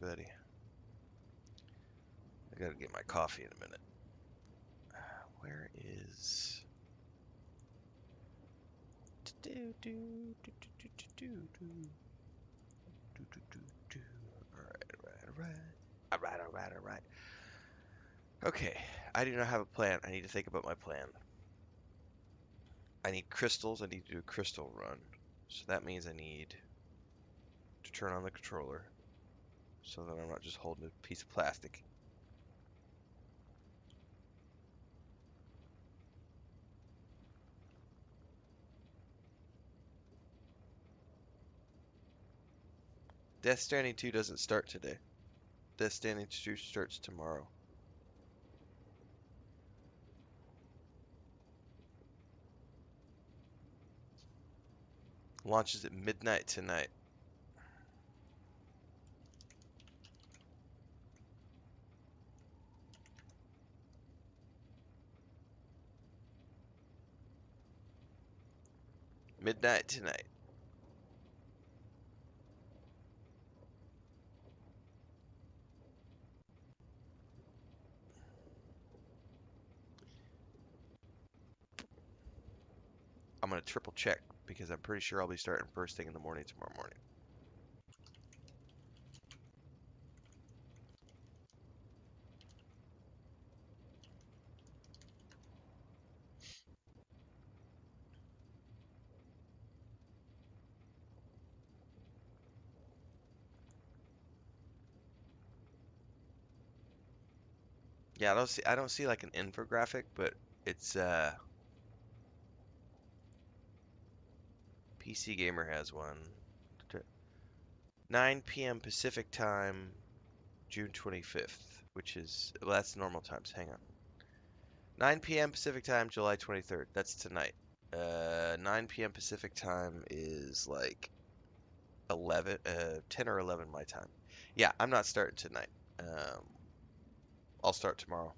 everybody. I gotta get my coffee in a minute. Where is... Do, do, do, do, do, do, do, do, do, do, do. Alright. Okay, I do not have a plan. I need to think about my plan. I need crystals. I need to do a crystal run. So that means I need to turn on the controller so that I'm not just holding a piece of plastic. Death Stranding 2 doesn't start today. Death Stranding 2 starts tomorrow. Launches at midnight tonight. Midnight tonight. I'm going to triple check because I'm pretty sure I'll be starting first thing in the morning tomorrow morning. Yeah, I don't see like an infographic, but it's PC Gamer has one. 9 p.m. Pacific time, June 25th, which is well, that's normal times. Hang on. 9 p.m. Pacific time, July 23rd. That's tonight. 9 p.m. Pacific time is like 10 or 11 my time. Yeah, I'm not starting tonight. I'll start tomorrow.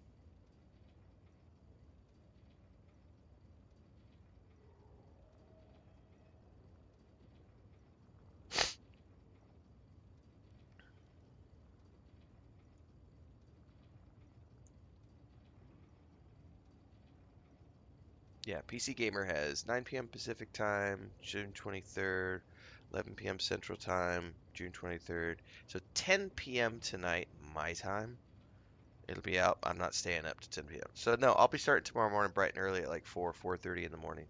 Yeah, PC Gamer has 9 p.m. Pacific time, June 23rd, 11 p.m. Central time, June 23rd. So 10 p.m. tonight, my time. It'll be out. I'm not staying up to 10 p.m. So no, I'll be starting tomorrow morning bright and early at like 4:30 in the morning.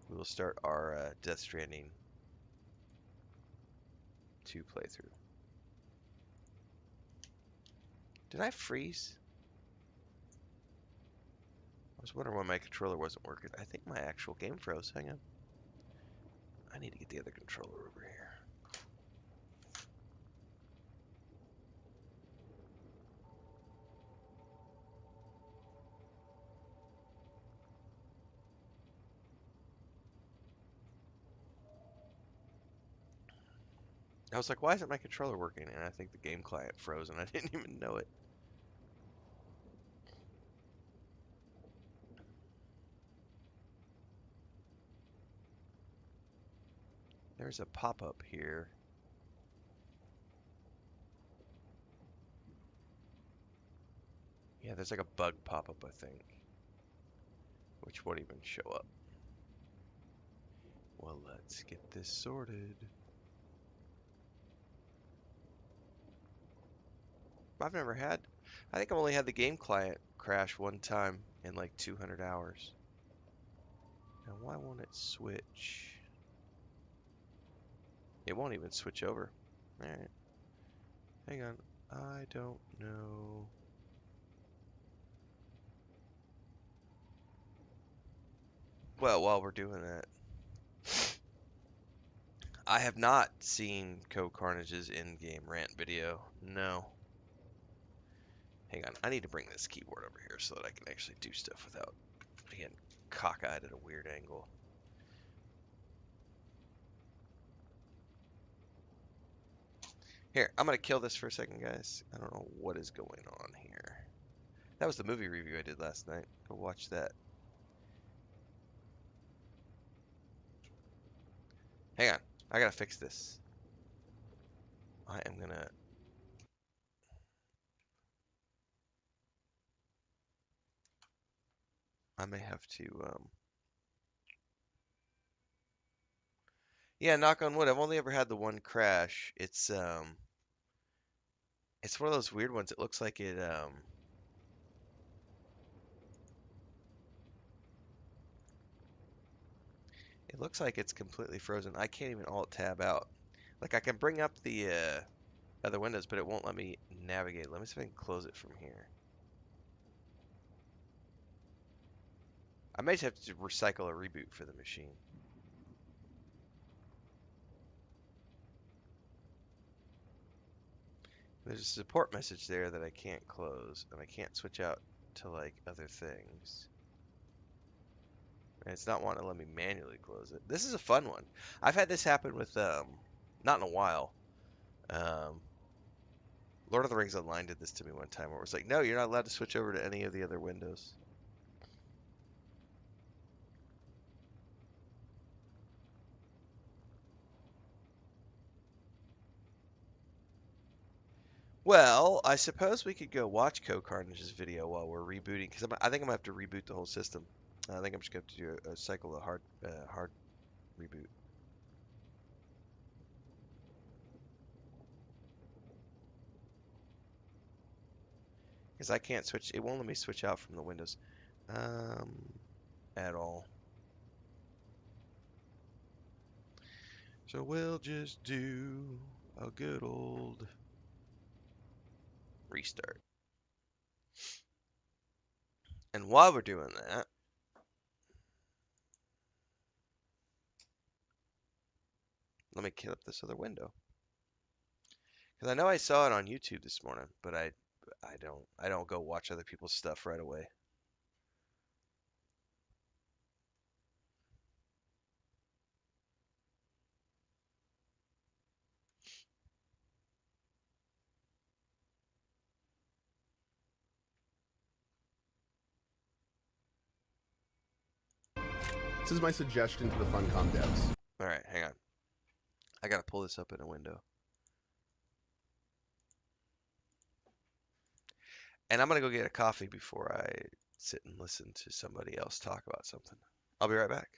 We will start our Death Stranding 2 playthrough. Did I freeze? I was wondering why my controller wasn't working. I think my actual game froze. Hang on. I need to get the other controller over here. I was like, why isn't my controller working? And I think the game client froze and I didn't even know it. There's a pop-up here. Yeah, there's like a bug pop-up, I think, which won't even show up. Well, let's get this sorted. I've never had, I think I've only had the game client crash one time in like 200 hours. Now, why won't it switch? It won't even switch over. Alright, hang on. I don't know. Well, while we're doing that, I have not seen Code Carnage's in-game rant video. No. Hang on, I need to bring this keyboard over here so that I can actually do stuff without being cockeyed at a weird angle. Here, I'm gonna kill this for a second, guys. I don't know what is going on here. That was the movie review I did last night. Go watch that. Hang on, I gotta fix this. I am gonna I may have to. Yeah, knock on wood. I've only ever had the one crash. It's one of those weird ones. It looks like it looks like it's completely frozen. I can't even alt tab out. Like I can bring up the other windows, but it won't let me navigate. Let me see if I can close it from here. I might have to recycle a reboot for the machine. There's a support message there that I can't close, and I can't switch out to like other things. And it's not wanting to let me manually close it. This is a fun one. I've had this happen with not in a while. Um, Lord of the Rings Online did this to me one time where it was like, no, you're not allowed to switch over to any of the other windows. Well, I suppose we could go watch Carnage's video while we're rebooting, because I think I'm gonna have to reboot the whole system. I think I'm just gonna have to do a cycle of hard reboot. Because I can't switch, it won't let me switch out from the windows um, at all. So we'll just do a good old restart. And while we're doing that, let me kill up this other window. Because I know I saw it on YouTube this morning, but I don't go watch other people's stuff right away. This is my suggestion to the Funcom devs. All right, hang on. I gotta pull this up in a window. And I'm gonna go get a coffee before I sit and listen to somebody else talk about something. I'll be right back.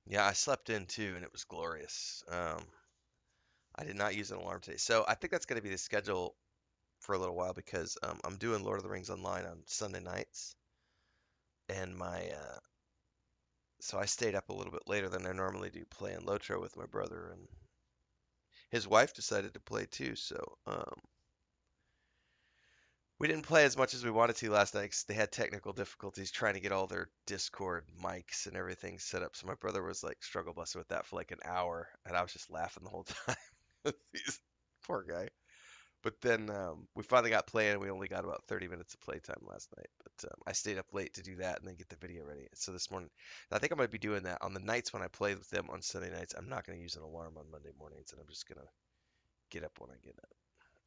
Yeah, I slept in too, and it was glorious. I did not use an alarm today, so I think that's gonna be the schedule for a little while because I'm doing Lord of the Rings Online on Sunday nights, and my so I stayed up a little bit later than I normally do playing Lotro with my brother, and his wife decided to play too. So we didn't play as much as we wanted to last night because they had technical difficulties trying to get all their Discord mics and everything set up. So my brother was like struggle busting with that for like an hour, and I was just laughing the whole time. He's poor guy. But then we finally got playing. We only got about 30 minutes of playtime last night. But I stayed up late to do that and then get the video ready. So this morning, I think I'm going to be doing that on the nights when I play with them on Sunday nights. I'm not going to use an alarm on Monday mornings, and I'm just going to get up when I get up.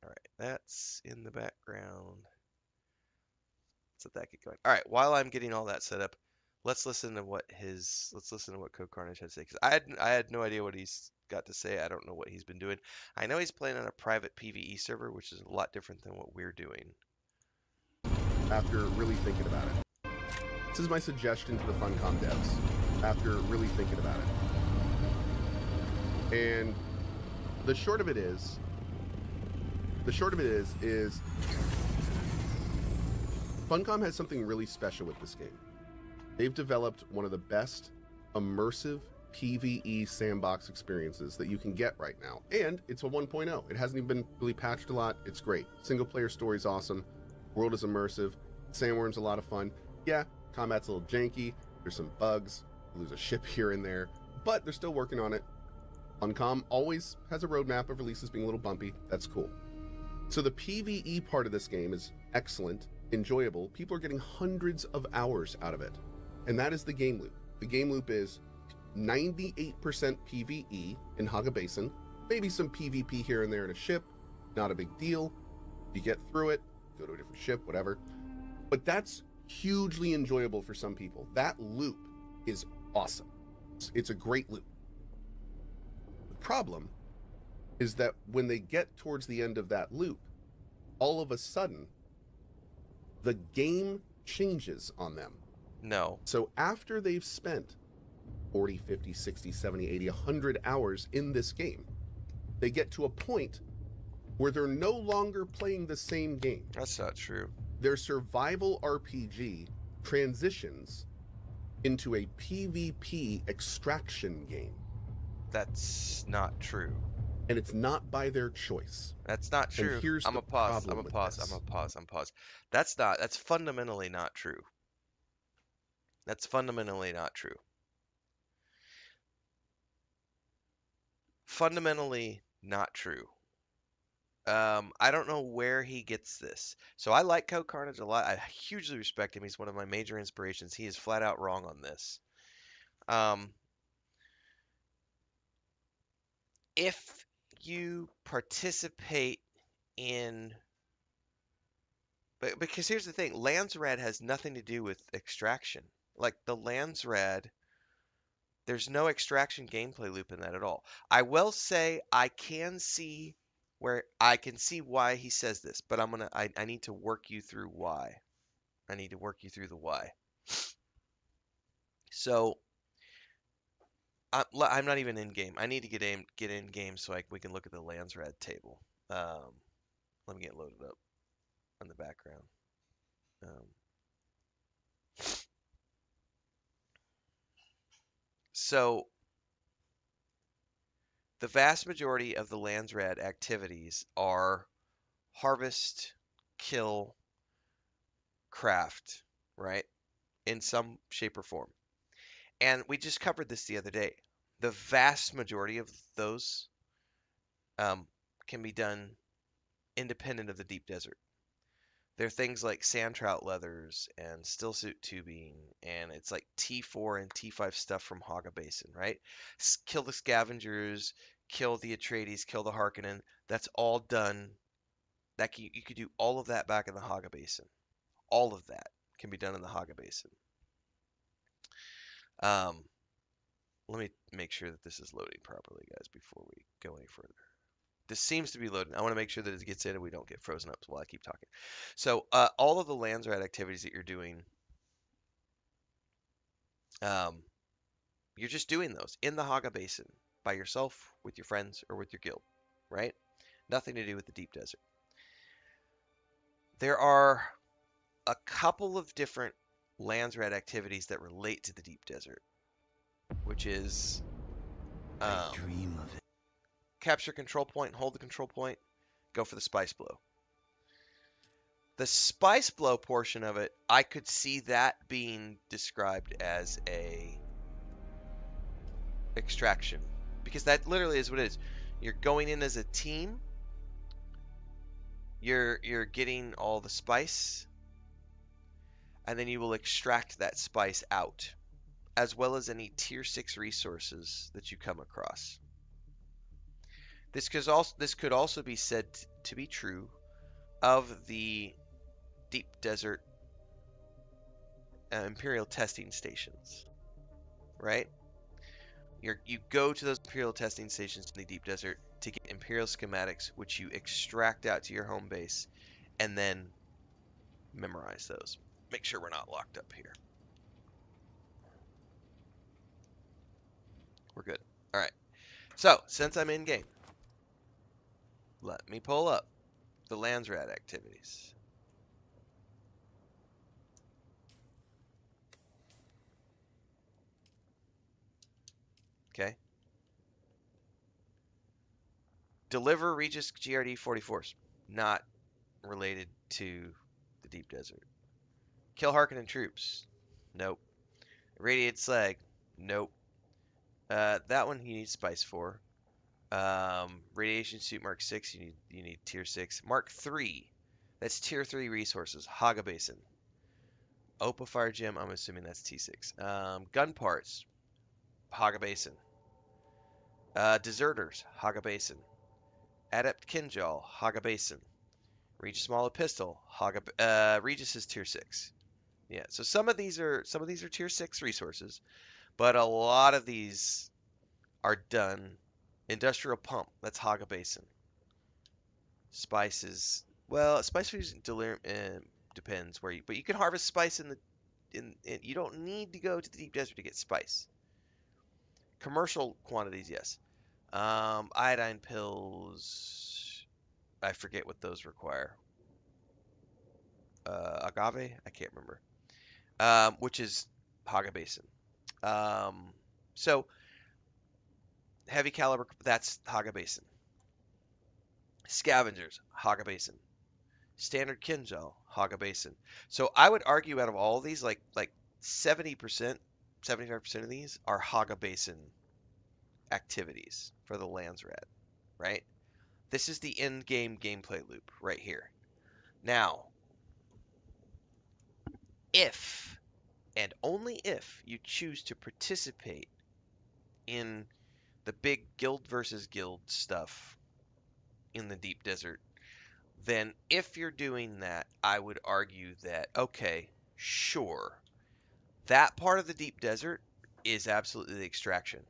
All right, that's in the background. Let's let that get going. All right, while I'm getting all that set up, let's listen to what Code Carnage had to say because I had no idea what he's got to say. I don't know what he's been doing. I know he's playing on a private PvE server, which is a lot different than what we're doing. After really thinking about it. This is my suggestion to the Funcom devs. after really thinking about it. And the short of it is, is Funcom has something really special with this game. They've developed one of the best immersive PvE sandbox experiences that you can get right now. And it's a 1.0. It hasn't even been really patched a lot. It's great. Single player story is awesome. World is immersive. Sandworm's a lot of fun. Yeah, combat's a little janky. There's some bugs. You lose a ship here and there. But they're still working on it. Funcom always has a roadmap of releases being a little bumpy. That's cool. So the PvE part of this game is excellent, enjoyable. People are getting hundreds of hours out of it. And that is the game loop. The game loop is 98% PvE in Haga Basin, maybe some PvP here and there in a ship, not a big deal. You get through it, go to a different ship, whatever. But that's hugely enjoyable for some people. That loop is awesome. It's a great loop. The problem is that when they get towards the end of that loop, all of a sudden, the game changes on them. No. So after they've spent 40, 50, 60, 70, 80, 100 hours in this game, they get to a point where they're no longer playing the same game. That's not true. Their survival RPG transitions into a PvP extraction game. That's not true. And it's not by their choice. That's not true. And here's I'm the a pause. problem I'm a with pause. this. I'm a pause. I'm a pause. That's fundamentally not true. That's fundamentally not true. Fundamentally not true. I don't know where he gets this. So I like Code Carnage a lot. I hugely respect him. He's one of my major inspirations. He is flat out wrong on this. Um, if you participate in, but because here's the thing, Landsrad has nothing to do with extraction. Like the Landsrad, there's no extraction gameplay loop in that at all. I will say I can see why he says this, but I need to work you through why. I need to work you through the why. So I'm not even in game. I need to get in game so we can look at the Landsrad table. Let me get loaded up on the background. Um, so the vast majority of the Landsrad activities are harvest, kill, craft, right? In some shape or form. And we just covered this the other day. The vast majority of those can be done independent of the deep desert. There are things like sand trout leathers and stillsuit tubing, and it's like T4 and T5 stuff from Haga Basin, right? Kill the scavengers, kill the Atreides, kill the Harkonnen. That's all done. You could do all of that back in the Haga Basin. All of that can be done in the Haga Basin. Um, Let me make sure that this is loading properly, guys, before we go any further. This seems to be loading. I want to make sure that it gets in and we don't get frozen up while I keep talking. So all of the Landsrat activities that you're doing, um, you're just doing those in the Haga Basin by yourself, with your friends, or with your guild, right? Nothing to do with the deep desert. There are a couple of different Landsrat activities that relate to the deep desert, which is I dream of it. capture control point, hold the control point, go for the spice blow. The spice blow portion of it, I could see that being described as a extraction, because that literally is what it is. You're going in as a team. You're getting all the spice, and then you will extract that spice out, as well as any tier 6 resources that you come across. This could also be said to be true of the deep desert Imperial testing stations, right? You go to those Imperial testing stations in the deep desert to get Imperial schematics, which you extract out to your home base, and then memorize those. Make sure we're not locked up here. We're good. All right. So, since I'm in game, let me pull up the Landsrat activities. Okay. Deliver Regis GRD 44s. Not related to the Deep Desert. Kill Harkonnen troops. Nope. Radiate Slag. Nope. That one you need spice for. Radiation Suit Mark 6, you need tier 6. Mark 3, that's tier 3 resources. Haga Basin. Opa Fire Gem, I'm assuming that's T6. Gun parts, Haga Basin. Deserters, Haga Basin. Adept Kinjal, Haga Basin. Regis Smaller Pistol, Regis is tier 6. Yeah, so some of these are tier 6 resources, but a lot of these are done. Industrial Pump, that's Haga Basin. Spices. Well, spice fusion delirium depends where you, but you can harvest spice in you don't need to go to the deep desert to get spice. Commercial quantities, yes. Iodine pills. I forget what those require. Agave, I can't remember. Which is Haga Basin. Um, so heavy caliber, that's Haga Basin. Scavengers, Haga Basin. Standard Kinjal, Haga Basin. So I would argue out of all of these, like 70%, 75% of these are Haga Basin activities for the Landsrat, right? This is the end game gameplay loop right here. Now, if and only if you choose to participate in the big guild versus guild stuff in the deep desert, then if you're doing that, I would argue that, okay, sure, that part of the deep desert is absolutely the extraction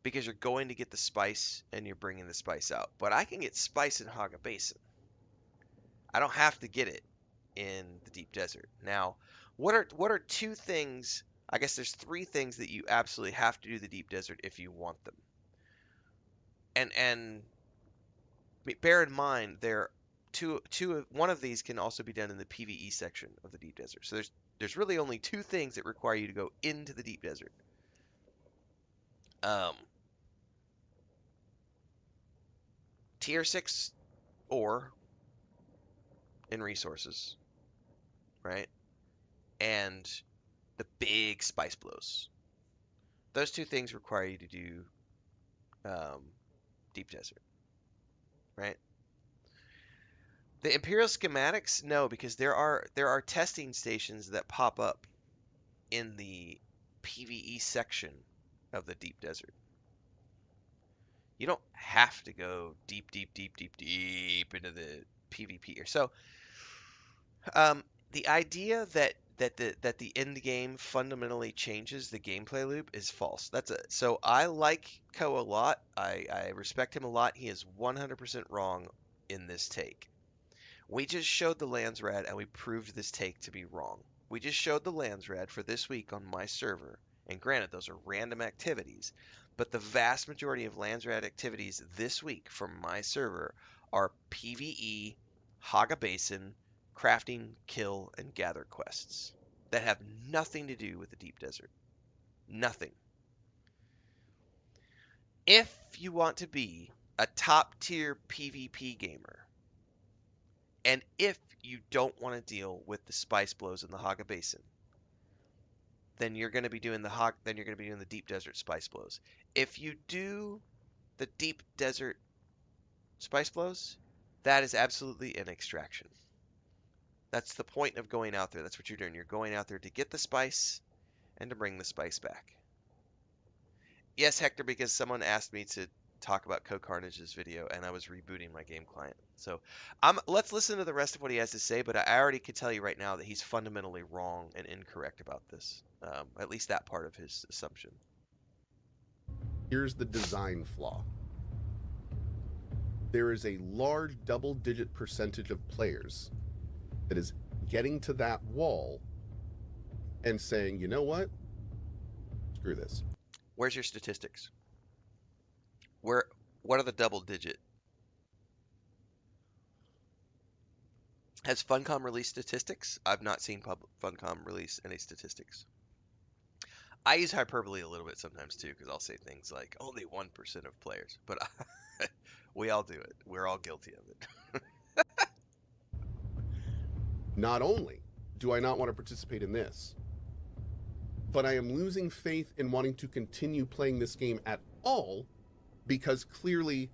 because you're going to get the spice and you're bringing the spice out. But I can get spice in Haga Basin. I don't have to get it in the deep desert. Now, what are two things? I guess there's three things that you absolutely have to do the deep desert if you want them. And bear in mind there one of these can also be done in the PvE section of the deep desert. So there's really only two things that require you to go into the deep desert. Um, tier 6 ore in resources, right? And the big spice blows. Those two things require you to do um, deep desert, right? The Imperial schematics, no, because there are testing stations that pop up in the PvE section of the deep desert. You don't have to go deep, deep, deep, deep, deep into the PvP here. So, the idea that the end game fundamentally changes the gameplay loop is false. So I like Ko a lot. I respect him a lot. He is 100% wrong in this take. We just showed the Landsrat and we proved this take to be wrong. We just showed the Landsrat for this week on my server. And granted, those are random activities, but the vast majority of Landsrat activities this week from my server are PvE, Haga Basin, crafting, kill, and gather quests that have nothing to do with the deep desert. Nothing. If you want to be a top tier PvP gamer, and if you don't want to deal with the spice blows in the Haga Basin, then you're going to be doing the deep desert spice blows. If you do the deep desert spice blows, that is absolutely an extraction. That's the point of going out there. That's what you're doing. You're going out there to get the spice and to bring the spice back. Yes, Hector, because someone asked me to talk about Co-Carnage's video, and I was rebooting my game client. So let's listen to the rest of what he has to say, but I already can tell you right now that he's fundamentally wrong and incorrect about this, at least that part of his assumption. Here's the design flaw. There is a large double-digit percentage of players that is getting to that wall and saying, you know what? Screw this. Where's your statistics? Where what are the double digit? Has Funcom released statistics? I've not seen Funcom release any statistics. I use hyperbole a little bit sometimes too, because I'll say things like only 1% of players, but we all do it. We're all guilty of it. Not only do I not want to participate in this, but I am losing faith in wanting to continue playing this game at all because clearly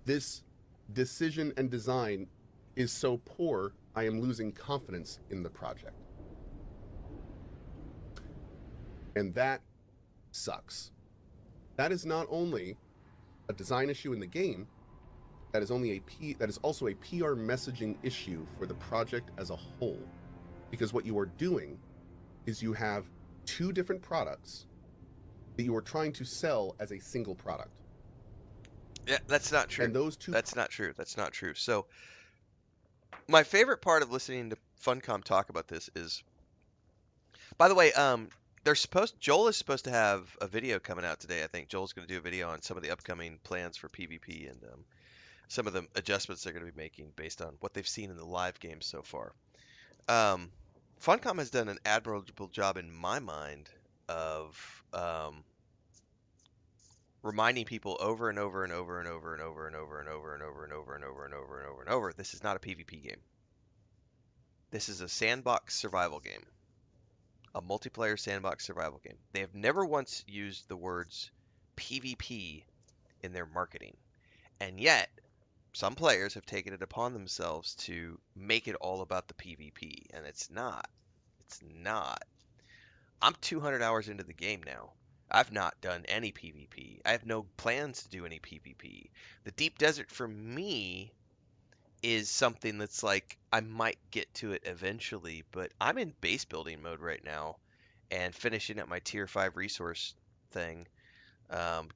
this decision and design is so poor, I am losing confidence in the project. And that sucks. That is not only a design issue in the game, that is also a PR messaging issue for the project as a whole. Because what you are doing is you have two different products that you are trying to sell as a single product. Yeah, that's not true. And those two That's not true. That's not true. So my favorite part of listening to Funcom talk about this is, by the way, Joel is supposed to have a video coming out today. I think Joel's going to do a video on some of the upcoming plans for PvP and some of the adjustments they're going to be making based on what they've seen in the live games so far. Funcom has done an admirable job in my mind of reminding people over and over and over and over and over and over and over and over and over and over and over and over and over, this is not a PvP game. This is a sandbox survival game. A multiplayer sandbox survival game. They have never once used the words PvP in their marketing. And yet, some players have taken it upon themselves to make it all about the PvP, and it's not. It's not. I'm 200 hours into the game now. I've not done any PvP. I have no plans to do any PvP. The Deep Desert for me is something that's like I might get to it eventually, but I'm in base building mode right now and finishing up my tier 5 resource thing,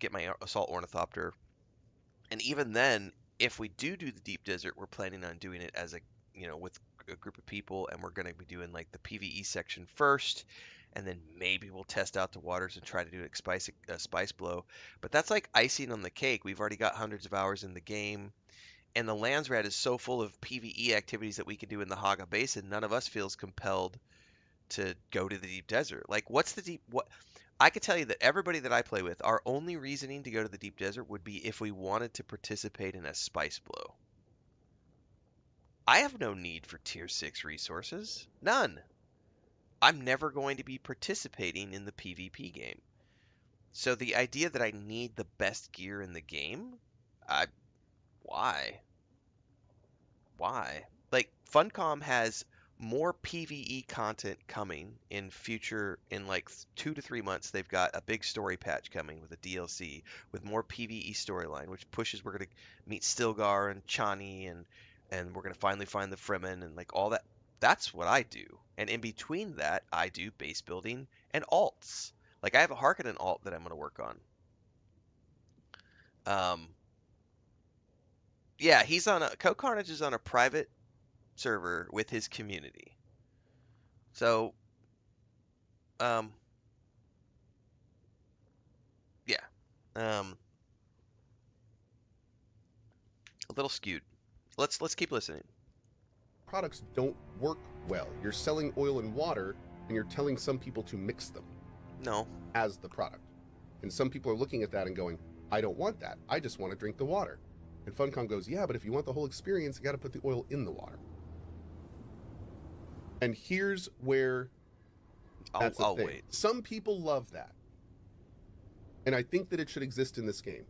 get my assault ornithopter. And even then, if we do the deep desert, we're planning on doing it as with a group of people, and we're going to be doing like the PvE section first, and then maybe we'll test out the waters and try to do a spice blow. But that's like icing on the cake. We've already got hundreds of hours in the game, and the Landsrat is so full of PvE activities that we can do in the Haga Basin. None of us feels compelled to go to the deep desert. Like, what? I could tell you that everybody that I play with, our only reasoning to go to the deep desert would be if we wanted to participate in a spice blow. I have no need for tier 6 resources. None. I'm never going to be participating in the PvP game. So the idea that I need the best gear in the game, why? Why? Like, Funcom has more PvE content coming in like 2 to 3 months. They've got a big story patch coming with a DLC with more PvE storyline, which pushes we're gonna meet Stilgar and Chani and we're gonna finally find the Fremen and like all that. That's what I do. And in between that, I do base building and alts. Like I have a Harkonnen alt that I'm gonna work on. Yeah, Carnage is on a private server with his community. So, um, yeah, a little skewed. Let's keep listening. products don't work well. You're selling oil and water, and you're telling some people to mix them No, as the product. And some people are looking at that and going, I don't want that. I just want to drink the water. And Funcom goes, yeah, but if you want the whole experience, you got to put the oil in the water. And here's where that's the I'll thing. wait. Some people love that. And I think that it should exist in this game.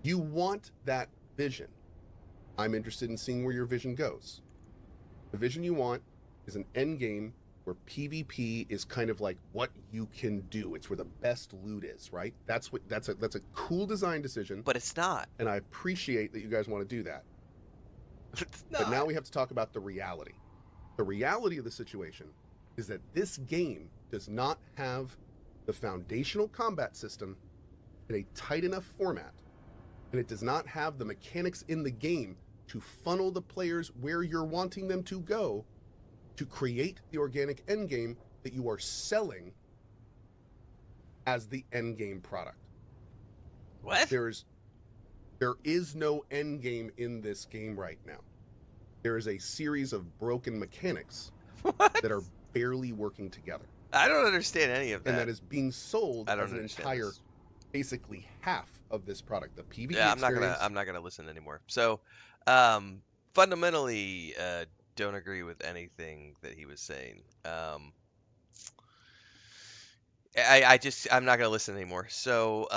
You want that vision. I'm interested in seeing where your vision goes. The vision you want is an end game where PvP is kind of like what you can do. It's where the best loot is, right? That's a cool design decision. But it's not. And I appreciate that you guys want to do that. It's not. But now we have to talk about the reality. The reality of the situation is that this game does not have the foundational combat system in a tight enough format, and it does not have the mechanics in the game to funnel the players where you're wanting them to go to create the organic endgame that you are selling as the Endgame product. What? There is no Endgame in this game right now. There is a series of broken mechanics What? that are barely working together. I don't understand any of And that. that is being sold I don't as an understand entire, this. basically half of this product. The PvE Yeah, I'm not gonna experience. I'm not gonna listen anymore. So, um, fundamentally, don't agree with anything that he was saying. I'm not gonna listen anymore. So,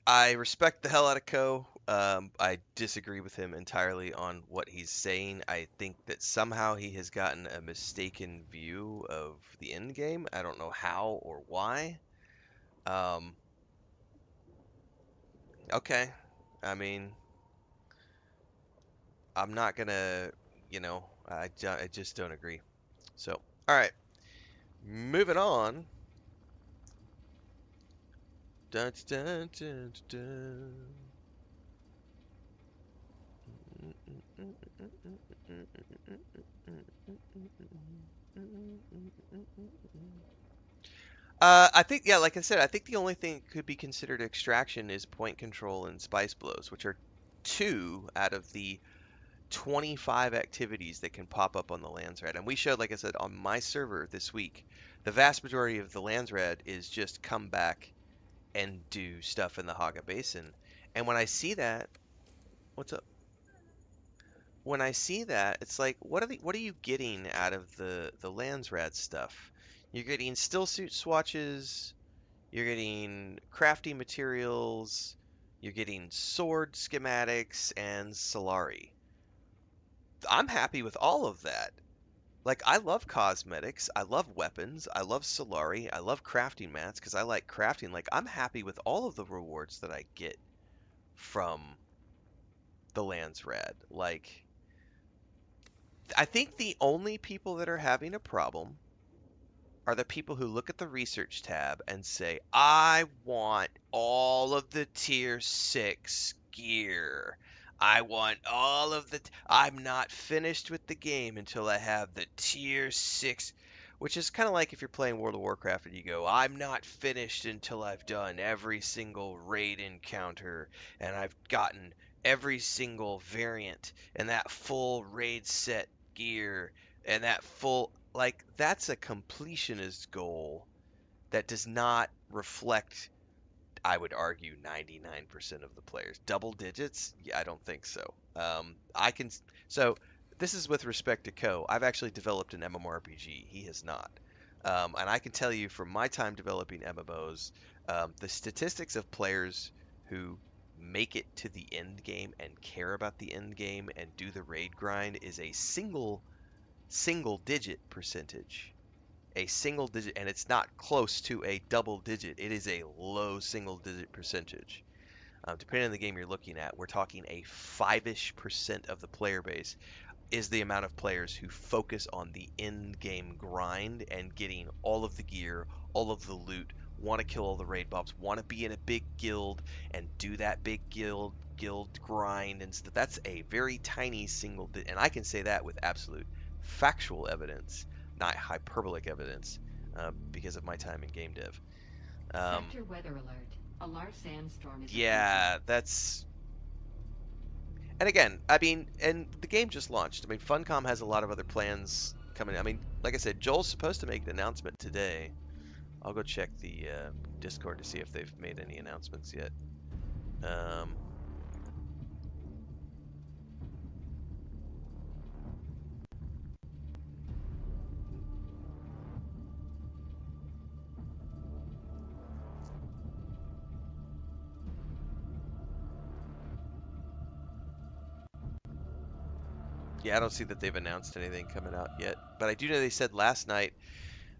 I respect the hell out of Ko. I disagree with him entirely on what he's saying. I think that somehow he has gotten a mistaken view of the end game. I don't know how or why. Um, okay. I mean, I'm not gonna, I just don't agree. So, all right, moving on. Dun, dun, dun, dun, I think, yeah, like I said, I think the only thing that could be considered extraction is point control and spice blows, which are two out of the 25 activities that can pop up on the Landsrat. And we showed, like I said, on my server this week, the vast majority of the Landsrat is just come back and do stuff in the Haga Basin. And when I see that, what's up? When I see that, it's like, what are you getting out of the Landsrat stuff? You're getting still suit swatches, you're getting crafting materials, you're getting sword schematics and Solari. I'm happy with all of that. Like, I love cosmetics, I love weapons, I love Solari, I love crafting mats because I like crafting. Like, I'm happy with all of the rewards that I get from the Landsrat. Like, I think the only people that are having a problem are the people who look at the research tab and say, I want all of the tier 6 gear. I want all of the. I'm not finished with the game until I have the tier 6. Which is kind of like if you're playing World of Warcraft and you go, I'm not finished until I've done every single raid encounter and I've gotten every single variant and that full raid set gear and that full, like, that's a completionist goal that does not reflect, I would argue, 99% of the players. Double digits? Yeah, I don't think so. I can. So this is with respect to Ko. I've actually developed an MMORPG. He has not. And I can tell you from my time developing MMOs, the statistics of players who make it to the end game and care about the end game and do the raid grind is a single digit percentage. A single digit, and it's not close to a double digit. It is a low single digit percentage. Depending on the game you're looking at, we're talking a 5-ish% of the player base is the amount of players who focus on the end game grind and getting all of the gear, all of the loot, want to kill all the raid mobs, want to be in a big guild and do that big guild grind and stuff. That's a very tiny and I can say that with absolute factual evidence, not hyperbolic evidence, because of my time in game dev. Sector weather alert. A large sandstorm is approaching. Yeah, that's. And again, I mean, and the game just launched. I mean, Funcom has a lot of other plans coming. I mean, like I said, Joel's supposed to make an announcement today. I'll go check the Discord to see if they've made any announcements yet. Um, yeah, I don't see that they've announced anything coming out yet. But I do know they said last night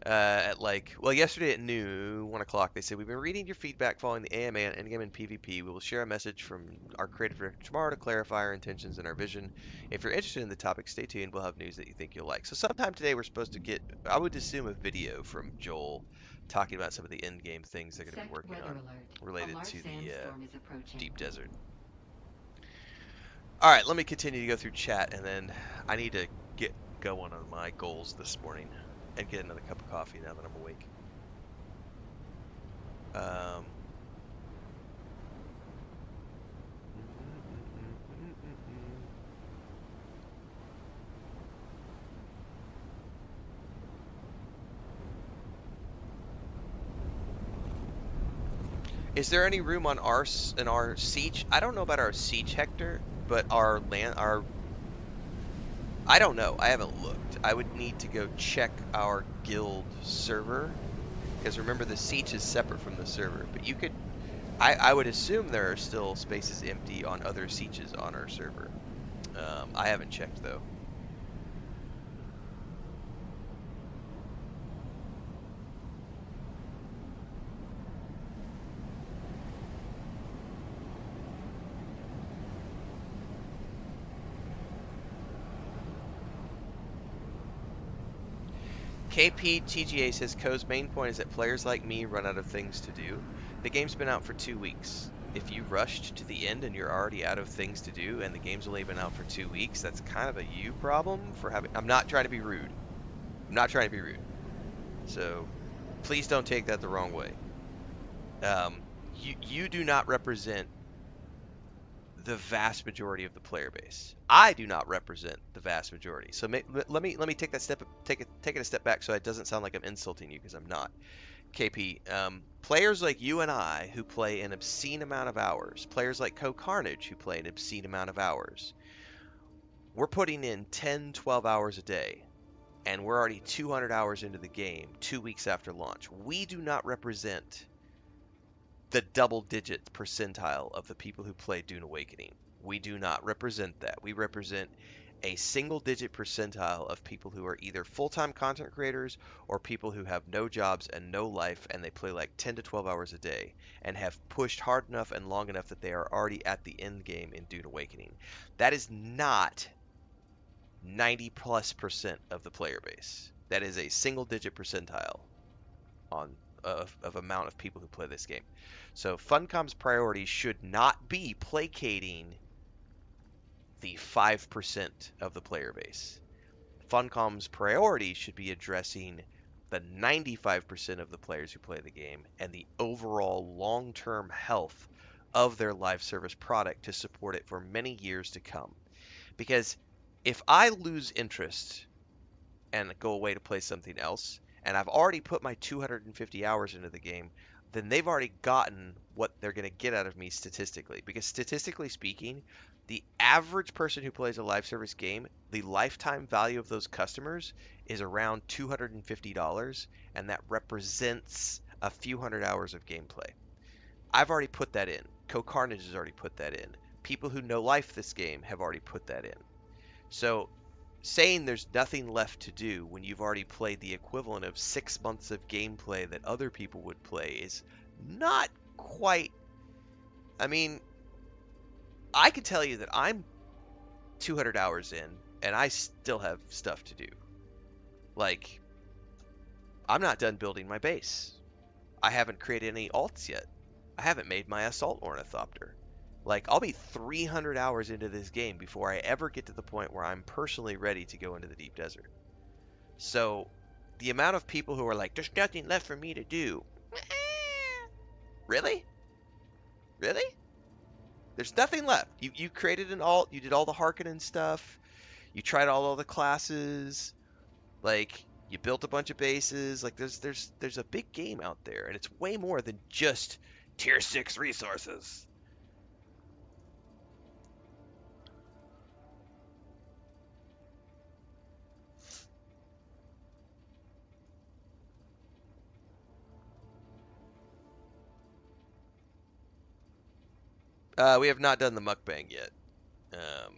at yesterday at noon, 1 o'clock, they said, we've been reading your feedback following the AMA on Endgame and PvP. We will share a message from our creative director tomorrow to clarify our intentions and our vision. If you're interested in the topic, stay tuned. We'll have news that you think you'll like. So sometime today we're supposed to get, I would assume, a video from Joel talking about some of the Endgame things they're going to be Sector working weather on alert. A related large to the sandstorm is approaching. deep desert. All right, let me continue to go through chat, and then I need to get going on my goals this morning and get another cup of coffee now that I'm awake. Um, is there any room on in our siege? I don't know about our siege Hector, but our I don't know. I haven't looked. I would need to go check our guild server because remember the siege is separate from the server. But you could, I would assume there are still spaces empty on other sieges on our server. I haven't checked though. KPTGA says Ko's main point is that players like me run out of things to do. The game's been out for 2 weeks. If you rushed to the end and you're already out of things to do and the game's only been out for 2 weeks, that's kind of a you problem for having. I'm not trying to be rude. I'm not trying to be rude. So please don't take that the wrong way. You do not represent the vast majority of the player base. I do not represent the vast majority. So let me take that step take it a step back so it doesn't sound like I'm insulting you because I'm not. KP, players like you and I who play an obscene amount of hours, players like Co Carnage who play an obscene amount of hours, we're putting in 10, 12 hours a day, and we're already 200 hours into the game 2 weeks after launch. We do not represent the double-digit percentile of the people who play Dune Awakening. We do not represent that. We represent a single-digit percentile of people who are either full-time content creators or people who have no jobs and no life and they play like 10 to 12 hours a day and have pushed hard enough and long enough that they are already at the end game in Dune Awakening. That is not 90+% of the player base. That is a single-digit percentile on of amount of people who play this game. So Funcom's priority should not be placating the 5% of the player base. Funcom's priority should be addressing the 95% of the players who play the game and the overall long-term health of their live service product to support it for many years to come. Because if I lose interest and go away to play something else, and I've already put my 250 hours into the game, then they've already gotten what they're going to get out of me statistically. Because statistically speaking, the average person who plays a live service game, the lifetime value of those customers is around $250, and that represents a few hundred hours of gameplay. I've already put that in. Co Carnage has already put that in. People who know life this game have already put that in. So saying there's nothing left to do when you've already played the equivalent of 6 months of gameplay that other people would play is not quite. I mean, I can tell you that I'm 200 hours in and I still have stuff to do. Like, I'm not done building my base. I haven't created any alts yet. I haven't made my assault ornithopter. Like, I'll be 300 hours into this game before I ever get to the point where I'm personally ready to go into the deep desert. So, the amount of people who are like, there's nothing left for me to do. Really? Really? There's nothing left. You created an alt, you did all the Harkonnen stuff, you tried all the classes, like you built a bunch of bases. Like there's a big game out there, and it's way more than just tier 6 resources. We have not done the mukbang yet. Um,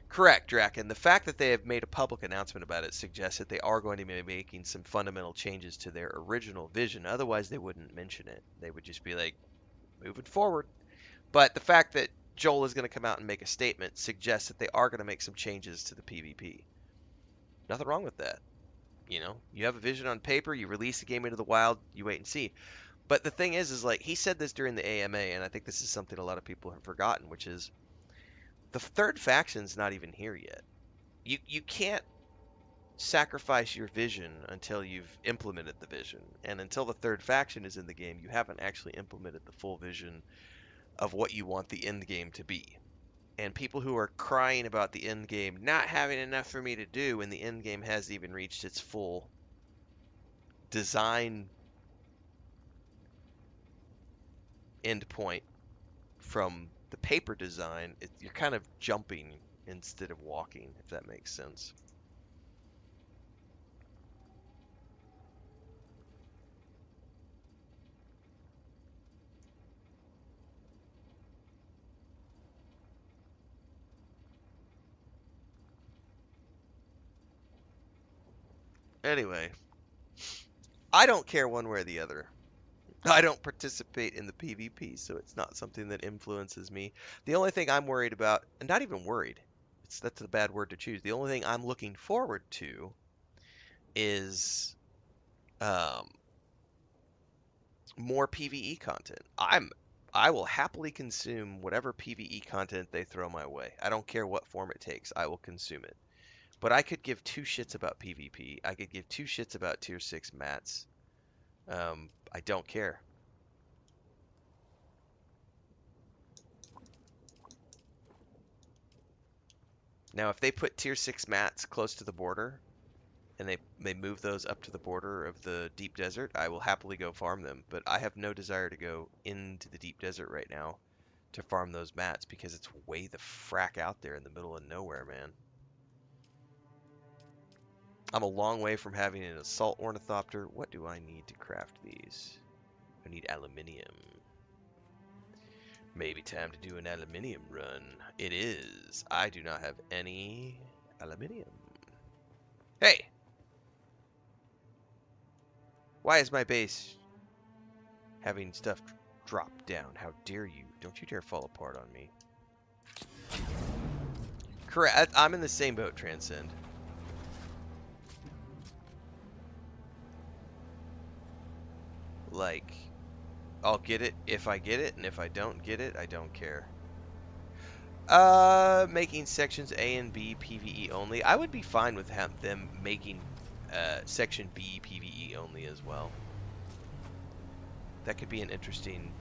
Correct, Drac, and the fact that they have made a public announcement about it suggests that they are going to be making some fundamental changes to their original vision. Otherwise, they wouldn't mention it. They would just be like, moving forward. But the fact that Joel is going to come out and make a statement suggests that they are going to make some changes to the PvP. Nothing wrong with that. You know, you have a vision on paper, you release the game into the wild, you wait and see. But the thing is like he said this during the AMA, and I think this is something a lot of people have forgotten, which is the third faction's not even here yet. You can't sacrifice your vision until you've implemented the vision, and until the third faction is in the game, you haven't actually implemented the full vision of what you want the end game to be. And people who are crying about the end game not having enough for me to do when the end game hasn't even reached its full design endpoint from the paper design, you're kind of jumping instead of walking, if that makes sense. Anyway, I don't care one way or the other. I don't participate in the PvP, so it's not something that influences me. The only thing I'm worried about, and not even worried, that's a bad word to choose. The only thing I'm looking forward to is um, more PvE content. I will happily consume whatever PvE content they throw my way. I don't care what form it takes. I will consume it. But I could give two shits about PvP. I could give two shits about tier 6 mats. I don't care. Now, if they put tier 6 mats close to the border, and they move those up to the border of the deep desert, I will happily go farm them. But I have no desire to go into the deep desert right now to farm those mats because it's way the frack out there in the middle of nowhere, man. I'm a long way from having an assault ornithopter. What do I need to craft these? I need aluminium. Maybe time to do an aluminium run. It is. I do not have any aluminium. Hey! Why is my base having stuff drop down? How dare you? Don't you dare fall apart on me. Correct. I'm in the same boat, Transcend. Like, I'll get it if I get it, and if I don't get it, I don't care. Making sections A and B PvE only. I would be fine with them making section B PvE only as well. That could be an interesting.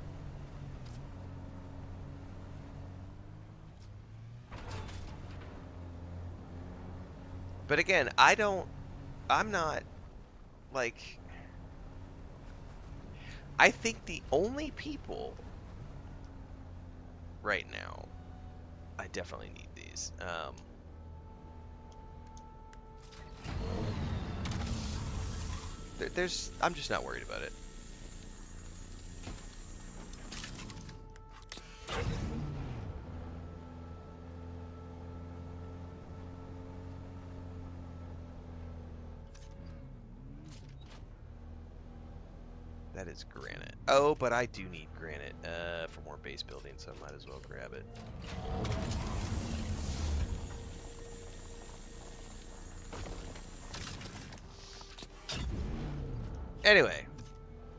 But again, I'm not like. I think the only people right now, I definitely need these. I'm just not worried about it. That is granite. Oh, but I do need granite for more base building, so I might as well grab it. Anyway,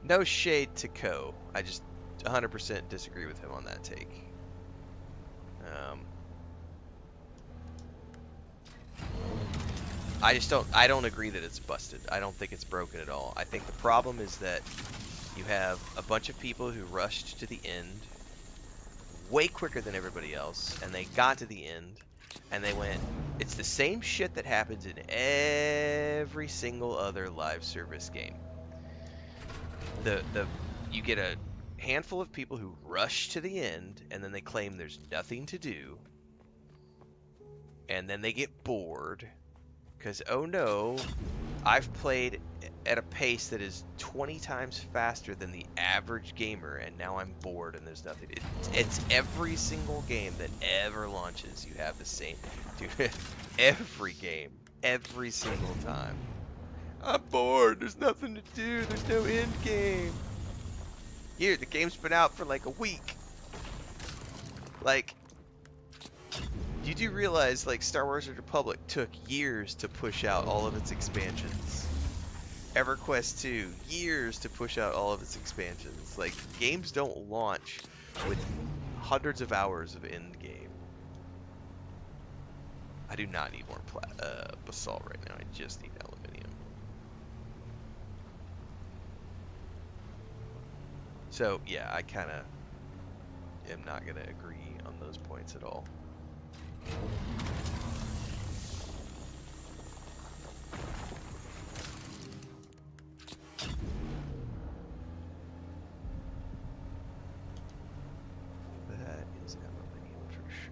no shade to Ko. I just 100% disagree with him on that take. I don't agree that it's busted. I don't think it's broken at all. I think the problem is that you have a bunch of people who rushed to the end way quicker than everybody else, and they got to the end, and they went, it's the same shit that happens in every single other live service game. You get a handful of people who rush to the end, and then they claim there's nothing to do, and then they get bored, because, oh no, I've played at a pace that is 20 times faster than the average gamer, and now I'm bored and there's nothing. It's every single game that ever launches, you have the same. Dude, every game, every single time. I'm bored, there's nothing to do, there's no end game. Here, the game's been out for like a week. Like, you do realize, like, Star Wars: The Republic took years to push out all of its expansions. EverQuest 2, years to push out all of its expansions. Like, games don't launch with hundreds of hours of end game. I do not need more basalt right now. I just need aluminium. So, yeah, I kind of am not going to agree on those points at all. That is aluminium for sure.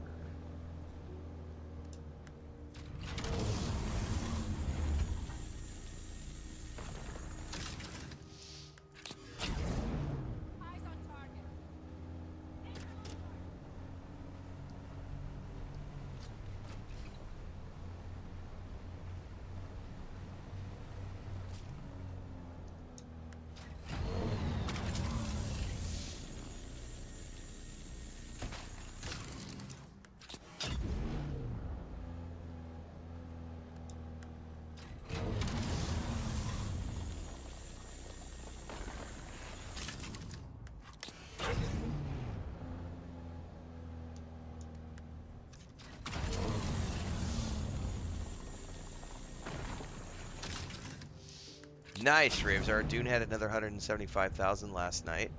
Nice, Raves. Our Dune had another 175,000 last night.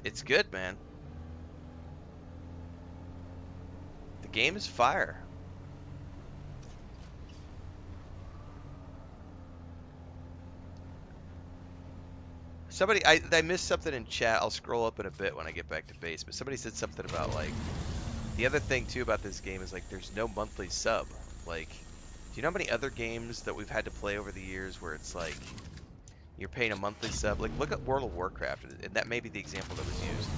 It's good, man. The game is fire. Somebody, I missed something in chat. I'll scroll up in a bit when I get back to base. But somebody said something about, like, the other thing too about this game is, like, there's no monthly sub. Like, do you know how many other games that we've had to play over the years where it's like you're paying a monthly sub? Like, look at World of Warcraft, and that may be the example that was used.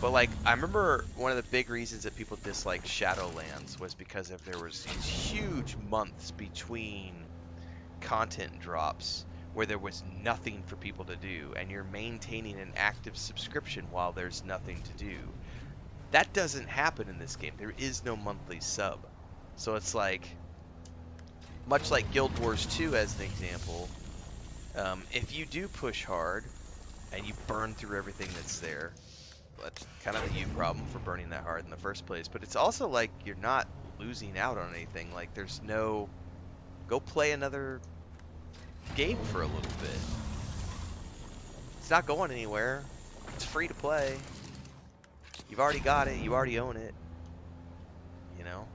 But, like, I remember one of the big reasons that people disliked Shadowlands was because there was these huge months between content drops where there was nothing for people to do, and you're maintaining an active subscription while there's nothing to do. That doesn't happen in this game. There is no monthly sub. So it's like, much like Guild Wars 2 as an example, if you do push hard and you burn through everything that's there, that's kind of a you problem for burning that hard in the first place. But it's also like you're not losing out on anything. Like, there's no, go play another game for a little bit. It's not going anywhere. It's free to play. You've already got it. You already own it. You know?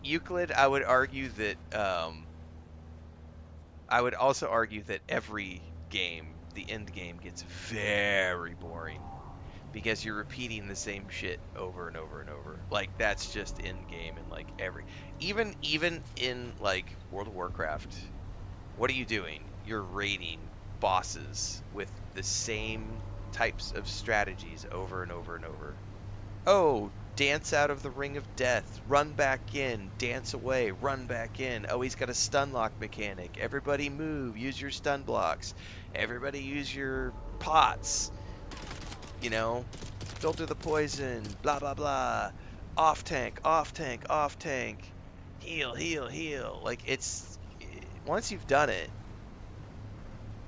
Euclid, I would argue that, I would also argue that every game, the end game, gets very boring because you're repeating the same shit over and over and over. Like, that's just end game, and like even in like World of Warcraft, what are you doing? You're raiding bosses with the same types of strategies over and over and over. Oh, dance out of the ring of death, run back in, dance away, run back in. Oh, he's got a stun lock mechanic. Everybody move, use your stun blocks. Everybody use your pots. You know, filter the poison, blah, blah, blah. Off tank, off tank, off tank. Heal, heal, heal. Like, it's, once you've done it,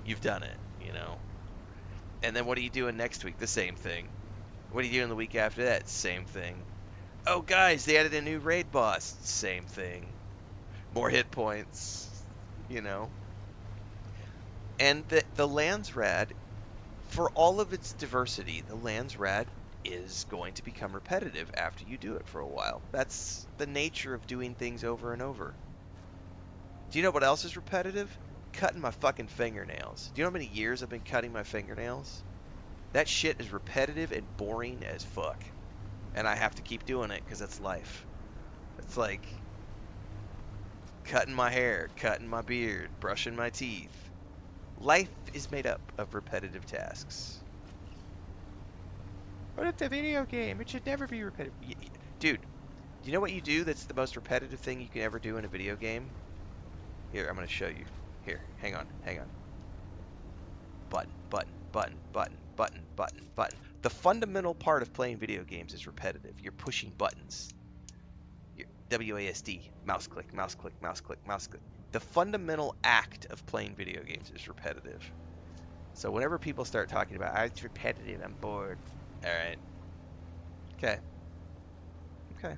you know. And then what are you doing next week? The same thing. What are you doing the week after that? Same thing. Oh, guys, they added a new raid boss. Same thing. More hit points, you know. And the Landsrad, for all of its diversity, the Landsrad is going to become repetitive after you do it for a while. That's the nature of doing things over and over. Do you know what else is repetitive? Cutting my fucking fingernails. Do you know how many years I've been cutting my fingernails? That shit is repetitive and boring as fuck. And I have to keep doing it because that's life. It's like cutting my hair, cutting my beard, brushing my teeth. Life is made up of repetitive tasks. But it's a video game. It should never be repetitive. Dude, do you know what you do that's the most repetitive thing you can ever do in a video game? Here, I'm going to show you. Here, hang on. Button, button, button, button. button, button, button. The fundamental part of playing video games is repetitive. You're pushing buttons. WASD, mouse click, mouse click, mouse click, mouse click. The fundamental act of playing video games is repetitive. So whenever people start talking about, it's repetitive, I'm bored. All right. Okay. Okay.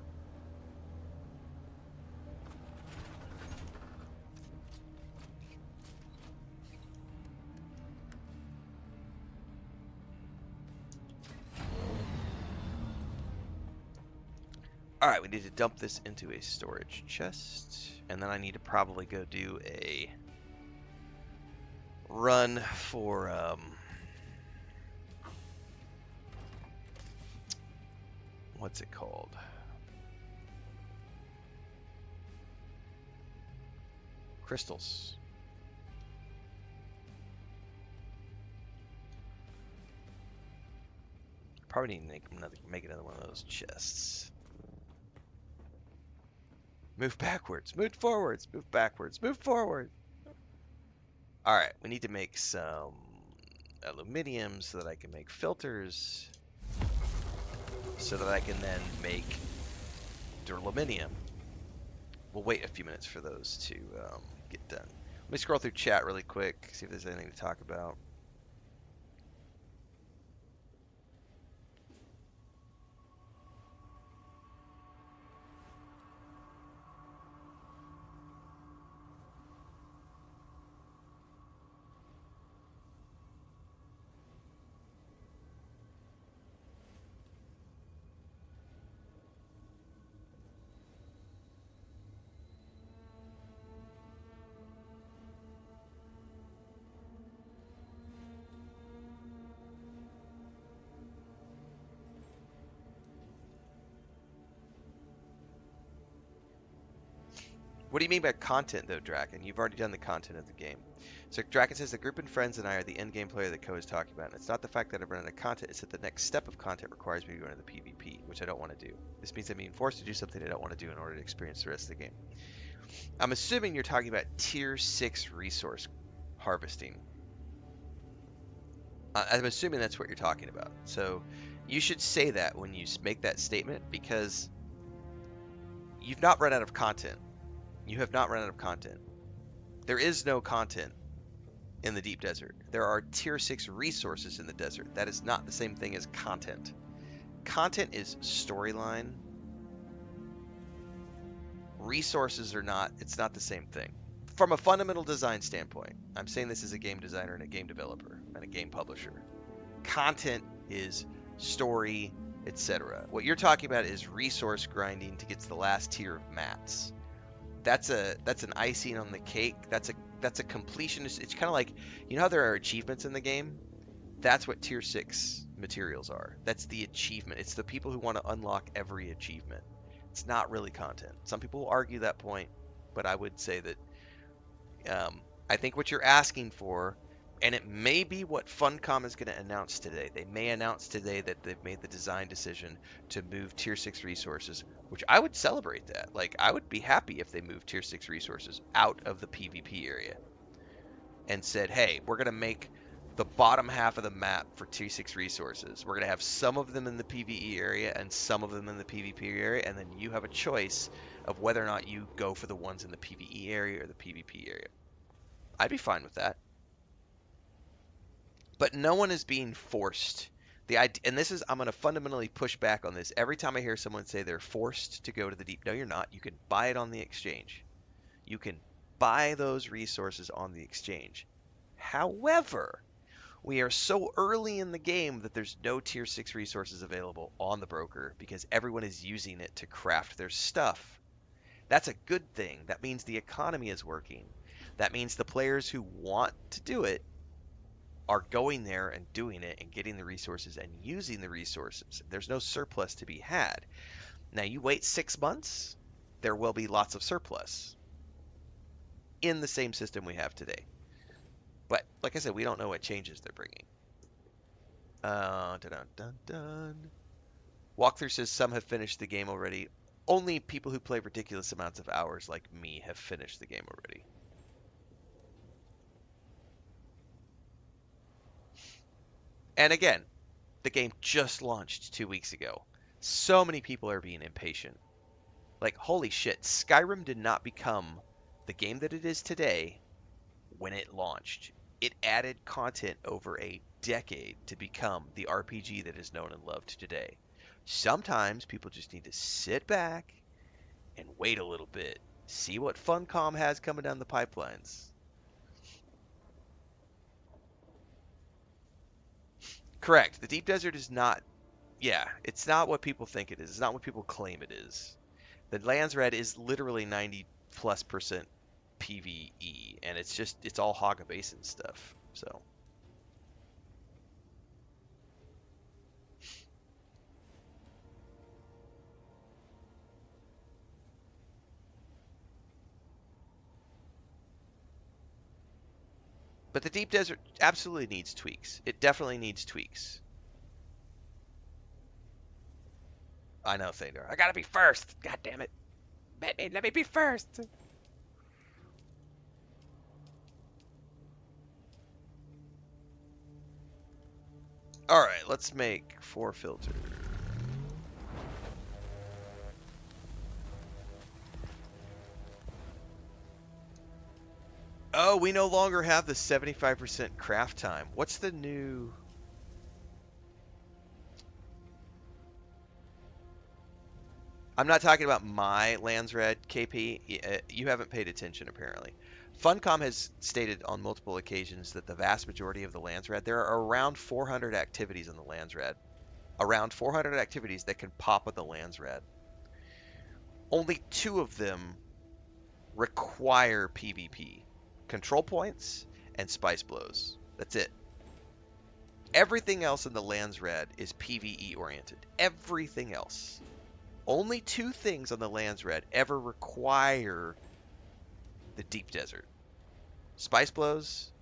All right, we need to dump this into a storage chest, and then I need to probably go do a run for what's it called? Crystals. Probably need to make another one of those chests. Move backwards, move forwards, move backwards, move forward. All right, we need to make some aluminium so that I can make filters, so that I can then make duraluminum. We'll wait a few minutes for those to get done. Let me scroll through chat really quick, see if there's anything to talk about. What do you mean by content, though, Draken? You've already done the content of the game. So Draken says, the group and friends and I are the endgame player that Ko is talking about. And it's not the fact that I've run out of content, it's that the next step of content requires me to go into the PvP, which I don't want to do. This means I'm being forced to do something I don't want to do in order to experience the rest of the game. I'm assuming you're talking about Tier 6 resource harvesting. I'm assuming that's what you're talking about. So you should say that when you make that statement, because you've not run out of content. You have not run out of content. There is no content in the deep desert. There are tier 6 resources in the desert. That is not the same thing as content. Content is storyline. Resources are not, it's not the same thing. From a fundamental design standpoint, I'm saying this as a game designer and a game developer and a game publisher. Content is story, etc. What you're talking about is resource grinding to get to the last tier of mats. That's an icing on the cake. That's a completionist. It's kind of like, you know how there are achievements in the game? That's what tier 6 materials are. That's the achievement. It's the people who want to unlock every achievement. It's not really content. Some people will argue that point, but I would say that I think what you're asking for, and it may be what Funcom is going to announce today. They may announce today that they've made the design decision to move tier 6 resources, which I would celebrate that. Like, I would be happy if they moved tier 6 resources out of the PvP area and said, hey, we're going to make the bottom half of the map for tier 6 resources. We're going to have some of them in the PvE area and some of them in the PvP area, and then you have a choice of whether or not you go for the ones in the PvE area or the PvP area. I'd be fine with that. But no one is being forced. And this is, I'm going to fundamentally push back on this. Every time I hear someone say they're forced to go to the deep, no, you're not. You can buy it on the exchange. You can buy those resources on the exchange. However, we are so early in the game that there's no tier 6 resources available on the broker because everyone is using it to craft their stuff. That's a good thing. That means the economy is working. That means the players who want to do it are going there and doing it and getting the resources and using the resources. There's no surplus to be had. Now, you wait 6 months, there will be lots of surplus in the same system we have today. But, like I said, we don't know what changes they're bringing. Walkthrough says some have finished the game already. Only people who play ridiculous amounts of hours like me have finished the game already. And again, the game just launched 2 weeks ago. So many people are being impatient. Like, holy shit, Skyrim did not become the game that it is today when it launched. It added content over a decade to become the RPG that is known and loved today. Sometimes people just need to sit back and wait a little bit, see what Funcom has coming down the pipelines. Correct. The Deep Desert is not, yeah, it's not what people think it is. It's not what people claim it is. The Lands Red is literally 90+% PvE, and it's all Haga Basin stuff. So, but the Deep Desert absolutely needs tweaks. It definitely needs tweaks. I know, Thader. I gotta be first. God damn it. Let me be first. All right, let's make 4 filters. Oh, we no longer have the 75% craft time. What's the new... I'm not talking about my Lands Red KP. You haven't paid attention, apparently. Funcom has stated on multiple occasions that the vast majority of the Lands Red, there are around 400 activities in the Lands Red. Around 400 activities that can pop with the Lands Red. Only 2 of them require PvP. Control points and spice blows. That's it. Everything else in the Lands Red is PvE oriented. Everything else. Only 2 things on the Lands Red ever require the Deep Desert. Spice blows.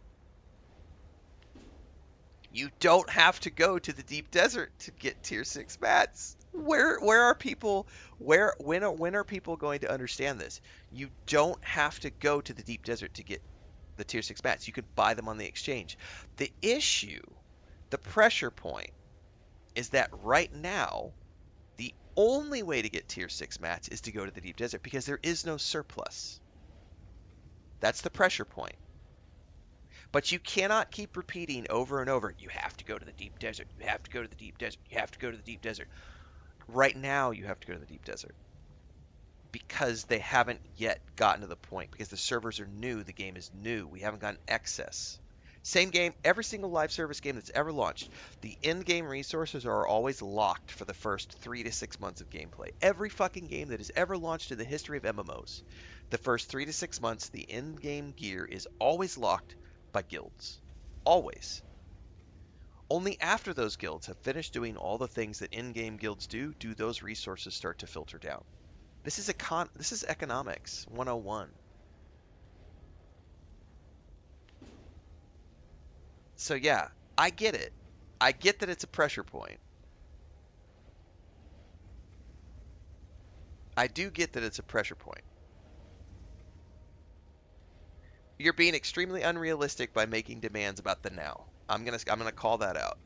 You don't have to go to the Deep Desert to get tier 6 mats. Where are people when are people going to understand this? You don't have to go to the Deep Desert to get the tier 6 mats. You can buy them on the exchange. The issue, the pressure point, is that right now the only way to get tier 6 mats is to go to the Deep Desert because there is no surplus. That's the pressure point. But you cannot keep repeating over and over, you have to go to the Deep Desert, you have to go to the Deep Desert, you have to go to the Deep Desert. Right now you have to go to the Deep Desert. Because they haven't yet gotten to the point, because the servers are new, the game is new, we haven't gotten excess. Same game, every single live service game that's ever launched, the in-game resources are always locked for the first 3 to 6 months of gameplay. Every fucking game that has ever launched in the history of MMOs, the first 3 to 6 months, the in-game gear is always locked by guilds. Always. Only after those guilds have finished doing all the things that in-game guilds do those resources start to filter down. This is economics 101. So yeah, I get it. I get that it's a pressure point. I do get that it's a pressure point. You're being extremely unrealistic by making demands about the now. I'm gonna call that out.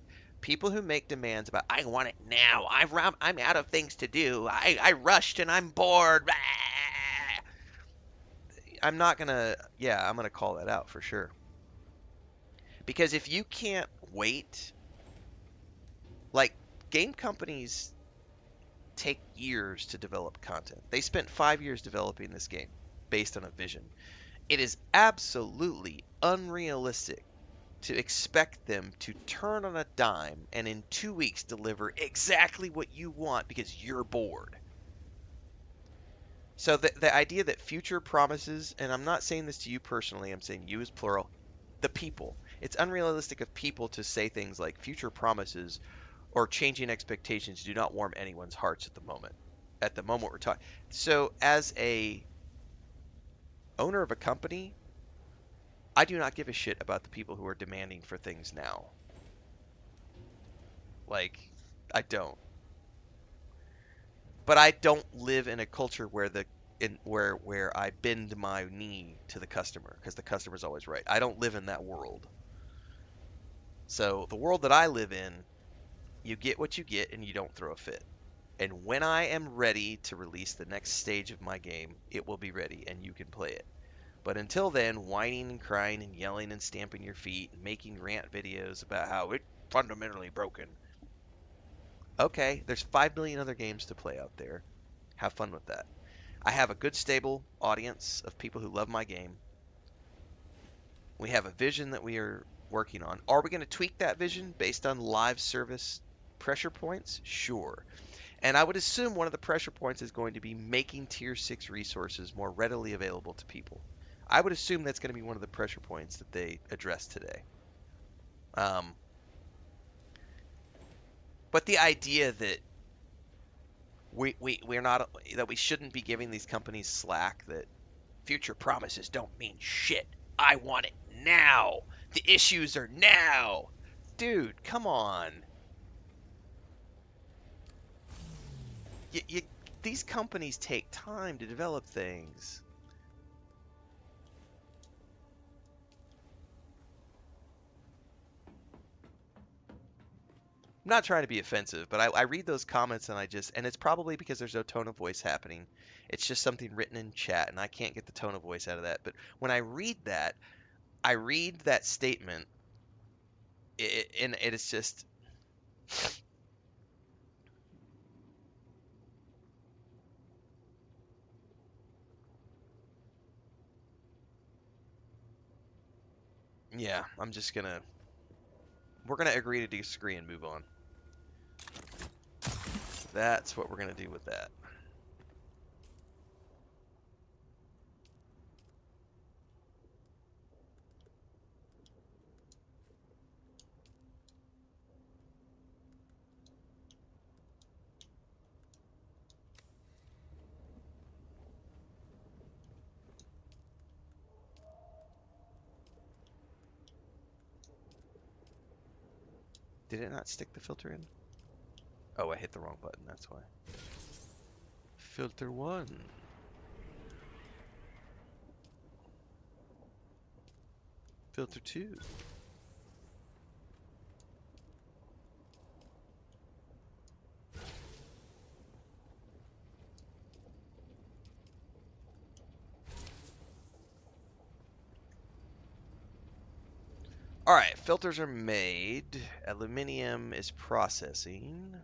People who make demands about I want it now. I'm out of things to do. I rushed and I'm bored. I'm not gonna. Yeah, I'm gonna call that out for sure. Because if you can't wait, like game companies take years to develop content. They spent 5 years developing this game based on a vision. It is absolutely unrealistic to expect them to turn on a dime and in 2 weeks deliver exactly what you want because you're bored. So the idea that future promises, and I'm not saying this to you personally, I'm saying you as plural, the people. It's unrealistic of people to say things like future promises or changing expectations do not warm anyone's hearts at the moment. At the moment we're talking. So as a owner of a company, I do not give a shit about the people who are demanding for things now. Like, I don't. But I don't live in a culture where where I bend my knee to the customer because the customer's always right. I don't live in that world. So the world that I live in, you get what you get and you don't throw a fit. And when I am ready to release the next stage of my game, it will be ready and you can play it. But until then, whining and crying and yelling and stamping your feet and making rant videos about how it's fundamentally broken. Okay, there's 5 million other games to play out there. Have fun with that. I have a good, stable audience of people who love my game. We have a vision that we are working on. Are we going to tweak that vision based on live service pressure points? Sure. And I would assume one of the pressure points is going to be making tier 6 resources more readily available to people. I would assume that's going to be one of the pressure points that they address today. Um, but the idea that we're not that we shouldn't be giving these companies slack, that future promises don't mean shit. I want it now. The issues are now. Dude, come on. You, these companies take time to develop things. I'm not trying to be offensive, but I read those comments and and it's probably because there's no tone of voice happening. It's just something written in chat, and I can't get the tone of voice out of that. But when I read that statement, and it is just, yeah, we're gonna agree to disagree and move on. That's what we're gonna do with that. Did it not stick the filter in? Oh, I hit the wrong button, that's why. Filter 1. Filter 2. Alright, filters are made. Aluminium is processing.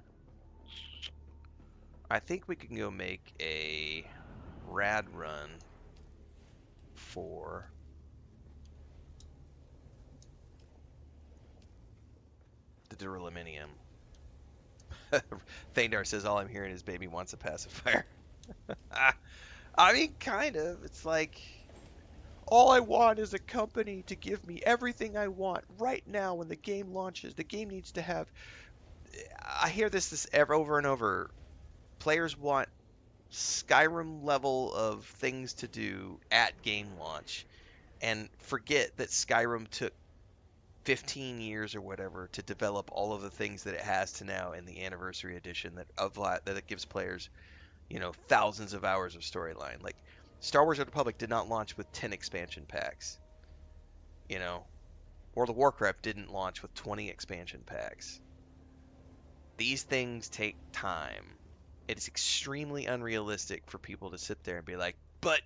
I think we can go make a rad run for the duraluminum. Thandar says all I'm hearing is baby wants a pacifier. I mean, kind of. It's like, all I want is a company to give me everything I want right now when the game launches. The game needs to have. I hear this over and over. Players want Skyrim level of things to do at game launch, and forget that Skyrim took 15 years or whatever to develop all of the things that it has to now in the anniversary edition that it gives players, thousands of hours of storyline. Like, Star Wars: Old Republic did not launch with 10 expansion packs. World of Warcraft didn't launch with 20 expansion packs. These things take time. It is extremely unrealistic for people to sit there and be like, but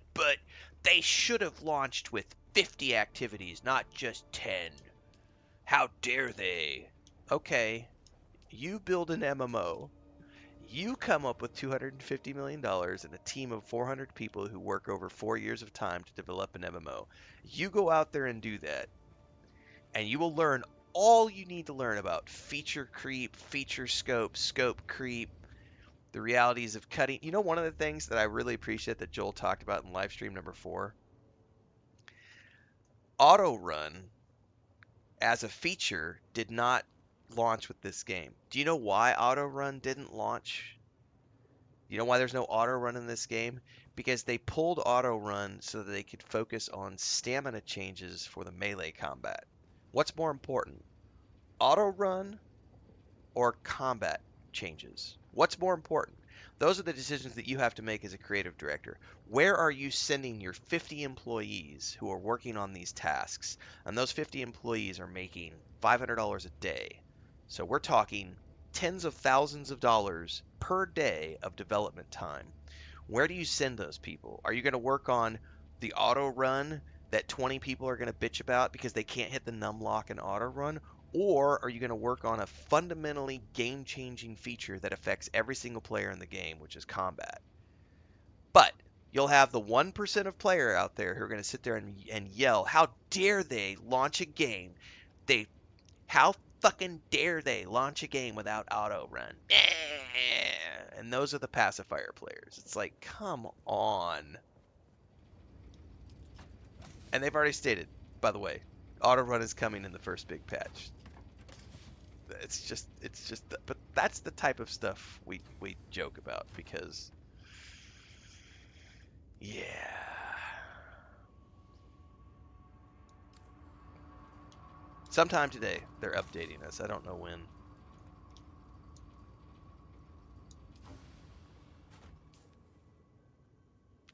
they should have launched with 50 activities, not just 10. How dare they? Okay, you build an MMO. You come up with $250 million and a team of 400 people who work over 4 years of time to develop an MMO. You go out there and do that, and you will learn all you need to learn about feature creep, feature scope, scope creep, the realities of cutting. One of the things that I really appreciate that Joel talked about in live stream number 4, auto run as a feature did not launch with this game. Do you know why auto run didn't launch? You know why there's no auto run in this game? Because they pulled auto run so that they could focus on stamina changes for the melee combat. What's more important, auto run or combat changes? What's more important? Those are the decisions that you have to make as a creative director. Where are you sending your 50 employees who are working on these tasks? And those 50 employees are making $500 a day. So we're talking tens of thousands of dollars per day of development time. Where do you send those people? Are you going to work on the auto run that 20 people are going to bitch about because they can't hit the num lock and auto run? Or are you going to work on a fundamentally game changing feature that affects every single player in the game, which is combat? But you'll have the 1% of player out there who are going to sit there and yell, how dare they launch a game? They, how fucking dare they launch a game without auto run? And those are the pacifier players. It's like, come on. And they've already stated, by the way, auto run is coming in the first big patch. But that's the type of stuff we joke about because, yeah. Sometime today, they're updating us. I don't know when.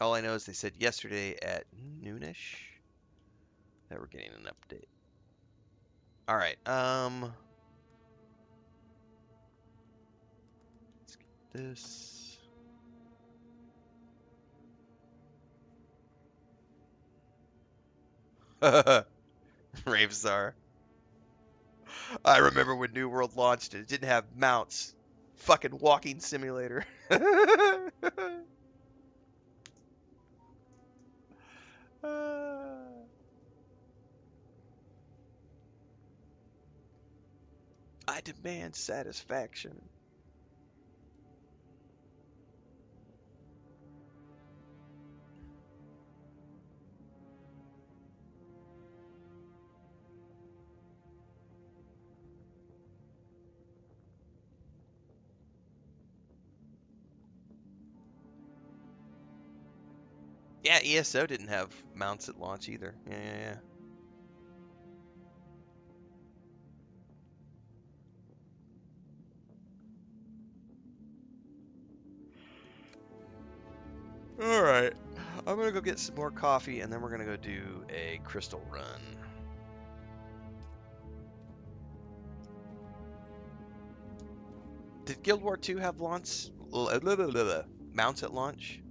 All I know is they said yesterday at noonish that we're getting an update. All right. Let's get this. Ravesar. I remember when New World launched it. It didn't have mounts. Fucking walking simulator. I demand satisfaction. Yeah, ESO didn't have mounts at launch either. Yeah. All right. I'm going to go get some more coffee and then we're going to go do a crystal run. Did Guild War 2 have mounts at launch?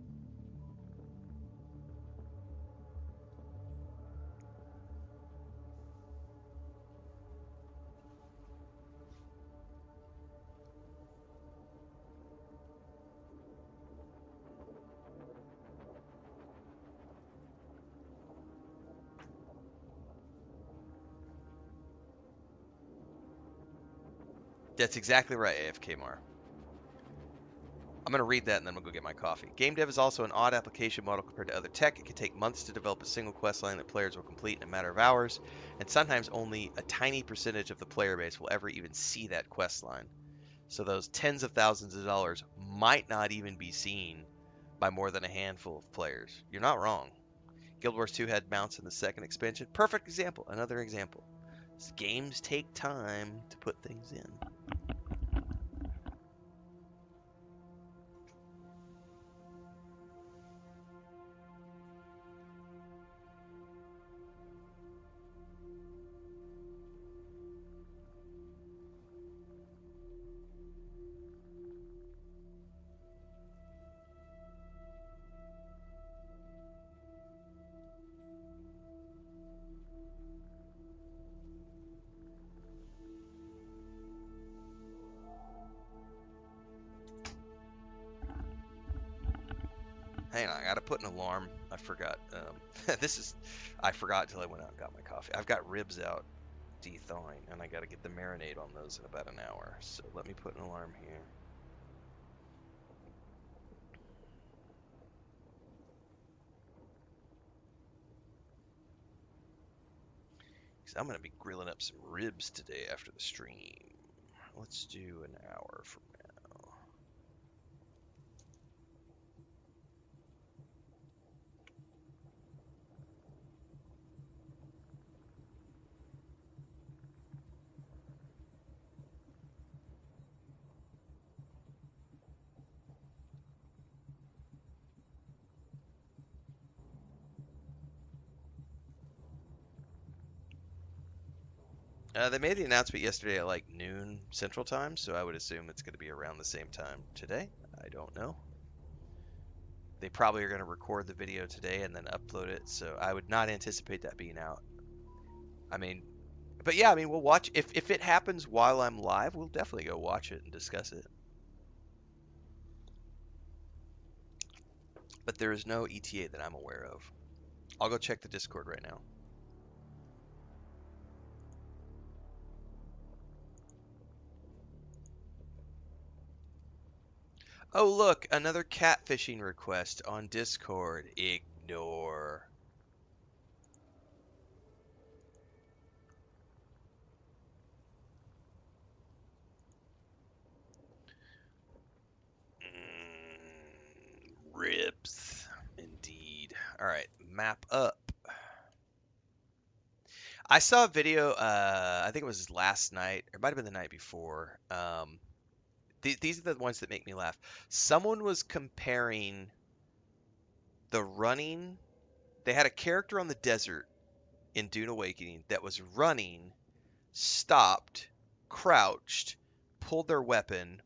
That's exactly right, AFK Mar. I'm going to read that and then we'll go get my coffee. Game dev is also an odd application model compared to other tech. It can take months to develop a single quest line that players will complete in a matter of hours, and sometimes only a tiny percentage of the player base will ever even see that quest line. So those tens of thousands of dollars might not even be seen by more than a handful of players. You're not wrong. Guild Wars 2 had mounts in the second expansion. Perfect example. Another example. Games take time to put things in. Hang on, I gotta put an alarm. I forgot. I forgot until I went out and got my coffee. I've got ribs out de-thawing, and I gotta get the marinade on those in about an hour. So let me put an alarm here. Because I'm gonna be grilling up some ribs today after the stream. Let's do an hour from now. They made the announcement yesterday at like noon Central Time, so I would assume it's going to be around the same time today. I don't know. They probably are going to record the video today and then upload it, so I would not anticipate that being out. I mean, but yeah, I mean, we'll watch. If it happens while I'm live, we'll definitely go watch it and discuss it. But there is no ETA that I'm aware of. I'll go check the Discord right now. Oh, look, another catfishing request on Discord. Ignore. Ribs. Indeed. All right, map up. I saw a video, I think it was last night, or it might have been the night before. These are the ones that make me laugh. Someone was comparing the running. They had a character on the desert in Dune Awakening that was running, stopped, crouched, pulled their weapon,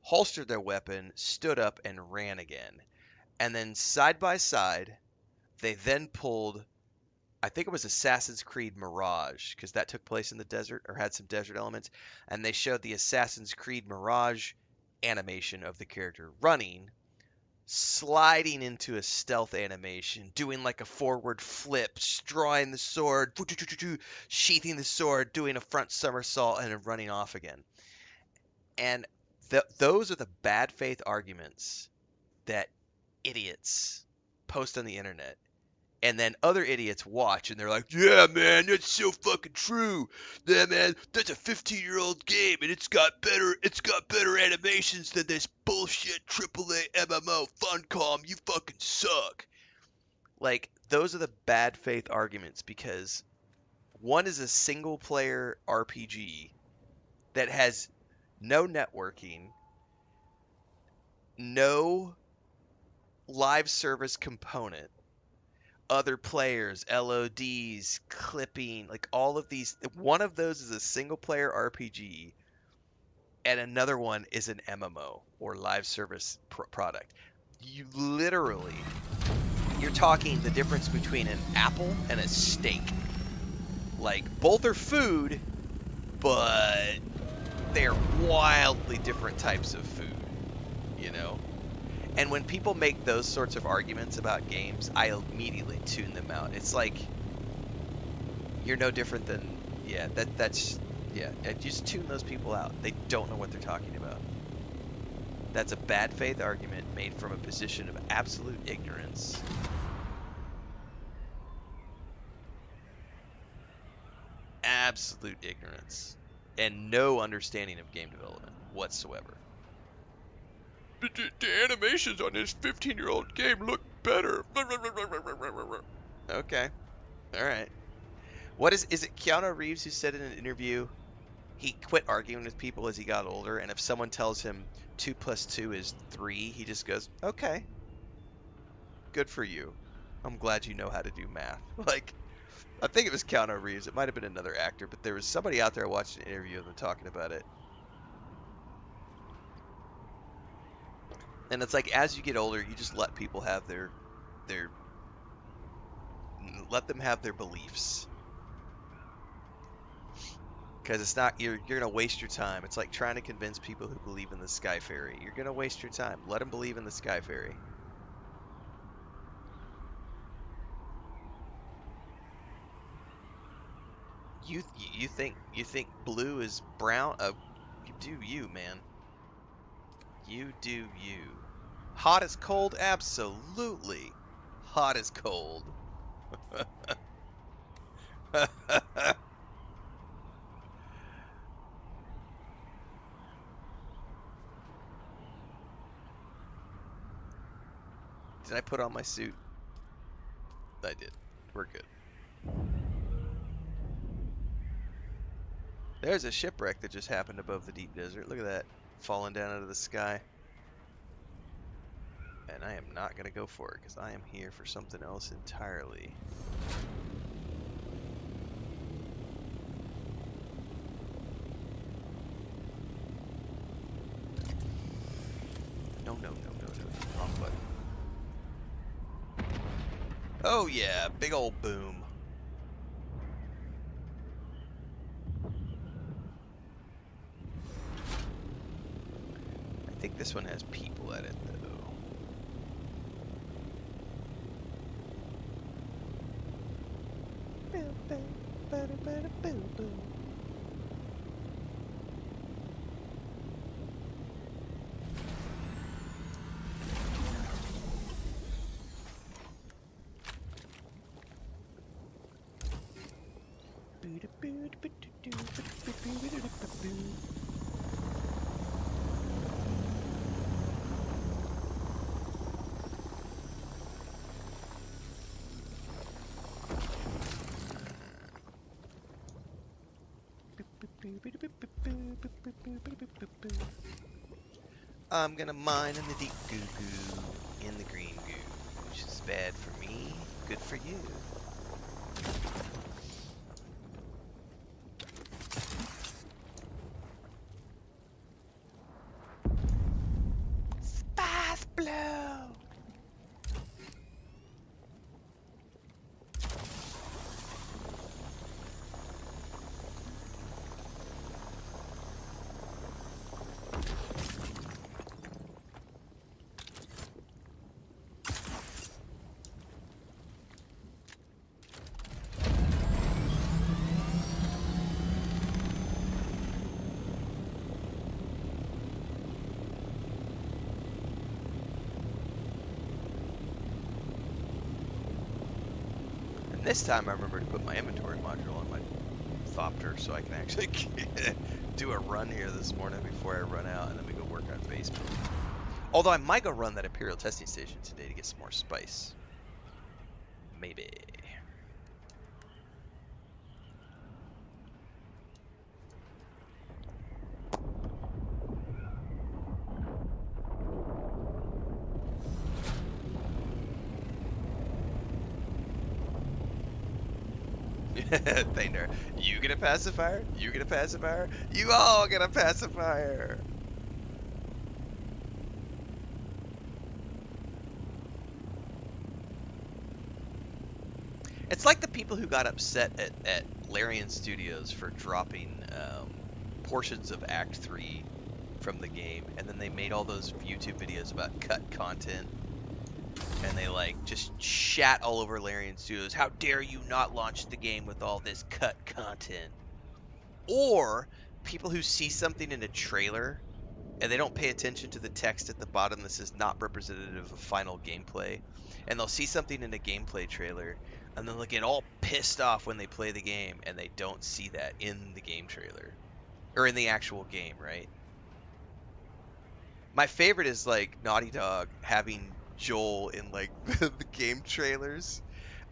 holstered their weapon, stood up, and ran again. And then side by side, they then pulled, I think it was Assassin's Creed Mirage, because that took place in the desert or had some desert elements. And they showed the Assassin's Creed Mirage animation of the character running, sliding into a stealth animation, doing like a forward flip, drawing the sword, sheathing the sword, doing a front somersault, and then running off again. And those are the bad faith arguments that idiots post on the internet. And then other idiots watch and they're like, yeah, man, that's so fucking true. Yeah, man, that's a 15-year-old game and it's got better animations than this bullshit AAA MMO Funcom. You fucking suck. Like, those are the bad faith arguments because one is a single player RPG that has no networking, no live service component, other players, LODs, clipping, like all of these. One of those is a single player RPG, and another one is an MMO or live service product. You literally, you're talking the difference between an apple and a steak. Like, both are food, but they're wildly different types of food, you know? And when people make those sorts of arguments about games, I immediately tune them out. It's like, you're no different than, yeah, just tune those people out. They don't know what they're talking about. That's a bad faith argument made from a position of absolute ignorance. Absolute ignorance. And no understanding of game development whatsoever. The animations on this 15-year-old game look better. Okay. All right. What is it Keanu Reeves who said in an interview he quit arguing with people as he got older, and if someone tells him 2 plus 2 is 3, he just goes, okay, good for you. I'm glad you know how to do math. Like, I think it was Keanu Reeves. It might have been another actor, but there was somebody out there watching an interview of them talking about it. And it's like, as you get older, you just let people have their let them have their beliefs. Because it's not, you're gonna waste your time. It's like trying to convince people who believe in the Sky Fairy. You're gonna waste your time. Let them believe in the Sky Fairy. You think blue is brown? You do you, man. You do you. Hot as cold? Absolutely. Hot as cold. Did I put on my suit? I did. We're good. There's a shipwreck that just happened above the deep desert. Look at that. Falling down out of the sky. And I am not going to go for it because I am here for something else entirely. no, no, no, no. Wrong button. Oh yeah, big old boom. I think this one has people at it though. I'm gonna mine in the deep goo goo, in the green goo, which is bad for me, good for you. Spice blow! And this time I remember to put my inventory module on my Thopter so I can actually do a run here this morning before I run out, and then we go work on base building. Although I might go run that Imperial testing station today to get some more spice. Maybe. Thunder. You get a pacifier? You get a pacifier? You all get a pacifier! It's like the people who got upset at Larian Studios for dropping portions of Act 3 from the game, and then they made all those YouTube videos about cut content, and they like just shat all over Larian Studios. How dare you not launch the game with all this cut content? Or people who see something in a trailer and they don't pay attention to the text at the bottom that says not representative of final gameplay, and they'll see something in a gameplay trailer and then they'll get all pissed off when they play the game and they don't see that in the game trailer or in the actual game, right? My favorite is like Naughty Dog having Joel in like the game trailers,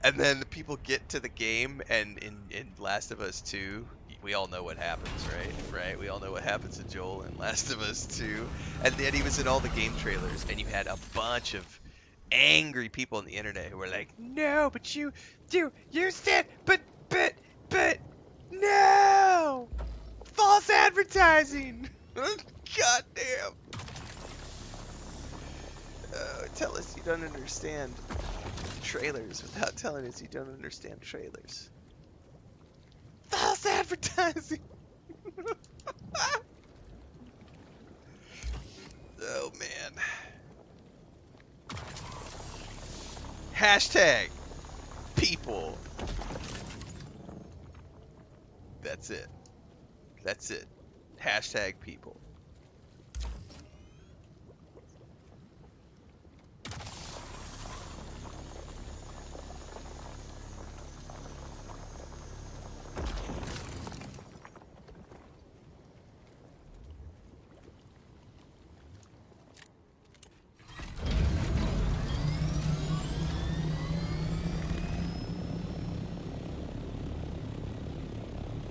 and then the people get to the game, and in Last of Us 2, we all know what happens, right? Right? We all know what happens to Joel in Last of Us 2. And then he was in all the game trailers, and you had a bunch of angry people on the internet who were like, "No, but you said, but, no! False advertising!" God damn. Tell us you don't understand trailers without telling us you don't understand trailers. False advertising! Oh man. Hashtag people. That's it. That's it. Hashtag people.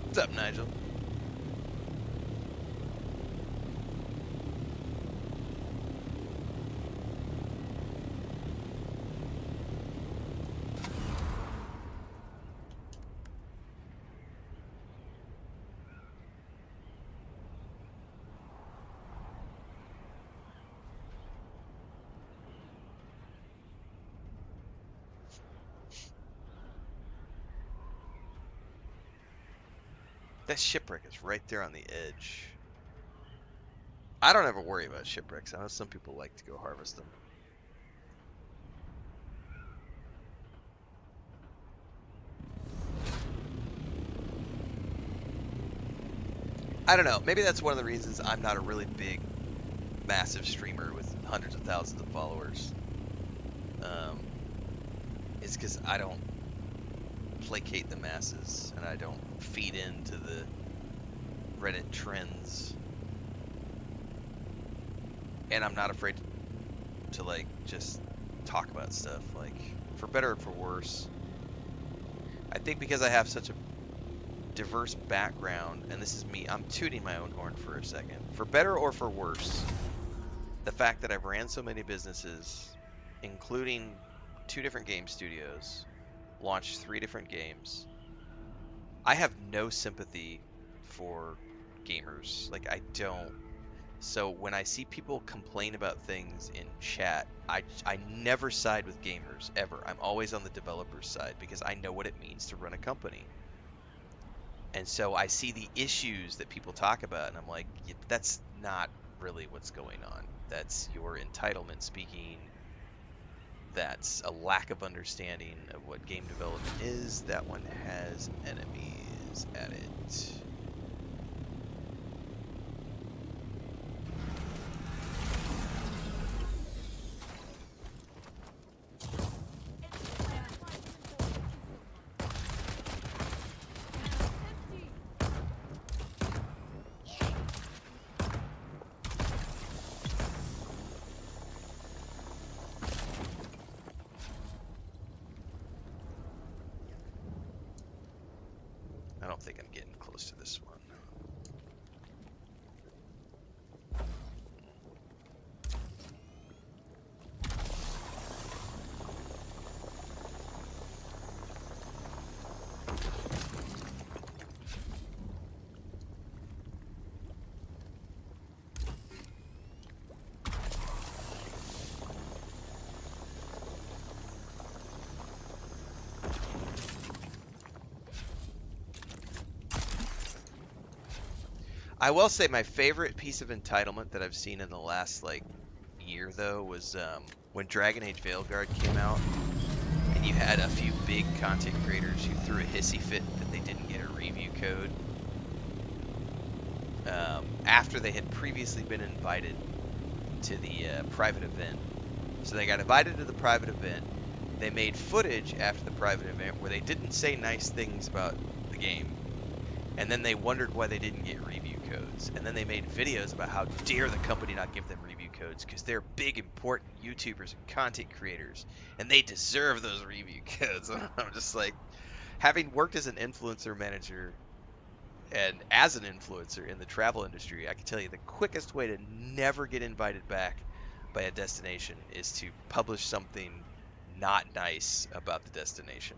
What's up, Nigel? That shipwreck is right there on the edge. I don't ever worry about shipwrecks. I know some people like to go harvest them. I don't know. Maybe that's one of the reasons I'm not a really big, massive streamer with hundreds of thousands of followers. Is because I don't placate the masses and I don't feed into the Reddit trends. And I'm not afraid to like just talk about stuff, like for better or for worse. I think because I have such a diverse background, and this is me, I'm tooting my own horn for a second. For better or for worse, the fact that I've ran so many businesses, including 2 different game studios, launched 3 different games, I have no sympathy for gamers. Like, I don't. So when I see people complain about things in chat, I never side with gamers, ever. I'm always on the developer's side because I know what it means to run a company. And so I see the issues that people talk about, and I'm like, that's not really what's going on. That's your entitlement speaking. That's a lack of understanding of what game development is. That one has enemies at it. I don't think I'm getting close to this one. I will say my favorite piece of entitlement that I've seen in the last like year though was when Dragon Age Veilguard came out, and you had a few big content creators who threw a hissy fit that they didn't get a review code after they had previously been invited to the private event. So they got invited to the private event. They made footage after the private event where they didn't say nice things about the game. And then they wondered why they didn't get review codes. And then they made videos about how dare the company not give them review codes because they're big, important YouTubers and content creators. And they deserve those review codes. I'm just like, having worked as an influencer manager and as an influencer in the travel industry, I can tell you the quickest way to never get invited back by a destination is to publish something not nice about the destination.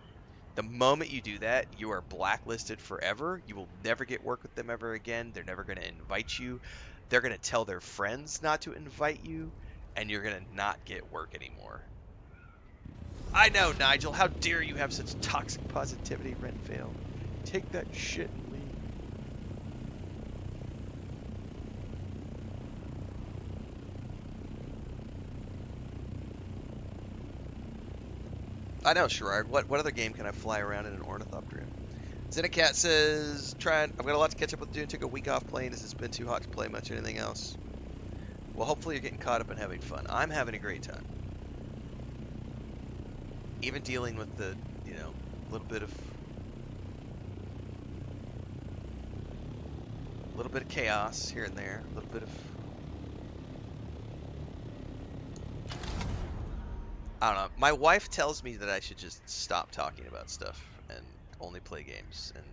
The moment you do that, you are blacklisted forever. You will never get work with them ever again. They're never going to invite you. They're going to tell their friends not to invite you, and you're going to not get work anymore. I know, Nigel. How dare you have such toxic positivity, Renfail? Take that shit and leave. I know, Sherrard. What other game can I fly around in an ornithopter in? Zenacat says, I've got a lot to catch up with Dune. Took a week off playing as it's been too hot to play much anything else. Well, hopefully you're getting caught up and having fun. I'm having a great time. Even dealing with the, little bit of chaos here and there. A little bit of, I don't know. My wife tells me that I should just stop talking about stuff and only play games, and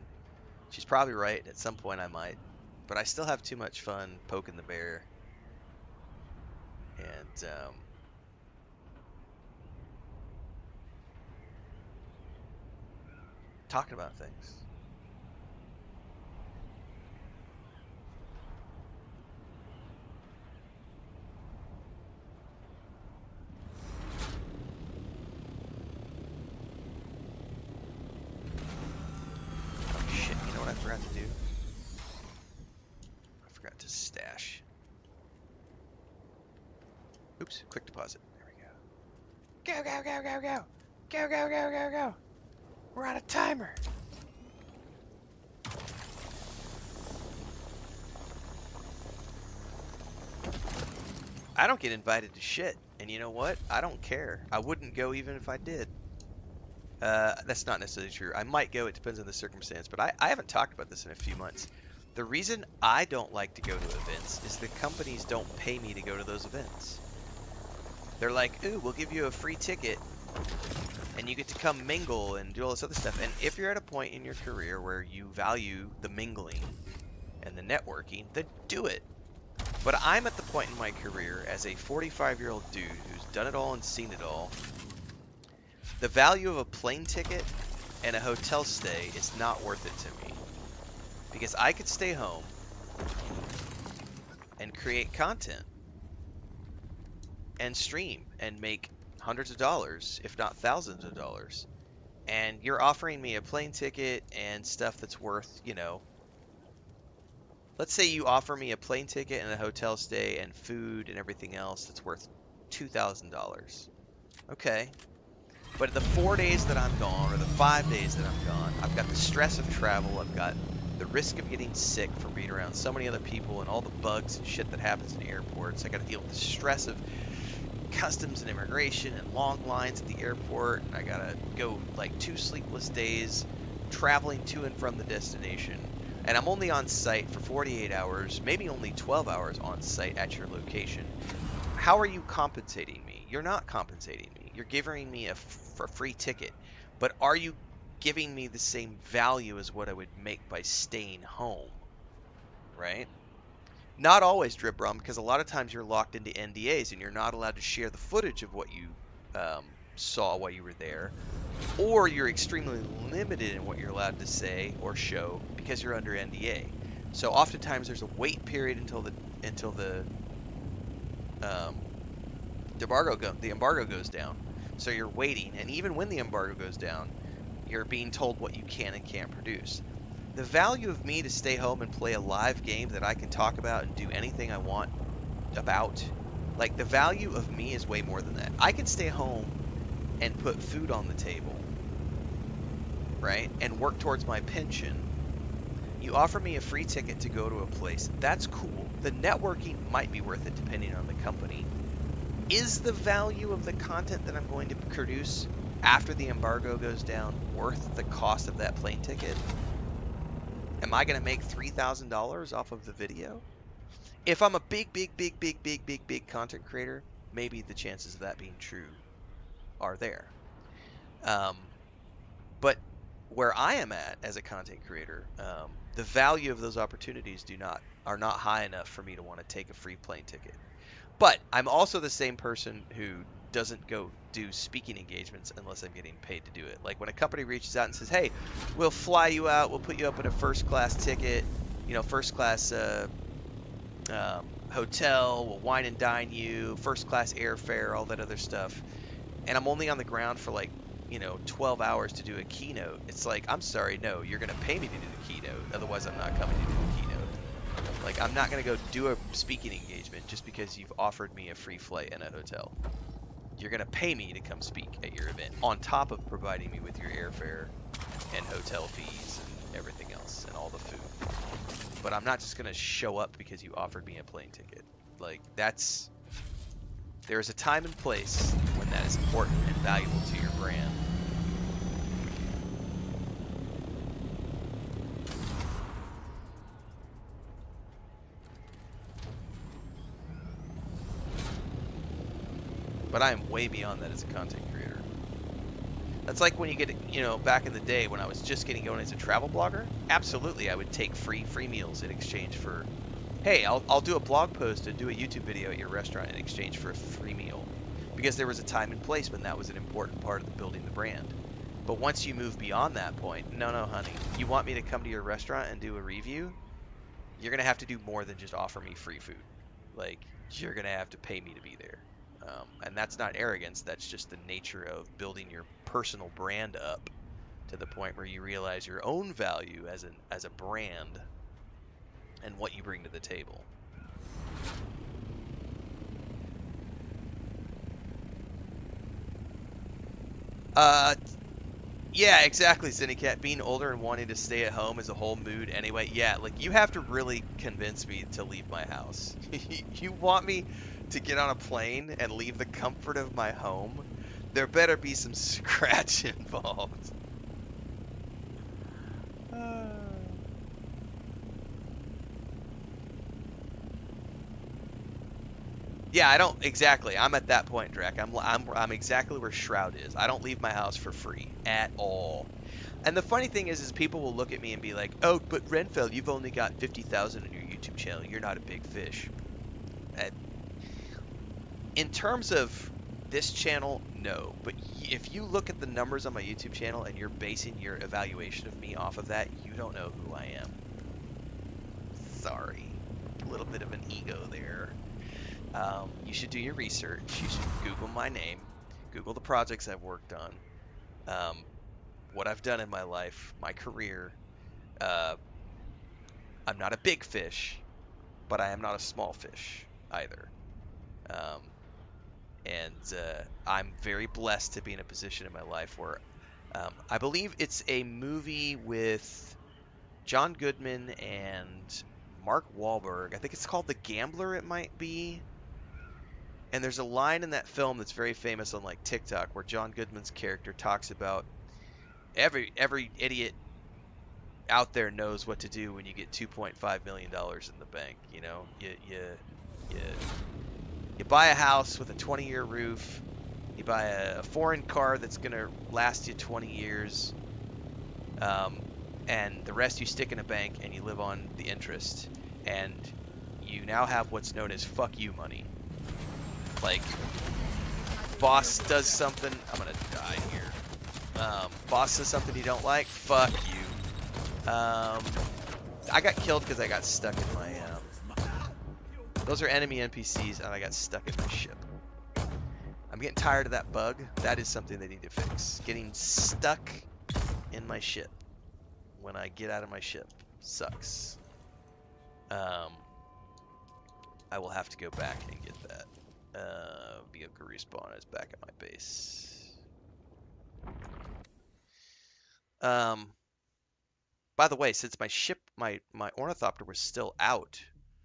she's probably right. At some point I might, but I still have too much fun poking the bear and talking about things. Oh shit! You know what I forgot to do? Oops, quick deposit. There we go. Go, go, go, go, go. Go, go, go, go, go. We're on a timer. I don't get invited to shit. And you know what? I don't care. I wouldn't go even if I did. That's not necessarily true. I might go. It depends on the circumstance. But I haven't talked about this in a few months. The reason I don't like to go to events is the companies don't pay me to go to those events. They're like, ooh, we'll give you a free ticket and you get to come mingle and do all this other stuff. And if you're at a point in your career where you value the mingling and the networking, then do it. But I'm at the point in my career as a 45-year-old dude who's done it all and seen it all. The value of a plane ticket and a hotel stay is not worth it to me. Because I could stay home and create content and stream and make hundreds of dollars, if not thousands of dollars. And you're offering me a plane ticket and stuff that's worth, let's say you offer me a plane ticket and a hotel stay and food and everything else that's worth $2,000. Okay. But the 4 days that I'm gone, or the 5 days that I'm gone, I've got the stress of travel, I've got the risk of getting sick from being around so many other people and all the bugs and shit that happens in airports. I got to deal with the stress of customs and immigration and long lines at the airport. And I got to go like 2 sleepless days traveling to and from the destination. And I'm only on site for 48 hours, maybe only 12 hours on site at your location. How are you compensating me? You're not compensating me. You're giving me a free ticket. But are you giving me the same value as what I would make by staying home? Right? Not always, Dribrum, because a lot of times you're locked into NDAs and you're not allowed to share the footage of what you saw while you were there. Or you're extremely limited in what you're allowed to say or show because you're under NDA. So oftentimes there's a wait period until the embargo goes down. So you're waiting, and even when the embargo goes down, you're being told what you can and can't produce. The value of me to stay home and play a live game that I can talk about and do anything I want about, like the value of me is way more than that. I can stay home and put food on the table, right, and work towards my pension. You offer me a free ticket to go to a place, that's cool. The networking might be worth it depending on the company. Is the value of the content that I'm going to produce after the embargo goes down worth the cost of that plane ticket? Am I going to make $3,000 off of the video? If I'm a big content creator, maybe the chances of that being true are there. But where I am at as a content creator, the value of those opportunities are not high enough for me to want to take a free plane ticket. But I'm also the same person who doesn't go do speaking engagements unless I'm getting paid to do it. Like when a company reaches out and says, hey, we'll fly you out, we'll put you up in a first class ticket, first class hotel, we'll wine and dine you, first class airfare, all that other stuff. And I'm only on the ground for 12 hours to do a keynote. It's like, I'm sorry, no, you're going to pay me to do the keynote. Otherwise, I'm not coming to do the keynote. Like, I'm not going to go do a speaking engagement just because you've offered me a free flight and a hotel. You're going to pay me to come speak at your event on top of providing me with your airfare and hotel fees and everything else and all the food. But I'm not just going to show up because you offered me a plane ticket. Like, there's a time and place when that is important and valuable to your brand. But I am way beyond that as a content creator. That's like when you get, back in the day when I was just getting going as a travel blogger. Absolutely, I would take free meals in exchange for, hey, I'll do a blog post and do a YouTube video at your restaurant in exchange for a free meal. Because there was a time and place when that was an important part of building the brand. But once you move beyond that point, no, honey, you want me to come to your restaurant and do a review? You're going to have to do more than just offer me free food. Like, you're going to have to pay me to be there. And that's not arrogance, that's just the nature of building your personal brand up to the point where you realize your own value as a brand and what you bring to the table. Uh, yeah, exactly, Cinecat. Being older and wanting to stay at home is a whole mood anyway. Yeah, like you have to really convince me to leave my house. You want me to get on a plane and leave the comfort of my home? There better be some scratch involved. Yeah, I don't exactly. I'm at that point, Drek. I'm exactly where Shroud is. I don't leave my house for free at all. And the funny thing is people will look at me and be like, "Oh, but Renfail, you've only got 50,000 on your YouTube channel. You're not a big fish." Uh, In terms of this channel, no. But if you look at the numbers on my YouTube channel and you're basing your evaluation of me off of that, you don't know who I am. Sorry, a little bit of an ego there. You should do your research. You should Google my name, Google the projects I've worked on, what I've done in my life, my career. Uh, I'm not a big fish, but I am not a small fish either. Um, and I'm very blessed to be in a position in my life where I believe it's a movie with John Goodman and Mark Wahlberg. I think it's called The Gambler, it might be. And there's a line in that film that's very famous on like TikTok where John Goodman's character talks about every idiot out there knows what to do when you get $2.5 million in the bank. You know, you you buy a house with a 20-year roof. You buy a foreign car that's gonna last you 20 years, um, and the rest you stick in a bank and you live on the interest. And you now have what's known as "fuck you" money. Like, boss does something, I'm gonna die here. Boss does something you don't like, fuck you. I got killed because I got stuck in my. Those are enemy NPCs, and I got stuck in my ship. I'm getting tired of that bug. That is something they need to fix. Getting stuck in my ship when I get out of my ship sucks. I will have to go back and get that. Vehicle respawn is back at my base. Um, by the way, since my ship, my ornithopter was still out,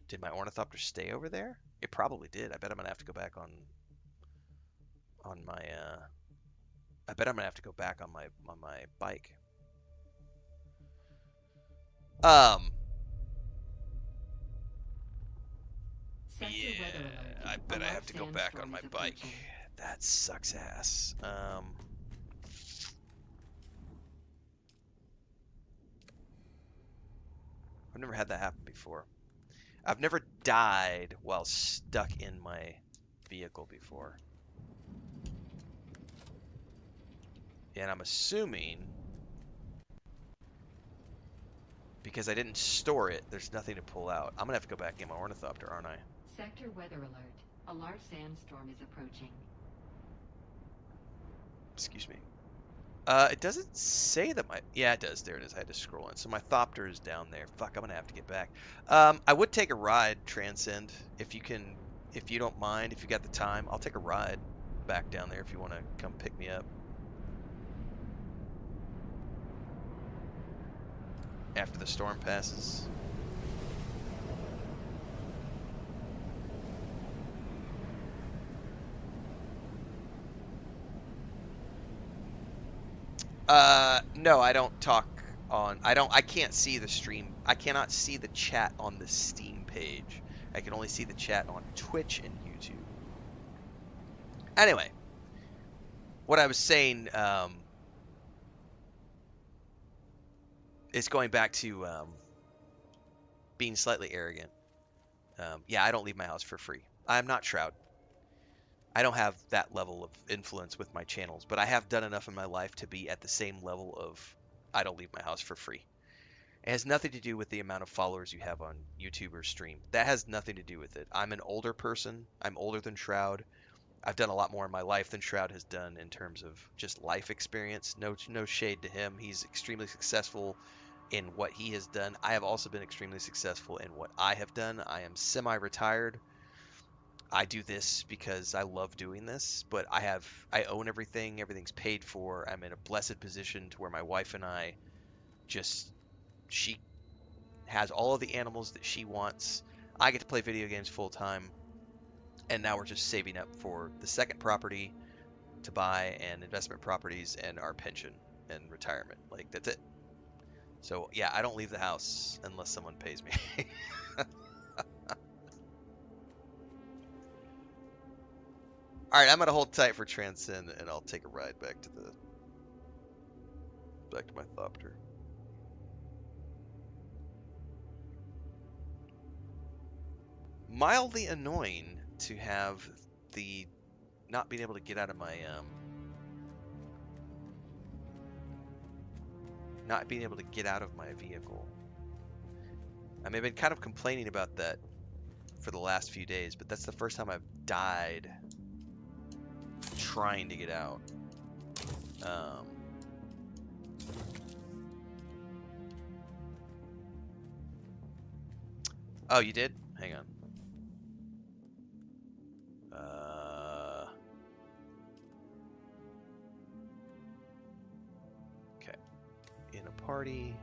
did my ornithopter stay over there? It probably did. I bet I'm gonna have to go back on my I bet I'm gonna have to go back on my bike. Um, Sector weather alert. I A bet I large have to go back on sandstorm my is bike. approaching. That sucks ass. I've never had that happen before. I've never died while stuck in my vehicle before. And I'm assuming because I didn't store it, there's nothing to pull out. I'm gonna have to go back and get my ornithopter, aren't I? Sector weather alert. A large sandstorm is approaching. Excuse me. It doesn't say that my... Yeah, it does. There it is. I had to scroll in. So my Thopter is down there. Fuck, I'm gonna have to get back. I would take a ride, Transcend, if you can... If you don't mind, if you got the time, I'll take a ride back down there if you want to come pick me up. After the storm passes. No, I don't talk on... I can't see the stream. I cannot see the chat on the Steam page. I can only see the chat on Twitch and YouTube. Anyway, what I was saying is going back to being slightly arrogant. Yeah, I don't leave my house for free. I'm not Shroud. I don't have that level of influence with my channels, but I have done enough in my life to be at the same level of I don't leave my house for free. It has nothing to do with the amount of followers you have on YouTube or stream. That has nothing to do with it. I'm an older person. I'm older than Shroud. I've done a lot more in my life than Shroud has done in terms of just life experience. No shade to him. He's extremely successful in what he has done. I have also been extremely successful in what I have done. I am semi-retired. I do this because I love doing this, but I own everything. Everything's paid for. I'm in a blessed position to where my wife and I just she has all of the animals that she wants. I get to play video games full time, and now we're just saving up for the second property to buy and investment properties and our pension and retirement. Like that's it. So yeah, I don't leave the house unless someone pays me. All right, I'm gonna hold tight for Transcend, and I'll take a ride back to my Thopter. Mildly annoying to have the not being able to get out of my not being able to get out of my vehicle. I mean, I've been kind of complaining about that for the last few days, but that's the first time I've died trying to get out. Oh, you did? Hang on. Okay. In a party.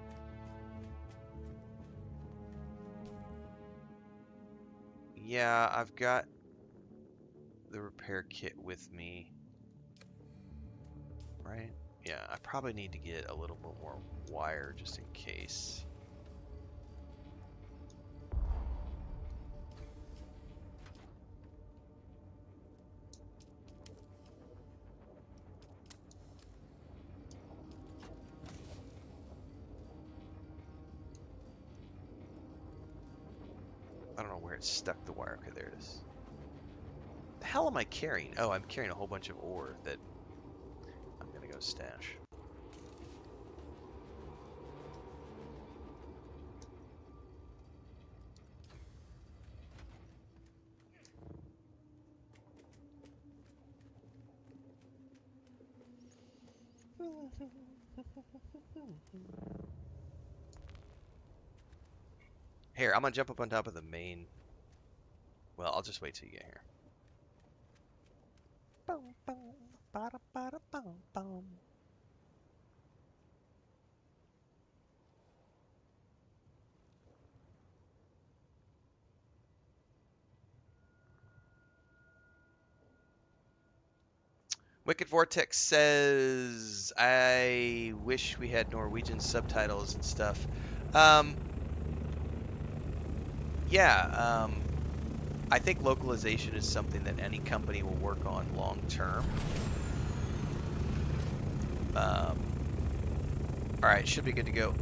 Yeah, I've got the repair kit with me. Right? Yeah, I probably need to get a little bit more wire just in case. I don't know where it stuck the wire. Okay, there it is. The hell am I carrying? Oh, I'm carrying a whole bunch of ore that I'm gonna go stash. Here, I'm gonna jump up on top of the main. Well, I'll just wait till you get here. Wicked Vortex says, I wish we had Norwegian subtitles and stuff. Yeah, I think localization is something that any company will work on long term. Alright, should be good to go.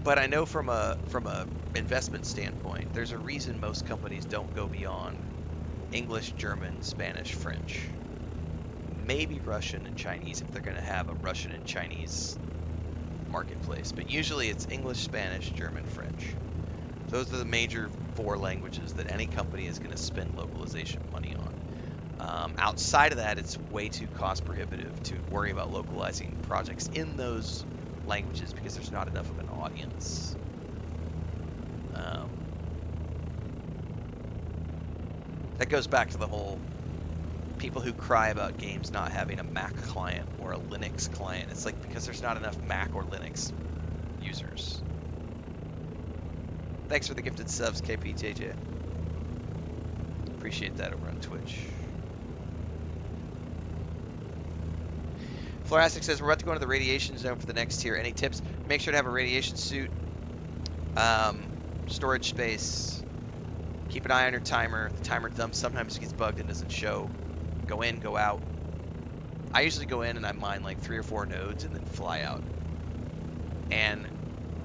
But I know from a investment standpoint, there's a reason most companies don't go beyond English, German, Spanish, French, maybe Russian and Chinese if they're going to have a Russian and Chinese marketplace. But usually it's English, Spanish, German, French. Those are the major 4 languages that any company is going to spend localization money on. Outside of that, it's way too cost prohibitive to worry about localizing projects in those languages because there's not enough of an audience. That goes back to the whole people who cry about games not having a Mac client or a Linux client. It's like because there's not enough Mac or Linux users. Thanks for the gifted subs, KPJJ. Appreciate that over on Twitch. Florastic says, we're about to go into the radiation zone for the next tier. Any tips? Make sure to have a radiation suit. Storage space. Keep an eye on your timer. The timer dumps sometimes gets bugged and doesn't show. Go in, go out. I usually go in and I mine like 3 or 4 nodes and then fly out. And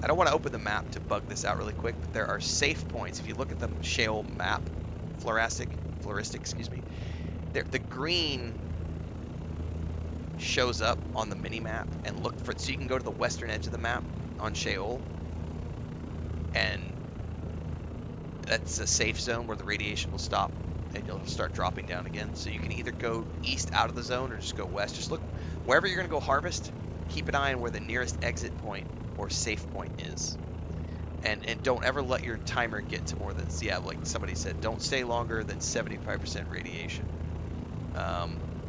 I don't want to open the map to bug this out really quick, but there are safe points. If you look at the shale map, floristic, excuse me, the green shows up on the mini map and look for it, so you can go to the western edge of the map on Sheol, and that's a safe zone where the radiation will stop and you'll start dropping down again. So you can either go east out of the zone or just go west. Just look wherever you're going to go harvest. Keep an eye on where the nearest exit point or safe point is. And don't ever let your timer get to more than, yeah, like somebody said, don't stay longer than 75% radiation.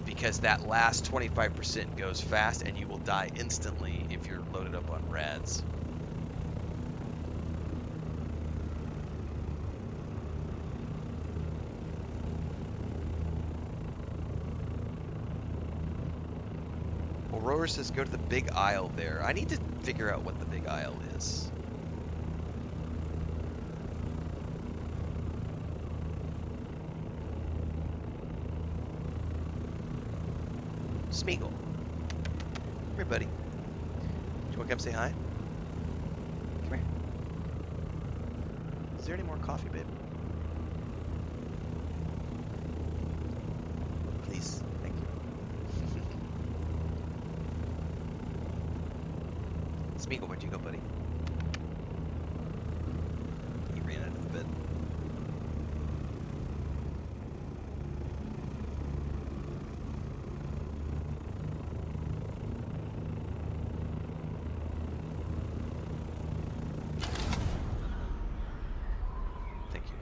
Because that last 25% goes fast and you will die instantly if you're loaded up on rads. Aurora says go to the big aisle there. I need to figure out what the big aisle is. Smeagol. Come here, buddy. Do you want to come say hi? Come here. Is there any more coffee, babe? Please. Thank you. Smeagol, where'd you go, buddy? He ran out of the bed. Thank you.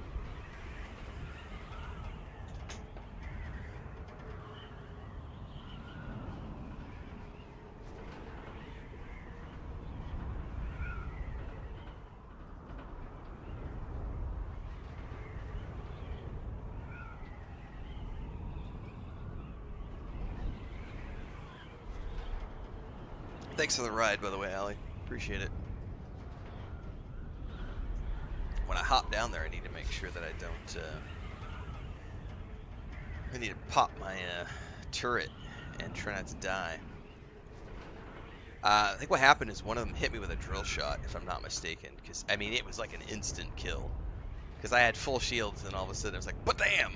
Thanks for the ride, by the way, Allie. Appreciate it. When I hop down there, I need to make sure that I don't, I need to pop my turret and try not to die. I think what happened is one of them hit me with a drill shot, if I'm not mistaken. Because, I mean, it was like an instant kill. Because I had full shields, and all of a sudden I was like, but damn!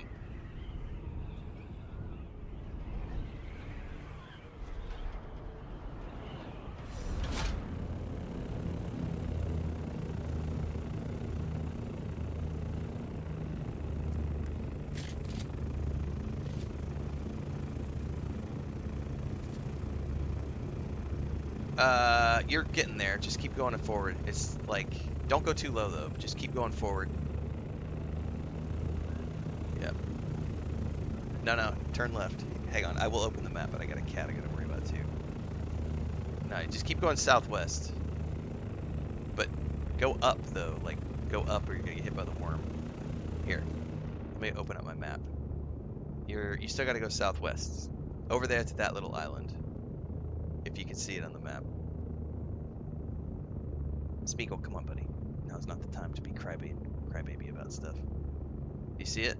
You're getting there. Just keep going forward. It's like, don't go too low though. Just keep going forward. Yep. No, turn left. Hang on, I will open the map, but I got a cat I gotta worry about too. No, just keep going southwest. But go up though, like go up or you're gonna get hit by the worm. Here, let me open up my map. You still gotta go southwest. Over there to that little island. If you can see it on the map. Smeagol, come on, buddy. Now's not the time to be crybaby about stuff. You see it?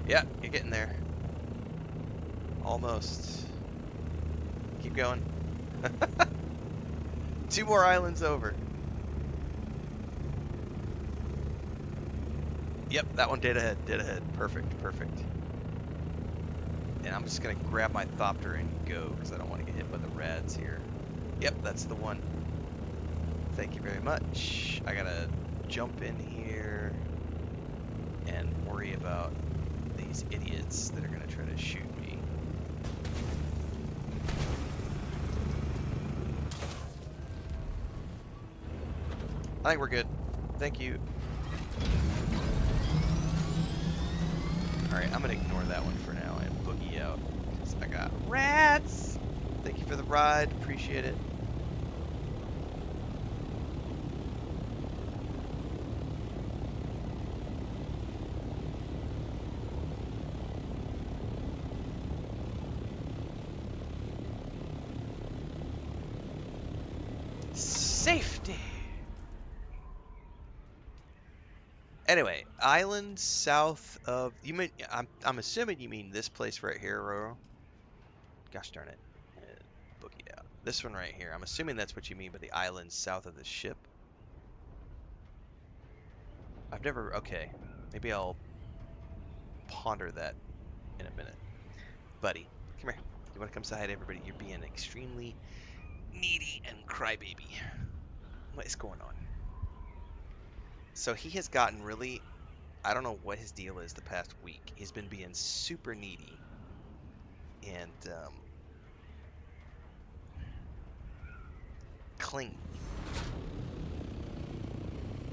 Yeah, you're getting there. Almost. Keep going. 2 more islands over. Yep, that one dead ahead, dead ahead. Perfect. And I'm just gonna grab my Thopter and go, because I don't want to get hit by the rads here. Yep, that's the one. Thank you very much. I gotta jump in here and worry about these idiots that are gonna try to shoot me. I think we're good. Thank you. Alright, I'm gonna ignore that one for now and boogie out. Because I got rats! Thank you for the ride, appreciate it. Safety! Anyway, island south of you mean I'm assuming you mean this place right here, Roro. Gosh darn it. Boogie out. This one right here. I'm assuming that's what you mean by the island south of the ship. I've never okay. Maybe I'll ponder that in a minute. Buddy, come here. You want to come say hi to everybody? You're being extremely needy and crybaby. What is going on? So he has gotten really, I don't know what his deal is the past week. He's been being super needy. And, clingy.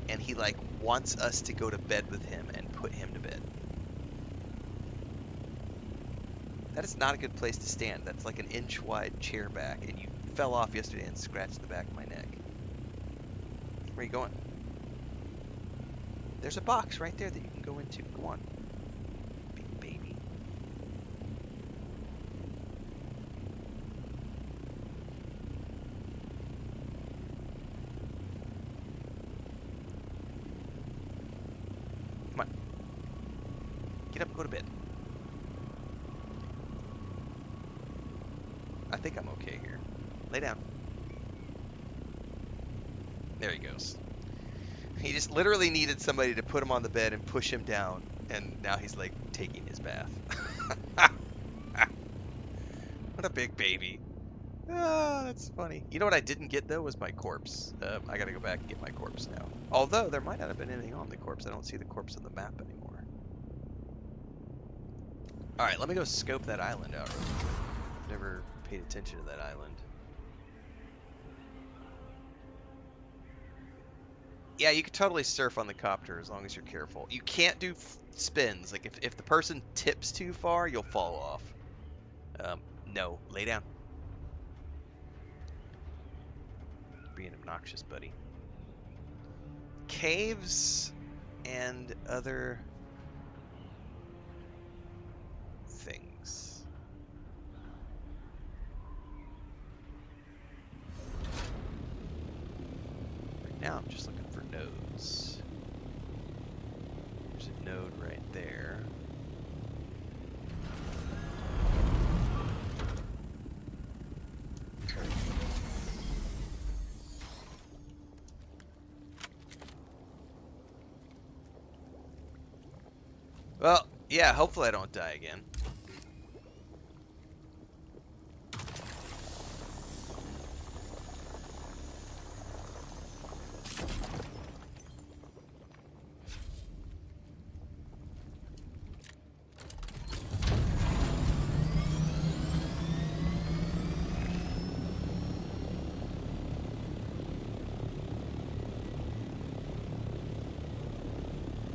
And he, like, wants us to go to bed with him and put him to bed. That is not a good place to stand. That's like an inch wide chair back, and you fell off yesterday and scratched the back of my neck. Where are you going? There's a box right there that you can go into. Go on. Big baby. Come on. Get up and go to bed. I think I'm okay here. Lay down. There he goes. He just literally needed somebody to put him on the bed and push him down, and now he's like taking his bath. What a big baby. Ah, that's funny. You know what I didn't get though was my corpse. I gotta go back and get my corpse now. Although there might not have been anything on the corpse. I don't see the corpse on the map anymore. Alright, let me go scope that island out real quick. Never paid attention to that island. Yeah, you could totally surf on the copter as long as you're careful. You can't do spins. Like, if the person tips too far, you'll fall off. No. Lay down. Being obnoxious, buddy. Caves and other things. Right now, I'm just looking for nodes. There's a node right there. Well, yeah, hopefully I don't die again.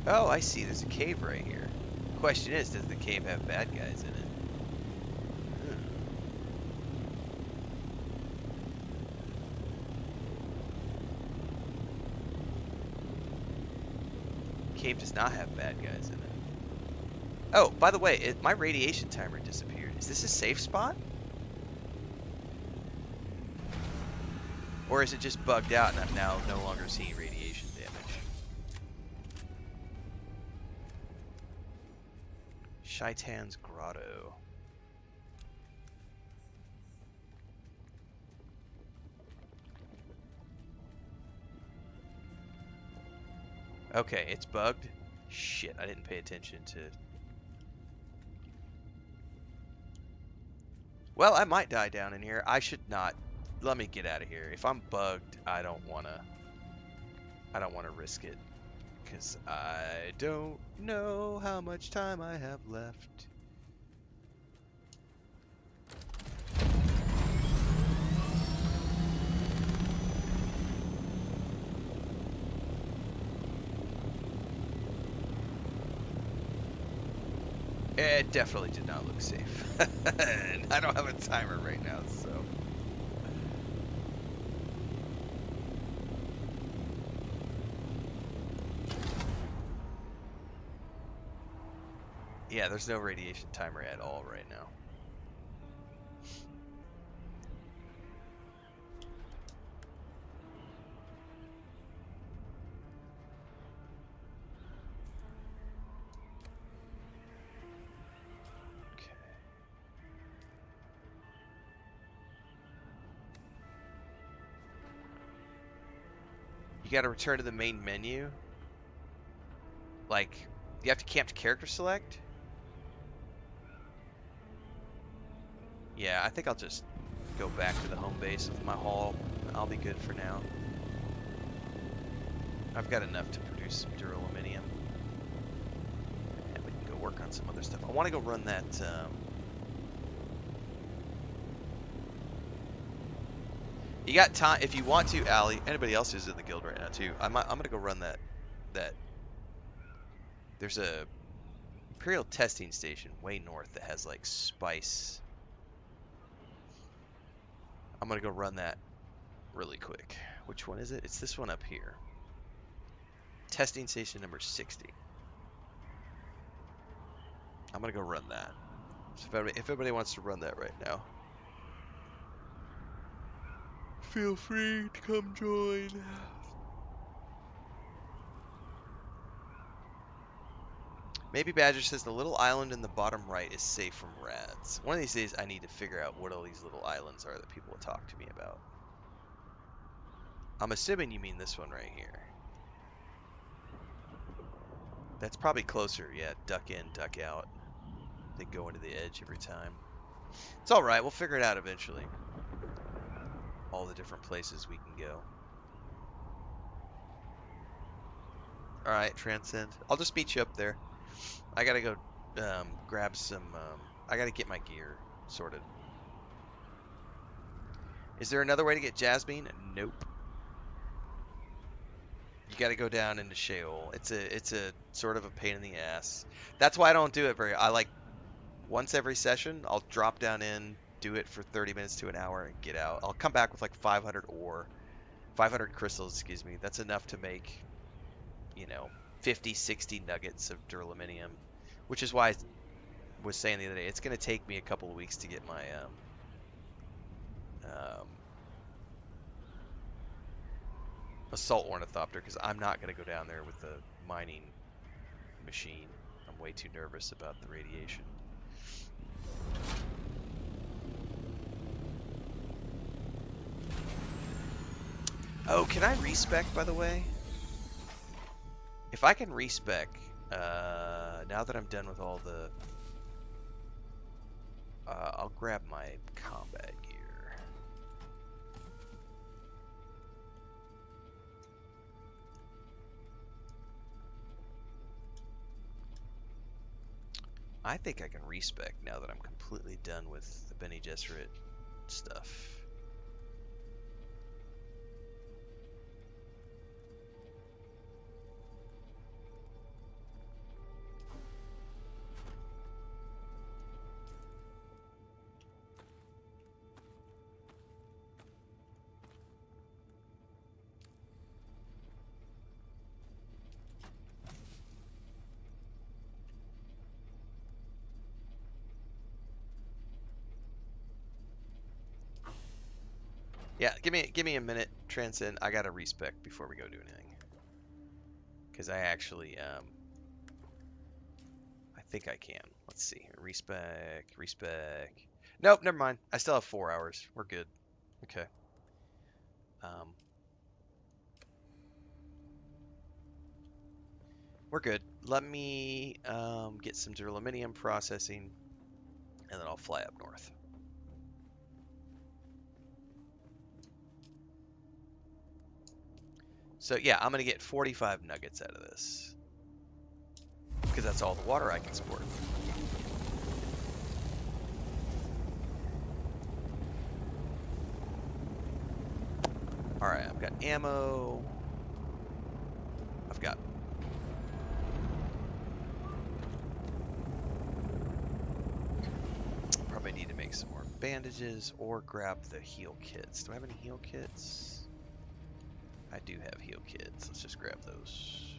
Oh, I see. There's a cave right here. Question is, does the cave have bad guys in it? Cave does not have bad guys in it. Oh, by the way, my radiation timer disappeared. Is this a safe spot? Or is it just bugged out and I'm now no longer seeing radiation damage? Shaitan's Grotto. Okay, it's bugged. Shit, I didn't pay attention to... Well, I might die down in here. I should not. Let me get out of here. If I'm bugged, I don't wanna risk it. Because I don't know how much time I have left. It definitely did not look safe. And I don't have a timer right now, so... Yeah, there's no radiation timer at all right now. Okay. You gotta return to the main menu. Like, you have to camp to character select? Yeah, I think I'll just go back to the home base with my haul. I'll be good for now. I've got enough to produce some duraluminum. And we can go work on some other stuff. I want to go run that... You got time, if you want to, Allie, anybody else who's in the guild right now too, I'm going to go run that... There's a Imperial testing station way north that has like spice. I'm going to go run that really quick. Which one is it? It's this one up here. Testing station number 60. I'm going to go run that. So if everybody wants to run that right now, feel free to come join. Maybe Badger says the little island in the bottom right is safe from rats. One of these days I need to figure out what all these little islands are that people will talk to me about. I'm assuming you mean this one right here. That's probably closer, yeah. Duck in, duck out. They go into the edge every time. It's alright, we'll figure it out eventually. All the different places we can go. Alright, Transcend. I'll just meet you up there. I gotta go grab some... I gotta get my gear sorted. Is there another way to get Jasmine? Nope. You gotta go down into Sheol. It's a sort of a pain in the ass. That's why I don't do it very... I like... Once every session, I'll drop down in, do it for 30 minutes to an hour, and get out. I'll come back with like 500 ore. 500 crystals, excuse me. That's enough to make, you know, 50, 60 nuggets of duraluminum. Which is why I was saying the other day, it's going to take me a couple of weeks to get my assault ornithopter, because I'm not going to go down there with the mining machine. I'm way too nervous about the radiation. Oh, can I respec, by the way? If I can respec, now that I'm done with all the... I'll grab my combat gear. I think I can respec now that I'm completely done with the Bene Gesserit stuff. Yeah, give me a minute, Transcend. I gotta respec before we go do anything. Because I actually, I think I can. Let's see here. Respec. Nope, never mind. I still have 4 hours. We're good. Okay. We're good. Let me get some duraluminum processing, and then I'll fly up north. So yeah, I'm gonna get 45 nuggets out of this, because that's all the water I can sport. Alright, I've got ammo. I've got... Probably need to make some more bandages or grab the heal kits. Do I have any heal kits? I do have heal kits. Let's just grab those.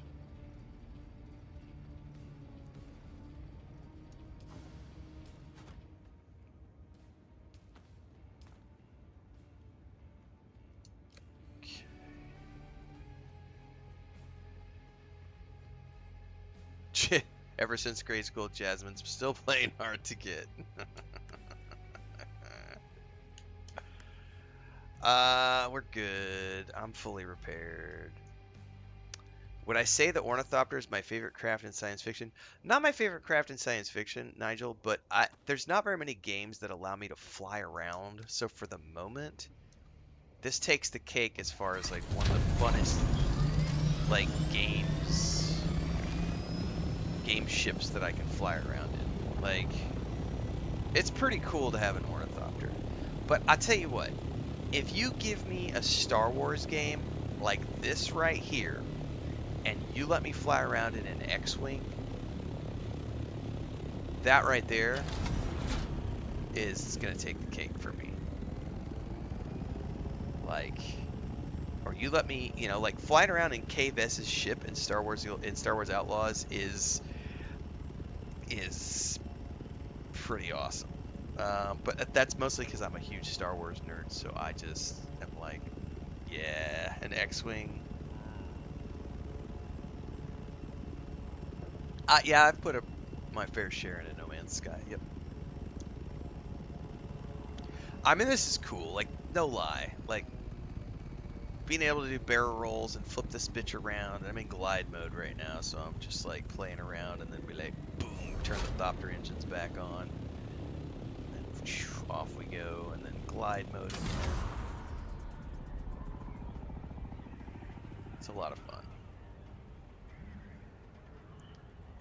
Okay. Ever since grade school, Jasmine's still playing hard to get. We're good. I'm fully repaired. Would I say the ornithopter is my favorite craft in science fiction? Not my favorite craft in science fiction, Nigel, but there's not very many games that allow me to fly around. So for the moment, this takes the cake as far as like one of the funnest like game ships that I can fly around in. Like, it's pretty cool to have an ornithopter. But I tell you what, if you give me a Star Wars game like this right here, and you let me fly around in an X-Wing, that right there is gonna take the cake for me. Like, or you let me, you know, like flying around in Kay Vess's ship in Star Wars Outlaws is pretty awesome. But that's mostly because I'm a huge Star Wars nerd, so I just am like, yeah, an X-Wing. Yeah, I've put my fair share in a No Man's Sky. Yep. I mean, this is cool. Like, no lie. Like, being able to do barrel rolls and flip this bitch around. I'm in glide mode right now, so I'm just like playing around, and then we like, boom, turn the Thopter engines back on. And then off we go, and then glide mode again. It's a lot of fun.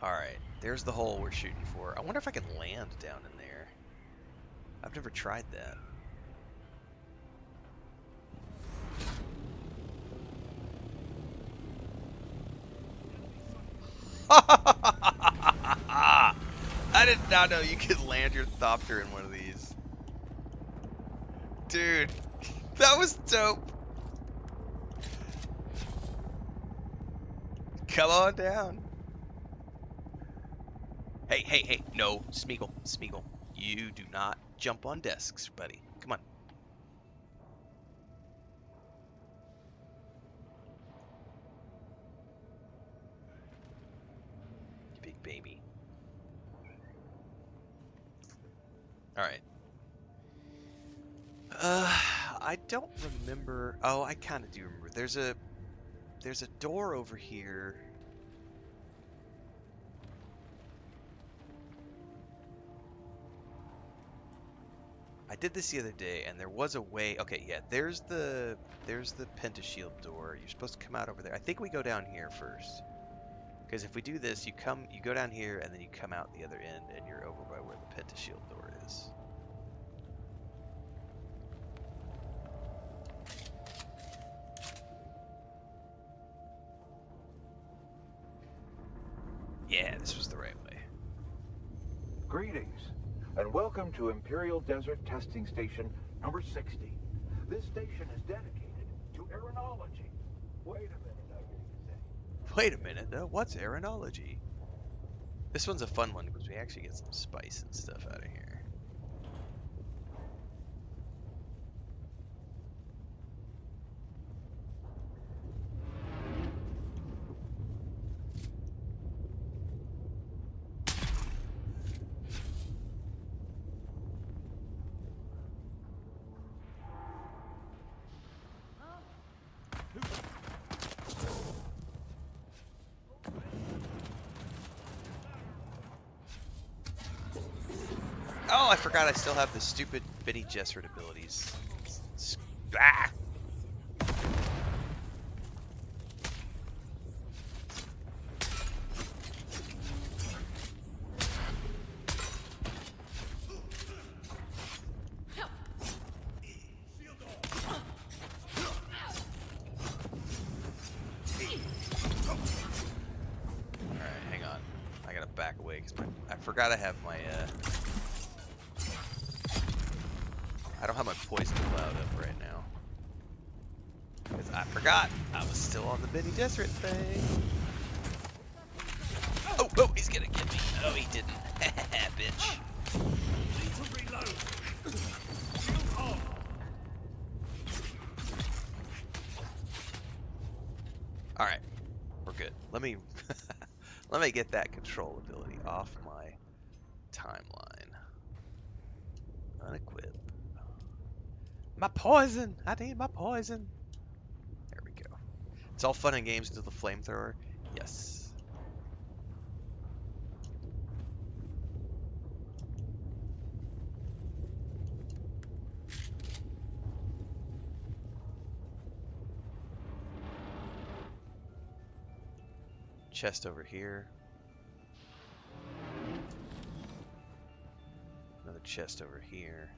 Alright, there's the hole we're shooting for. I wonder if I can land down in there. I've never tried that. I did not know you could land your Thopter in one of these. Dude, that was dope. Come on down. Hey, no, Smeagol, you do not jump on desks, buddy. Come on. You big baby. Alright. I don't remember. Oh, I kind of do remember. There's a door over here. I did this the other day, and there was a way. Okay, yeah, there's the pentashield door. You're supposed to come out over there. I think we go down here first, because if we do this, you go down here, and then you come out the other end, and you're over by where the pentashield door is. Yeah, this was the right way. Greetings, and welcome to Imperial Desert Testing Station number 60. This station is dedicated to aeronology. Wait a minute, I hear you say. Wait a minute, though. What's aeronology? This one's a fun one because we actually get some spice and stuff out of here. Oh, I forgot I still have the stupid Benny Gesserit abilities. Ah! Alright, hang on. I gotta back away because I forgot I have my I don't have my poison cloud up right now. Because I forgot I was still on the Benny Gesserit thing. Oh, he's gonna get me. Oh, he didn't. Bitch. Alright. We're good. Let me get that control ability off my timeline. Unequip. My poison! I need my poison! There we go. It's all fun and games until the flamethrower. Yes. Chest over here. Another chest over here.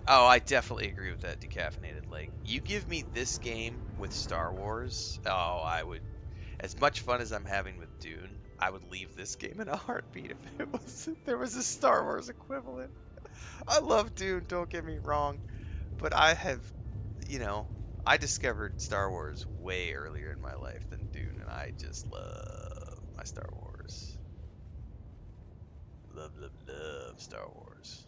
Oh, I definitely agree with that, Decaffeinated. Like, you give me this game with Star Wars, oh, I would, as much fun as I'm having with Dune, I would leave this game in a heartbeat if there was a Star Wars equivalent. I love Dune, don't get me wrong, but I have, you know, I discovered Star Wars way earlier in my life than Dune, and I just love my Star Wars. Love, love, love Star Wars.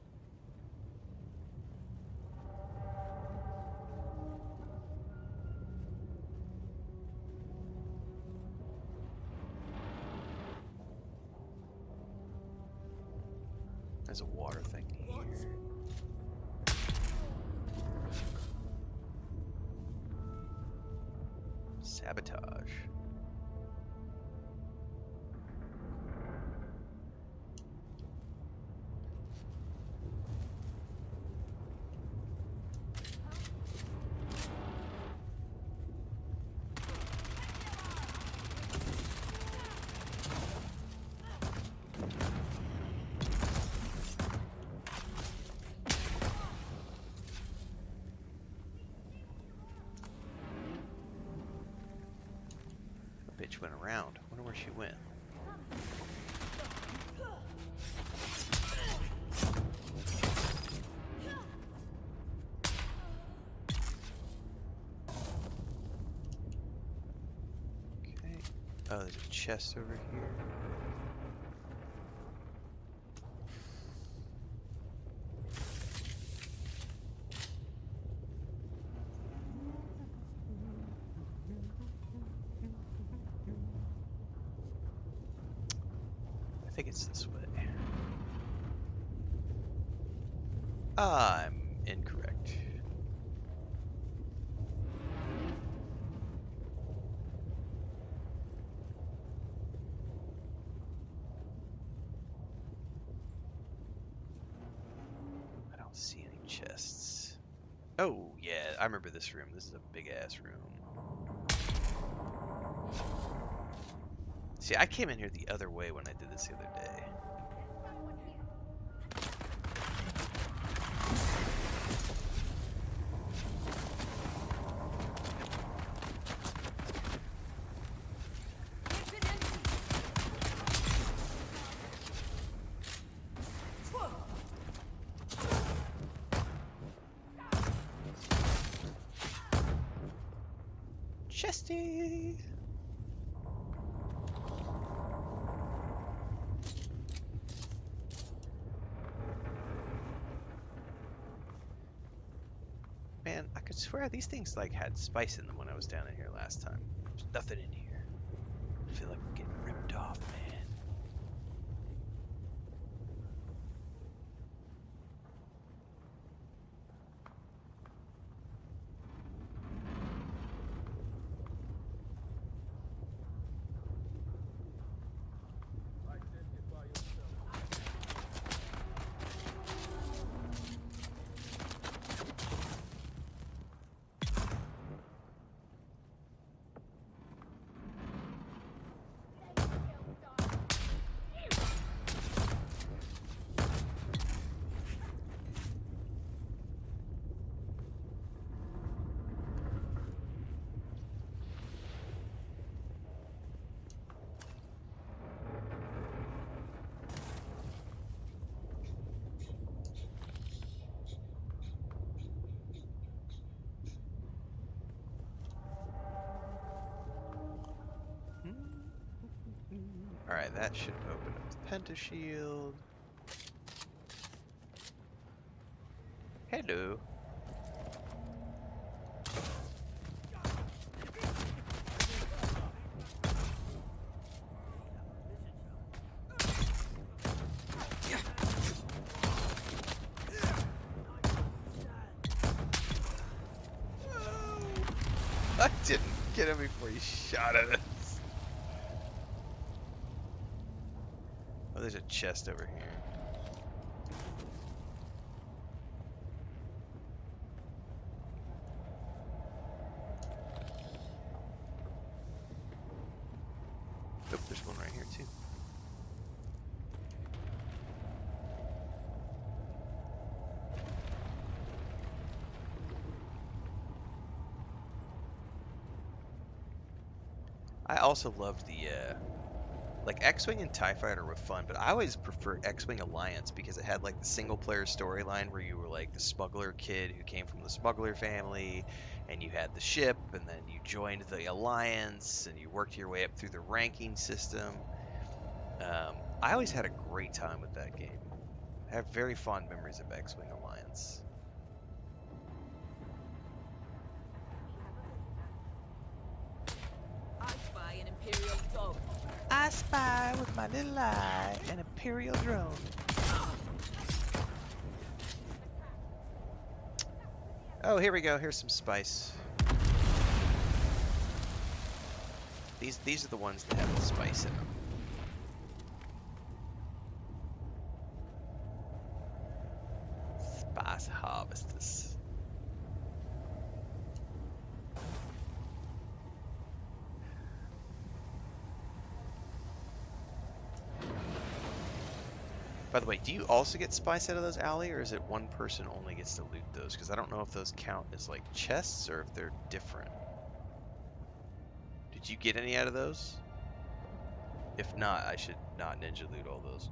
There's a water thing here. Sabotage. Bitch went around. Wonder where she went. Okay. Oh, there's a chest over here. I think it's this way. I'm incorrect. I don't see any chests. Oh, yeah, I remember this room. This is a big ass room. See, I came in here the other way when I did this the other day. Chesty! Man, I could swear these things like had spice in them when I was down in here last time. There's nothing in here. I feel like I'm getting ripped off, man. Alright, that should open up the pentashield. Hello. I didn't get him before he shot at us. Oh, there's a chest over here. Oh, there's one right here too. I also loved the like X-Wing and TIE Fighter were fun, but I always preferred X-Wing Alliance because it had like the single player storyline where you were like the smuggler kid who came from the smuggler family, and you had the ship, and then you joined the Alliance, and you worked your way up through the ranking system. I always had a great time with that game. I have very fond memories of X-Wing Alliance. I spy an Imperial dog. I spy with my little eye an Imperial drone. Oh, here we go. Here's some spice. These are the ones that have the spice in them. Spice harvesters. By the way, do you also get spice out of those, Allie, or is it one person only gets to loot those? Because I don't know if those count as like chests or if they're different. Did you get any out of those? If not, I should not ninja loot all those.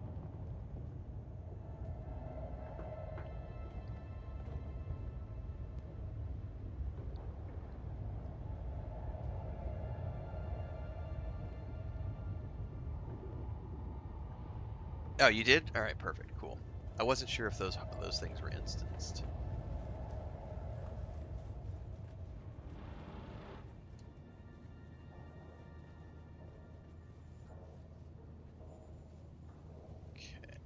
Oh, you did? All right, perfect, cool. I wasn't sure if those things were instanced. Okay.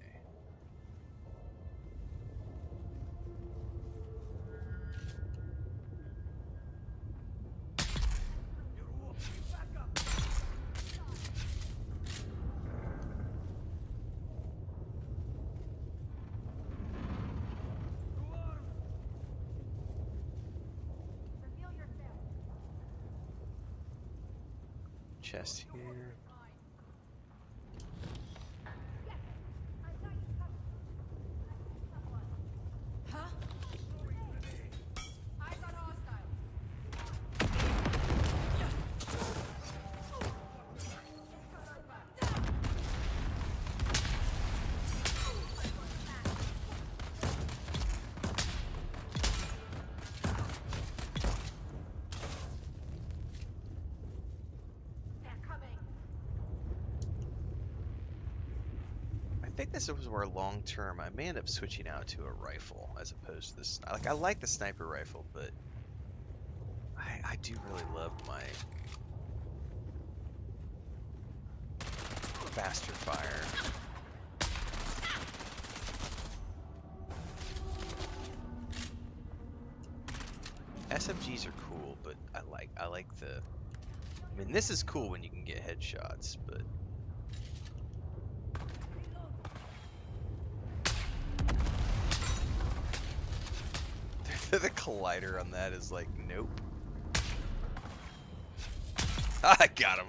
Chest here. Huh? Eyes on hostile. They're coming. I think this was where long term I may end up switching out to a rifle as opposed to this. Like I like the sniper rifle, but I do really love my faster fire. SMGs are cool, but I like the. I mean, this is cool when you can get headshots, but the collider on that is like, nope. I got him.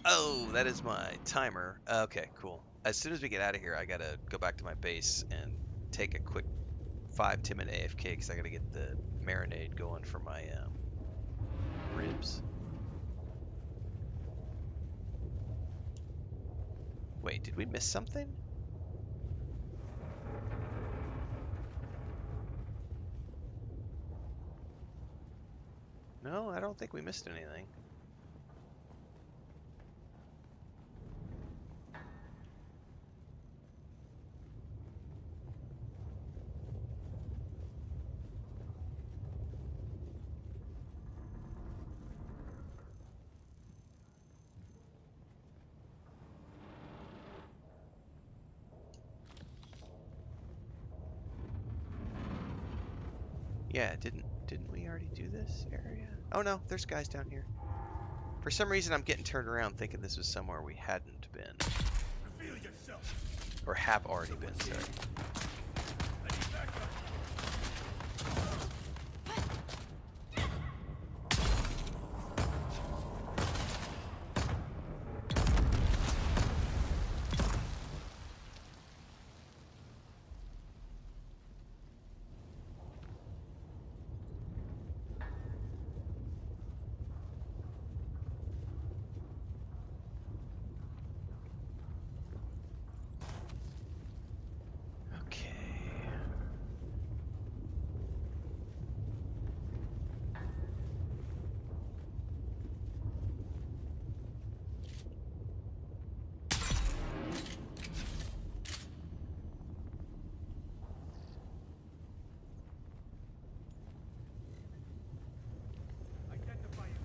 Oh, that is my timer. Okay, cool. As soon as we get out of here, I gotta go back to my base and take a quick 5-10 minute AFK because I gotta get the marinade going for my ribs. Wait, did we miss something? No, I don't think we missed anything. Yeah, didn't we already do this area? Oh no, there's guys down here. For some reason, I'm getting turned around thinking this was somewhere we hadn't been. Reveal yourself. Or have already been, sorry. I need backup. Okay. Identify yourself.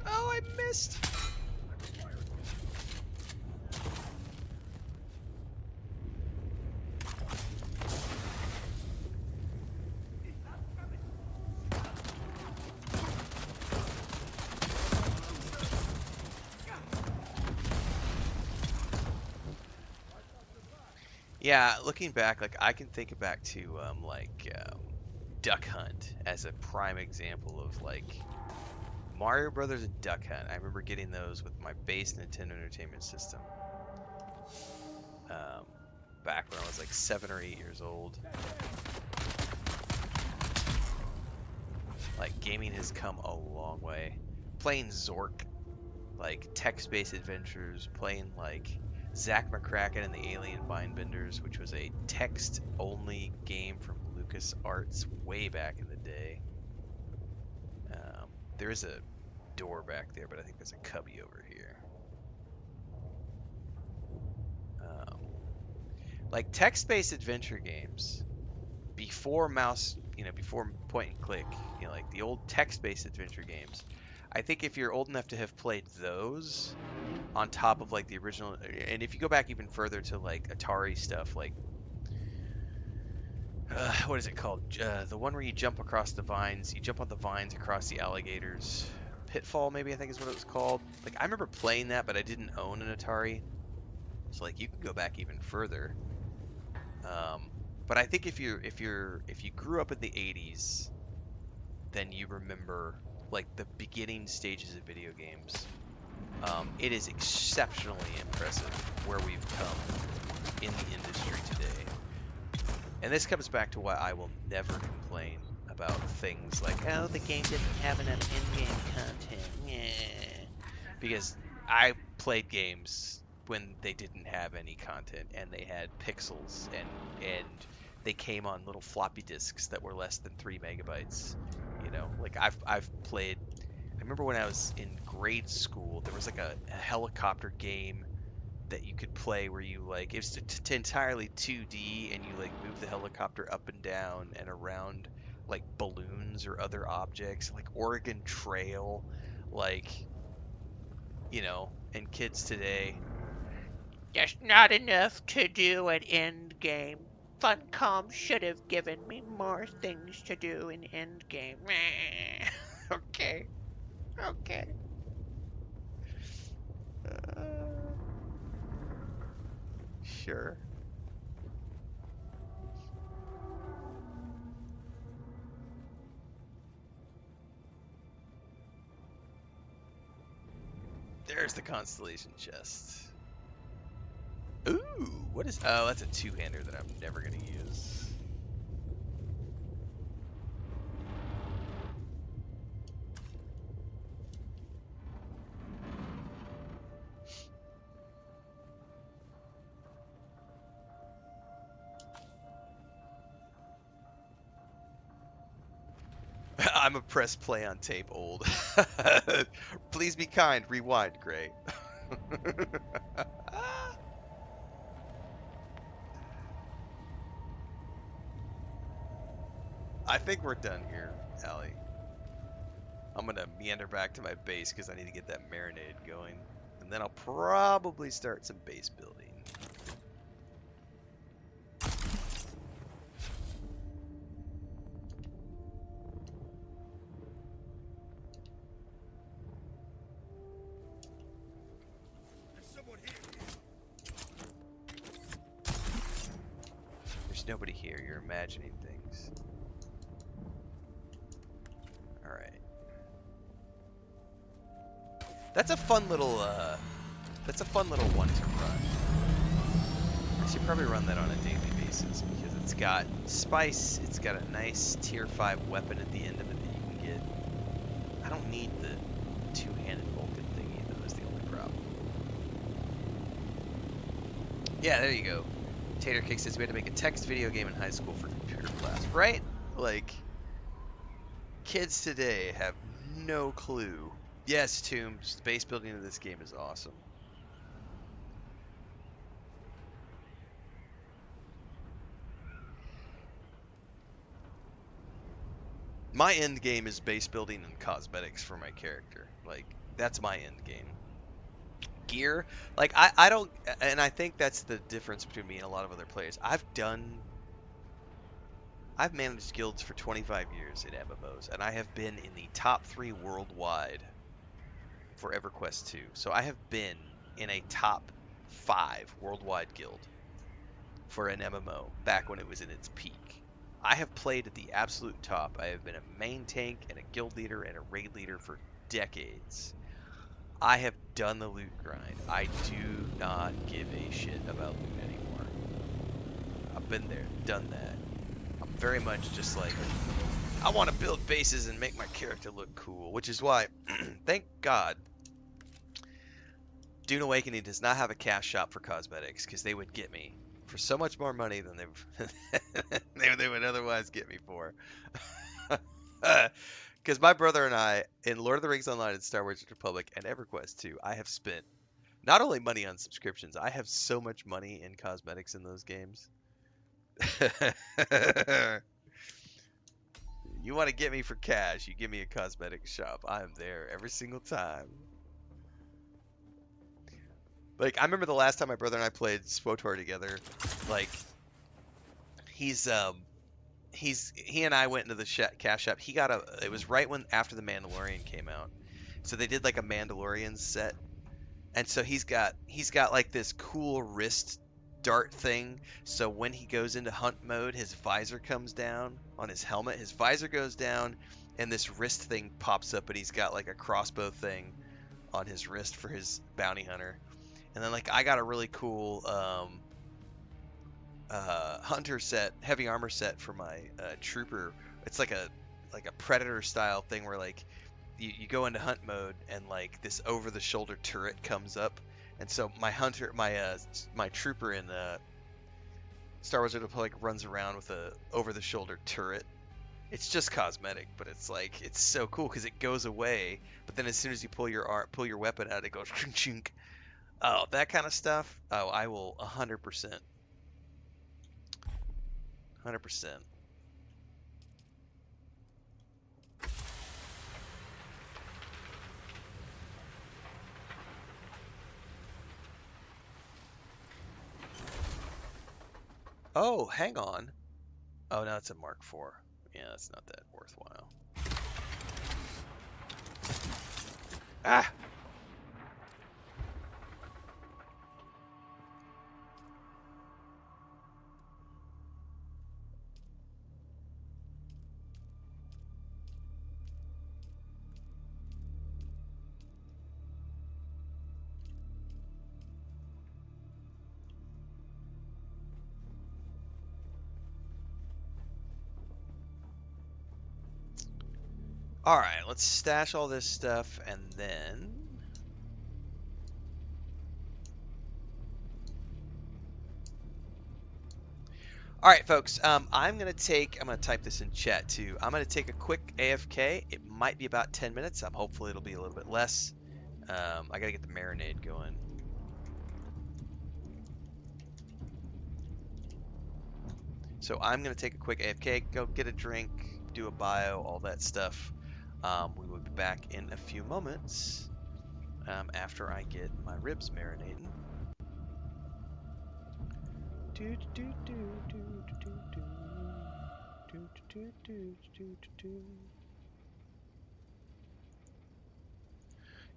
Oh, I missed! Yeah, looking back, like I can think back to Duck Hunt as a prime example of like Mario Brothers and Duck Hunt. I remember getting those with my base Nintendo Entertainment System back when I was like 7 or 8 years old. Like gaming has come a long way. Playing Zork, like text-based adventures, playing like Zack McCracken and the Alien Mindbenders, which was a text-only game from LucasArts way back in the day. There is a door back there, but I think there's a cubby over here. Like text-based adventure games before mouse, before point and click, like the old text-based adventure games. I think if you're old enough to have played those on top of like the original, and if you go back even further to like Atari stuff, like what is it called? The one where you jump across the vines, you jump on the vines across the alligators. Pitfall, maybe I think is what it was called. Like I remember playing that, but I didn't own an Atari, so like you can go back even further. But I think if you grew up in the 80s, then you remember like the beginning stages of video games. It is exceptionally impressive where we've come in the industry today. And this comes back to why I will never complain about things like, oh, the game didn't have enough in-game content. Because I played games when they didn't have any content and they had pixels and they came on little floppy disks that were less than 3 megabytes. Like I've played. I remember when I was in grade school, there was like a helicopter game that you could play where you like it was entirely 2D and you like move the helicopter up and down and around like balloons or other objects, like Oregon Trail, like and kids today. There's not enough to do at Endgame. Funcom should have given me more things to do in Endgame. Okay. Okay. Uh, sure. There's the constellation chest. Ooh, what is... Oh, that's a two-hander that I'm never going to use. I'm a press play on tape old. Please be kind. Rewind, Gray. I think we're done here, Allie. I'm gonna meander back to my base because I need to get that marinade going. And then I'll probably start some base building. There's someone here. There's nobody here. You're imagining things. Alright. That's a fun little one to run. I should probably run that on a daily basis because it's got spice, it's got a nice tier 5 weapon at the end of it that you can get. I don't need the two-handed Vulcan thingy though, is the only problem. Yeah, there you go. Tater Cake says we had to make a text video game in high school for computer class, right? Like, kids today have no clue. Yes, Tombs, the base building of this game is awesome. My end game is base building and cosmetics for my character. Like, that's my end game. Gear, like, I don't, and I think that's the difference between me and a lot of other players. I've managed guilds for 25 years in MMOs, and I have been in the top 3 worldwide for EverQuest 2. So I have been in a top 5 worldwide guild for an MMO back when it was in its peak. I have played at the absolute top. I have been a main tank and a guild leader and a raid leader for decades. I have done the loot grind. I do not give a shit about loot anymore. I've been there, done that. I'm very much just like, I want to build bases and make my character look cool, which is why, thank God, Dune Awakening does not have a cash shop for cosmetics, because they would get me for so much more money than they would otherwise get me for. Because my brother and I, in Lord of the Rings Online and Star Wars Republic and EverQuest 2, I have spent not only money on subscriptions, I have so much money in cosmetics in those games. You want to get me for cash, you give me a cosmetic shop. I'm there every single time. Like, I remember the last time my brother and I played SWTOR together, like, he and I went into the cash shop. It was right when, after the Mandalorian came out. So they did like a Mandalorian set. And so he's got like this cool wrist dart thing. So when he goes into hunt mode, his visor comes down on his helmet. His visor goes down and this wrist thing pops up, and he's got like a crossbow thing on his wrist for his bounty hunter. And then like I got a really cool hunter set, heavy armor set for my trooper. It's like a predator style thing where like you go into hunt mode and like this over the shoulder turret comes up, and so my trooper in Star Wars Republic runs around with a over the shoulder turret. It's just cosmetic, but it's like it's so cool because it goes away, but then as soon as you pull your weapon out, it goes chunk. Oh, that kind of stuff. Oh, I will 100%. 100%. Oh, hang on. Oh, no, it's a Mark IV. Yeah, that's not that worthwhile. Ah! All right, let's stash all this stuff and then all right, folks, I'm going to type this in chat too. I'm going to take a quick AFK. It might be about 10 minutes. Hopefully it'll be a little bit less. I got to get the marinade going. So I'm going to take a quick AFK, go get a drink, do a bio, all that stuff. We will be back in a few moments after I get my ribs marinating. Do, do, do, do, do, do, do, do, do, do, do.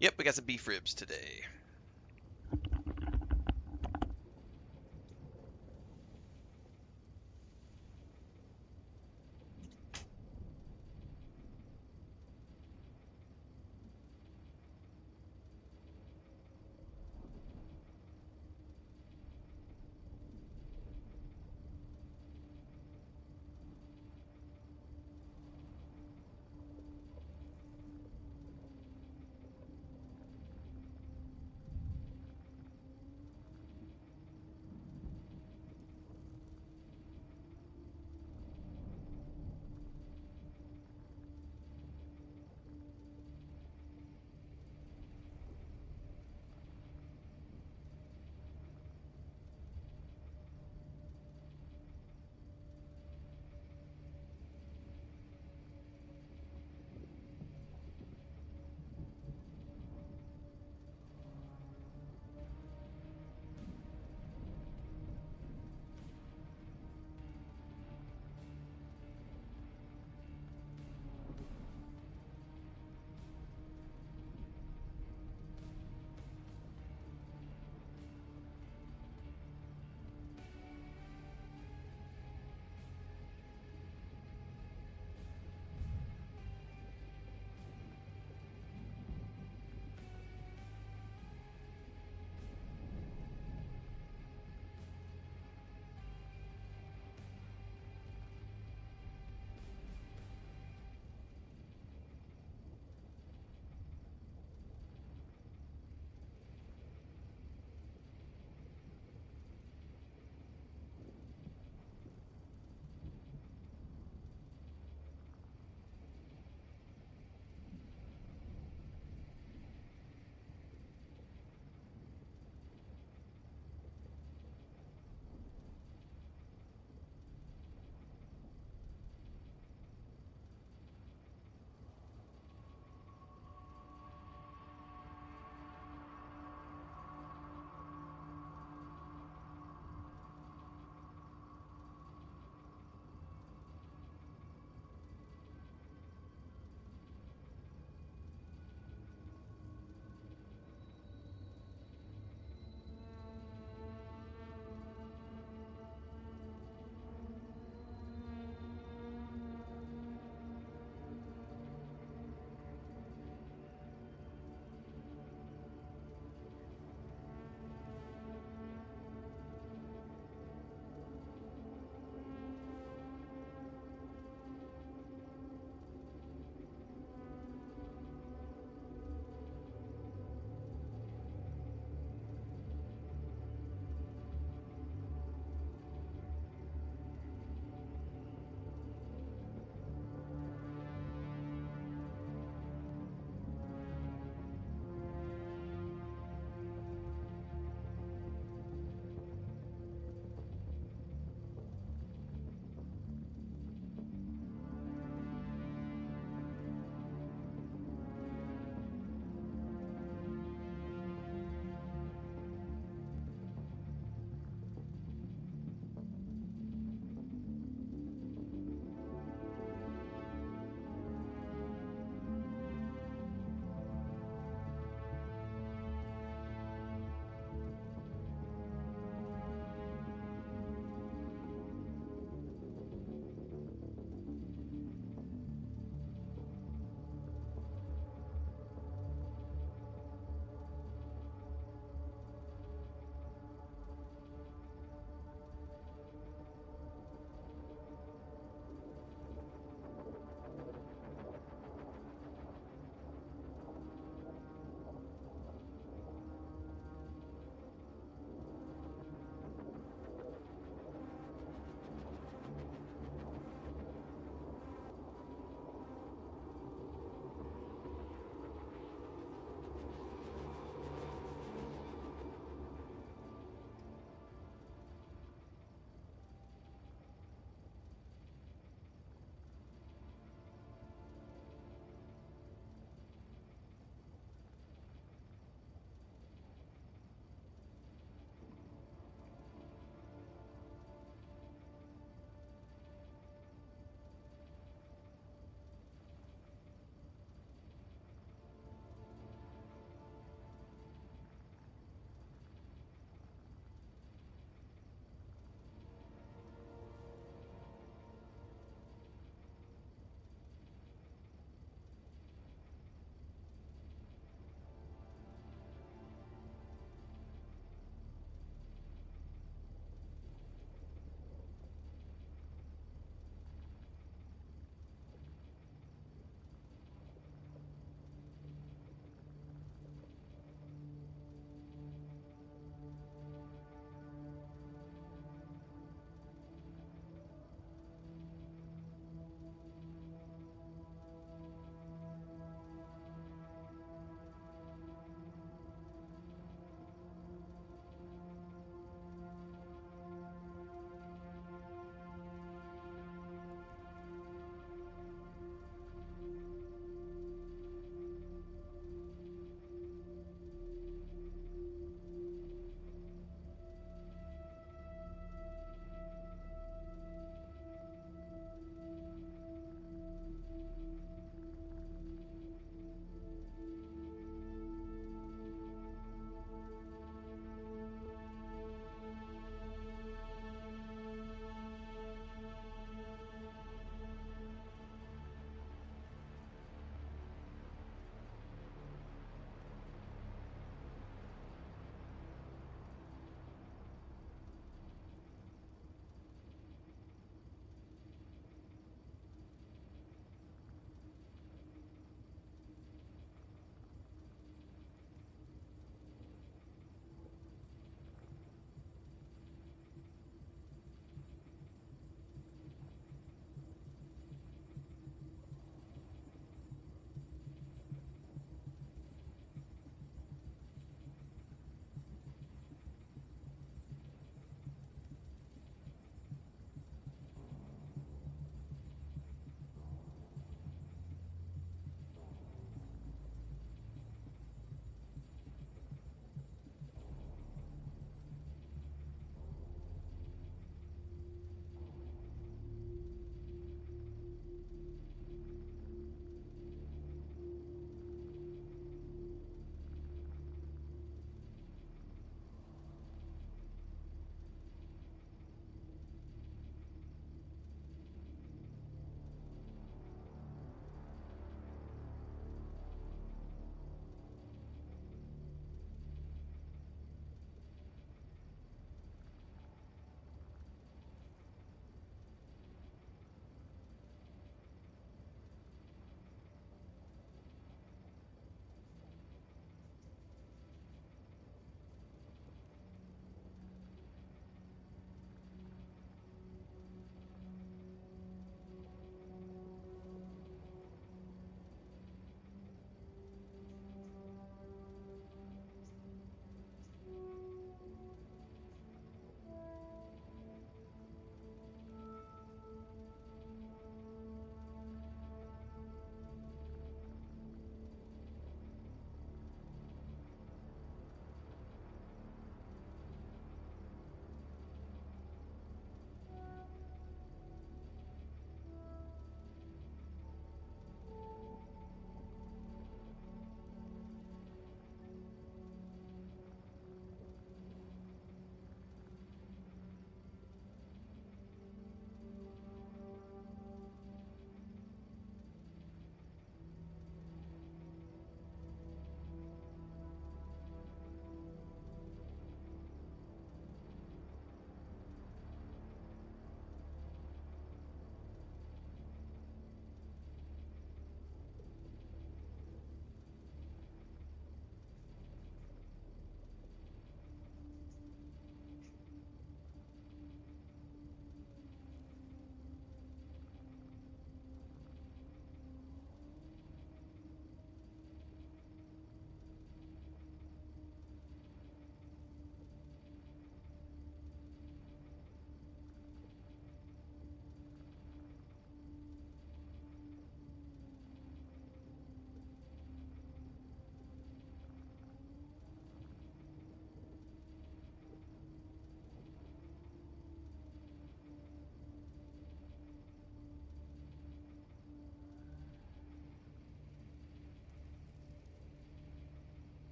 Yep, we got some beef ribs today.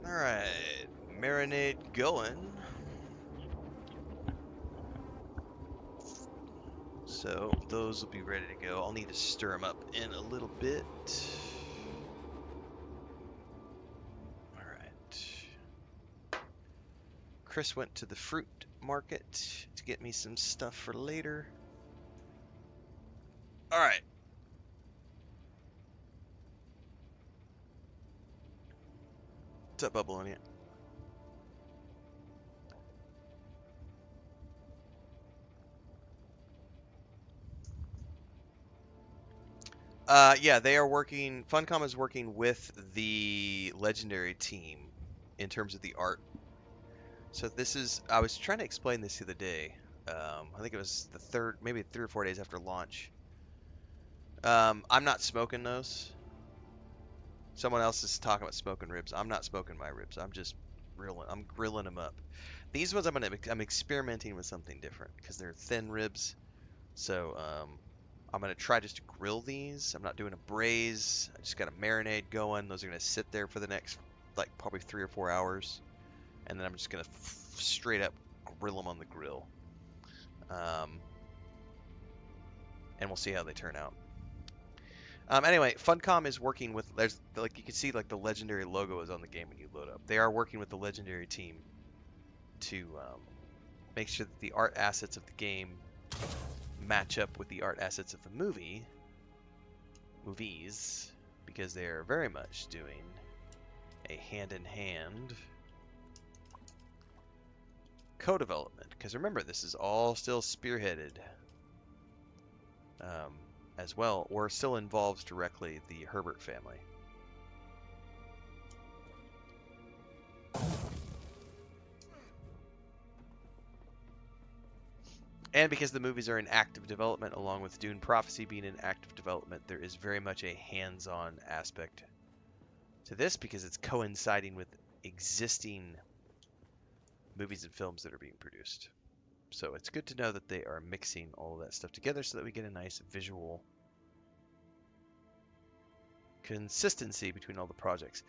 Alright, marinade going. So those will be ready to go. I'll need to stir them up in a little bit. Alright. Chris went to the fruit market to get me some stuff for later. Alright. What's up, Bubbleonia? Yeah, they are working. Funcom is working with the Legendary team in terms of the art. So this is. I was trying to explain this the other day. I think it was the third, maybe 3 or 4 days after launch. I'm not smoking those. Someone else is talking about smoking ribs. I'm not smoking my ribs. I'm just grilling. I'm grilling them up. These ones I'm experimenting with something different because they're thin ribs. So I'm gonna try just to grill these. I'm not doing a braise. I just got a marinade going. Those are gonna sit there for the next like probably 3 or 4 hours, and then I'm just gonna straight up grill them on the grill. And we'll see how they turn out. Anyway, Funcom is working with. There's like you can see like the Legendary logo is on the game when you load up. They are working with the Legendary team to make sure that the art assets of the game match up with the art assets of the movies, because they are very much doing a hand-in-hand co-development. Because remember, this is all still spearheaded as well, or still involves directly the Herbert family. And because the movies are in active development, along with Dune Prophecy being in active development, there is very much a hands-on aspect to this because it's coinciding with existing movies and films that are being produced. So it's good to know that they are mixing all of that stuff together so that we get a nice visual consistency between all the projects.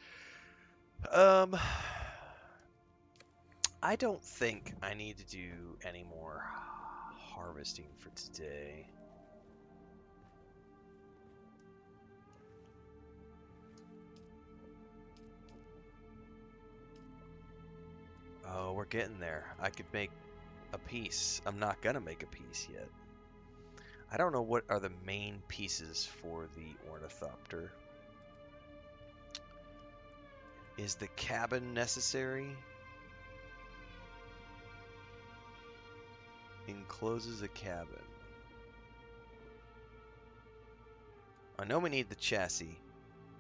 I don't think I need to do any more harvesting for today. Oh, we're getting there. I could make a piece. I'm not gonna make a piece yet. I don't know what are the main pieces for the ornithopter. Is the cabin necessary? Encloses a cabin. I know we need the chassis.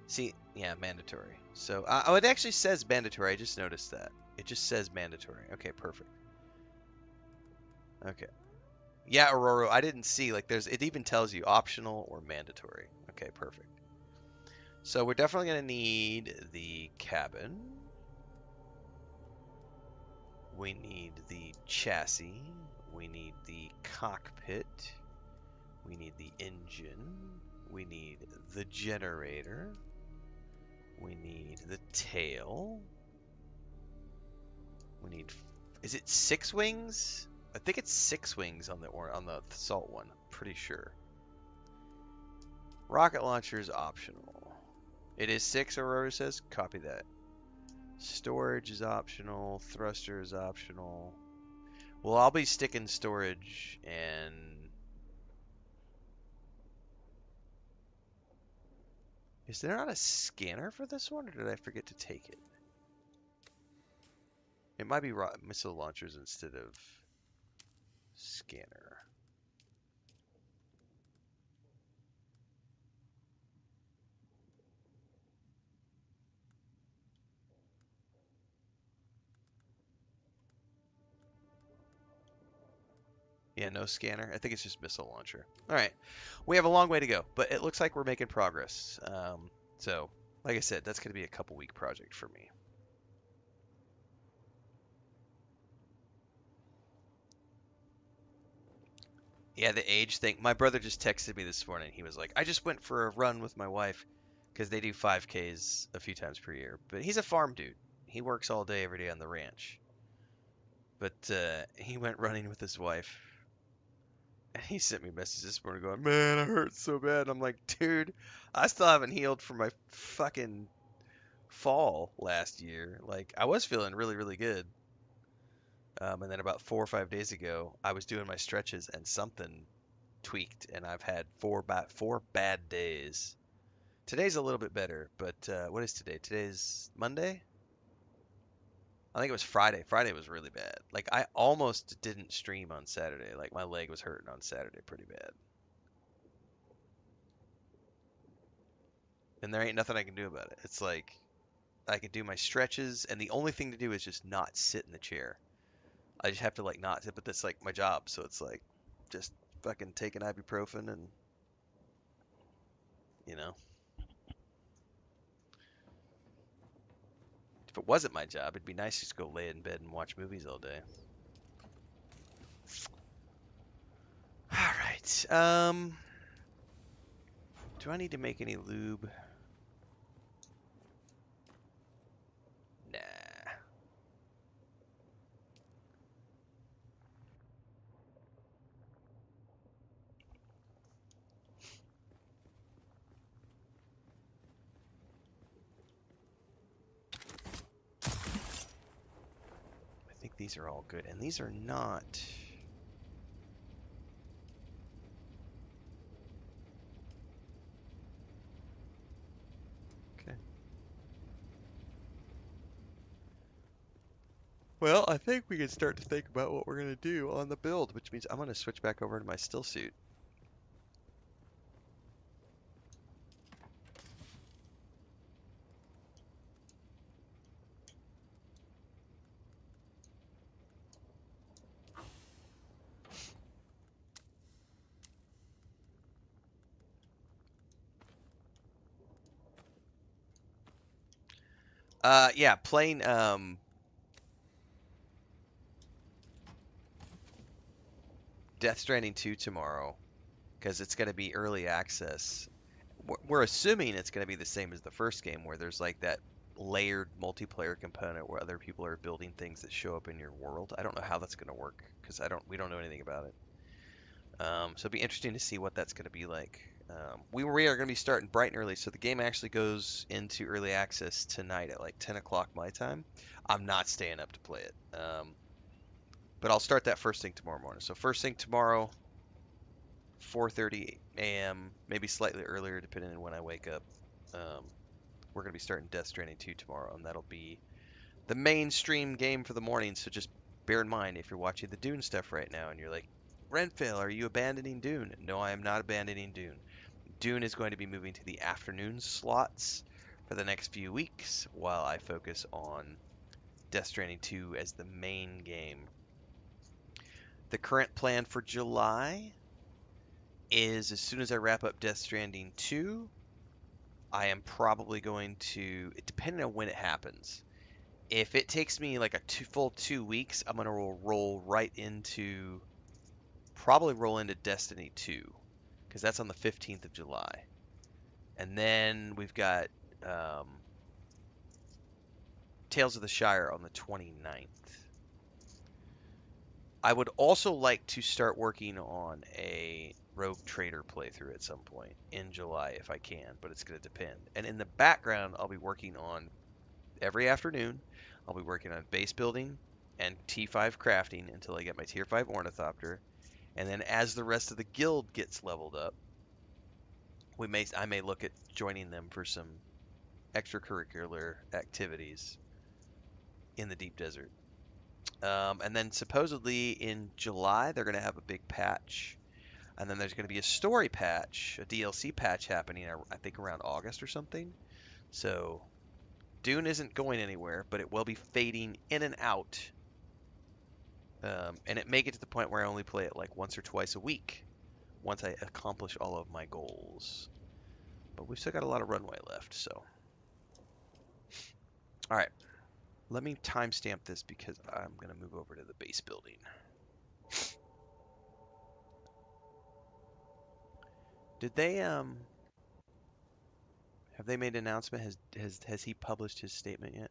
See, yeah, mandatory. So, oh, it actually says mandatory. I just noticed that. It just says mandatory. Okay, perfect. Okay. Yeah, Aurora, I didn't see, like, it even tells you optional or mandatory. Okay, perfect. So we're definitely going to need the cabin. We need the chassis. We need the cockpit. We need the engine. We need the generator. We need the tail. We need... Is it 6 wings? I think it's 6 wings on the salt one. Pretty sure. Rocket launcher is optional. It is 6, Aurora says. Copy that. Storage is optional. Thruster is optional. Well, I'll be sticking storage and... Is there not a scanner for this one, or did I forget to take it? It might be missile launchers instead of scanner. Yeah, no scanner. I think it's just missile launcher. All right. We have a long way to go, but it looks like we're making progress. So, like I said, that's going to be a couple-week project for me. Yeah, the age thing. My brother just texted me this morning. He was like, I just went for a run with my wife because they do 5Ks a few times per year. But he's a farm dude. He works all day every day on the ranch. But he went running with his wife. And he sent me a message this morning going, "Man, I hurt so bad." And I'm like, "Dude, I still haven't healed from my fucking fall last year. Like, I was feeling really, really good. And then about 4 or 5 days ago, I was doing my stretches and something tweaked, and I've had four bad days. Today's a little bit better, but what is today? Today's Monday? I think it was Friday. Friday was really bad. Like, I almost didn't stream on Saturday. Like, my leg was hurting on Saturday pretty bad. And there ain't nothing I can do about it. It's like I could do my stretches, and the only thing to do is just not sit in the chair. I just have to like not sit, but that's like my job, so it's like just fucking take an ibuprofen and you know. If it wasn't my job, it'd be nice just to go lay in bed and watch movies all day. All right. Do I need to make any lube? Nah. I think these are all good, and these are not. Okay. Well, I think we can start to think about what we're going to do on the build, which means I'm going to switch back over to my still suit. Yeah, playing Death Stranding 2 tomorrow because it's going to be early access. We're assuming it's going to be the same as the first game where there's like that layered multiplayer component where other people are building things that show up in your world. I don't know how that's going to work because we don't know anything about it. So it'll be interesting to see what that's going to be like. We are going to be starting bright and early, so the game actually goes into early access tonight at like 10 o'clock my time. I'm not staying up to play it, but I'll start that first thing tomorrow morning. So first thing tomorrow, 4:30 a.m., maybe slightly earlier depending on when I wake up. We're going to be starting Death Stranding 2 tomorrow, and that'll be the mainstream game for the morning. So just bear in mind if you're watching the Dune stuff right now and you're like, Renfail, are you abandoning Dune? No, I am not abandoning Dune. Dune is going to be moving to the afternoon slots for the next few weeks while I focus on Death Stranding 2 as the main game. The current plan for July is as soon as I wrap up Death Stranding 2, I am probably going to, depending on when it happens, if it takes me like a full 2 weeks, I'm going to probably roll into Destiny 2, because that's on the 15th of July. And then we've got Tales of the Shire on the 29th. I would also like to start working on a Rogue Trader playthrough at some point in July if I can, but it's going to depend. And in the background, I'll be working on, every afternoon, I'll be working on base building and T5 crafting until I get my Tier 5 Ornithopter. And then as the rest of the guild gets leveled up, I may look at joining them for some extracurricular activities in the deep desert. And then supposedly in July, they're going to have a big patch. And then there's going to be a story patch, a DLC patch happening, I think around August or something. So Dune isn't going anywhere, but it will be fading in and out. And it may get to the point where I only play it like once or twice a week once I accomplish all of my goals. But we've still got a lot of runway left, so. All right. Let me timestamp this because I'm going to move over to the base building. Did they have they made an announcement? Has he published his statement yet?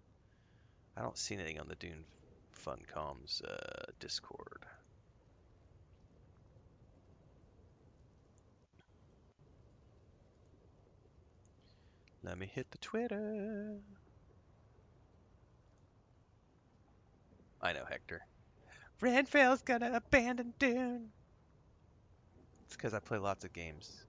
I don't see anything on the Dune Fun Comms Discord. Let me hit the Twitter. I know, Hector. Renfail's gonna abandon Dune. It's because I play lots of games.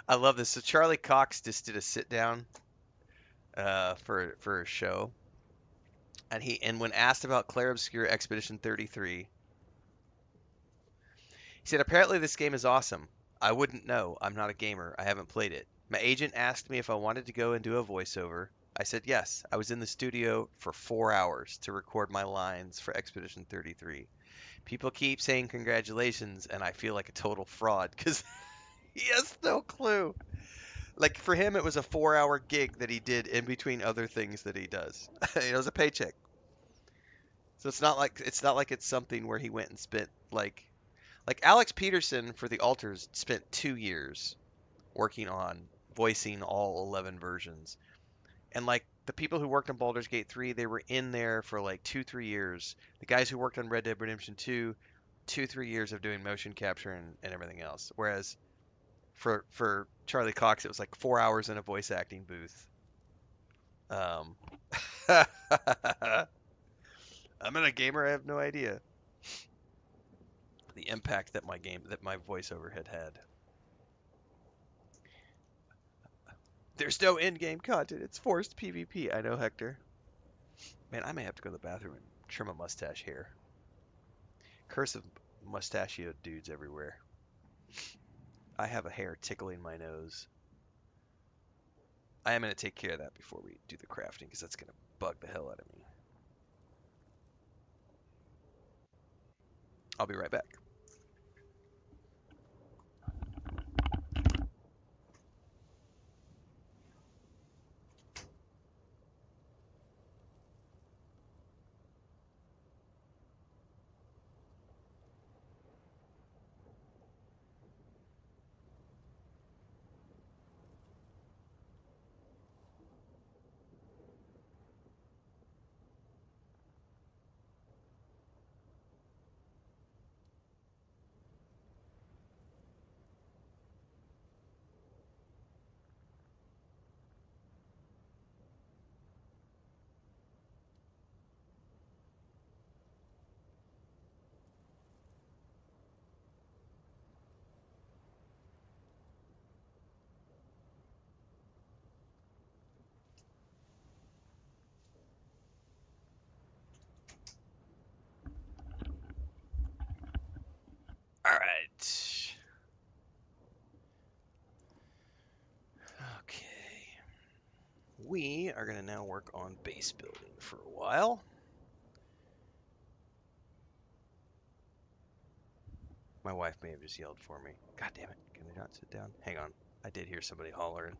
I love this. So Charlie Cox just did a sit down for a show, and when asked about Clair Obscur Expedition 33, he said apparently this game is awesome. I wouldn't know. I'm not a gamer. I haven't played it. My agent asked me if I wanted to go and do a voiceover. I said yes. I was in the studio for 4 hours to record my lines for Expedition 33. People keep saying congratulations, and I feel like a total fraud because he has no clue. Like for him, it was a 4 hour gig that he did in between other things that he does. It was a paycheck. So it's not like it's something where he went and spent like Alex Peterson for the Alters spent 2 years working on voicing all 11 versions. And like the people who worked on Baldur's Gate 3, they were in there for like 2-3 years. The guys who worked on Red Dead Redemption 2, 2-3 years of doing motion capture and everything else. Whereas for Charlie Cox, it was like 4 hours in a voice acting booth. Um, I'm not a gamer. I have no idea the impact that my voiceover had. There's no in-game content. It's forced PvP. I know, Hector. Man, I may have to go to the bathroom and trim a mustache hair. Curse of mustachioed dudes everywhere. I have a hair tickling my nose. I am going to take care of that before we do the crafting because that's going to bug the hell out of me. I'll be right back. All right. Okay. We are going to now work on base building for a while. My wife may have just yelled for me. God damn it. Can we not sit down? Hang on. I did hear somebody hollering.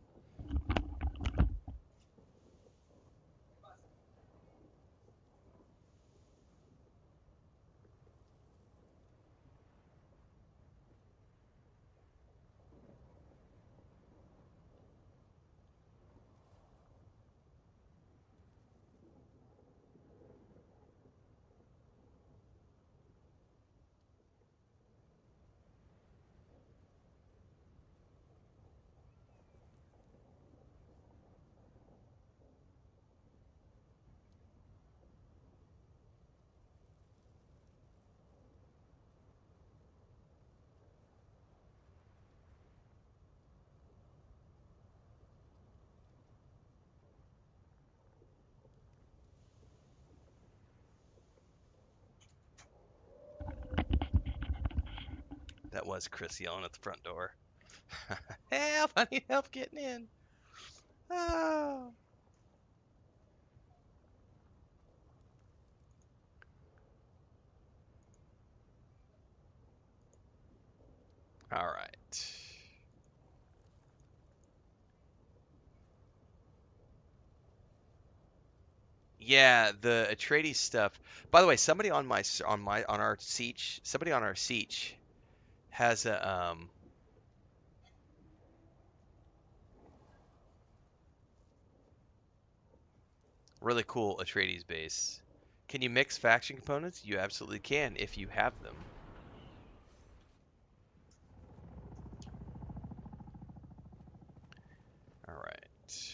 That was Chris yelling at the front door. Help! I need help getting in. Oh. All right. Yeah, the Atreides stuff. By the way, somebody on our siege, somebody on our siege has a really cool Atreides base. Can you mix faction components? You absolutely can if you have them. All right.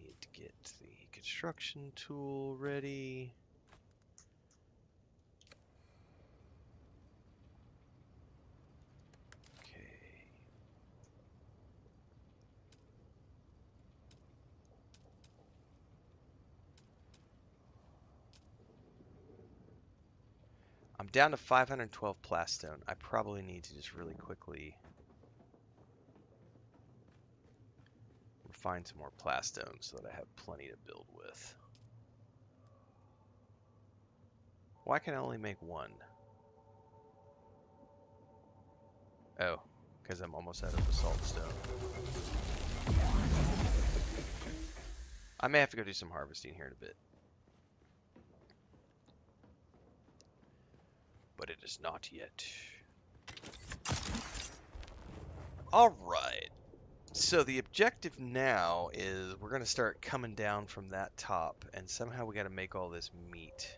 Need to get the construction tool ready. Okay. I'm down to 512 plastone. I probably need to just really quickly find some more plastone so that I have plenty to build with. Why can I only make one? Oh, because I'm almost out of basalt stone. I may have to go do some harvesting here in a bit. But it is not yet. Alright. So the objective now is we're going to start coming down from that top, and somehow we got to make all this meat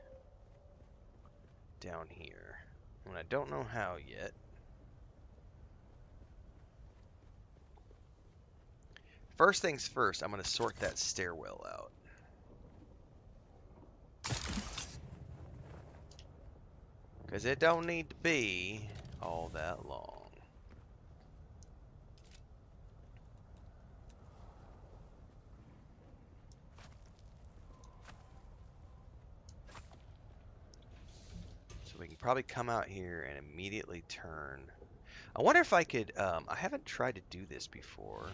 down here. And I don't know how yet. First things first, I'm going to sort that stairwell out. Because it don't need to be all that long. So we can probably come out here and immediately turn. I wonder if I could, I haven't tried to do this before.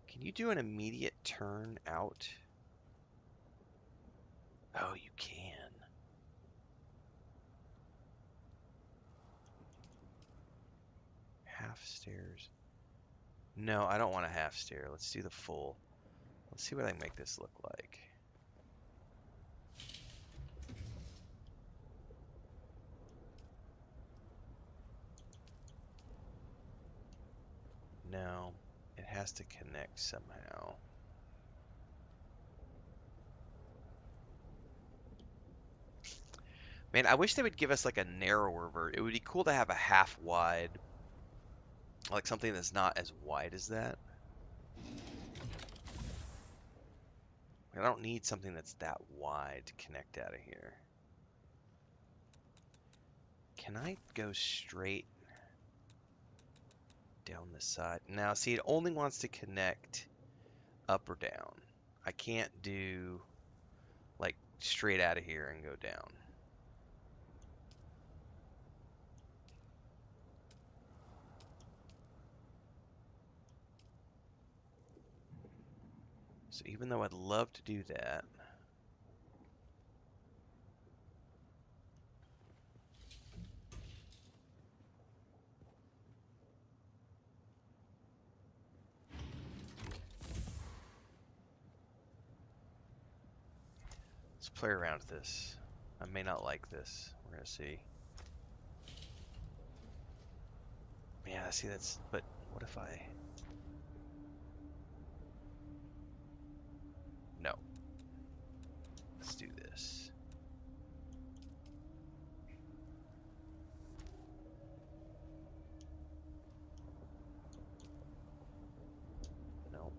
Can you do an immediate turn out? Oh, you can. Half stairs. No, I don't want a half stair. Let's do the full. Let's see what I can make this look like. No, it has to connect somehow. Man, I wish they would give us like a narrower version. It would be cool to have a half wide, like something that's not as wide as that. I don't need something that's that wide to connect out of here. Can I go straight down the side? Now, see, it only wants to connect up or down. I can't do like straight out of here and go down. So even though I'd love to do that, let's play around with this. I may not like this. We're gonna see. Yeah, see that's, but what if I... No. Let's do this. No.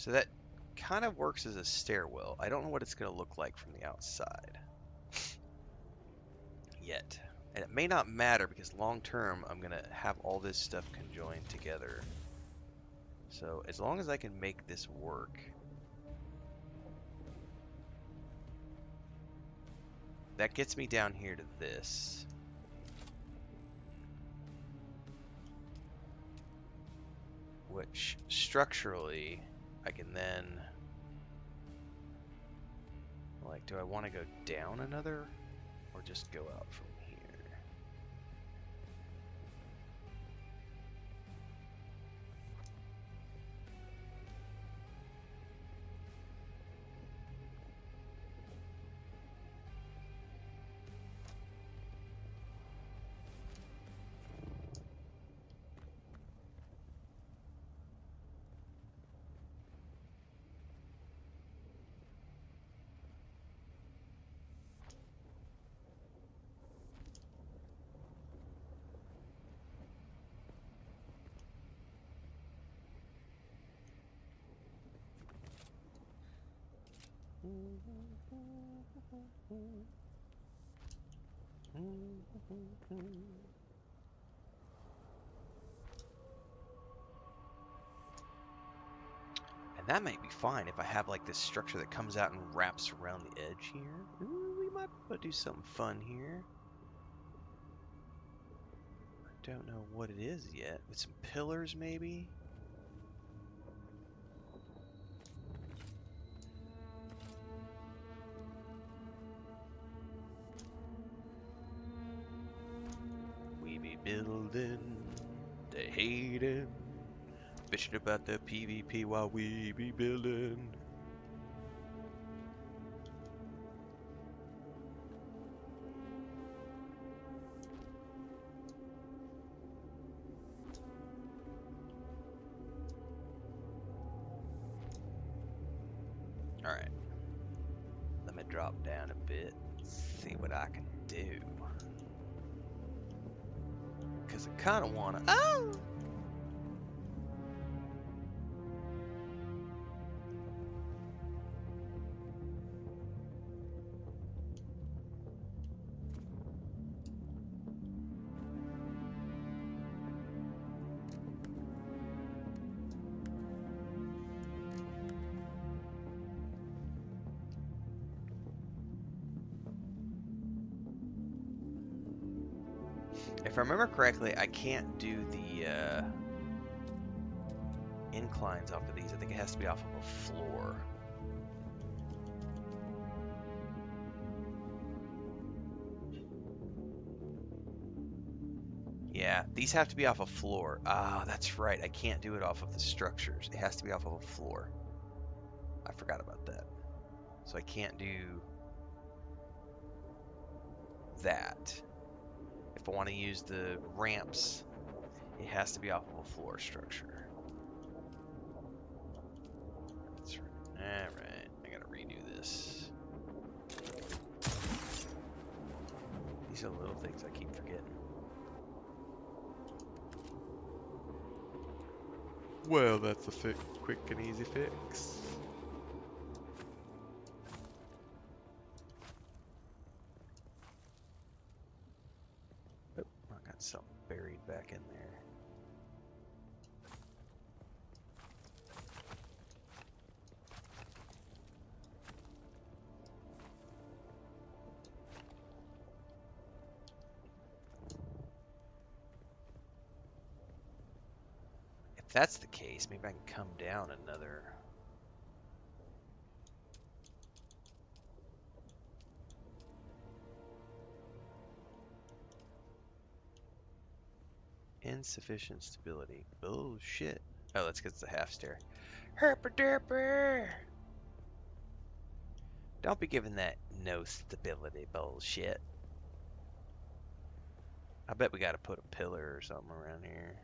So that kind of works as a stairwell. I don't know what it's going to look like from the outside yet. And it may not matter because long term I'm going to have all this stuff conjoined together. So as long as I can make this work, that gets me down here to this. Which structurally I can then, like, do I want to go down another or just go out from here? And that might be fine if I have like this structure that comes out and wraps around the edge here. Ooh, we might be able to do something fun here. I don't know what it is yet. With some pillars maybe? We be building, they hating, bitching about the PvP while we be building. Alright. Let me drop down a bit, see what I can do. Because I kind of want to... Oh! If I remember correctly, I can't do the inclines off of these. I think it has to be off of a floor. Yeah, these have to be off a floor. Ah, that's right. I can't do it off of the structures. It has to be off of a floor. I forgot about that. So I can't do that. If I want to use the ramps, it has to be off of a floor structure. That's right. Alright, I gotta redo this. These are the little things I keep forgetting. Well, that's a quick and easy fix. Oh, I got something buried back in there. If that's the case, maybe I can come down another. Insufficient stability. Bullshit. Oh, that's because it's a half stair. Herper derper! Don't be giving that no stability bullshit. I bet we gotta put a pillar or something around here.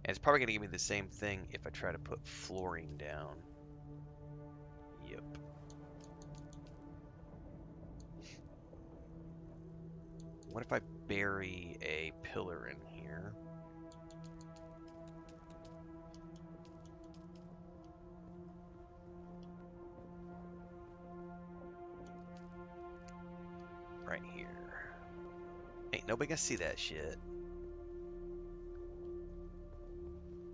And it's probably gonna give me the same thing if I try to put flooring down. Yep. What if I bury a pillar in here? right here. Ain't nobody gonna see that shit.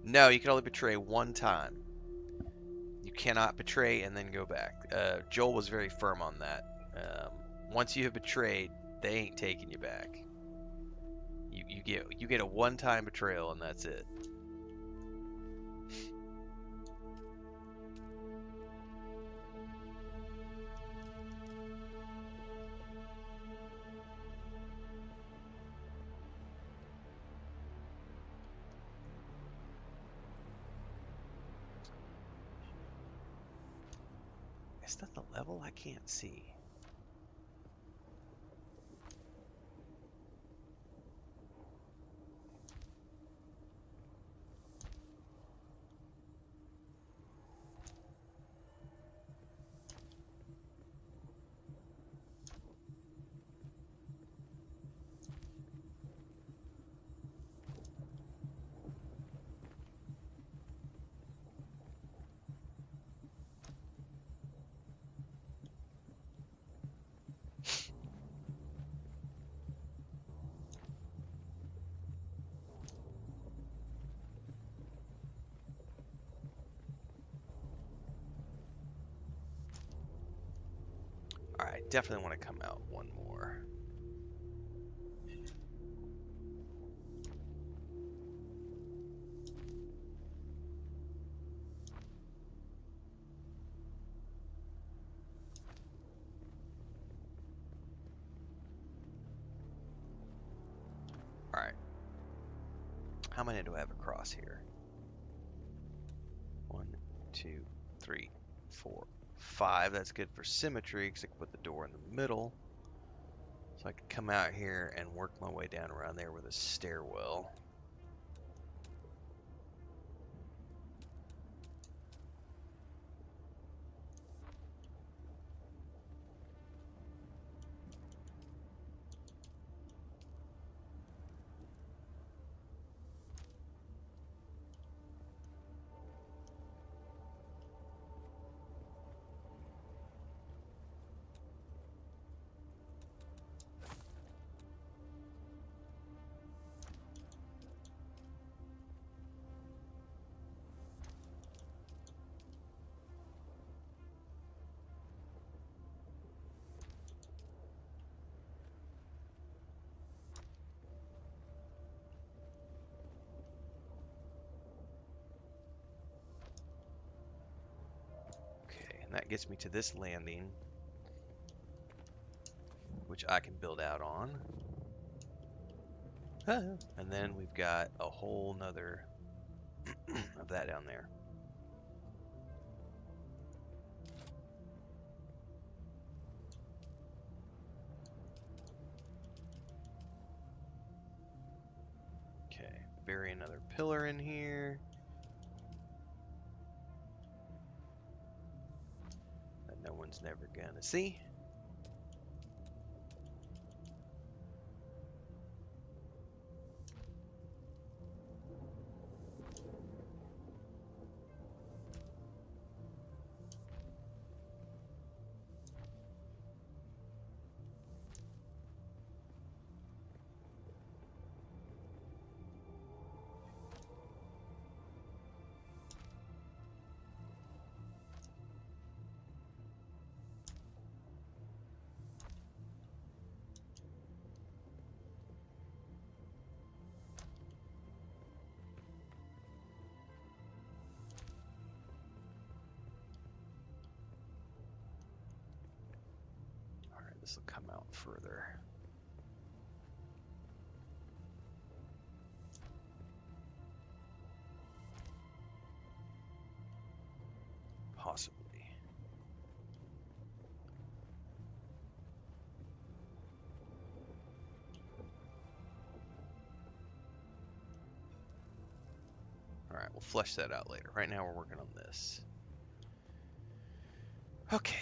No, you can only betray one time. You cannot betray and then go back. Joel was very firm on that. Once you have betrayed, they ain't taking you back. You get a one-time betrayal and that's it. Is that the level? I can't see. Alright, definitely want to come out one more. Alright. How many do I have across here? 1, 2, 3, 4, 5. That's good for symmetry because I can put the door in the middle. So I can come out here and work my way down around there with a stairwell. And that gets me to this landing, which I can build out on. And then we've got a whole nother of that down there. Okay, bury another pillar in here. That no one's never gonna see. This will come out further. Possibly. Alright, we'll flesh that out later. Right now we're working on this. Okay.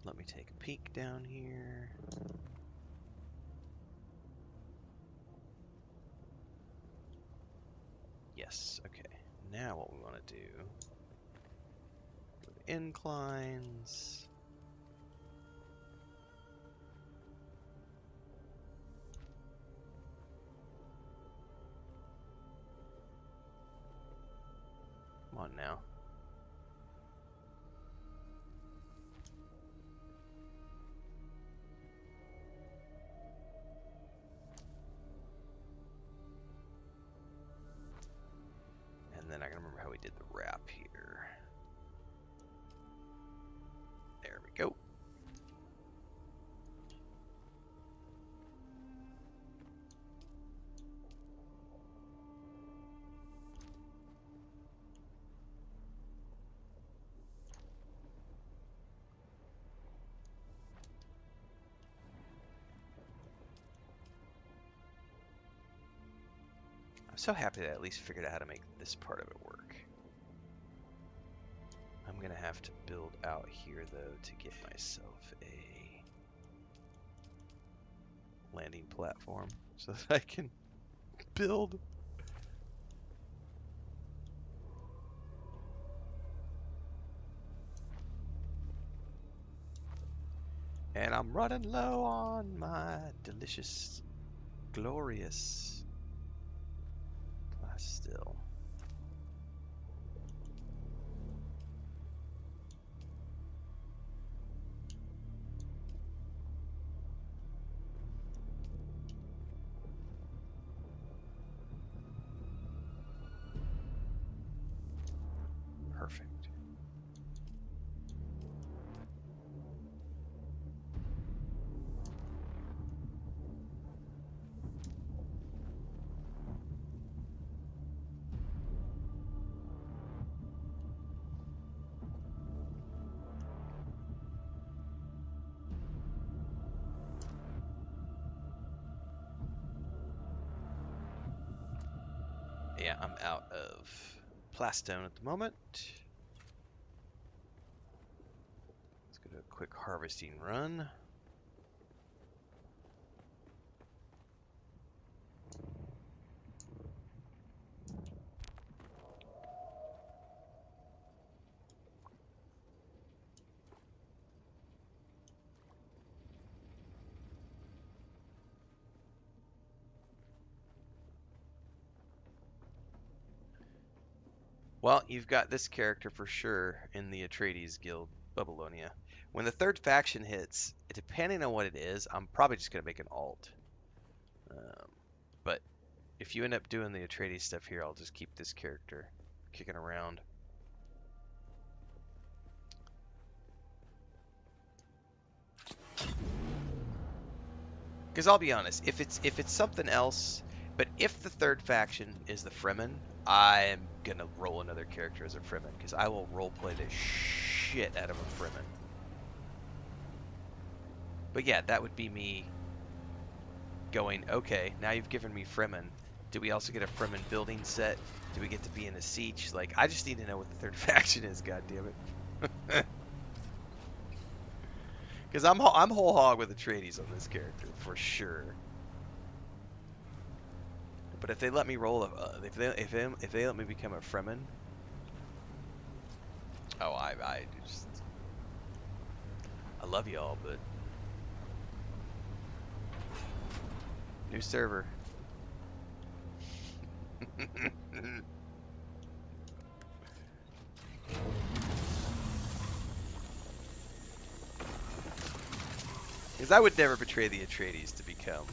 Let me take a peek down here. Yes, okay. Now what we want to do, go to inclines. Come on now. And then I can remember how we did the wrap here. There we go. I'm so happy that I at least figured out how to make this part of it work. I'm gonna have to build out here though to get myself a landing platform so that I can build. And I'm running low on my delicious, glorious plastil. Perfect. Yeah, I'm out of plastone at the moment. Let's go do a quick harvesting run. Well, you've got this character for sure in the Atreides Guild, Babylonia. When the third faction hits, depending on what it is, I'm probably just going to make an alt. But if you end up doing the Atreides stuff here, I'll just keep this character kicking around. Because I'll be honest, if it's something else, but if the third faction is the Fremen, I'm gonna roll another character as a Fremen because I will roleplay the shit out of a Fremen. But yeah, that would be me going, okay, now you've given me Fremen. Do we also get a Fremen building set? Do we get to be in a siege? Like, I just need to know what the third faction is, goddammit. Because I'm whole hog with Atreides on this character, for sure. But if they let me roll, if they let me become a Fremen, oh, I love y'all, but new server. Because I would never betray the Atreides to become.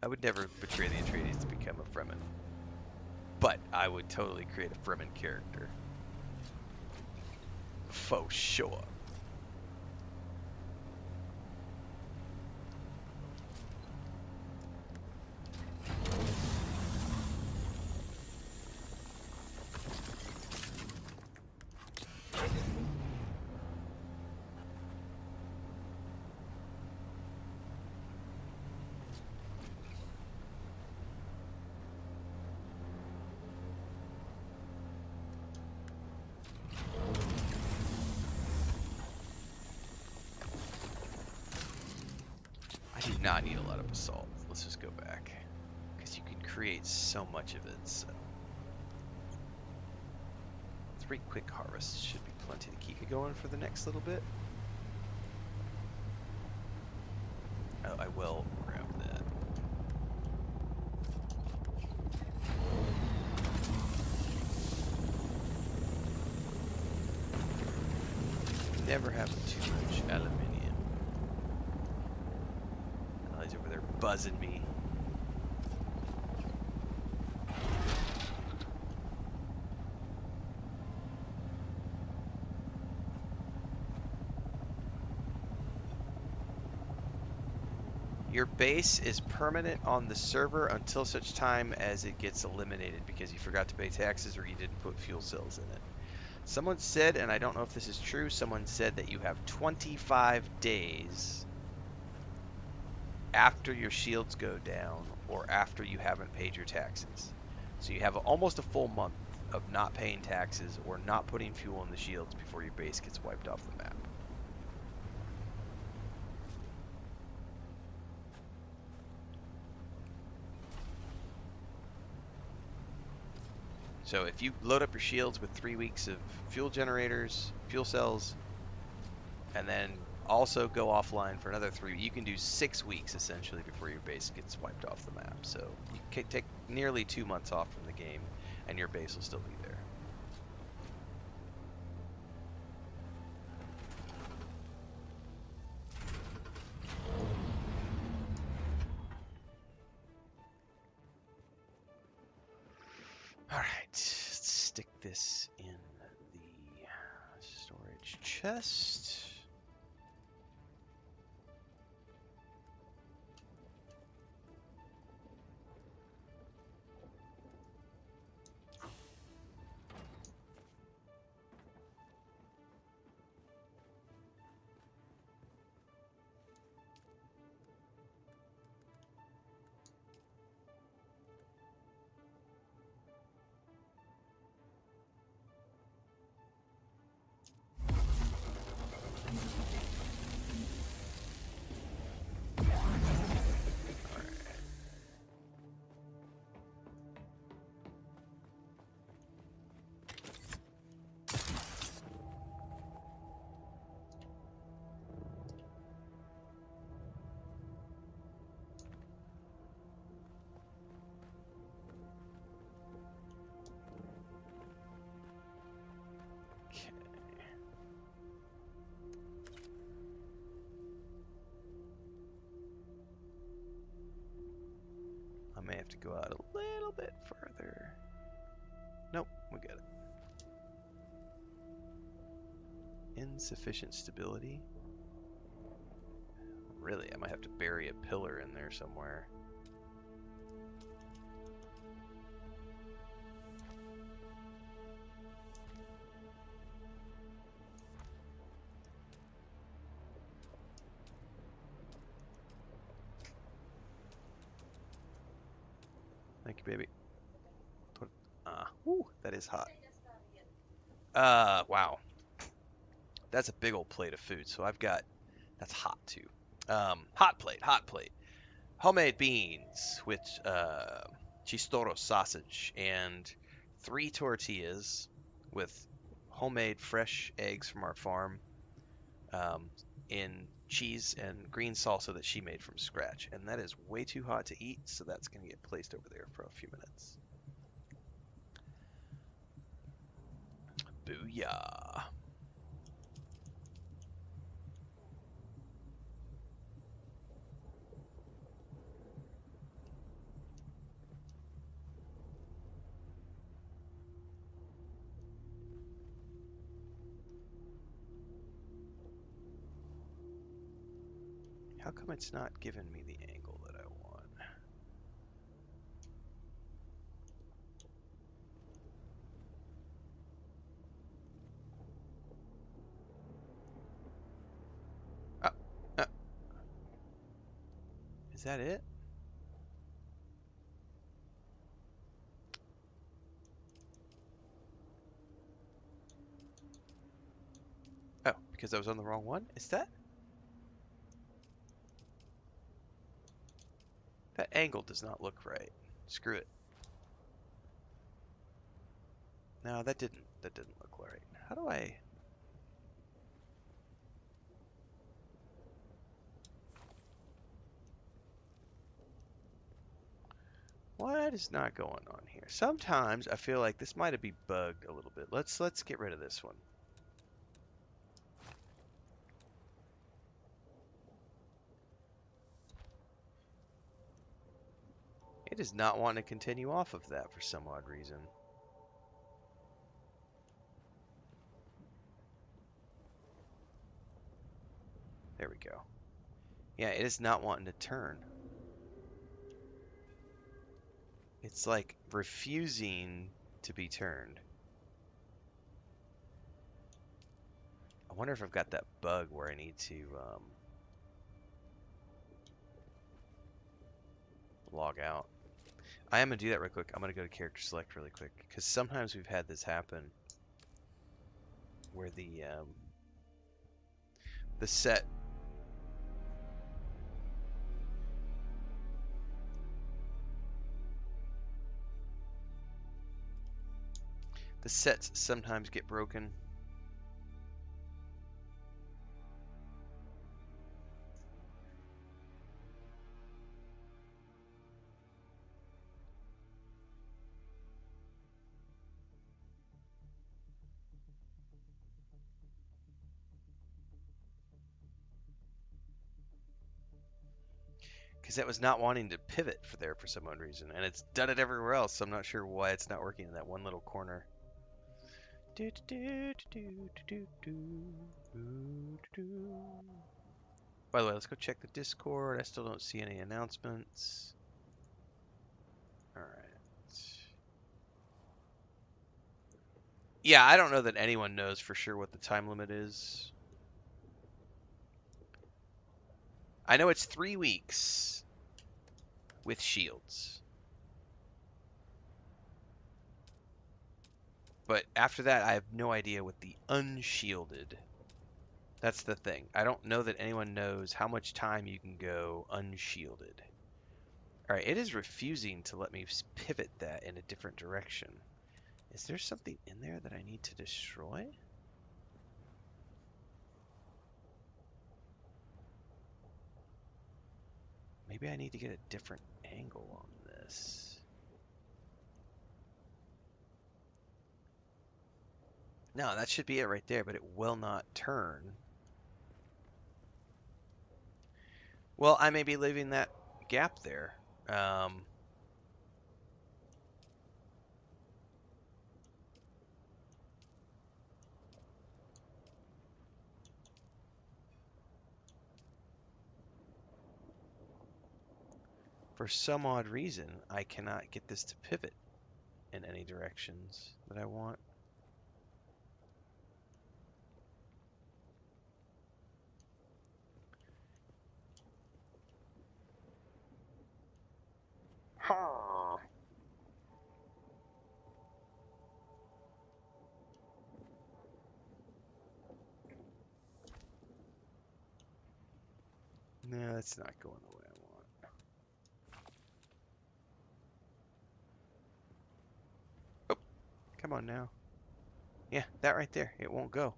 I would never betray the Atreides to become a Fremen. But I would totally create a Fremen character. For sure. I do not need a lot of basalt. Let's just go back. Because you can create so much of it, so. 3 quick harvests should be plenty to keep me going for the next little bit. Oh, I will grab that. Never having too much aluminium. Oh, he's over there buzzing me. Your base is permanent on the server until such time as it gets eliminated because you forgot to pay taxes or you didn't put fuel cells in it. Someone said, and I don't know if this is true, someone said that you have 25 days after your shields go down or after you haven't paid your taxes. So you have almost a full month of not paying taxes or not putting fuel in the shields before your base gets wiped off the map. So if you load up your shields with 3 weeks of fuel generators, fuel cells, and then also go offline for another 3, you can do 6 weeks essentially before your base gets wiped off the map. So you can take nearly 2 months off from the game and your base will still be there. Alright, let's stick this in the storage chest. I may have to go out a little bit further. Nope, we got it. Insufficient stability. Really, I might have to bury a pillar in there somewhere. Thank you, baby. Whew, that is hot. Wow. That's a big old plate of food. So I've got, that's hot too. Hot plate. Homemade beans with chistoro sausage and 3 tortillas with homemade fresh eggs from our farm in cheese and green salsa that she made from scratch. And that is way too hot to eat, so that's going to get placed over there for a few minutes. Booyah. How come it's not giving me the angle that I want? Oh, is that it? Oh, because I was on the wrong one? Is that? That angle does not look right. Screw it. No, that didn't look right. How do I? What is not going on here? Sometimes I feel like this might have been bugged a little bit. Let's get rid of this one. It is not wanting to continue off of that for some odd reason. There we go. Yeah, it is not wanting to turn. It's like refusing to be turned. I wonder if I've got that bug where I need to log out. I am going to do that real quick. I'm going to go to character select really quick because sometimes we've had this happen where the set the sets sometimes get broken. Because that was not wanting to pivot for there for some odd reason, and it's done it everywhere else. So I'm not sure why it's not working in that one little corner. By the way, let's go check the Discord. I still don't see any announcements. All right. Yeah, I don't know that anyone knows for sure what the time limit is. I know it's 3 weeks with shields. But after that, I have no idea what the unshielded. That's the thing. I don't know that anyone knows how much time you can go unshielded. All right, it is refusing to let me pivot that in a different direction. Is there something in there that I need to destroy? Maybe I need to get a different angle on this. No, that should be it right there, but it will not turn. Well, I may be leaving that gap there. For some odd reason, I cannot get this to pivot in any directions that I want. Huh. No, that's not going the way I want. Oh, come on now. Yeah, that right there. It won't go.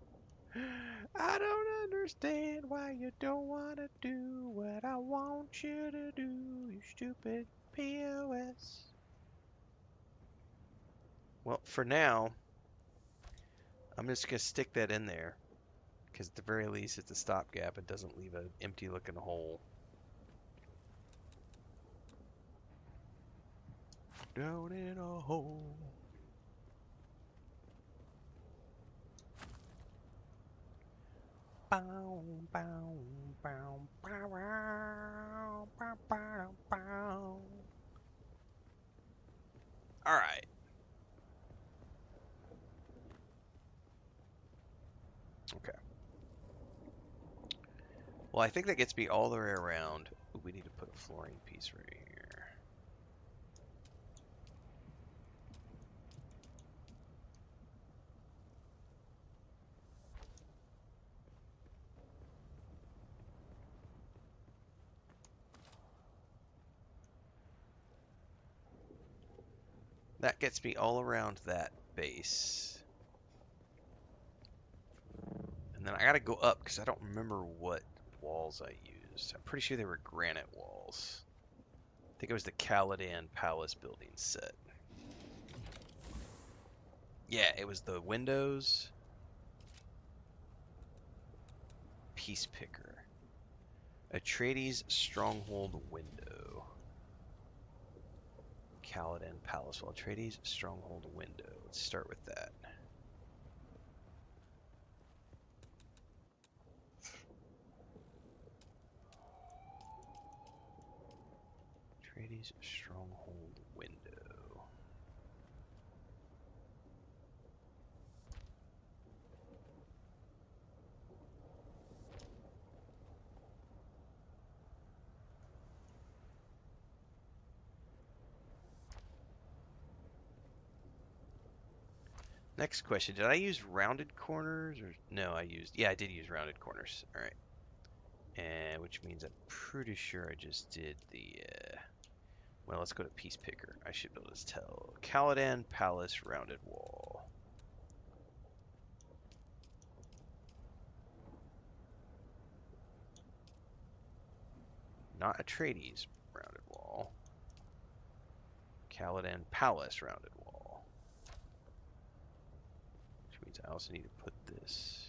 I don't understand why you don't want to do what I want you to do, you stupid POS. Well, for now, I'm just going to stick that in there. Because at the very least, it's a stopgap. It doesn't leave an empty looking hole. Down in a hole. Bow, bow, bow, bow, bow, bow, bow, bow. All right. Okay. Well, I think that gets me all the way around. Ooh, we need to put a flooring piece right here. That gets me all around that base. And then I gotta go up because I don't remember what walls I used. I'm pretty sure they were granite walls. I think it was the Caladan Palace building set. Yeah, it was the windows. Peace Picker. Atreides Stronghold window. Caladan Palace wall. Atreides Stronghold window. Let's start with that. Atreides Stronghold window. Next question, did I use rounded corners or no, I did use rounded corners. All right. And which means I'm pretty sure I just did the well, let's go to Peace Picker. I should be able to tell. Caladan Palace rounded wall. Not Atreides rounded wall. Caladan Palace rounded wall. Which means I also need to put this.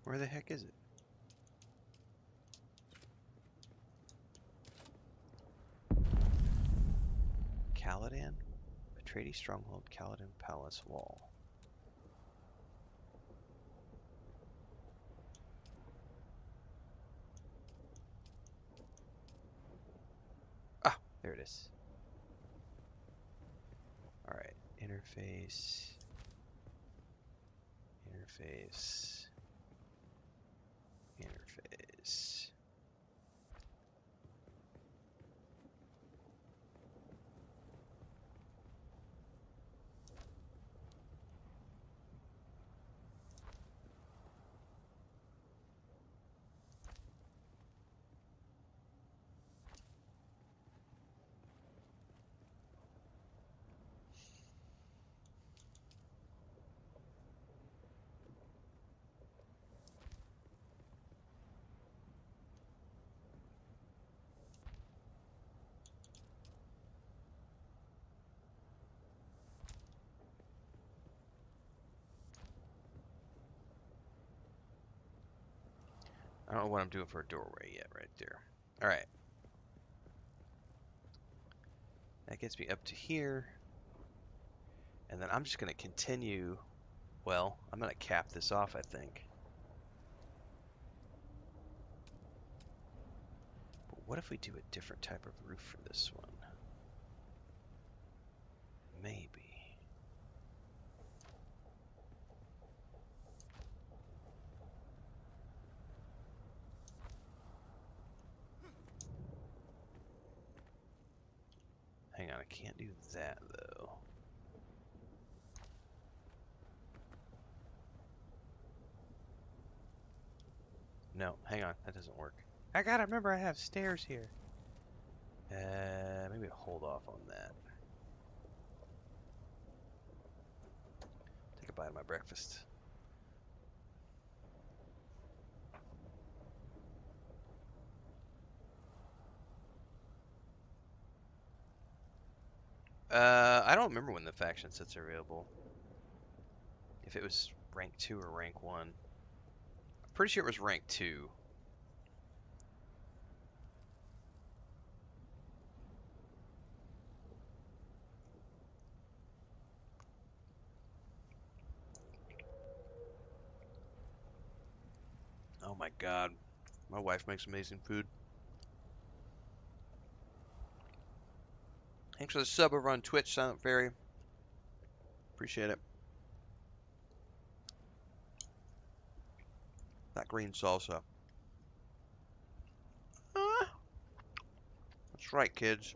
Where the heck is it? Caladan? Atreides Stronghold, Caladan Palace wall. Ah, there it is. Alright, interface. Interface. Interface. I don't know what I'm doing for a doorway yet right there. Alright. That gets me up to here. And then I'm just going to continue. Well, I'm going to cap this off, I think. But what if we do a different type of roof for this one? Maybe. Hang on, I can't do that though. No, hang on, that doesn't work. I gotta remember I have stairs here. Maybe hold off on that. Take a bite of my breakfast. I don't remember when the faction sets are available. If it was rank 2 or rank 1. I'm pretty sure it was rank 2. my god. My wife makes amazing food. Thanks for the sub over on Twitch, Silent Fairy. Appreciate it. That green salsa. Ah, that's right, kids.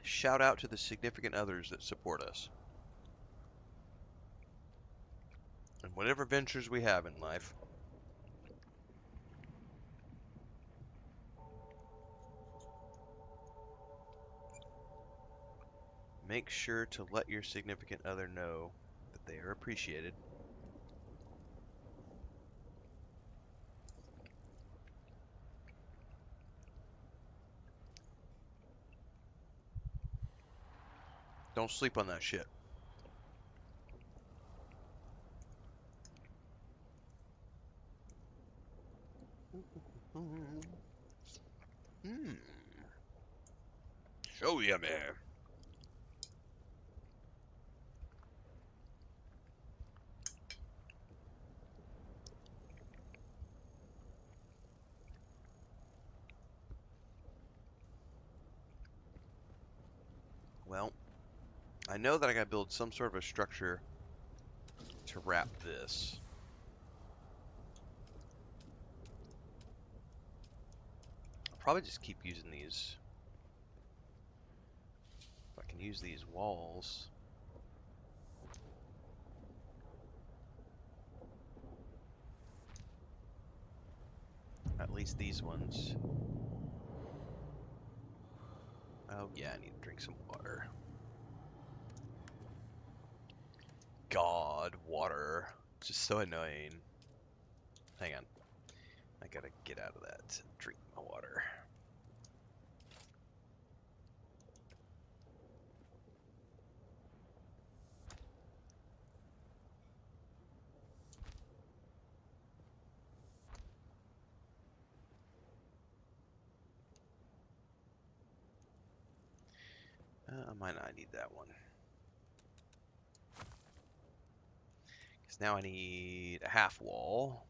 Shout out to the significant others that support us. And whatever ventures we have in life. Make sure to let your significant other know that they are appreciated. Don't sleep on that shit. Mmm. So yummy. Well, I know that I gotta build some sort of a structure to wrap this. I'll probably just keep using these. If I can use these walls. At least these ones. Oh yeah, I need to drink some water. God, water. It's just so annoying. Hang on. I gotta get out of that. Drink my water. I might not need that one. Because now I need a half wall.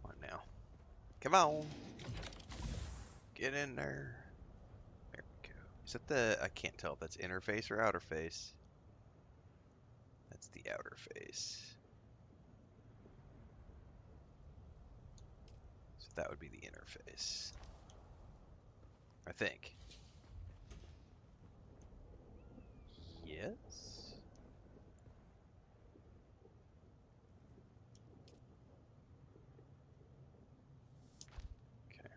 Come on now. Come on. Get in there. There we go. Is that the... I can't tell if that's inner face or outer face. That's the outer face. So that would be the inner face. I think. Yes? Okay.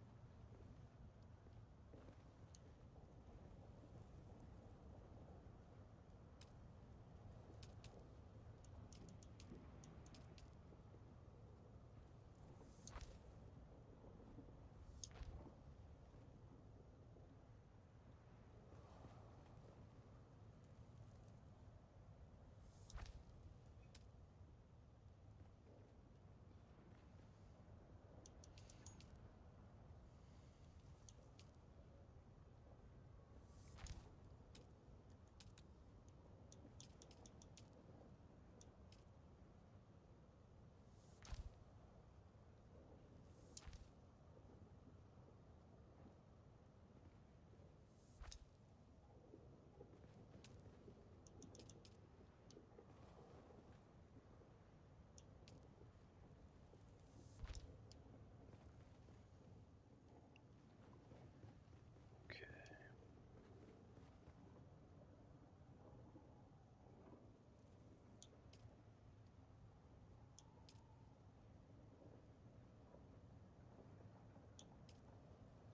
Okay.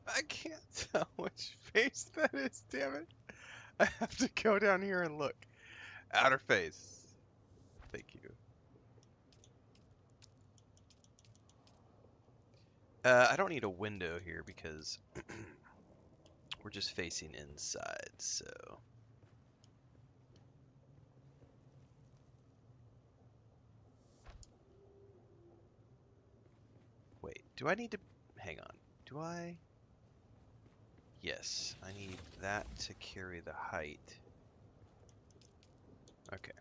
I can't tell which face that is, damn it. I have to go down here and look. Outer face. Thank you. I don't need a window here because we're just facing inside, so. Wait, do I need to, hang on, do I? Yes, I need that to carry the height. Okay.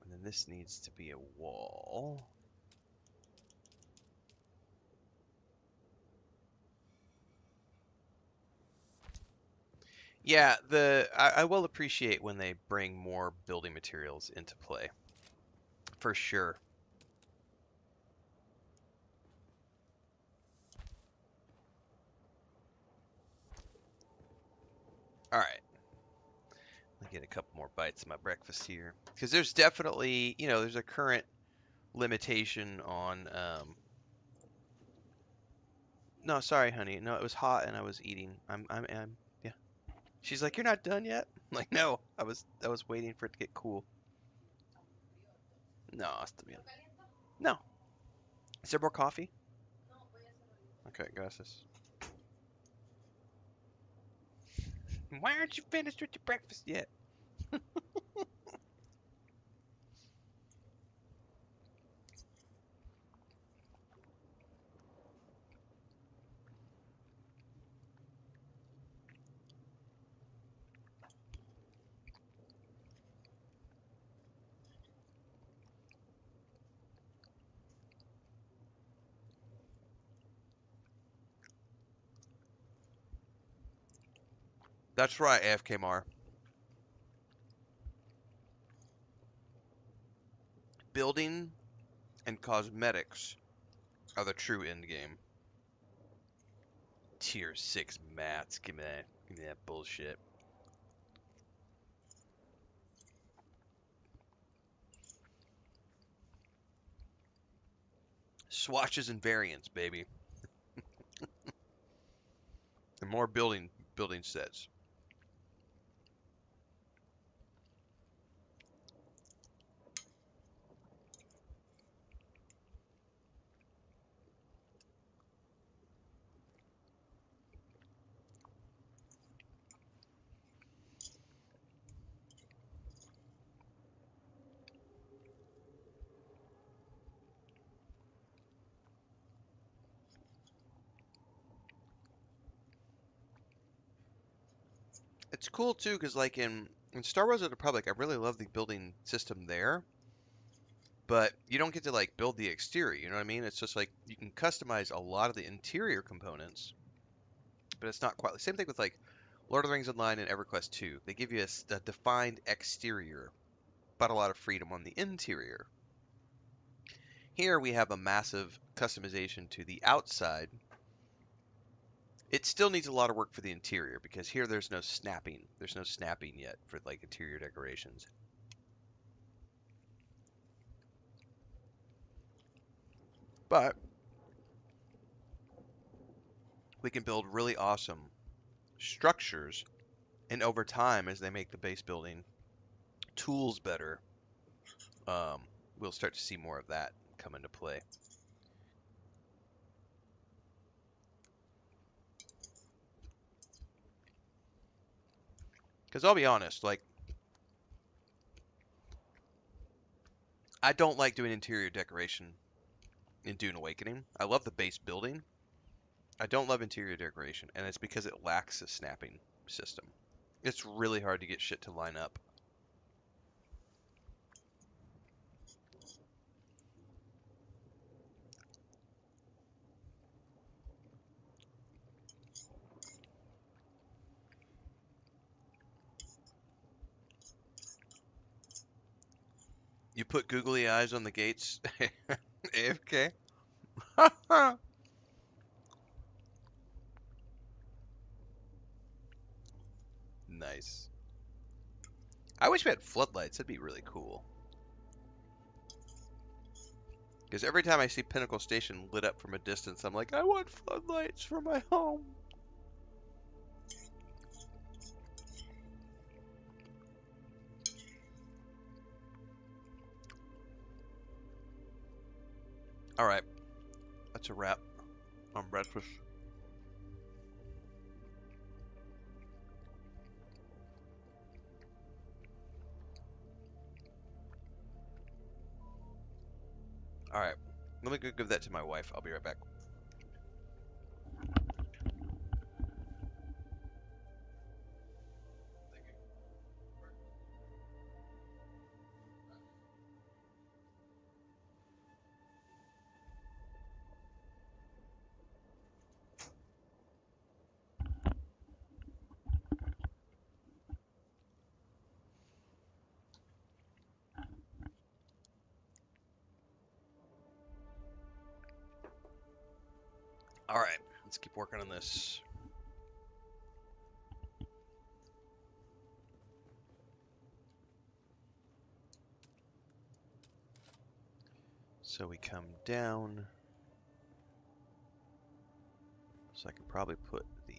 And then this needs to be a wall. Yeah, I will appreciate when they bring more building materials into play. For sure. Alright. Let me get a couple more bites of my breakfast here. Because there's definitely, there's a current limitation on, no, sorry, honey. No, it was hot and I was eating. Yeah. She's like, you're not done yet? I'm like, no, I was waiting for it to get cool. No, está bien. No. Is there more coffee? Okay, gracias. Why aren't you finished with your breakfast yet? That's right, AFK Mar. Building and cosmetics are the true end game. Tier 6 mats. Give me that. Give me that bullshit. Swatches and variants, baby. And more building sets. It's cool too, because like in Star Wars: The Republic, I really love the building system there. But you don't get to like build the exterior. You know what I mean? It's just like you can customize a lot of the interior components, but it's not quite the same thing with like Lord of the Rings Online and EverQuest 2. They give you a defined exterior, but a lot of freedom on the interior. Here we have a massive customization to the outside. It still needs a lot of work for the interior because here there's no snapping. There's no snapping yet for like interior decorations. But we can build really awesome structures, and over time, as they make the base building tools better, um, we'll start to see more of that come into play. Because I'll be honest, like, I don't like doing interior decoration in Dune Awakening. I love the base building. I don't love interior decoration, and it's because it lacks a snapping system. It's really hard to get shit to line up. You put googly eyes on the gates. AFK. Nice. I wish we had floodlights. That'd be really cool. Because every time I see Pinnacle Station lit up from a distance, I'm like, I want floodlights for my home. All right, that's a wrap on breakfast. All right, let me go give that to my wife. I'll be right back. All right, let's keep working on this. So we come down. So I can probably put the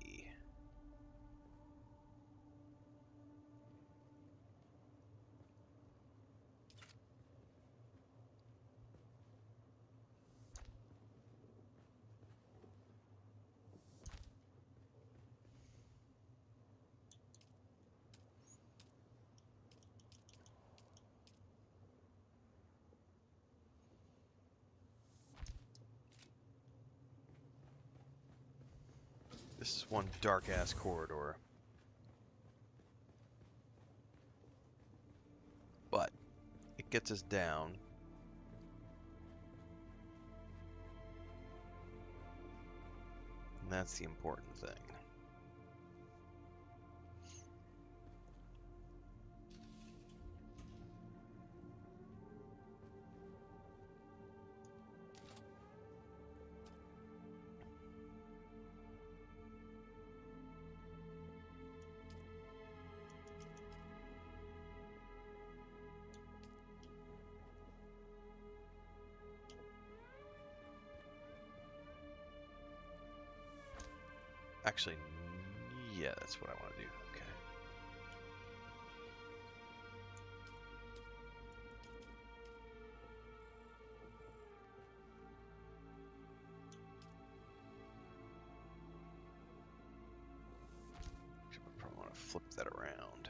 this is one dark ass corridor. But it gets us down. And that's the important thing. Actually, yeah, that's what I want to do. Okay. Actually, I probably want to flip that around.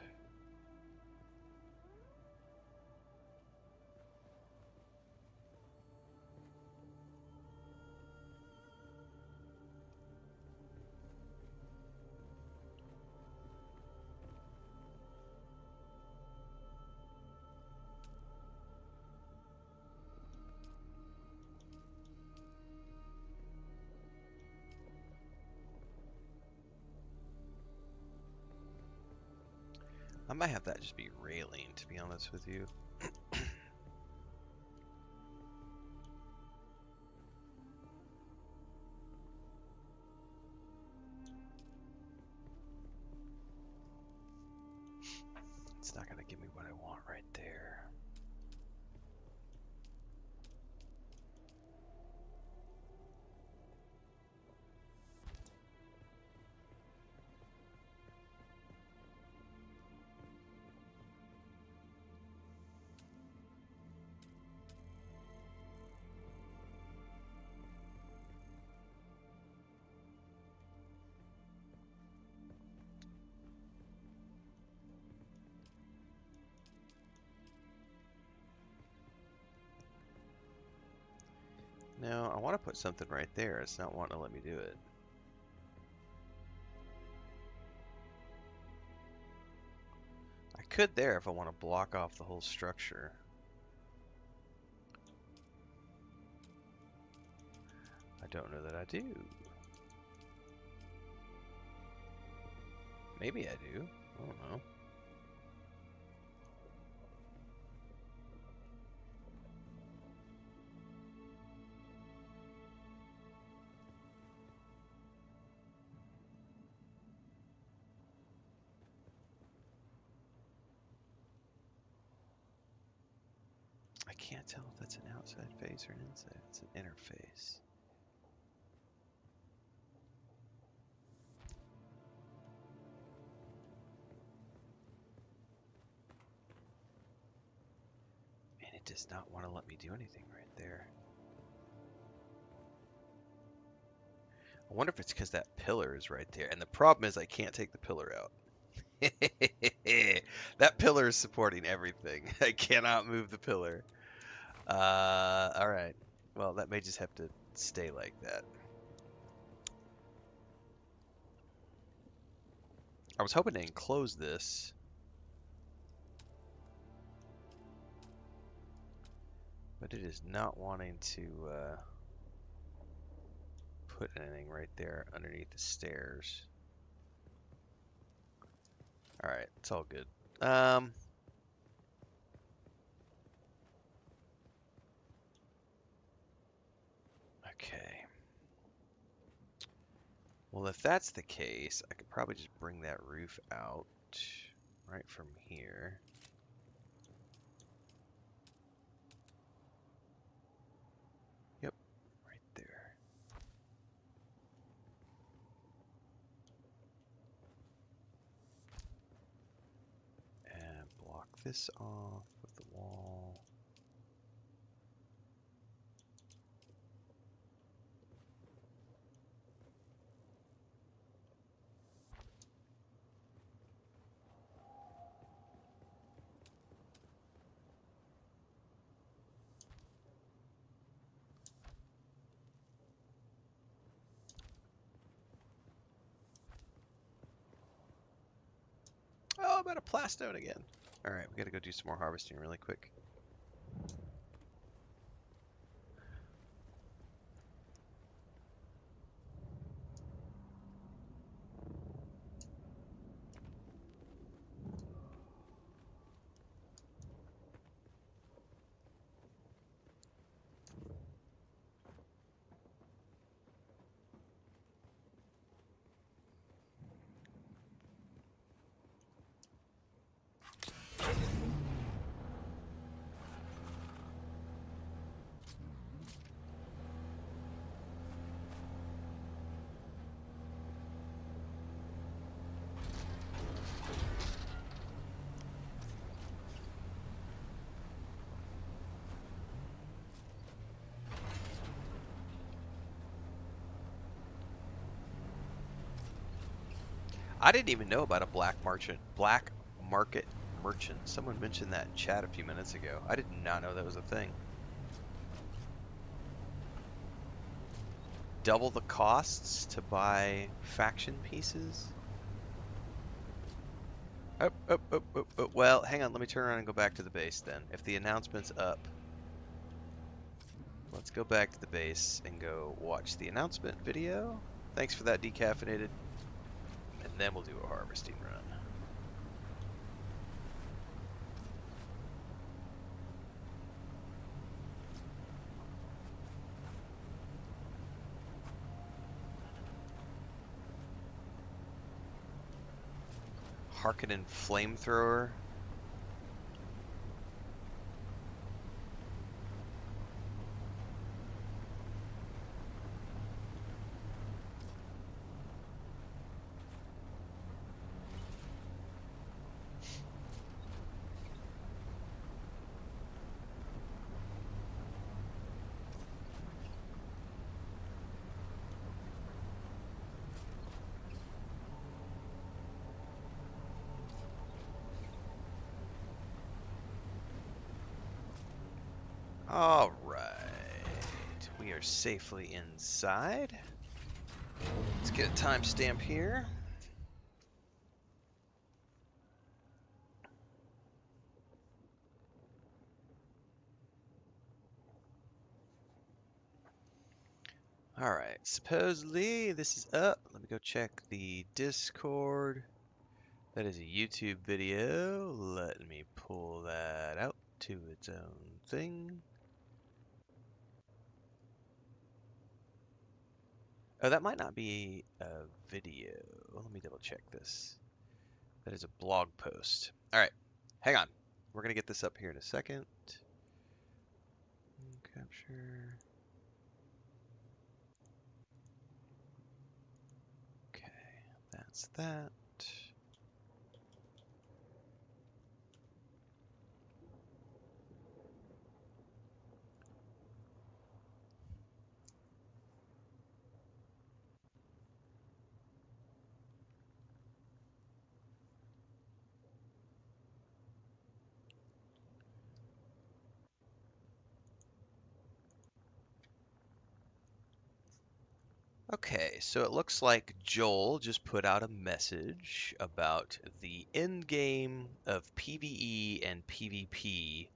I might have that just be railing, to be honest with you. It's not going to give me what I want right there. No, I want to put something right there. It's not wanting to let me do it. I could there if I want to block off the whole structure. I don't know that I do. Maybe I do. I don't know. I can't tell if that's an outside face or an inside. It's an interface. And it does not want to let me do anything right there. I wonder if it's because that pillar is right there. And the problem is I can't take the pillar out. That pillar is supporting everything. I cannot move the pillar. All right. Well, that may just have to stay like that. I was hoping to enclose this. But it is not wanting to put anything right there underneath the stairs. All right, it's all good. Okay. Well, if that's the case, I could probably just bring that roof out right from here. Yep, right there. And block this off with the wall. Oh, I'm out of plastone again. All right, we got to go do some more harvesting really quick. I didn't even know about a black market merchant. Someone mentioned that in chat a few minutes ago. I did not know that was a thing. Double the costs to buy faction pieces? Oh. Well, hang on. Let me turn around and go back to the base then. If the announcement's up, let's go back to the base and go watch the announcement video. Thanks for that, decaffeinated. And then we'll do a harvesting run. Harkonnen flamethrower. All right, we are safely inside. Let's get a timestamp here. All right, supposedly this is up. Let me go check the Discord. That is a YouTube video. Let me pull that out to its own thing. Oh, that might not be a video. Let me double check this. That is a blog post. All right, hang on. We're going to get this up here in a second. capture. Okay, that's that. Okay, so it looks like Joel just put out a message about the end game of PvE and PvP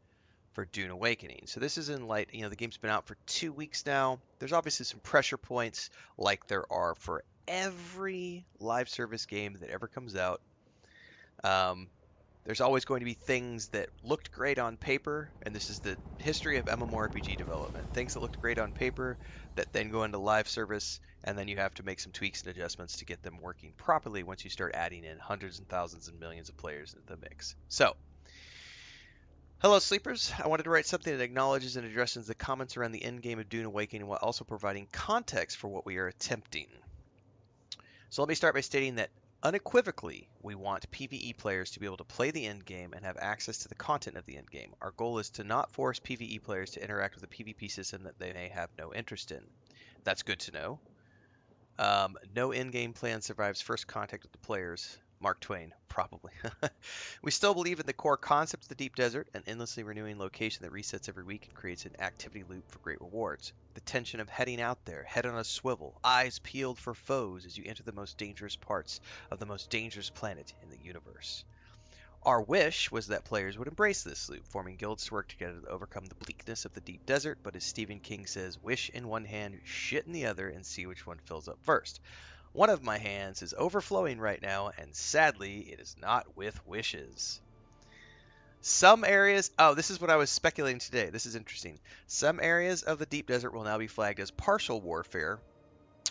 for Dune Awakening. So this is in light, the game's been out for 2 weeks now. There's obviously some pressure points, like there are for every live service game that ever comes out. Um, there's always going to be things that looked great on paper, and this is the history of MMORPG development. Things that looked great on paper that then go into live service, and then you have to make some tweaks and adjustments to get them working properly once you start adding in hundreds and thousands and millions of players into the mix. So, hello, sleepers. I wanted to write something that acknowledges and addresses the comments around the endgame of Dune Awakening while also providing context for what we are attempting. So let me start by stating that unequivocally, we want PvE players to be able to play the endgame and have access to the content of the endgame. Our goal is to not force PvE players to interact with a PvP system that they may have no interest in. That's good to know. No in-game plan survives first contact with the players. Mark Twain, probably. We still believe in the core concept of the deep desert, an endlessly renewing location that resets every week and creates an activity loop for great rewards. The tension of heading out there, head on a swivel, eyes peeled for foes as you enter the most dangerous parts of the most dangerous planet in the universe. Our wish was that players would embrace this loop, forming guilds to work together to overcome the bleakness of the deep desert, but as Stephen King says, wish in one hand, shit in the other, and see which one fills up first. One of my hands is overflowing right now, and sadly, it is not with wishes. Some areas, oh, this is what I was speculating today. This is interesting. Some areas of the deep desert will now be flagged as partial warfare,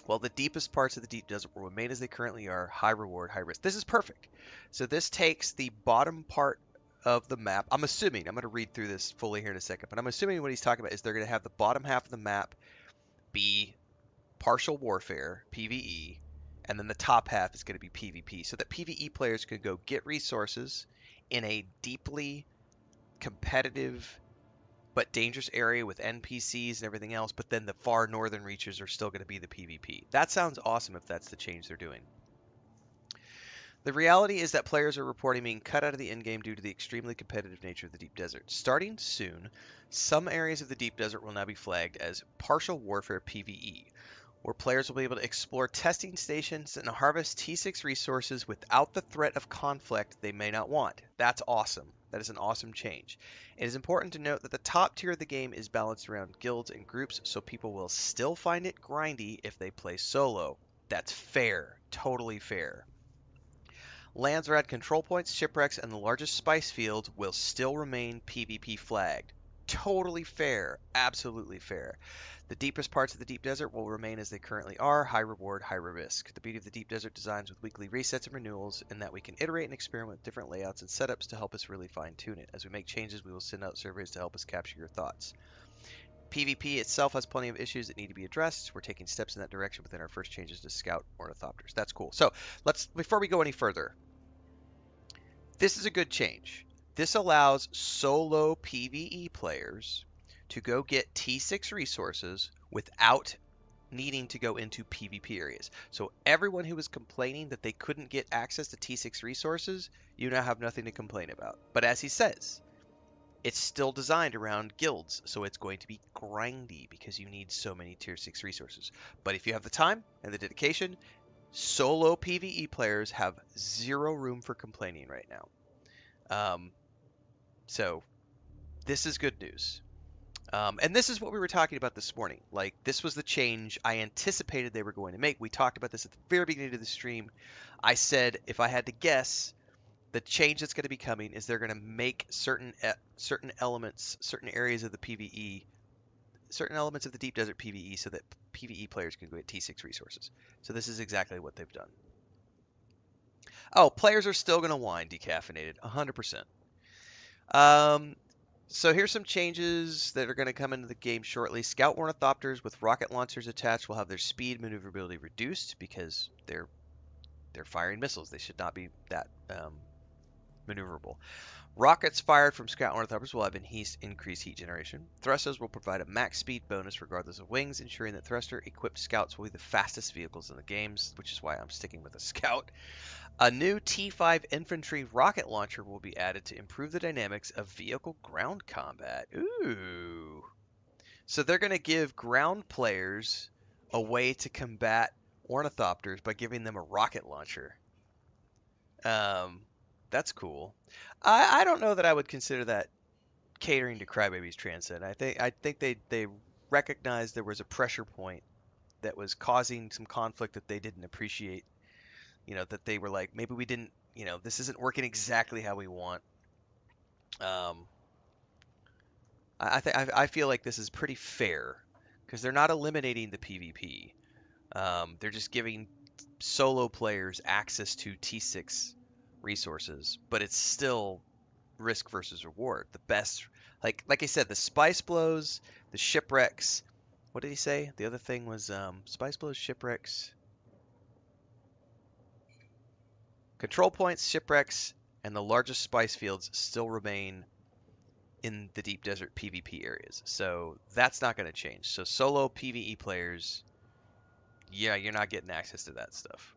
while the deepest parts of the deep desert will remain as they currently are, high reward, high risk. This is perfect. So this takes the bottom part of the map. I'm assuming, I'm going to read through this fully here in a second, but I'm assuming what he's talking about is they're going to have the bottom half of the map be partial warfare, PvE, and then the top half is going to be PvP, so that PvE players can go get resources in a deeply competitive but dangerous area with NPCs and everything else, but then the far northern reaches are still going to be the PvP. That sounds awesome if that's the change they're doing. The reality is that players are reporting being cut out of the endgame due to the extremely competitive nature of the deep desert. Starting soon, some areas of the deep desert will now be flagged as partial warfare PvE, where players will be able to explore testing stations and harvest T6 resources without the threat of conflict they may not want. That's awesome. That is an awesome change. It is important to note that the top tier of the game is balanced around guilds and groups, so people will still find it grindy if they play solo. That's fair. Totally fair. Lands where at control points, shipwrecks, and the largest spice fields will still remain PvP flagged. Totally fair. Absolutely fair. The deepest parts of the deep desert will remain as they currently are, high reward, high risk. The beauty of the deep desert designs with weekly resets and renewals in that we can iterate and experiment with different layouts and setups to help us really fine tune it. As we make changes, we will send out surveys to help us capture your thoughts. PvP itself has plenty of issues that need to be addressed. We're taking steps in that direction within our first changes to Scout Ornithopters. That's cool. So before we go any further, this is a good change. This allows solo PvE players to go get T6 resources without needing to go into PvP areas. So everyone who was complaining that they couldn't get access to T6 resources, you now have nothing to complain about. But as he says, it's still designed around guilds, so it's going to be grindy because you need so many tier 6 resources. But if you have the time and the dedication, solo PvE players have zero room for complaining right now. So this is good news. And this is what we were talking about this morning. Like, this was the change I anticipated they were going to make. We talked about this at the very beginning of the stream. I said, if I had to guess, the change that's going to be coming is they're going to make certain elements, certain areas of the PvE, certain elements of the deep desert PvE, so that PvE players can go get T6 resources. So this is exactly what they've done. Oh, players are still going to whine decaffeinated, 100%. So here's some changes that are going to come into the game shortly. Scout ornithopters with rocket launchers attached will have their speed maneuverability reduced because they're firing missiles. They should not be that maneuverable. Rockets fired from Scout ornithopters will have increased heat generation. Thrusters will provide a max speed bonus regardless of wings, ensuring that thruster-equipped Scouts will be the fastest vehicles in the games, which is why I'm sticking with a Scout. A new T5 infantry rocket launcher will be added to improve the dynamics of vehicle ground combat. Ooh. So they're going to give ground players a way to combat ornithopters by giving them a rocket launcher. Um, that's cool. I don't know that I would consider that catering to Crybaby's Transcend. I think they recognized there was a pressure point that was causing some conflict that they didn't appreciate. That they were like, maybe we didn't, this isn't working exactly how we want. Um, I feel like this is pretty fair because they're not eliminating the PvP. They're just giving solo players access to T6 resources, but it's still risk versus reward. The best, like I said, the spice blows, the shipwrecks. What did he say? The other thing was spice blows, shipwrecks, control points, shipwrecks, and the largest spice fields still remain in the deep desert PvP areas. So that's not going to change. So solo PvE players, yeah, you're not getting access to that stuff.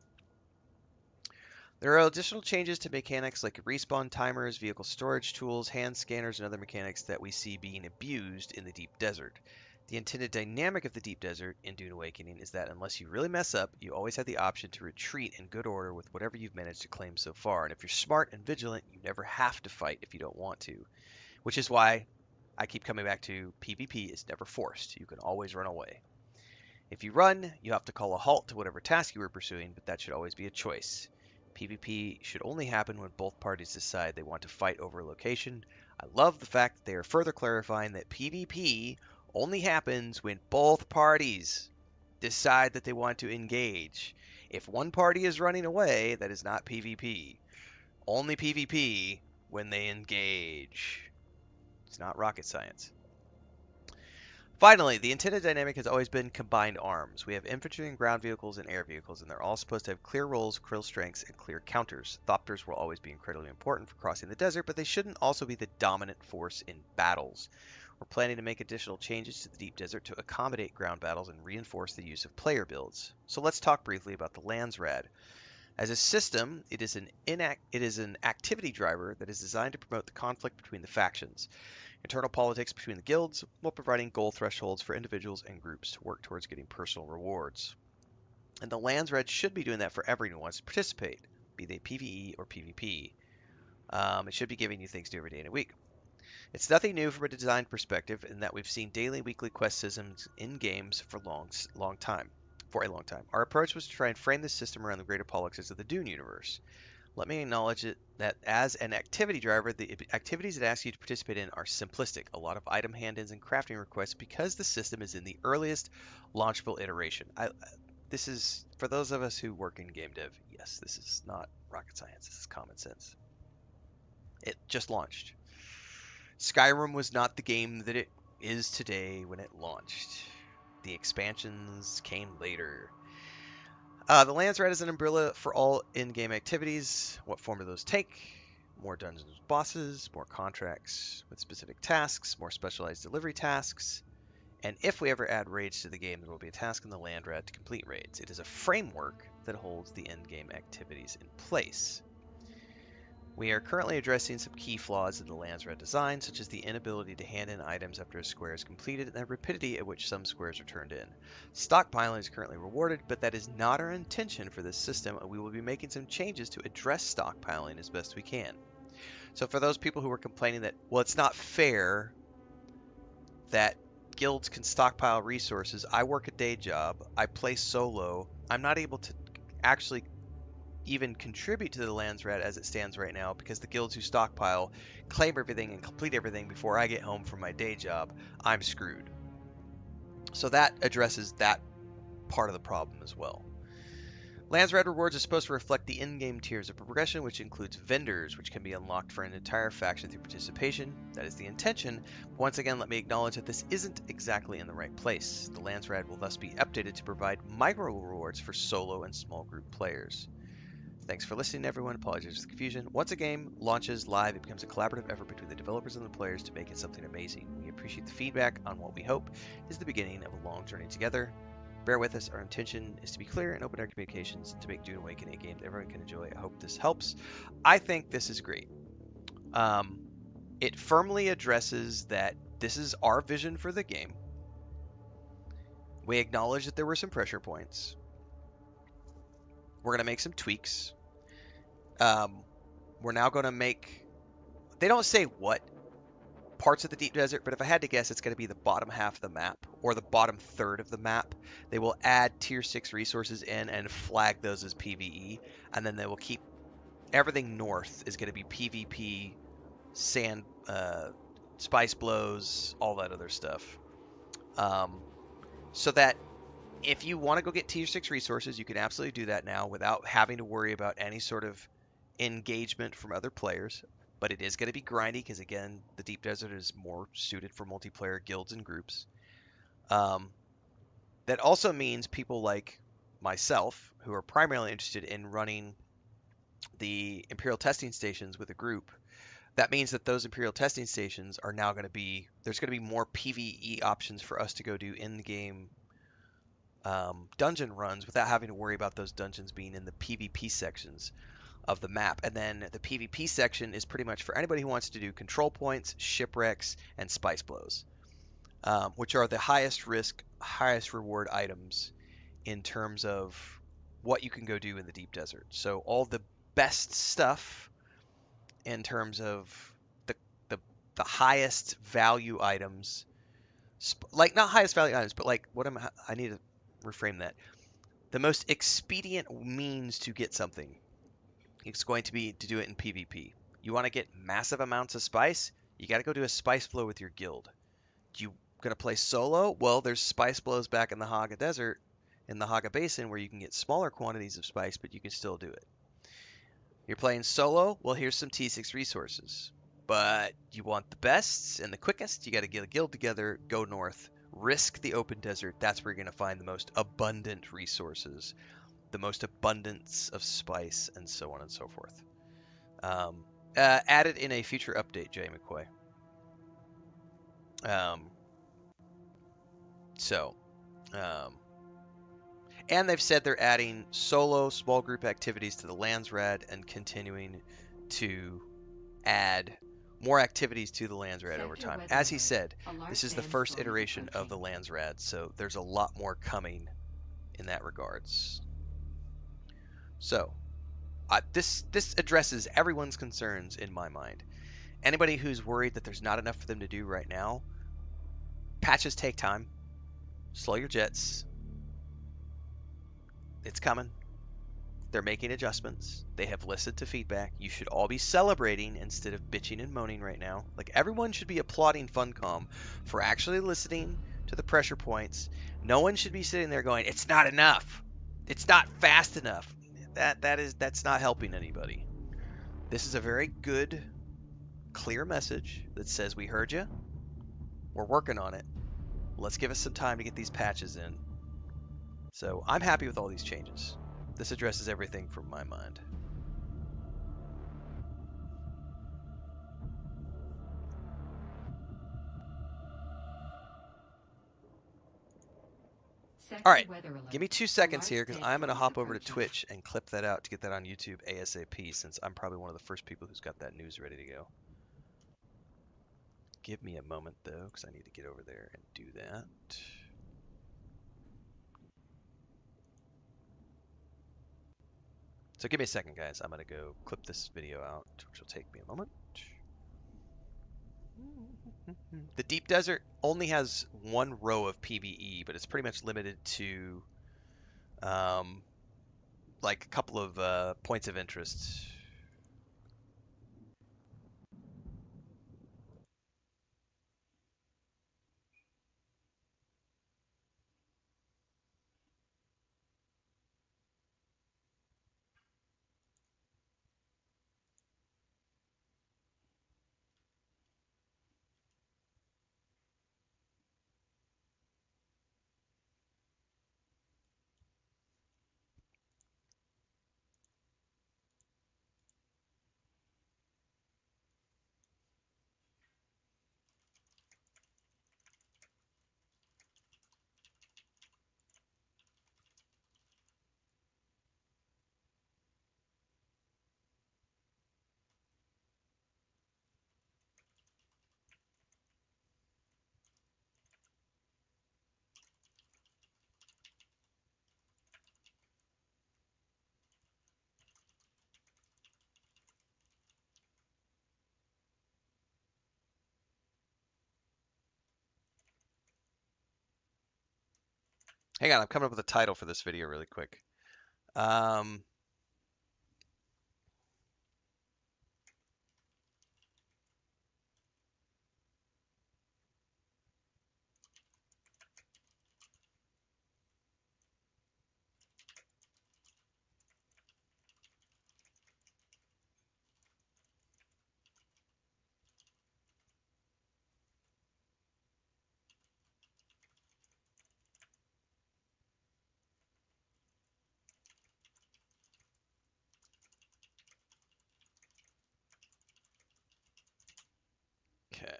There are additional changes to mechanics like respawn timers, vehicle storage tools, hand scanners, and other mechanics that we see being abused in the deep desert. The intended dynamic of the deep desert in Dune Awakening is that unless you really mess up, you always have the option to retreat in good order with whatever you've managed to claim so far. And if you're smart and vigilant, you never have to fight if you don't want to. Which is why I keep coming back to PvP is never forced. You can always run away. If you run, you have to call a halt to whatever task you were pursuing, but that should always be a choice. PvP should only happen when both parties decide they want to fight over a location. I love the fact that they are further clarifying that PvP only happens when both parties decide that they want to engage. If one party is running away, that is not PvP. Only PvP when they engage. It's not rocket science. Finally, the intended dynamic has always been combined arms. We have infantry and ground vehicles and air vehicles, and they're all supposed to have clear rolls, clear strengths, and clear counters. Thopters will always be incredibly important for crossing the desert, but they shouldn't also be the dominant force in battles. We're planning to make additional changes to the deep desert to accommodate ground battles and reinforce the use of player builds. So let's talk briefly about the Landsrad. As a system, it is an activity driver that is designed to promote the conflict between the factions. Internal politics between the guilds, while providing goal thresholds for individuals and groups to work towards getting personal rewards. And the Landsred should be doing that for everyone who wants to participate, be they PvE or PvP. It should be giving you things to do every day in a week. It's nothing new from a design perspective in that we've seen daily, weekly quest systems in games for a long time. Our approach was to try and frame this system around the greater politics of the Dune universe. Let me acknowledge that as an activity driver, the activities it asks you to participate in are simplistic. A lot of item hand-ins and crafting requests because the system is in the earliest launchable iteration. This is, for those of us who work in game dev, yes, this is not rocket science. This is common sense. It just launched. Skyrim was not the game that it is today when it launched. The expansions came later. The Landsrat is an umbrella for all in-game activities. What form do those take? More dungeons with bosses, more contracts with specific tasks, more specialized delivery tasks. And if we ever add raids to the game, there will be a task in the Landrat to complete raids. It is a framework that holds the in-game activities in place. We are currently addressing some key flaws in the Landsrat design, such as the inability to hand in items after a square is completed and the rapidity at which some squares are turned in. Stockpiling is currently rewarded, but that is not our intention for this system, and we will be making some changes to address stockpiling as best we can. So for those people who are complaining that, well, it's not fair that guilds can stockpile resources, I work a day job, I play solo, I'm not able to actually even contribute to the Landsrat as it stands right now because the guilds who stockpile claim everything and complete everything before I get home from my day job. I'm screwed. So that addresses that part of the problem as well. Lands Red rewards are supposed to reflect the in-game tiers of progression, which includes vendors, which can be unlocked for an entire faction through participation. That is the intention. But once again, let me acknowledge that this isn't exactly in the right place. The Lands Red will thus be updated to provide micro rewards for solo and small group players. Thanks for listening, everyone. Apologies for the confusion. Once a game launches live, it becomes a collaborative effort between the developers and the players to make it something amazing. We appreciate the feedback on what we hope is the beginning of a long journey together. Bear with us. Our intention is to be clear and open our communications to make Dune Awakening a game that everyone can enjoy. I hope this helps. I think this is great. It firmly addresses that this is our vision for the game. We acknowledge that there were some pressure points. We're going to make some tweaks. We're now going to make... They don't say what parts of the deep desert, but if I had to guess, it's going to be the bottom half of the map or the bottom third of the map. They will add tier 6 resources in and flag those as PvE, and then they will keep everything north is going to be PvP, sand, spice blows, all that other stuff. So that if you want to go get tier 6 resources, you can absolutely do that now without having to worry about any sort of engagement from other players. But it is going to be grindy because, again, the Deep Desert is more suited for multiplayer guilds and groups. That also means people like myself, who are primarily interested in running the Imperial testing stations with a group, that means that those Imperial testing stations are now going to be, there's going to be more PvE options for us to go do in-game dungeon runs without having to worry about those dungeons being in the PvP sections of the map. And then the PvP section is pretty much for anybody who wants to do control points, shipwrecks, and spice blows, which are the highest risk, highest reward items in terms of what you can go do in the deep desert. So all the best stuff in terms of the the highest value items, like not highest value items, but like I need to reframe that. The most expedient means to get something, it's going to be to do it in PvP. You want to get massive amounts of spice? You got to go do a spice flow with your guild. You going to play solo? Well, there's spice blows back in the Haga Desert, in the Haga Basin, where you can get smaller quantities of spice, but you can still do it. You're playing solo? Well, here's some T6 resources. But you want the best and the quickest? You got to get a guild together, go north, risk the open desert. That's where you're going to find the most abundant resources, the most abundance of spice, and so on and so forth. Added in a future update, Jay McCoy. And they've said they're adding solo small group activities to the Lands Red and continuing to add more activities to the Lands Red over time. As he said, this is the first iteration of the Lands Red, so there's a lot more coming in that regards. So, this addresses everyone's concerns in my mind. Anybody who's worried that there's not enough for them to do right now, patches take time. Slow your jets. It's coming. They're making adjustments. They have listened to feedback. You should all be celebrating instead of bitching and moaning right now. Like, everyone should be applauding Funcom for actually listening to the pressure points. No one should be sitting there going, it's not enough. It's not fast enough. That's not helping anybody. This is a very good, clear message that says we heard you. We're working on it. Let's give us some time to get these patches in. So I'm happy with all these changes. This addresses everything from my mind. All right, give me 2 seconds here because I'm going to hop over to Twitch and clip that out to get that on YouTube ASAP, since I'm probably one of the first people who's got that news ready to go. Give me a moment though, because I need to get over there and do that. So give me a second, guys. I'm going to go clip this video out, which will take me a moment. The Deep Desert only has one row of PvE, but it's pretty much limited to like a couple of points of interest. Hang on, I'm coming up with a title for this video really quick. Um, okay.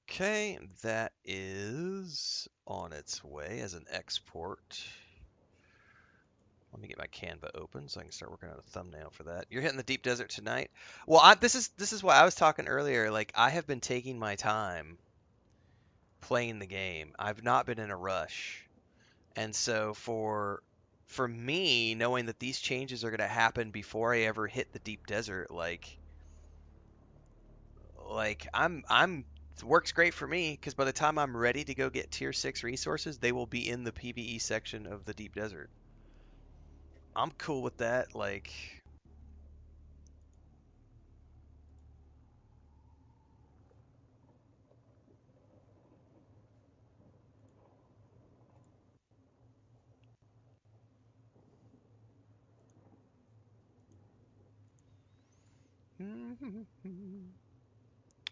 Okay, that is on its way as an export. Let me get my Canva open so I can start working on a thumbnail for that. You're hitting the deep desert tonight. Well, this is why I was talking earlier. Like I have been taking my time playing the game. I've not been in a rush. And so for me, knowing that these changes are going to happen before I ever hit the deep desert, like I'm it works great for me because by the time I'm ready to go get tier 6 resources, they will be in the PvE section of the deep desert. I'm cool with that. Like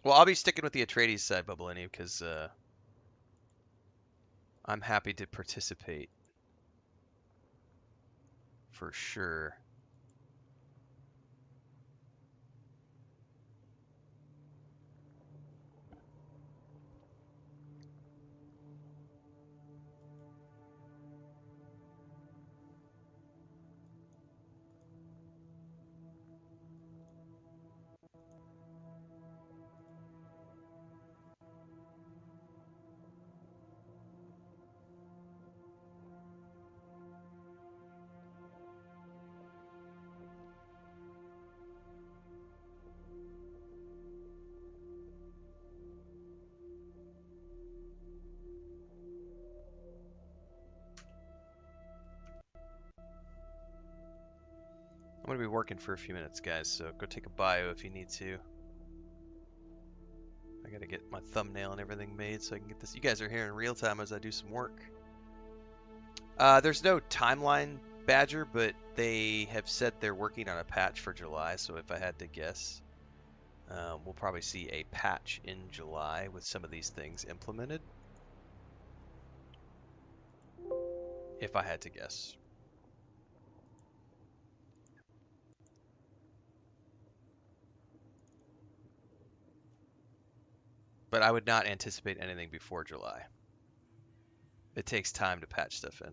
well, I'll be sticking with the Atreides side, Bubble because I'm happy to participate for sure. I'm gonna be working for a few minutes, guys, so go take a bio if you need to. I gotta get my thumbnail and everything made so I can get this. You guys are here in real time as I do some work. There's no timeline, Badger, but they have said they're working on a patch for July, so if I had to guess, we'll probably see a patch in July with some of these things implemented. If I had to guess. But I would not anticipate anything before July. It takes time to patch stuff in.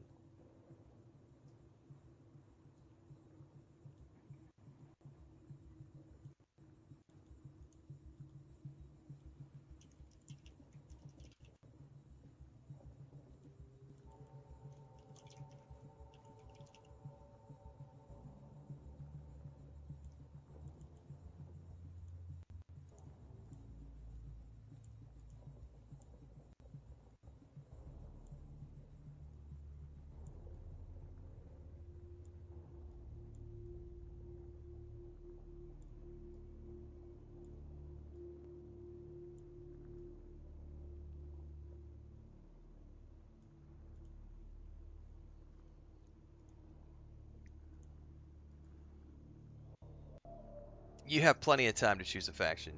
You have plenty of time to choose a faction,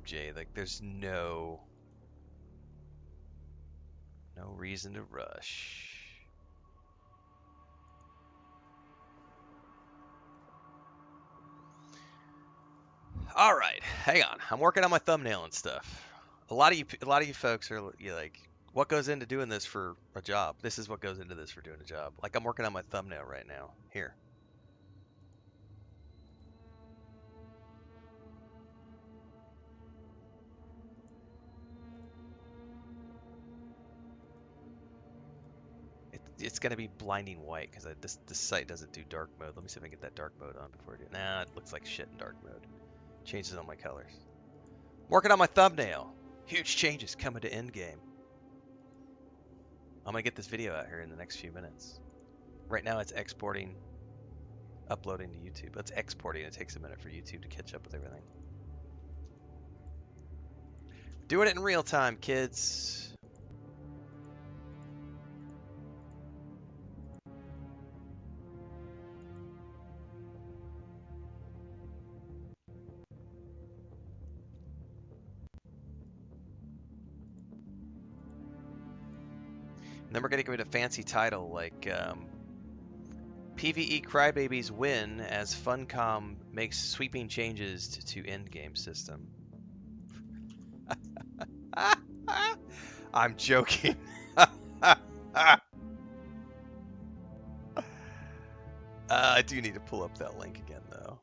Jay. Like, there's no reason to rush. All right, hang on. I'm working on my thumbnail and stuff. A lot of you folks are like, what goes into doing this for a job? This is what goes into this for doing a job. Like I'm working on my thumbnail right now. Here. It's gonna be blinding white because this site doesn't do dark mode. Let me see if I can get that dark mode on before I do. Nah, it looks like shit in dark mode. Changes on my colors. Working on my thumbnail. Huge changes coming to Endgame. I'm gonna get this video out here in the next few minutes. Right now it's exporting, uploading to YouTube. It's exporting. It takes a minute for YouTube to catch up with everything. Doing it in real time, kids. And then we're gonna give it a fancy title like PvE Crybabies win as Funcom makes sweeping changes to endgame system. I'm joking. I do need to pull up that link again, though.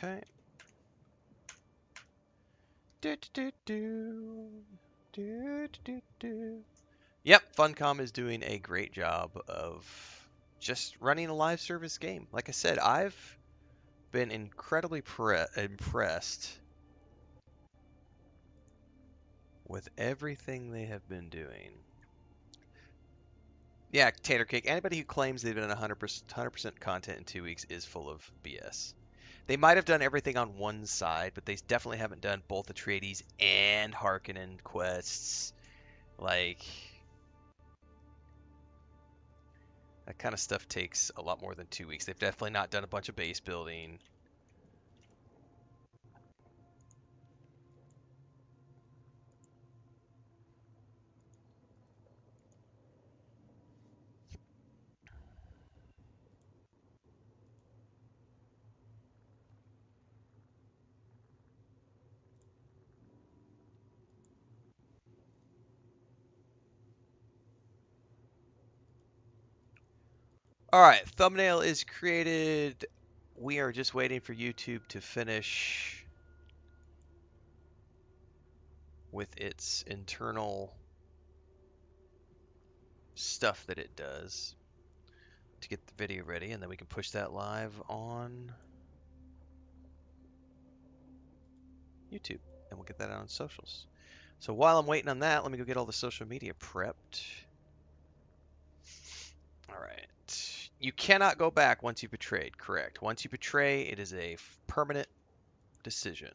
Okay. Do, do, do, do, do, do. Yep, Funcom is doing a great job of just running a live service game. Like I said, I've been incredibly impressed with everything they have been doing. Yeah, Tater Cake. Anybody who claims they've done 100% content in 2 weeks is full of BS. They might have done everything on one side, but they definitely haven't done both Atreides and Harkonnen quests. Like, that kind of stuff takes a lot more than 2 weeks. They've definitely not done a bunch of base building. All right, thumbnail is created. We are just waiting for YouTube to finish with its internal stuff that it does to get the video ready, and then we can push that live on YouTube, and we'll get that out on socials. So while I'm waiting on that, let me go get all the social media prepped. All right. You cannot go back once you betrayed. Correct. Once you betray, it is a permanent decision.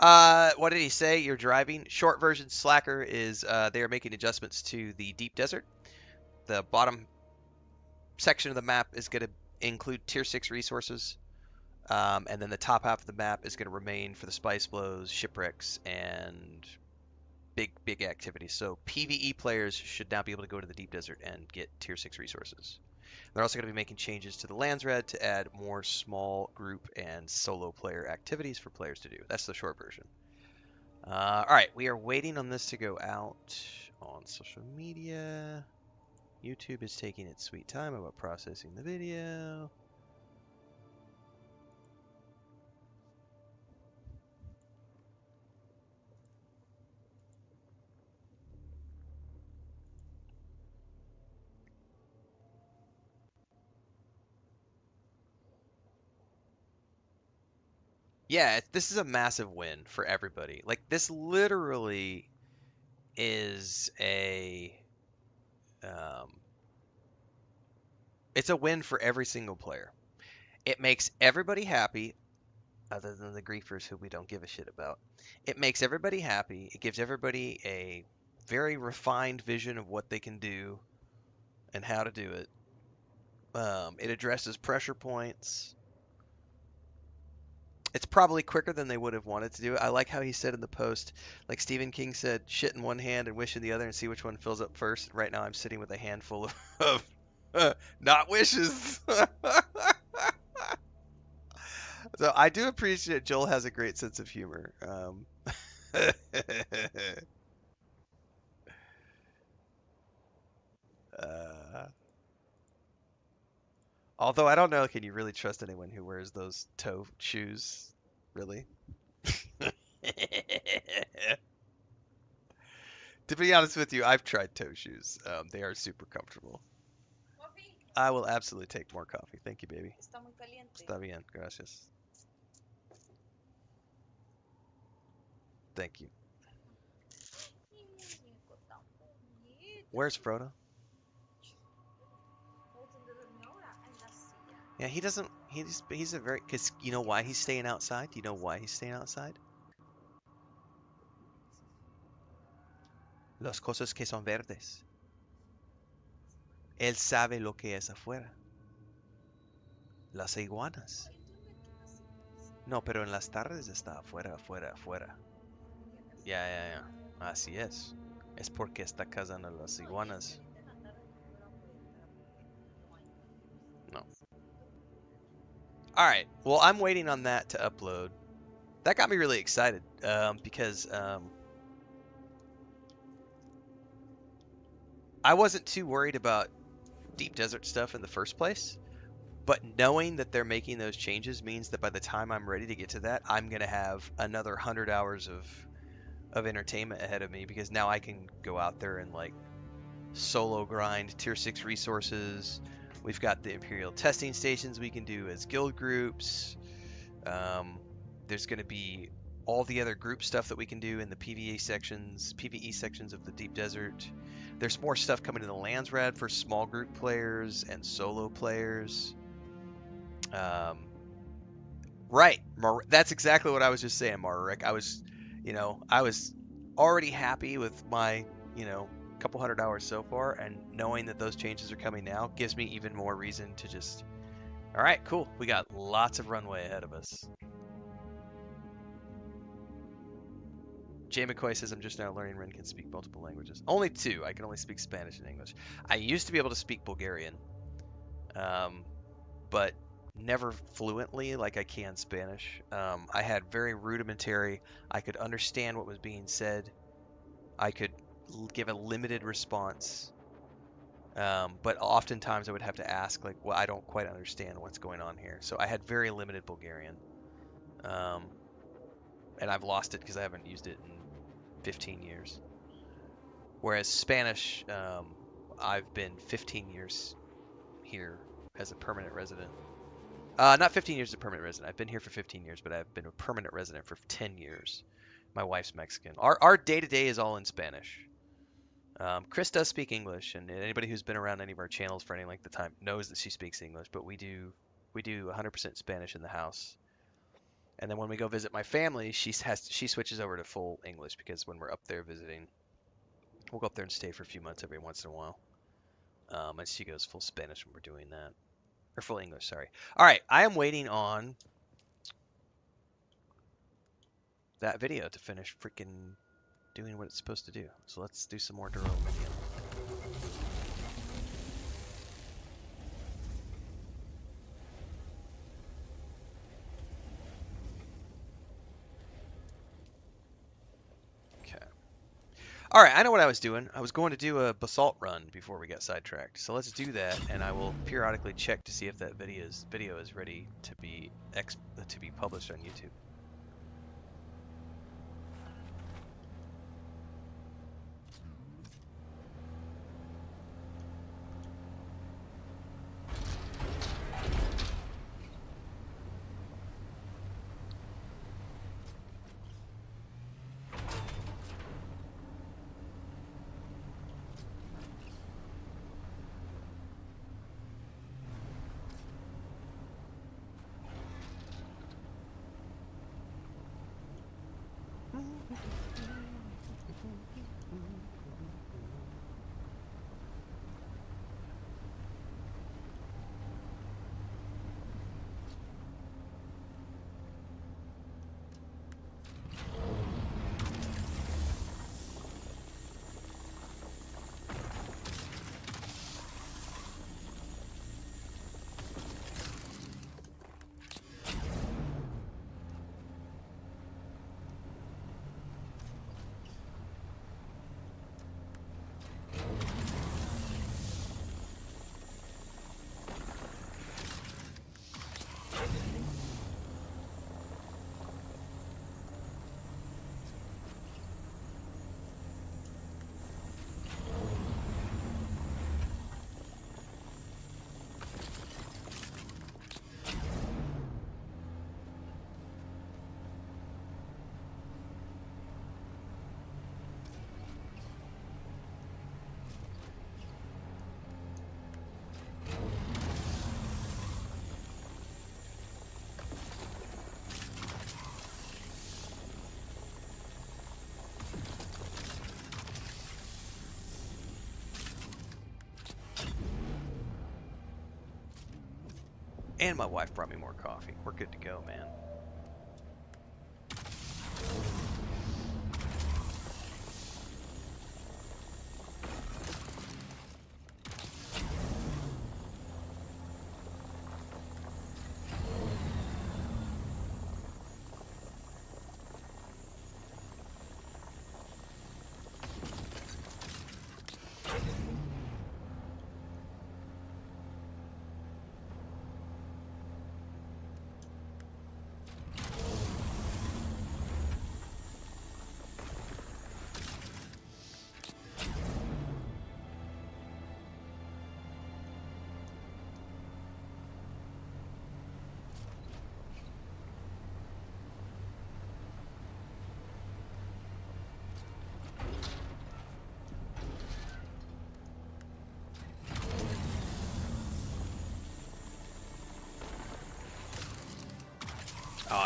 What did he say? You're driving. Short version Slacker is they are making adjustments to the deep desert. The bottom section of the map is going to include tier 6 resources. And then the top half of the map is going to remain for the spice blows, shipwrecks, and big activities. So PvE players should now be able to go to the deep desert and get tier 6 resources. They're also going to be making changes to the lands red to add more small group and solo player activities for players to do. That's the short version. All right, we are waiting on this to go out on social media. YouTube is taking its sweet time about processing the video. Yeah, this is a massive win for everybody. Like, this literally is um, it's a win for every single player. It makes everybody happy, other than the griefers who we don't give a shit about. It makes everybody happy. It gives everybody a very refined vision of what they can do and how to do it. It addresses pressure points. It's probably quicker than they would have wanted to do it. I like how he said in the post, like Stephen King said, shit in one hand and wish in the other and see which one fills up first. Right now I'm sitting with a handful of not wishes. So I do appreciate Joel has a great sense of humor. uh, although I don't know, can you really trust anyone who wears those toe shoes? Really? To be honest with you, I've tried toe shoes. They are super comfortable. I will absolutely take more coffee. Thank you, baby. Está bien, gracias. Thank you. Where's Frodo? Yeah, he doesn't. He's a very. Cause you know why he's staying outside? Do you know why he's staying outside? Las cosas que son verdes. Él sabe lo que es afuera. Las iguanas. No, pero en las tardes está afuera, afuera, afuera. Ya. Así es. Es porque está cazando las iguanas. No. All right. Well, I'm waiting on that to upload. That got me really excited because I wasn't too worried about deep desert stuff in the first place. But knowing that they're making those changes means that by the time I'm ready to get to that, I'm going to have another 100 hours of entertainment ahead of me because now I can go out there and like solo grind tier 6 resources. We've got the Imperial testing stations we can do as guild groups. There's going to be all the other group stuff that we can do in the PvE sections of the Deep Desert. There's more stuff coming in the Landsrad for small group players and solo players. Right, that's exactly what I was just saying, Marek. I was already happy with my, couple hundred hours so far, and knowing that those changes are coming now gives me even more reason to just, all right, cool. We got lots of runway ahead of us. Jay McCoy says, I'm just now learning Ren can speak multiple languages. Only two. I can only speak Spanish and English. I used to be able to speak Bulgarian, but never fluently like I can Spanish. I had very rudimentary. I could understand what was being said. I could give a limited response. But oftentimes I would have to ask, like, well, I don't quite understand what's going on here. So I had very limited Bulgarian. And I've lost it because I haven't used it in 15 years. Whereas Spanish, I've been 15 years here as a permanent resident. Not 15 years as a permanent resident. I've been here for 15 years, but I've been a permanent resident for 10 years. My wife's Mexican. Our day-to-day is all in Spanish. Chris does speak English, and anybody who's been around any of our channels for any length of time knows that she speaks English, but we do 100% Spanish in the house. And then when we go visit my family, she switches over to full English, because when we're up there visiting, we'll go up there and stay for a few months every once in a while. And she goes full Spanish when we're doing that. Or full English, sorry. All right, I am waiting on that video to finish freaking doing what it's supposed to do. So let's do some more Duraluminium. Okay. All right, I know what I was doing. I was going to do a basalt run before we got sidetracked. So let's do that, and I will periodically check to see if that video is ready to be published on YouTube. And my wife brought me more coffee. We're good to go, man.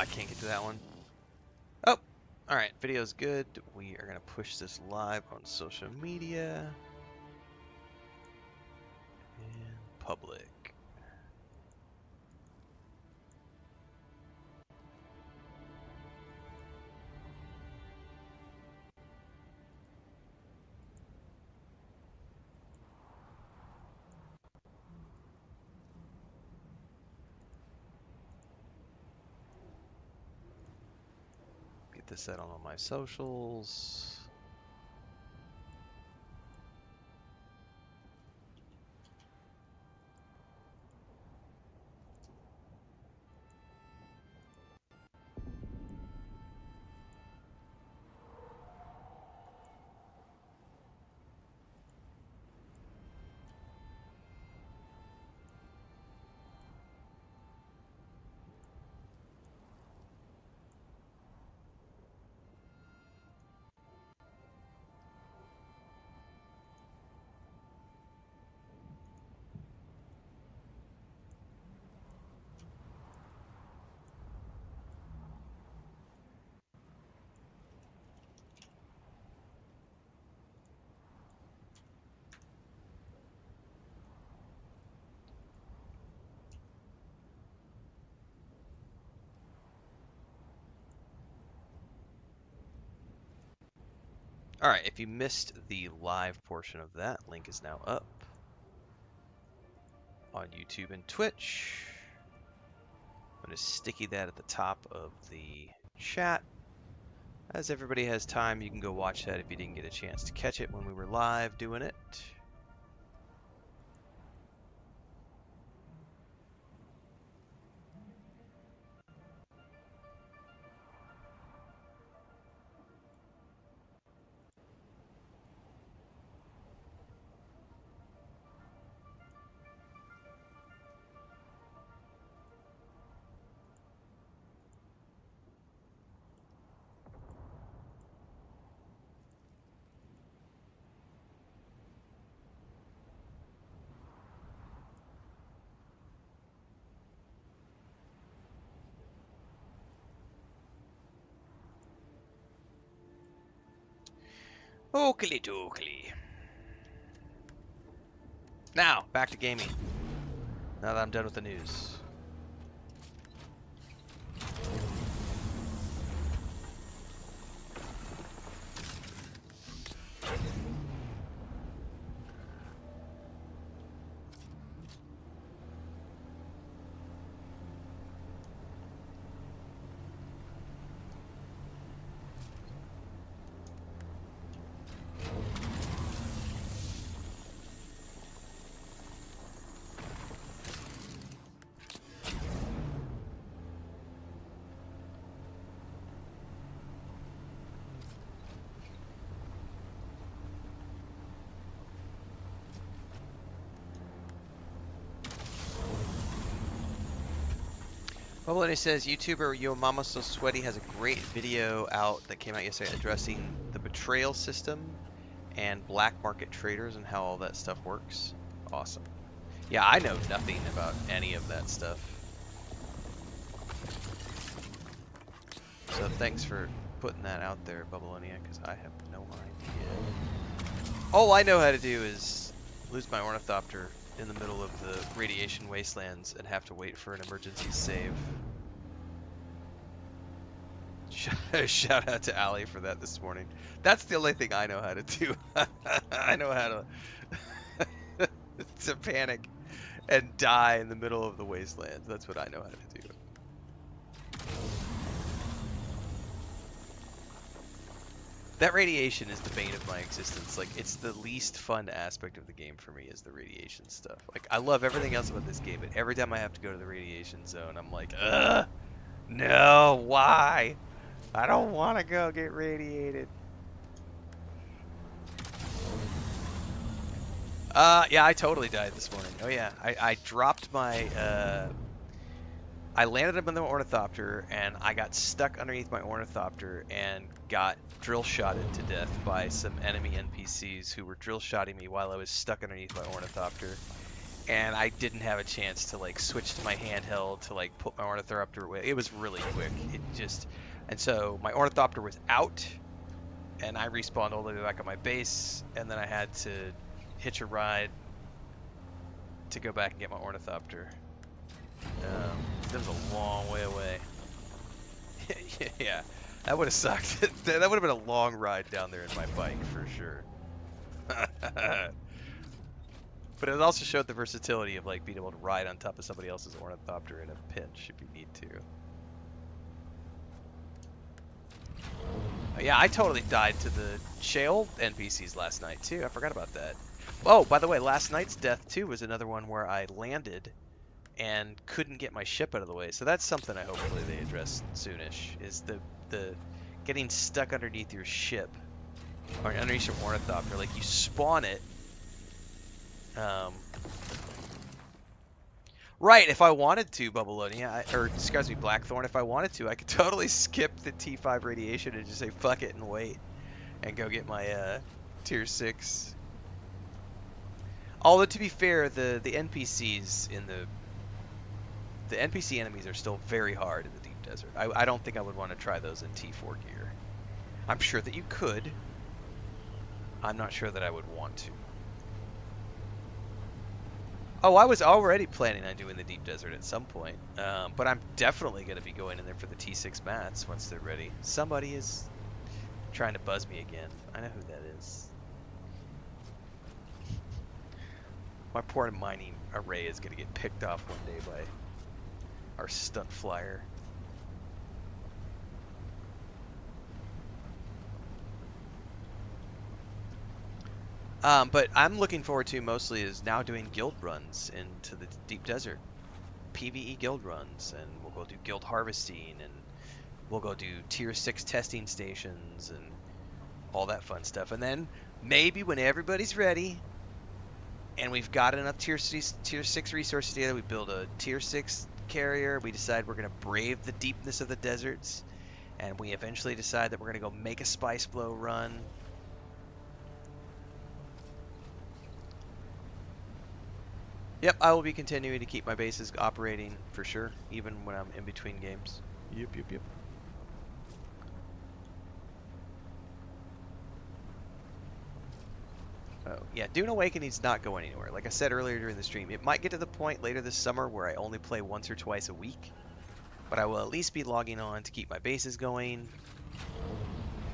I can't get to that one. Oh, all right. Video's good. We are gonna push this live on social media and public. Get this out on all my socials. All right, if you missed the live portion of that, link is now up on YouTube and Twitch. I'm going to sticky that at the top of the chat. As everybody has time, you can go watch that if you didn't get a chance to catch it when we were live doing it. Oakley dokley. Now, back to gaming. Now that I'm done with the news. Well, he says, YouTuber Yo Mama So Sweaty has a great video out that came out yesterday addressing the betrayal system and black market traders and how all that stuff works. Awesome. Yeah, I know nothing about any of that stuff. So thanks for putting that out there, Bubbleonia, because I have no idea. All I know how to do is lose my ornithopter in the middle of the radiation wastelands and have to wait for an emergency save. Shout out to Allie for that this morning. That's the only thing I know how to do. I know how to panic and die in the middle of the wastelands. That's what I know how to do. That radiation is the bane of my existence. Like, it's the least fun aspect of the game for me is the radiation stuff. Like, I love everything else about this game, but every time I have to go to the radiation zone, I'm like, ugh, no, why? I don't want to go get radiated. Yeah, I totally died this morning. Oh yeah, I dropped my, I landed up in the ornithopter, and I got stuck underneath my ornithopter and got drill shotted to death by some enemy NPCs who were drill shotting me while I was stuck underneath my ornithopter. and I didn't have a chance to like switch to my handheld to like put my ornithopter away. It was really quick. It just, and so my ornithopter was out, and I respawned all the way back at my base, and then I had to hitch a ride to go back and get my ornithopter. That was a long way away. Yeah, that would have sucked. That would have been a long ride down there in my bike for sure. But it also showed the versatility of like being able to ride on top of somebody else's ornithopter in a pinch if you need to. Yeah, I totally died to the shale NPCs last night too. I forgot about that. Oh, by the way, last night's death too was another one where I landed and couldn't get my ship out of the way. So that's something I hopefully they address soonish, is the getting stuck underneath your ship or underneath your ornithopter. Like you spawn it. Right, if I wanted to, Bubbleonia, or excuse me, Blackthorn, if I wanted to, I could totally skip the T5 radiation and just say fuck it and wait and go get my tier 6. Although to be fair, the NPCs in the NPC enemies are still very hard in the deep desert. I don't think I would want to try those in T4 gear. I'm sure that you could. I'm not sure that I would want to. Oh, I was already planning on doing the deep desert at some point, but I'm definitely going to be going in there for the T6 mats once they're ready. Somebody is trying to buzz me again. I know who that is. My poor mining array is going to get picked off one day by our stunt flyer. But I'm looking forward to mostly is now doing guild runs into the deep desert. PvE guild runs, and we'll go do guild harvesting, and we'll go do tier 6 testing stations and all that fun stuff. And then maybe when everybody's ready and we've got enough tier 6 resources together, we build a tier 6 carrier, we decide we're going to brave the deepness of the deserts, and we eventually decide that we're going to go make a spice blow run. Yep, I will be continuing to keep my bases operating for sure, even when I'm in between games. Yep. Oh, yeah, Dune Awakening's not going anywhere. Like I said earlier during the stream, it might get to the point later this summer where I only play once or twice a week, but I will at least be logging on to keep my bases going,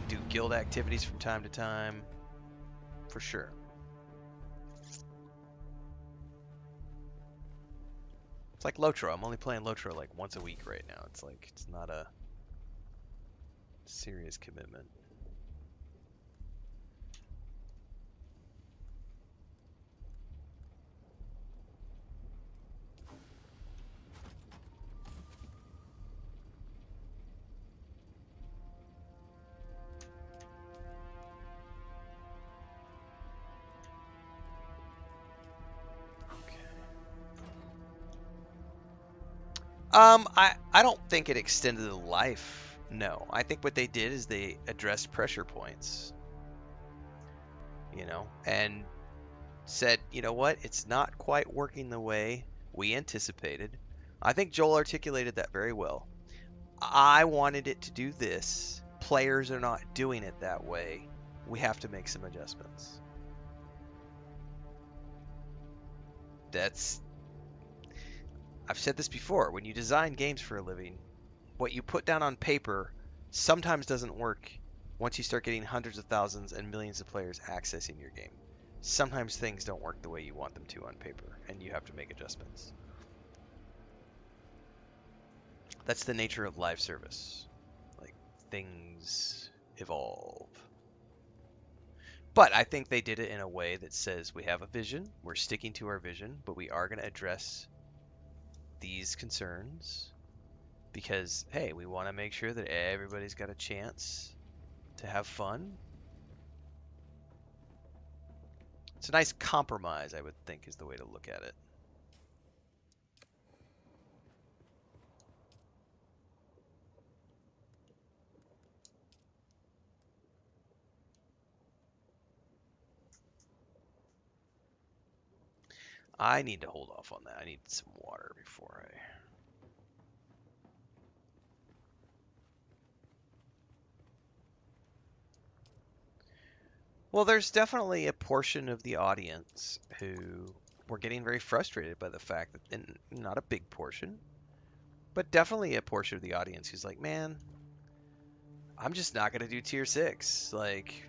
do guild activities from time to time, for sure. It's like Lotro. I'm only playing Lotro like once a week right now. It's like, it's not a serious commitment. I don't think it extended the life. No, I think what they did is they addressed pressure points, you know, and said, you know what, it's not quite working the way we anticipated. I think Joel articulated that very well. I wanted it to do this. Players are not doing it that way. We have to make some adjustments. I've said this before. When you design games for a living, what you put down on paper sometimes doesn't work once you start getting hundreds of thousands and millions of players accessing your game. Sometimes things don't work the way you want them to on paper, and you have to make adjustments. That's the nature of live service. Like, things evolve. But I think they did it in a way that says we have a vision, we're sticking to our vision, but we are going to address these concerns because, hey, we want to make sure that everybody's got a chance to have fun. It's a nice compromise, I would think, is the way to look at it. I need to hold off on that. I need some water before I... Well, there's definitely a portion of the audience who were getting very frustrated by the fact that, and not a big portion, but definitely a portion of the audience who's like, man, I'm just not going to do tier 6. Like,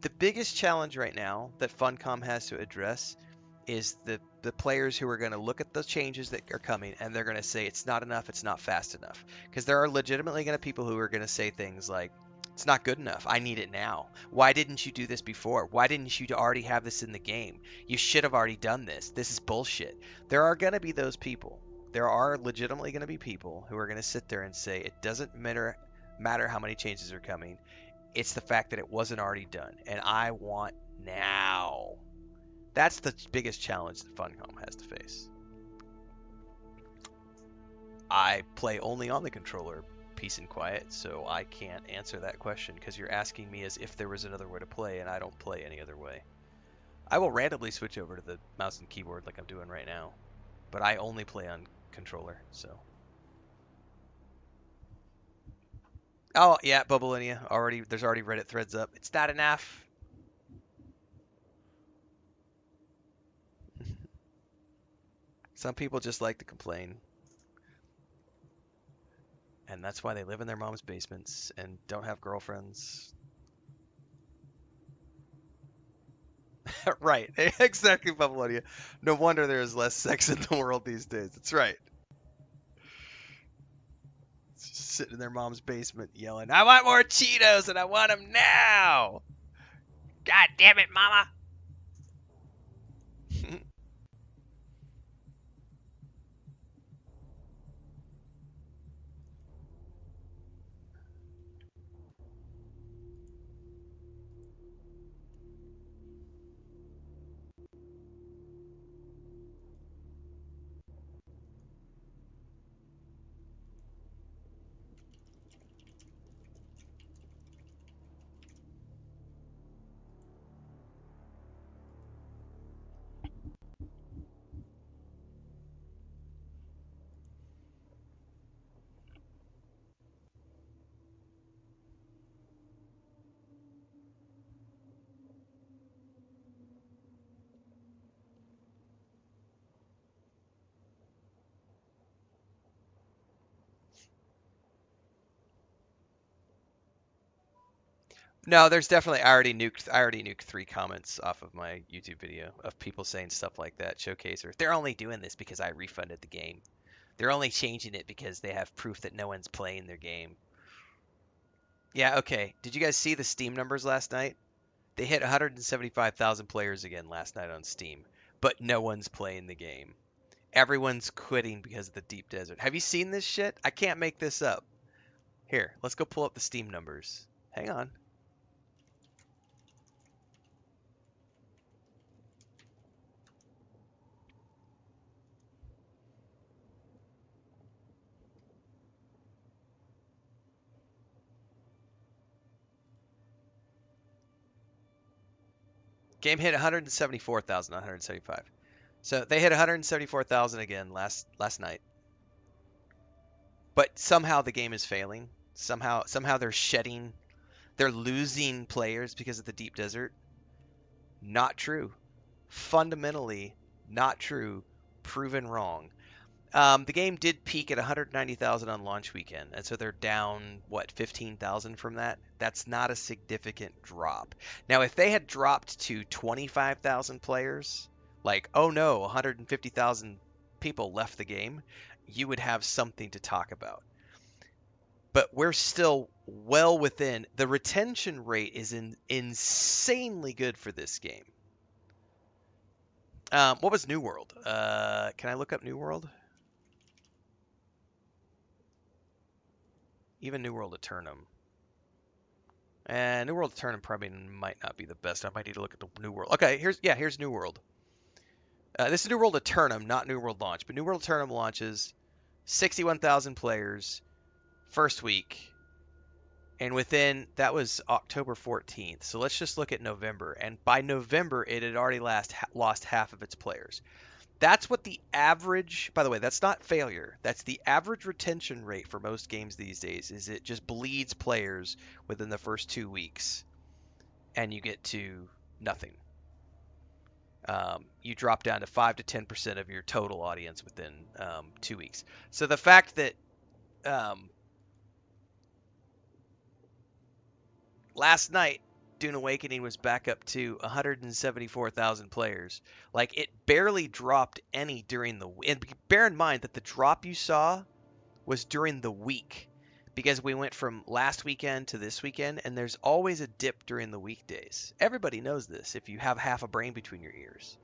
the biggest challenge right now that Funcom has to address is the players who are going to look at the changes that are coming and they're going to say it's not enough, it's not fast enough. Because there are legitimately going to people who are going to say things like, it's not good enough. I need it now. Why didn't you do this before? Why didn't you already have this in the game? You should have already done this. This is bullshit. There are going to be those people. There are legitimately going to be people who are going to sit there and say it doesn't matter how many changes are coming. It's the fact that it wasn't already done, and I want now. That's the biggest challenge that Funcom has to face. I play only on the controller, peace and quiet, so I can't answer that question because you're asking me as if there was another way to play, and I don't play any other way. I will randomly switch over to the mouse and keyboard like I'm doing right now, but I only play on controller, so. Oh, yeah, Bubblinia. There's already Reddit threads up. It's not enough. Some people just like to complain. And that's why they live in their mom's basements and don't have girlfriends. Right. Exactly, Pavlonia. No wonder there is less sex in the world these days. That's right. Just sitting in their mom's basement yelling, I want more Cheetos and I want them now. God damn it, mama. No, there's definitely I already nuked 3 comments off of my YouTube video of people saying stuff like that. Showcaser. They're only doing this because I refunded the game. They're only changing it because they have proof that no one's playing their game. Yeah, okay. Did you guys see the Steam numbers last night? They hit 175,000 players again last night on Steam, but no one's playing the game. Everyone's quitting because of the deep desert. Have you seen this shit? I can't make this up. Here, let's go pull up the Steam numbers. Hang on. Game hit 174,000, not 175. So they hit 174,000 again last night. But somehow the game is failing. Somehow they're losing players because of the deep desert. Not true. Fundamentally not true. Proven wrong. The game did peak at 190,000 on launch weekend, and so they're down, what, 15,000 from that? That's not a significant drop. Now, if they had dropped to 25,000 players, like, oh no, 150,000 people left the game, you would have something to talk about. But we're still well within. The retention rate is insanely good for this game. What was New World? Can I look up New World? Even New World Eternum. And New World Eternum probably might not be the best. I might need to look at the New World. Okay, here's New World. This is New World Eternum, not New World Launch. But New World Eternum launches 61,000 players first week. And that was October 14th. So let's just look at November. And by November, it had already lost half of its players. That's what the average, by the way, that's not failure. That's the average retention rate for most games these days, is it just bleeds players within the first 2 weeks and you get to nothing. You drop down to 5 to 10% of your total audience within 2 weeks. So the fact that last night Dune Awakening was back up to 174,000 players. Like, it barely dropped any during the week. And bear in mind that the drop you saw was during the week, because we went from last weekend to this weekend, and there's always a dip during the weekdays. Everybody knows this if you have half a brain between your ears.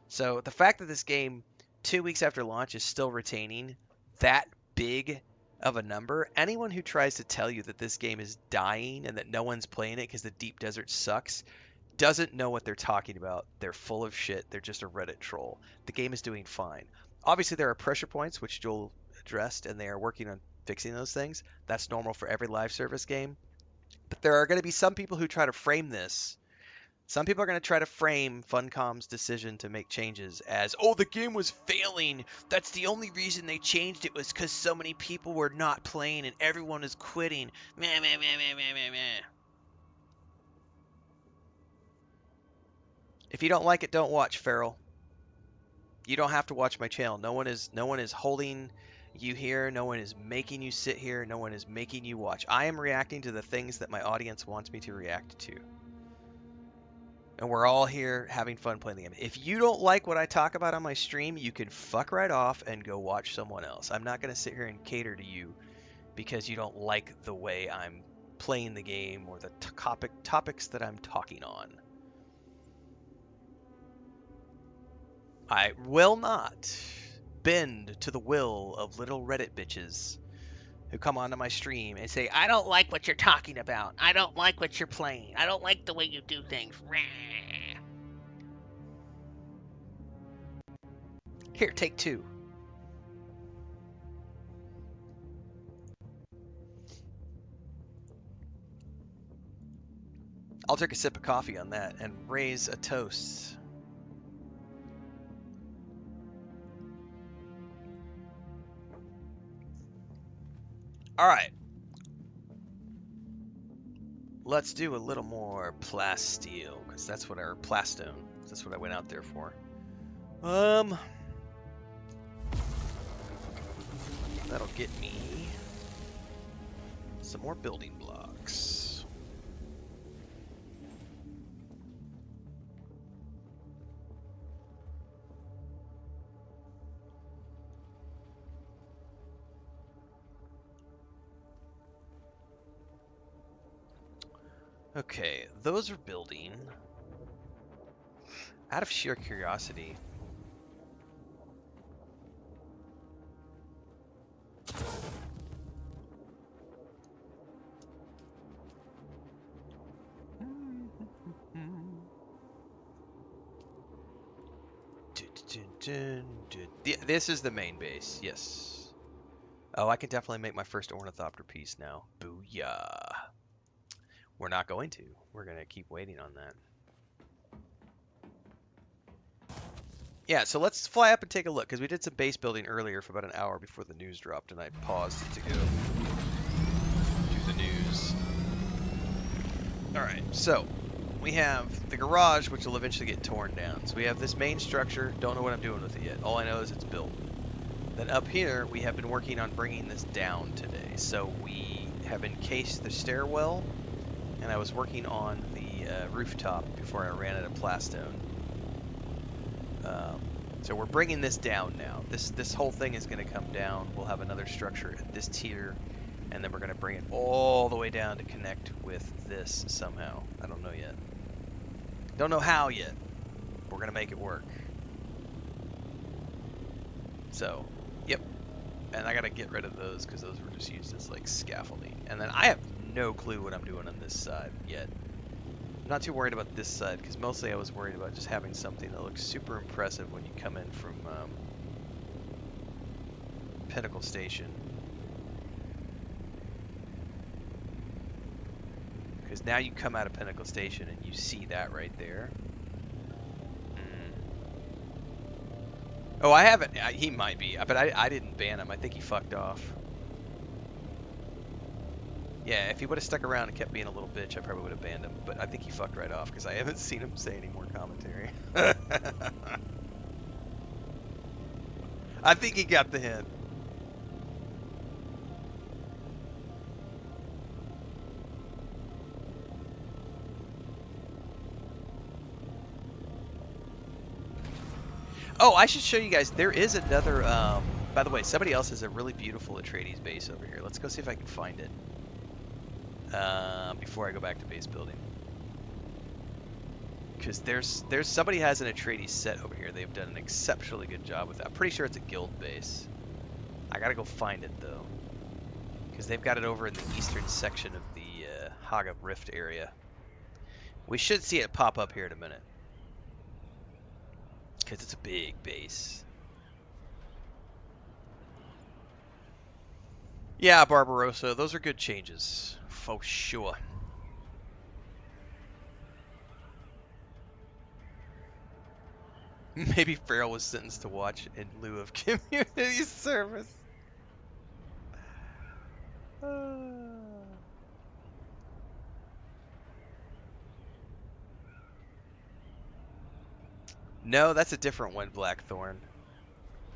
So the fact that this game 2 weeks after launch is still retaining that big of a number, anyone who tries to tell you that this game is dying and that no one's playing it because the deep desert sucks doesn't know what they're talking about. They're full of shit. They're just a Reddit troll. The game is doing fine. Obviously, there are pressure points, which Joel addressed, and they are working on fixing those things. That's normal for every live service game. But there are going to be some people who try to frame this. Some people are going to try to frame Funcom's decision to make changes as, oh, the game was failing. That's the only reason they changed it was because so many people were not playing and everyone is quitting. Meh, meh, meh, meh, meh, meh, meh. If you don't like it, don't watch, Feral. You don't have to watch my channel. No one is holding you here. No one is making you sit here. No one is making you watch. I am reacting to the things that my audience wants me to react to. And we're all here having fun playing the game. If you don't like what I talk about on my stream, you can fuck right off and go watch someone else. I'm not going to sit here and cater to you because you don't like the way I'm playing the game or the topics that I'm talking on. I will not bend to the will of little Reddit bitches who come onto my stream and say, I don't like what you're talking about. I don't like what you're playing. I don't like the way you do things. Here, take two. I'll take a sip of coffee on that and raise a toast. All right. Let's do a little more plasteel, because that's what our plastone. That's what I went out there for. That'll get me some more building blocks. Okay, those are building. Out of sheer curiosity, this is the main base, yes. Oh, I can definitely make my first ornithopter piece now. Booyah. We're not going to. We're going to keep waiting on that. Yeah, so let's fly up and take a look, because we did some base building earlier for about an hour before the news dropped, and I paused to go do the news. Alright, so we have the garage, which will eventually get torn down. So we have this main structure. Don't know what I'm doing with it yet. All I know is it's built. Then up here, we have been working on bringing this down today. So we have encased the stairwell, and I was working on the rooftop before I ran out of plastone. So we're bringing this down now. This whole thing is going to come down. We'll have another structure at this tier, and then we're going to bring it all the way down to connect with this somehow. I don't know yet. Don't know how yet. We're going to make it work. So, yep. And I got to get rid of those because those were just used as like scaffolding. And then I have no clue what I'm doing on this side yet. I'm not too worried about this side because mostly I was worried about just having something that looks super impressive when you come in from Pinnacle Station. Because now you come out of Pinnacle Station and you see that right there. Oh, I haven't. He might be, but I didn't ban him. I think he fucked off. Yeah, if he would have stuck around and kept being a little bitch, I probably would have banned him. But I think he fucked right off because I haven't seen him say any more commentary. I think he got the hint. Oh, I should show you guys. There is another. By the way, somebody else has a really beautiful Atreides base over here. Let's go see if I can find it before I go back to base building. Because there's somebody has an Atreides set over here. They've done an exceptionally good job with that. I'm pretty sure it's a guild base. I gotta go find it though, because they've got it over in the eastern section of the Haga Rift area. We should see it pop up here in a minute. Because it's a big base. Yeah, Barbarossa, those are good changes. For sure. Maybe Farrell was sentenced to watch in lieu of community service. No, that's a different one, Blackthorn.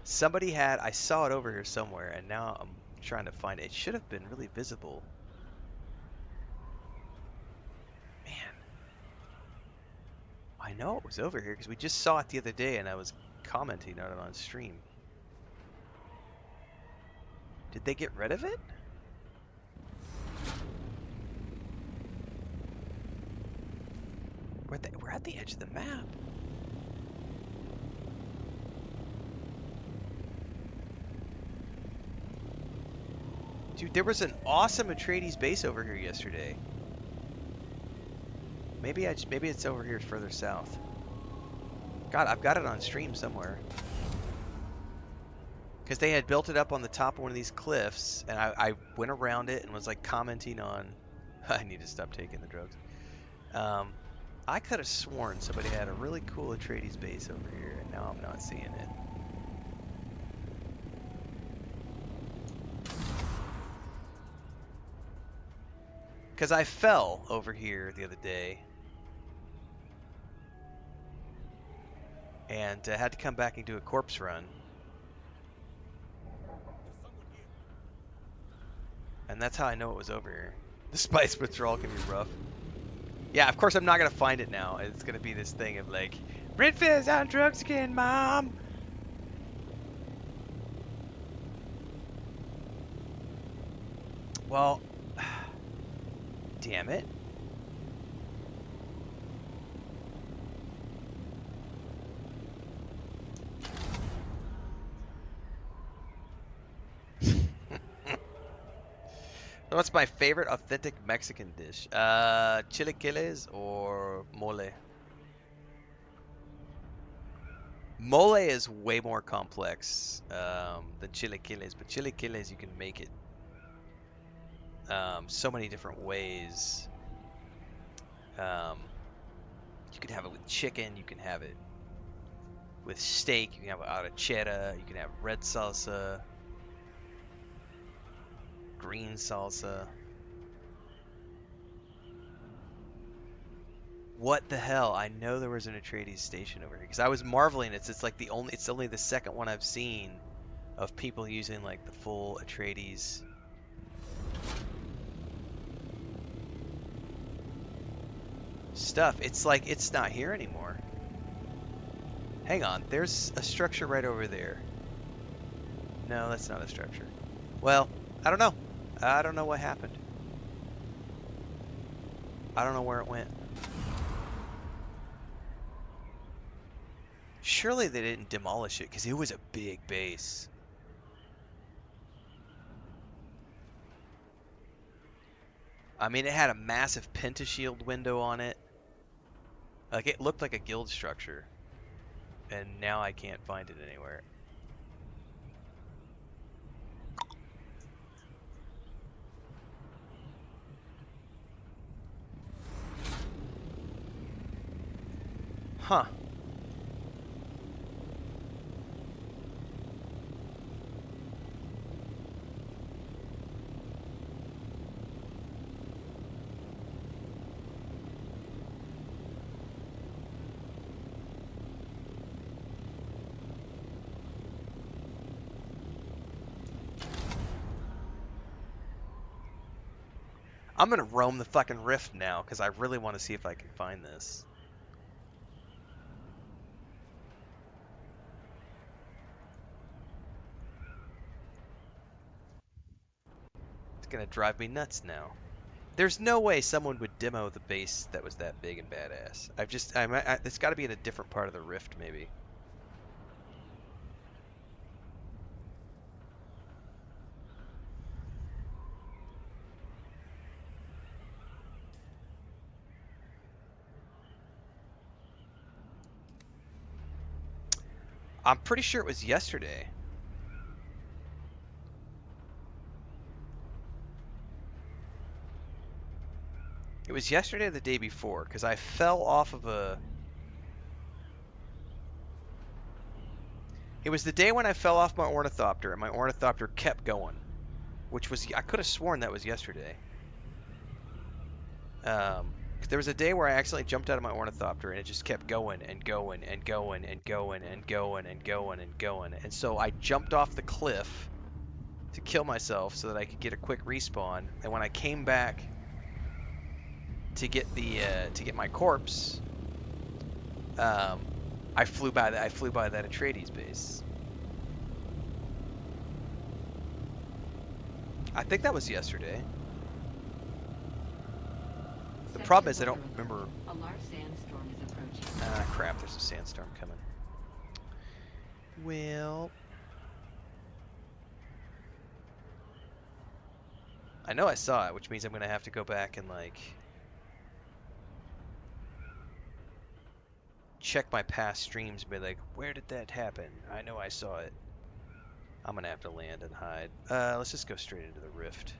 Somebody had, I saw it over here somewhere, and now I'm trying to find it. It should have been really visible. Man. I know it was over here because we just saw it the other day and I was commenting on it on stream. Did they get rid of it? We're at the edge of the map. Dude, there was an awesome Atreides base over here yesterday. Maybe it's over here further south. God, I've got it on stream somewhere. Because they had built it up on the top of one of these cliffs, and I went around it and was like commenting on... I need to stop taking the drugs. I could have sworn somebody had a really cool Atreides base over here, and now I'm not seeing it. Because I fell over here the other day. And had to come back and do a corpse run. And that's how I know it was over here. The Spice Patrol can be rough. Yeah, of course I'm not going to find it now. It's going to be this thing of like, Renfail's on drugs again, Mom! Well, damn it. What's my favorite authentic Mexican dish? Chilaquiles or mole? Mole is way more complex than chilaquiles, but chilaquiles you can make it so many different ways. You can have it with chicken, you can have it with steak, you can have it out of cheddar, you can have red salsa, green salsa. What the hell? I know there was an Atreides station over here because I was marveling. It's like it's only the second one I've seen of people using like the full Atreides. Stuff. It's like it's not here anymore. Hang on, there's a structure right over there. No, that's not a structure. Well, I don't know. I don't know what happened. I don't know where it went. Surely they didn't demolish it because it was a big base. I mean, it had a massive pentashield window on it. Like, it looked like a guild structure. And now I can't find it anywhere. Huh. I'm gonna roam the fucking rift now because I really want to see if I can find this. It's gonna drive me nuts now. There's no way someone would demo the base that was that big and badass. It's got to be in a different part of the rift, maybe. I'm pretty sure it was yesterday. It was yesterday or the day before, because I fell off of a... It was the day when I fell off my ornithopter, and my ornithopter kept going. Which was... I could have sworn that was yesterday. There was a day where I accidentally jumped out of my ornithopter, and it just kept going and going and going and going and going and going and going. And so I jumped off the cliff to kill myself so that I could get a quick respawn. And when I came back to get my corpse, I flew by that Atreides base. I think that was yesterday. The problem is I don't remember. A large sandstorm is approaching. Ah, crap! There's a sandstorm coming. Well, I know I saw it, which means I'm gonna have to go back and like check my past streams and be like, where did that happen? I know I saw it. I'm gonna have to land and hide. Let's just go straight into the rift.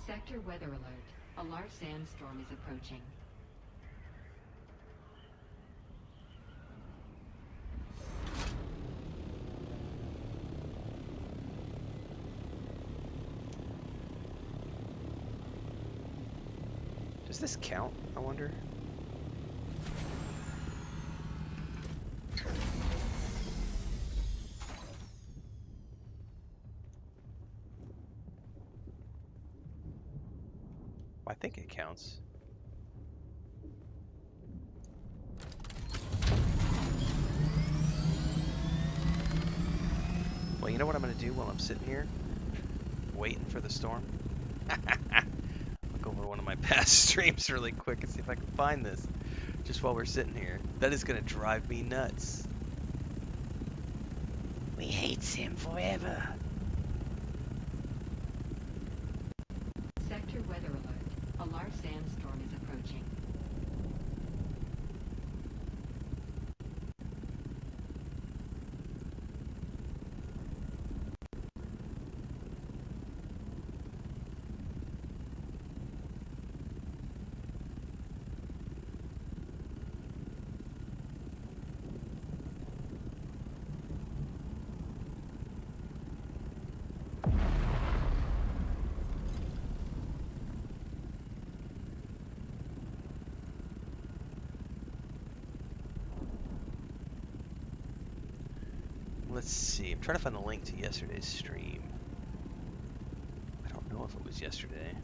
Sector weather alert. A large sandstorm is approaching. Does this count, I wonder? I think it counts. Well, you know what I'm going to do while I'm sitting here? Waiting for the storm? Look over one of my past streams really quick and see if I can find this. Just while we're sitting here. That is going to drive me nuts. We hate him forever. Sector weather alert. A large sandstorm is approaching. Let's see. I'm trying to find the link to yesterday's stream. I don't know if it was yesterday.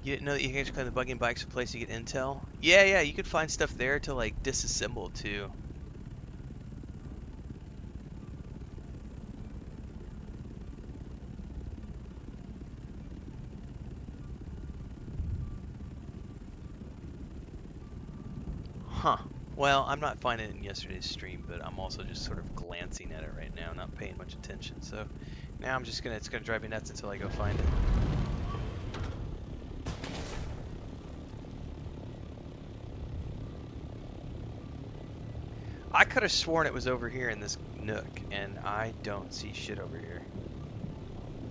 You didn't know that you can actually claim the buggy and bikes for place you get intel? Yeah, you could find stuff there to like disassemble too. Huh. Well, I'm not finding it in yesterday's stream, but I'm also just sort of glancing at it right now, not paying much attention. So now I'm just gonna, it's gonna drive me nuts until I go find it. I could have sworn it was over here in this nook, and I don't see shit over here.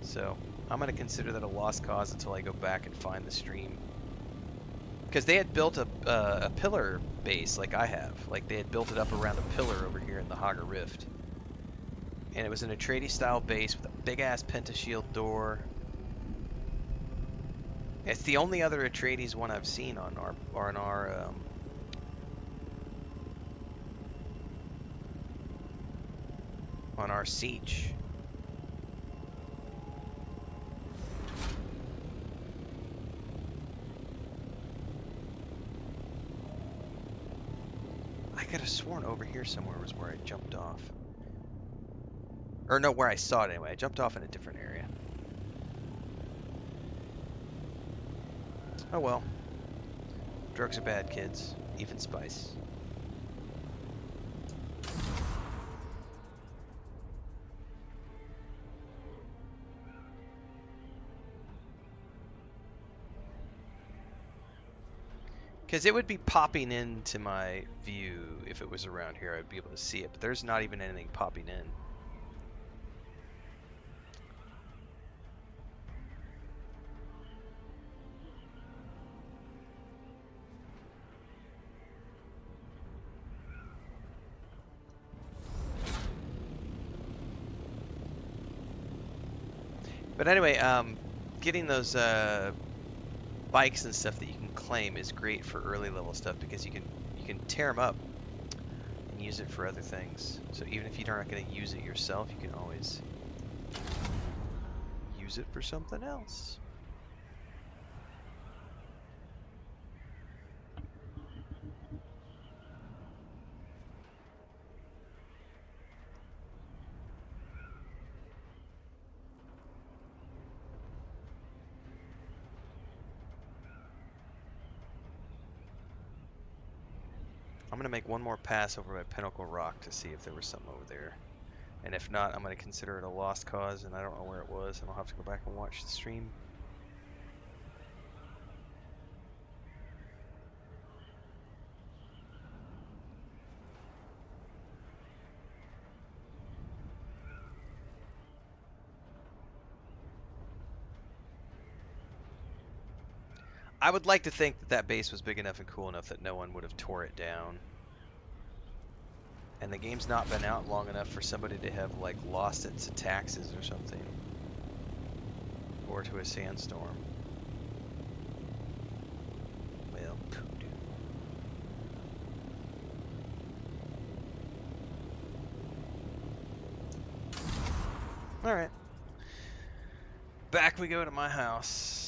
So I'm gonna consider that a lost cause until I go back and find the stream. Because they had built a pillar base like I have. Like they had built it up around a pillar over here in the Haga Rift. And it was an Atreides style base with a big ass pentashield door. It's the only other Atreides one I've seen on our siege. I could have sworn over here somewhere was where I jumped off. Or no, where I saw it anyway. I jumped off in a different area. Oh well. Drugs are bad, kids. Even spice. Because it would be popping into my view if it was around here. I'd be able to see it, but there's not even anything popping in. But anyway, getting those bikes and stuff that you can claim is great for early level stuff because you can tear them up and use it for other things. So even if you're not going to use it yourself, you can always use it for something else. I'm going to make one more pass over by Pinnacle Rock to see if there was something over there. And if not, I'm going to consider it a lost cause, and I don't know where it was, and I'll have to go back and watch the stream. I would like to think that that base was big enough and cool enough that no one would have tore it down. And the game's not been out long enough for somebody to have like lost it to taxes or something. Or to a sandstorm. Well, poodoo. Alright. Back we go to my house.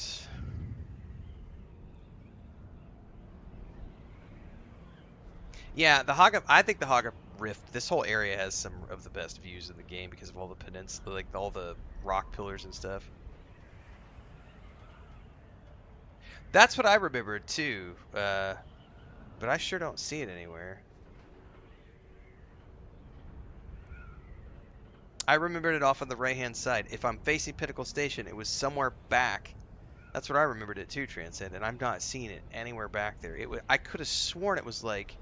Yeah, I think the Haga Rift, this whole area has some of the best views in the game because of all the peninsula, like all the rock pillars and stuff. That's what I remembered too, but I sure don't see it anywhere. I remembered it off on the right-hand side. If I'm facing Pinnacle Station, it was somewhere back. That's what I remembered it too, Transcend, and I'm not seeing it anywhere back there. I could have sworn it was like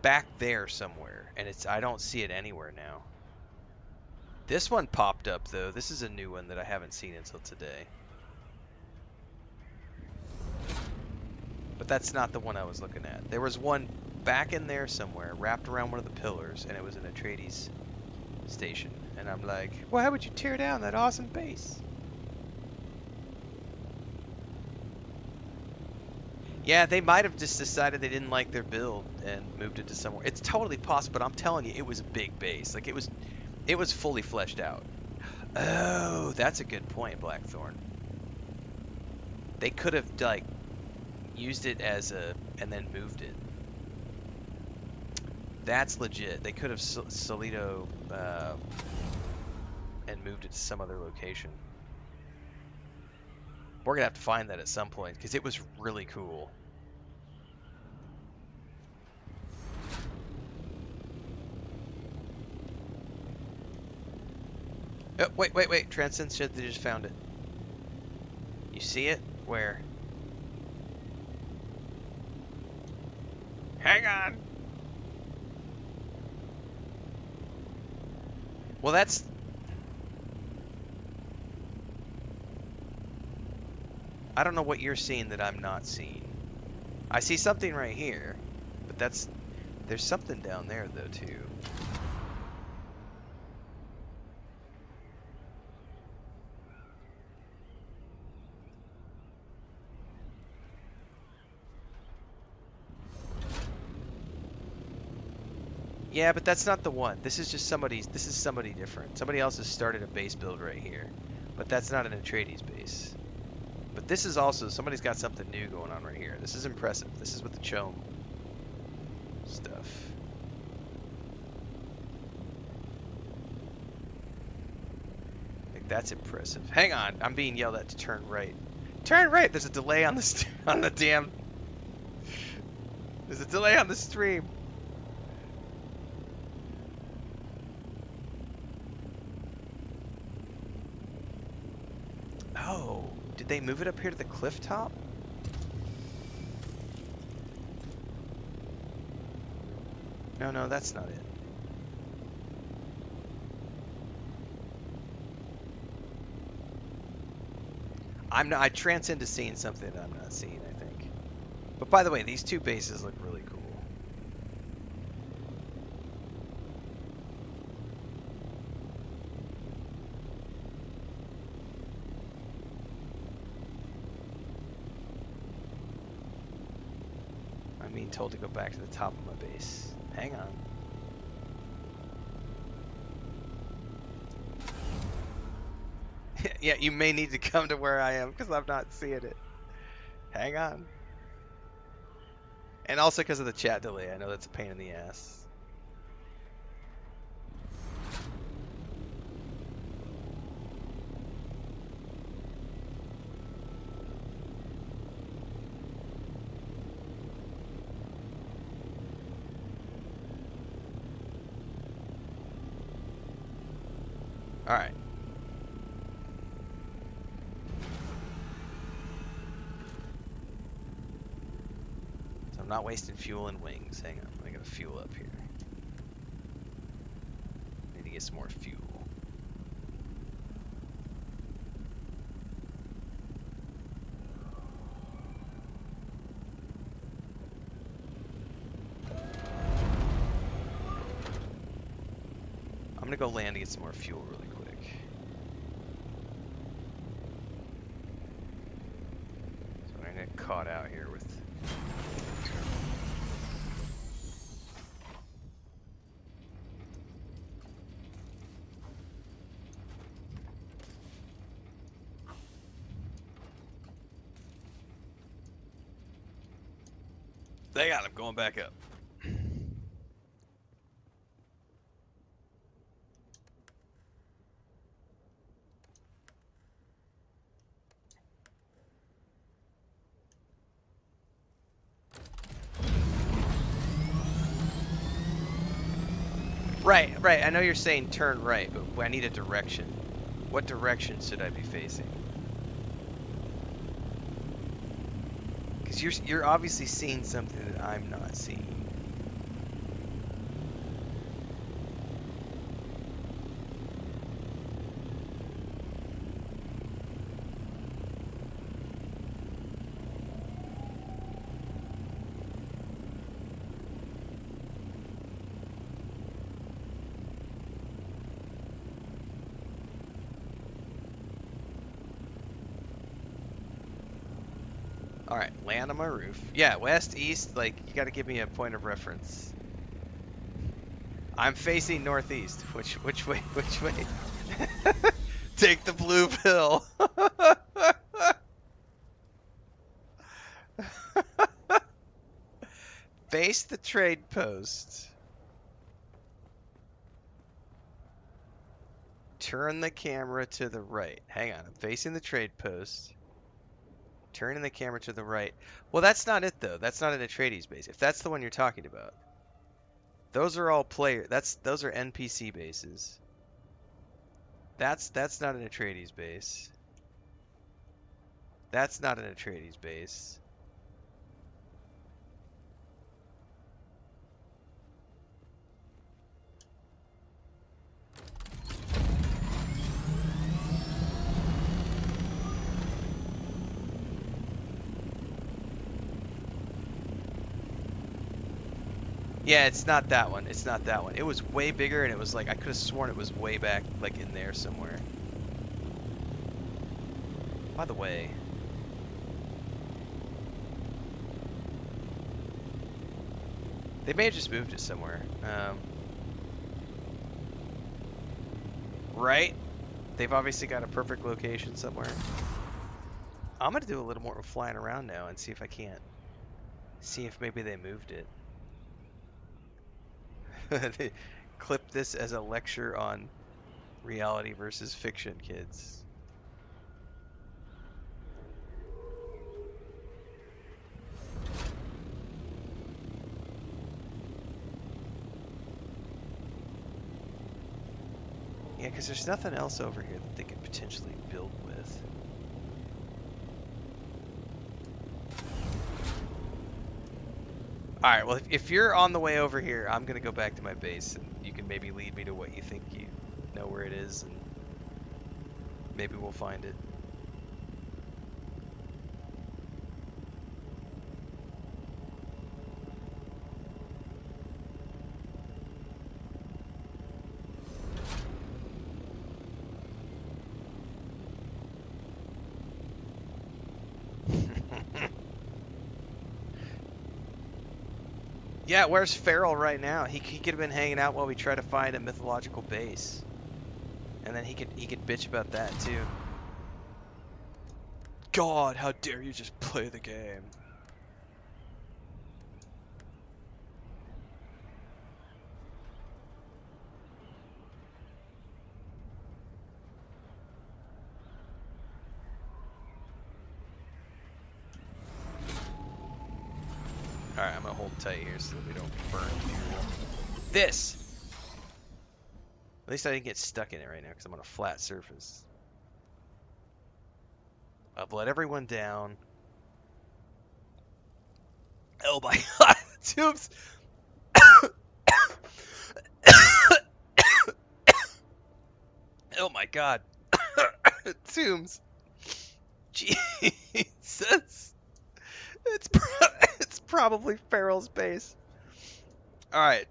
back there somewhere, and I don't see it anywhere now. This one popped up though. This is a new one that I haven't seen until today. But that's not the one I was looking at. There was one back in there somewhere, wrapped around one of the pillars, and it was an Atreides station. And I'm like, why would you tear down that awesome base? Yeah, they might have just decided they didn't like their build and moved it to somewhere. It's totally possible, but I'm telling you, it was a big base. Like, it was fully fleshed out. Oh, that's a good point, Blackthorn. They could have like used it as a and then moved it. That's legit. They could have Solito and moved it to some other location. We're gonna have to find that at some point because it was really cool. Oh, wait. Transcend said they just found it. You see it? Where? Hang on! Well, that's... I don't know what you're seeing that I'm not seeing. I see something right here, but that's... There's something down there, though, too. Yeah, but that's not the one. This is just somebody's... This is somebody different. Somebody else has started a base build right here. But that's not an Atreides base. But this is also... Somebody's got something new going on right here. This is impressive. This is with the Chom stuff. Like, that's impressive. Hang on. I'm being yelled at to turn right. Turn right! There's a delay on the on the damn... There's a delay on the stream. Oh, did they move it up here to the cliff top? No, that's not it. I transcend to seeing something that I'm not seeing, I think. But by the way, these two bases look really cool. I'm being told to go back to the top of my base. Hang on. Yeah, you may need to come to where I am because I'm not seeing it. Hang on. And also because of the chat delay. I know that's a pain in the ass. Alright. So I'm not wasting fuel and wings. Hang on, I gotta fuel up here. Need to get some more fuel. I'm gonna go land to get some more fuel really quick. So I'm gonna get caught out here with... They got him going back up. Right. I know you're saying turn right, but I need a direction. What direction should I be facing? Because you're obviously seeing something that I'm not seeing. Alright, land on my roof. Yeah, west, east, like, you gotta give me a point of reference. I'm facing northeast. Which way? Take the blue pill. Face the trade post. Turn the camera to the right. Hang on, I'm facing the trade post. Turning the camera to the right. Well, that's not it though. That's not an Atreides base. If that's the one you're talking about, those are all player. Those are NPC bases. That's not an Atreides base. That's not an Atreides base. Yeah, it's not that one. It's not that one. It was way bigger, and it was like I could have sworn it was way back, like in there somewhere. By the way, they may have just moved it somewhere. Right? They've obviously got a perfect location somewhere. I'm gonna do a little more flying around now and see if I can't. See if maybe they moved it. They clip this as a lecture on reality versus fiction, kids. Yeah, because there's nothing else over here that they could potentially build with. Alright, well, if you're on the way over here, I'm going to go back to my base, and you can maybe lead me to what you think you know where it is, and maybe we'll find it. Yeah, where's Farrell right now? He could have been hanging out while we try to find a mythological base. And then he could bitch about that too. God, how dare you just play the game? Alright, I'm gonna hold tight here so that we don't burn fuel. This! At least I didn't get stuck in it right now because I'm on a flat surface. I've let everyone down. Oh my god, tubes! Oh my god. Tombs. Jesus. It's probably Farrell's base. Alright.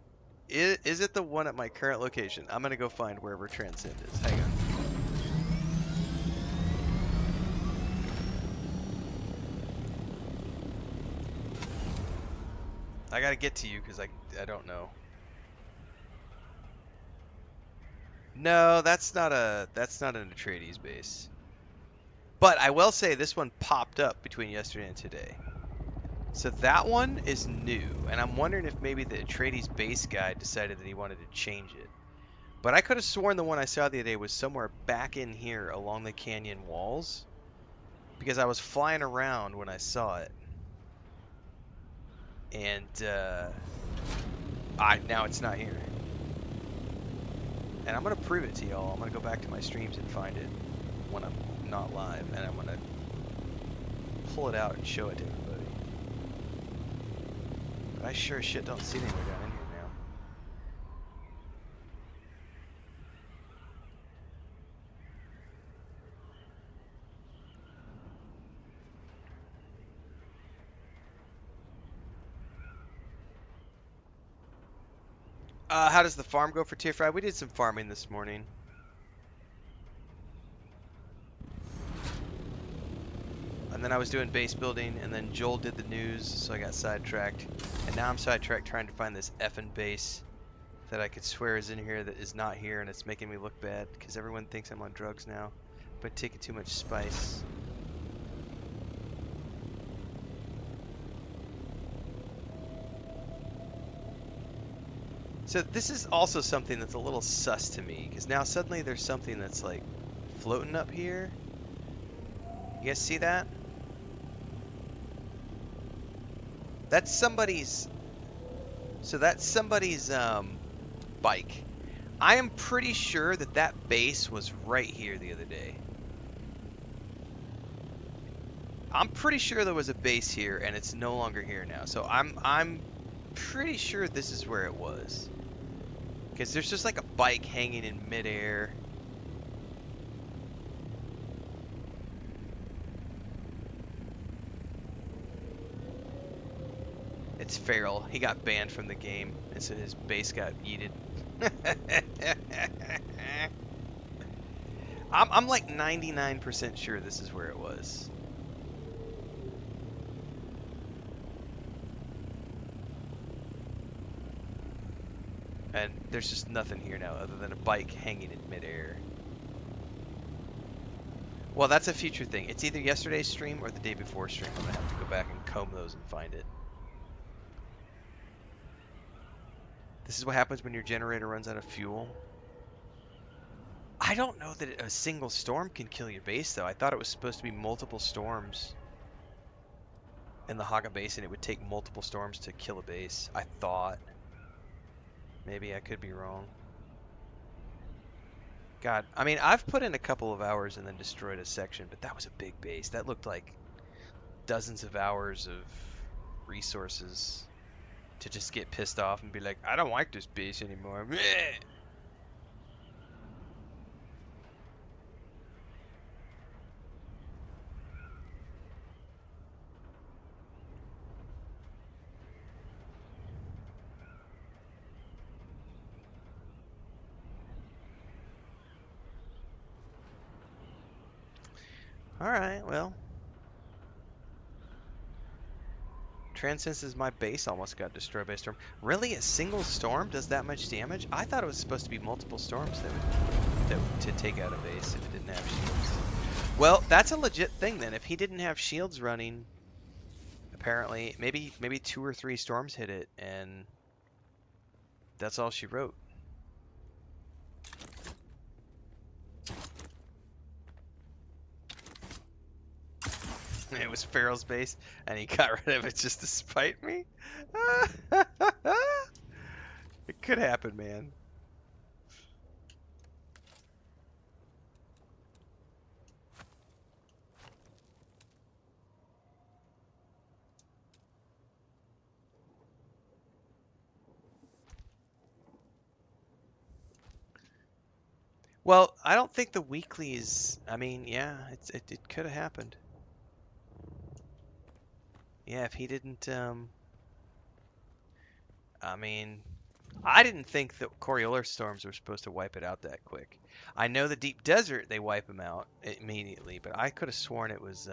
Is it the one at my current location? I'm gonna go find wherever Transcend is. Hang on. I gotta get to you because I don't know. No, that's not an Atreides base. But I will say this one popped up between yesterday and today. So that one is new, and I'm wondering if maybe the Atreides base guy decided that he wanted to change it. But I could have sworn the one I saw the other day was somewhere back in here along the canyon walls, because I was flying around when I saw it. And now it's not here. And I'm gonna prove it to y'all. I'm gonna go back to my streams and find it when I'm not live, and I'm gonna pull it out and show it to everybody. But I sure as shit don't see it anywhere down in here now. How does the farm go for Tier 5? We did some farming this morning. And then I was doing base building, and then Joel did the news, so I got sidetracked. And now I'm sidetracked trying to find this effing base that I could swear is in here that is not here, and it's making me look bad because everyone thinks I'm on drugs now, but taking too much spice. So this is also something that's a little sus to me, because now suddenly there's something that's like floating up here. You guys see that? That's somebody's. So that's somebody's bike. I am pretty sure that that base was right here the other day. I'm pretty sure there was a base here, and it's no longer here now. So I'm pretty sure this is where it was. Because there's just like a bike hanging in midair. It's Feral. He got banned from the game, and so his base got yeeted. I'm like 99% sure this is where it was. And there's just nothing here now other than a bike hanging in midair. Well, that's a future thing. It's either yesterday's stream or the day before stream. I'm gonna have to go back and comb those and find it. This is what happens when your generator runs out of fuel. I don't know that a single storm can kill your base, though. I thought it was supposed to be multiple storms in the Haga Basin. It would take multiple storms to kill a base. I thought. Maybe I could be wrong. God, I mean, I've put in a couple of hours and then destroyed a section, but that was a big base. That looked like dozens of hours of resources to just get pissed off and be like, I don't like this base anymore. Alright, well. Transcenses my base almost got destroyed by a storm. Really? A single storm does that much damage? I thought it was supposed to be multiple storms to take out a base if it didn't have shields. Well, that's a legit thing then. If he didn't have shields running, apparently, maybe 2 or 3 storms hit it, and that's all she wrote. It was Farrell's base, and he got rid of it just to spite me? It could happen, man. Well, I don't think the weeklies. I mean, yeah, it could have happened. Yeah, if he didn't. I mean, I didn't think that Coriolis storms were supposed to wipe it out that quick. I know the deep desert they wipe them out immediately, but I could have sworn it was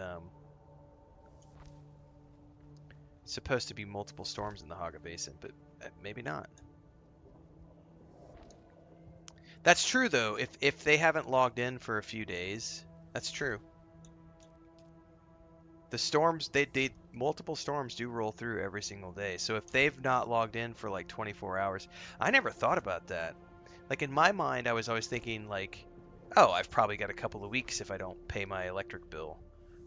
supposed to be multiple storms in the Haga Basin, but maybe not. That's true though. If they haven't logged in for a few days, that's true. The storms, they multiple storms do roll through every single day. So if they've not logged in for like 24 hours, I never thought about that. Like in my mind, I was always thinking like, oh, I've probably got a couple of weeks if I don't pay my electric bill.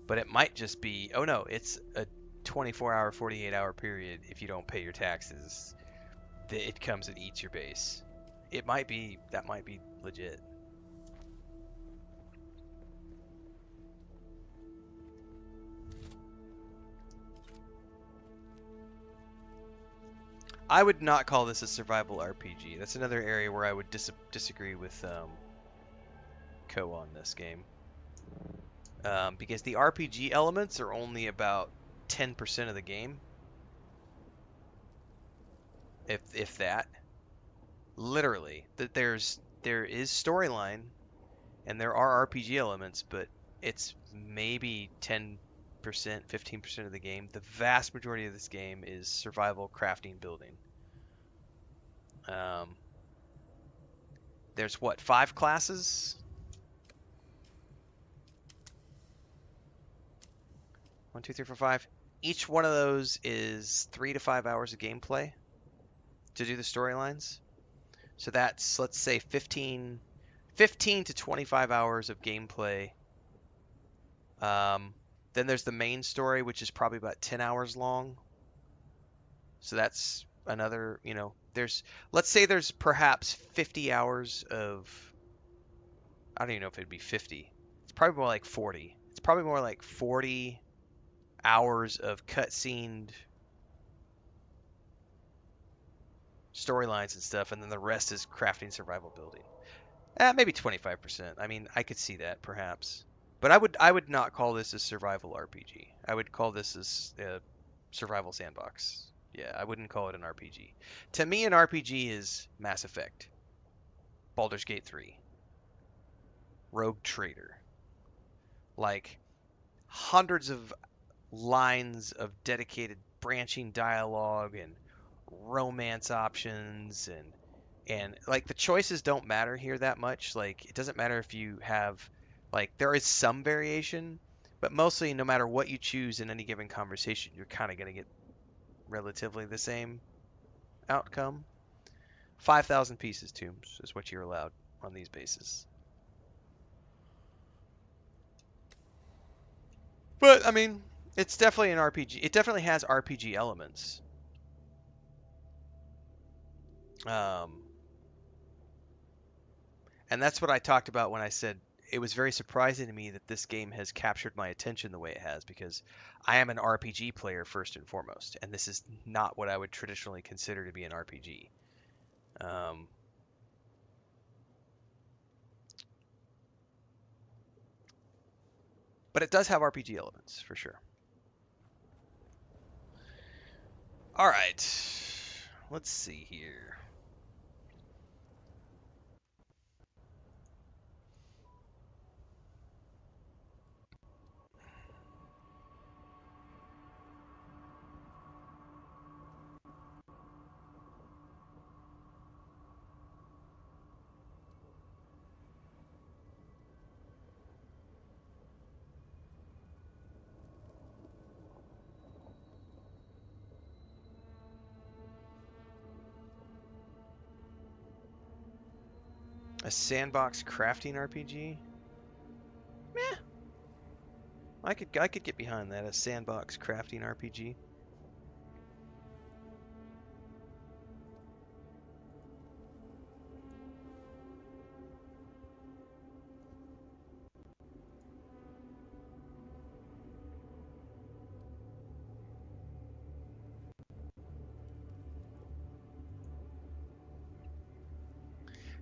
But it might just be, oh no, it's a 24-hour, 48-hour period if you don't pay your taxes. It comes and eats your base. It might be, that might be legit. I would not call this a survival RPG. That's another area where I would disagree with Co on this game. Because the RPG elements are only about 10% of the game. If that. Literally. There is storyline and there are RPG elements, but it's maybe 10%, 15% of the game. The vast majority of this game is survival, crafting, building. There's what, 5 classes? 1, 2, 3, 4, 5. Each one of those is 3 to 5 hours of gameplay to do the storylines. So that's, let's say, 15 to 25 hours of gameplay. Then there's the main story, which is probably about 10 hours long. So that's another, let's say there's perhaps 50 hours of, I don't even know if it'd be 50. It's probably more like 40. It's probably more like 40 hours of cutscened storylines and stuff, and then the rest is crafting, survival, building. Maybe 25%. I mean, I could see that perhaps, but I would not call this a survival RPG. I would call this as a survival sandbox. Yeah, I wouldn't call it an RPG. To me, an RPG is Mass Effect, Baldur's Gate 3, Rogue Trader. Like hundreds of lines of dedicated branching dialogue and romance options, and like the choices don't matter here that much. Like it doesn't matter if you have, like, there is some variation, but mostly no matter what you choose in any given conversation, you're kind of going to get relatively the same outcome. 5,000 pieces tombs is what you're allowed on these bases. But I mean, it's definitely an RPG. It definitely has RPG elements. Um, and that's what I talked about when I said it was very surprising to me that this game has captured my attention the way it has, because I am an RPG player first and foremost, and this is not what I would traditionally consider to be an RPG. But it does have RPG elements for sure. All right, let's see here. A sandbox crafting RPG? Meh. I could get behind that. A sandbox crafting RPG.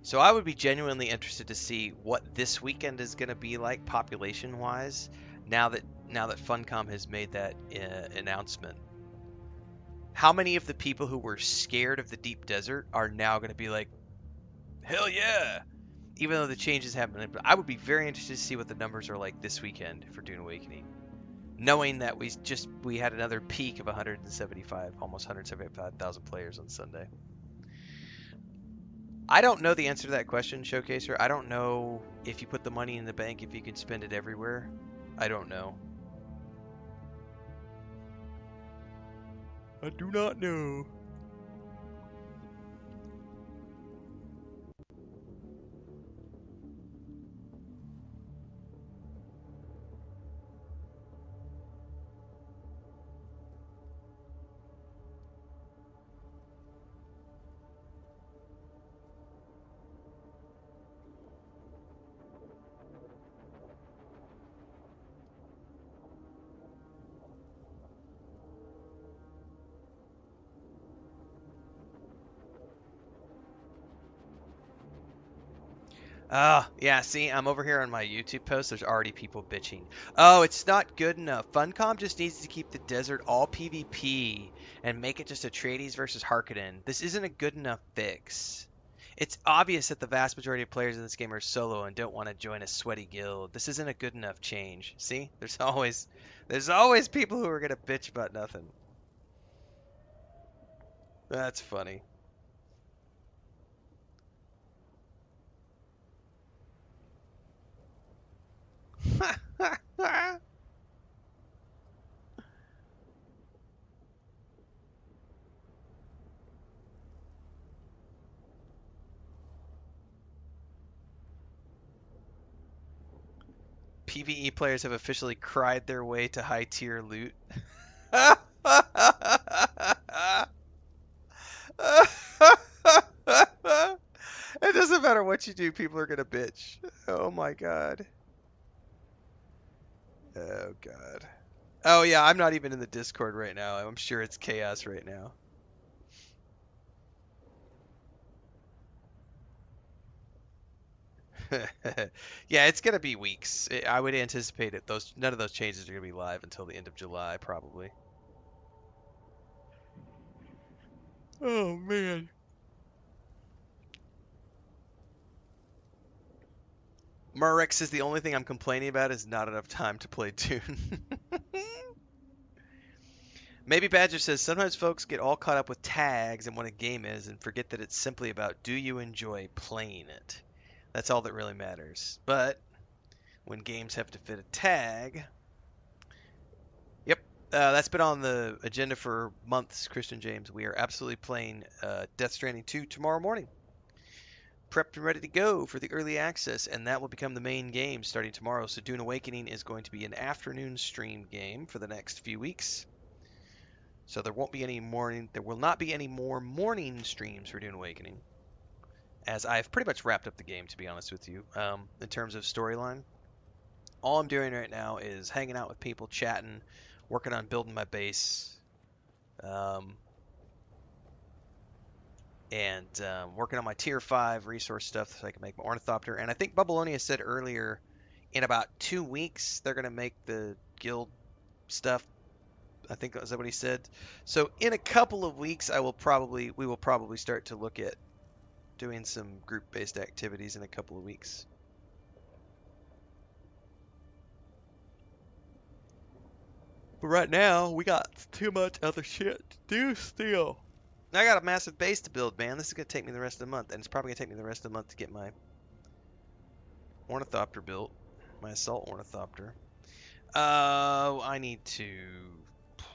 So I would be genuinely interested to see what this weekend is going to be like population wise, now that Funcom has made that announcement. How many of the people who were scared of the deep desert are now going to be like, hell yeah, even though the changes haven't been. But I would be very interested to see what the numbers are like this weekend for Dune Awakening, knowing that we had another peak of 175, almost 175,000 players on Sunday. I don't know the answer to that question, Showcaser. I don't know if you put the money in the bank, if you can spend it everywhere. I don't know. I do not know. Yeah, see, I'm over here on my YouTube post. There's already people bitching. Oh, it's not good enough. Funcom just needs to keep the desert all PvP and make it just Atreides versus Harkonnen. This isn't a good enough fix. It's obvious that the vast majority of players in this game are solo and don't want to join a sweaty guild. This isn't a good enough change. See? There's always people who are gonna bitch about nothing. That's funny. PvE players have officially cried their way to high tier loot. It doesn't matter what you do, people are gonna bitch. Oh my god. Oh god. Oh yeah, I'm not even in the Discord right now. I'm sure it's chaos right now. Yeah, it's gonna be weeks. I would anticipate it. Those none of those changes are gonna be live until the end of July, probably. Oh man. Murrex says the only thing I'm complaining about is not enough time to play Dune. Maybe Badger says sometimes folks get all caught up with tags and what a game is and forget that it's simply about do you enjoy playing it. That's all that really matters. But when games have to fit a tag, yep, that's been on the agenda for months, Christian James. We are absolutely playing Death Stranding 2 tomorrow morning. Prepped and ready to go for the early access, and that will become the main game starting tomorrow. So Dune Awakening is going to be an afternoon stream game for the next few weeks. So there won't be any morning. There will not be any more morning streams for Dune Awakening, as I've pretty much wrapped up the game, to be honest with you. In terms of storyline, all I'm doing right now is hanging out with people, chatting, working on building my base, and working on my tier 5 resource stuff so I can make my ornithopter. And I think Bubbleonia said earlier, in about 2 weeks they're gonna make the guild stuff. I think is that what he said. So in a couple of weeks, we will probably start to look at doing some group-based activities in a couple of weeks. But right now, we got too much other shit to do still. I got a massive base to build, man. This is gonna take me the rest of the month, and it's probably gonna take me the rest of the month to get my ornithopter built, my assault ornithopter. I need to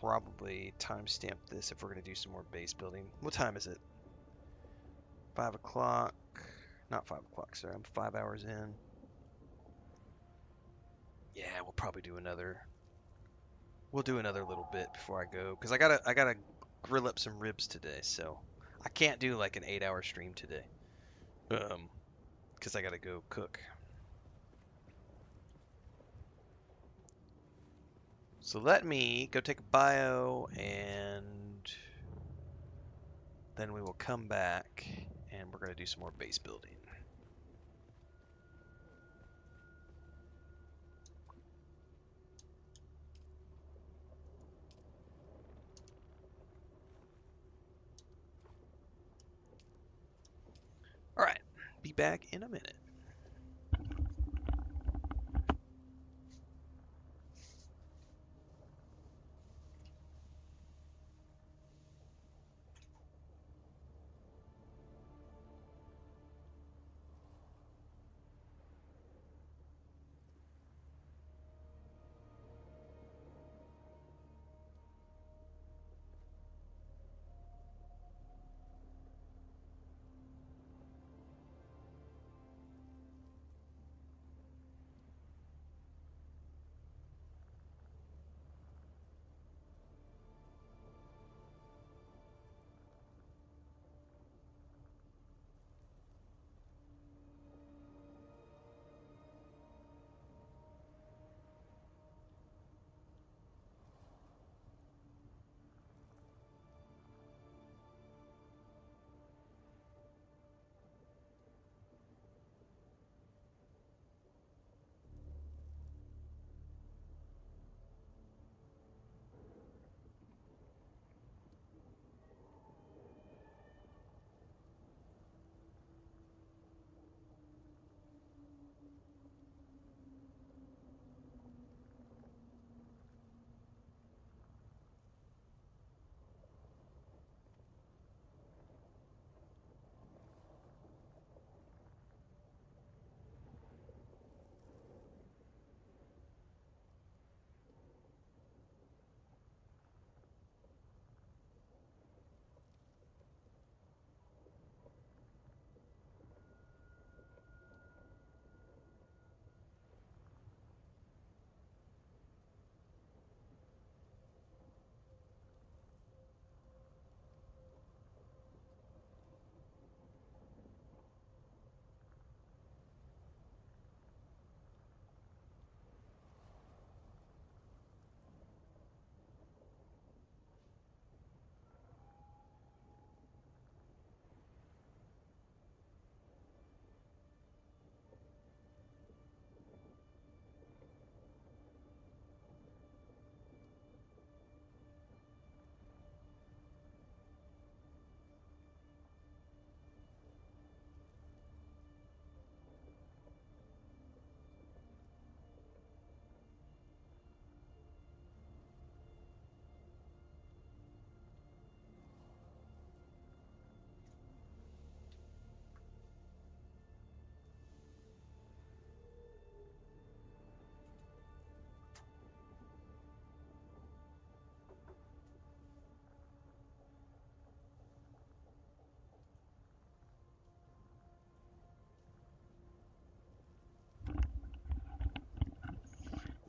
probably timestamp this if we're gonna do some more base building. What time is it? 5 o'clock. Not 5 o'clock, sorry. I'm 5 hours in. Yeah, we'll probably do another. We'll do another little bit before I go, cause I gotta grill up some ribs today, so I can't do like an 8-hour stream today. Cause I gotta go cook. So let me go take a bio, and then we will come back, and we're gonna do some more base building. All right, be back in a minute.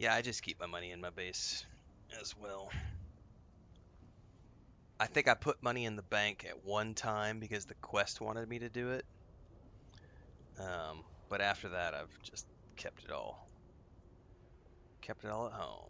Yeah, I just keep my money in my base as well. I think I put money in the bank at one time because the quest wanted me to do it. But after that, I've just kept it all. Kept it all at home.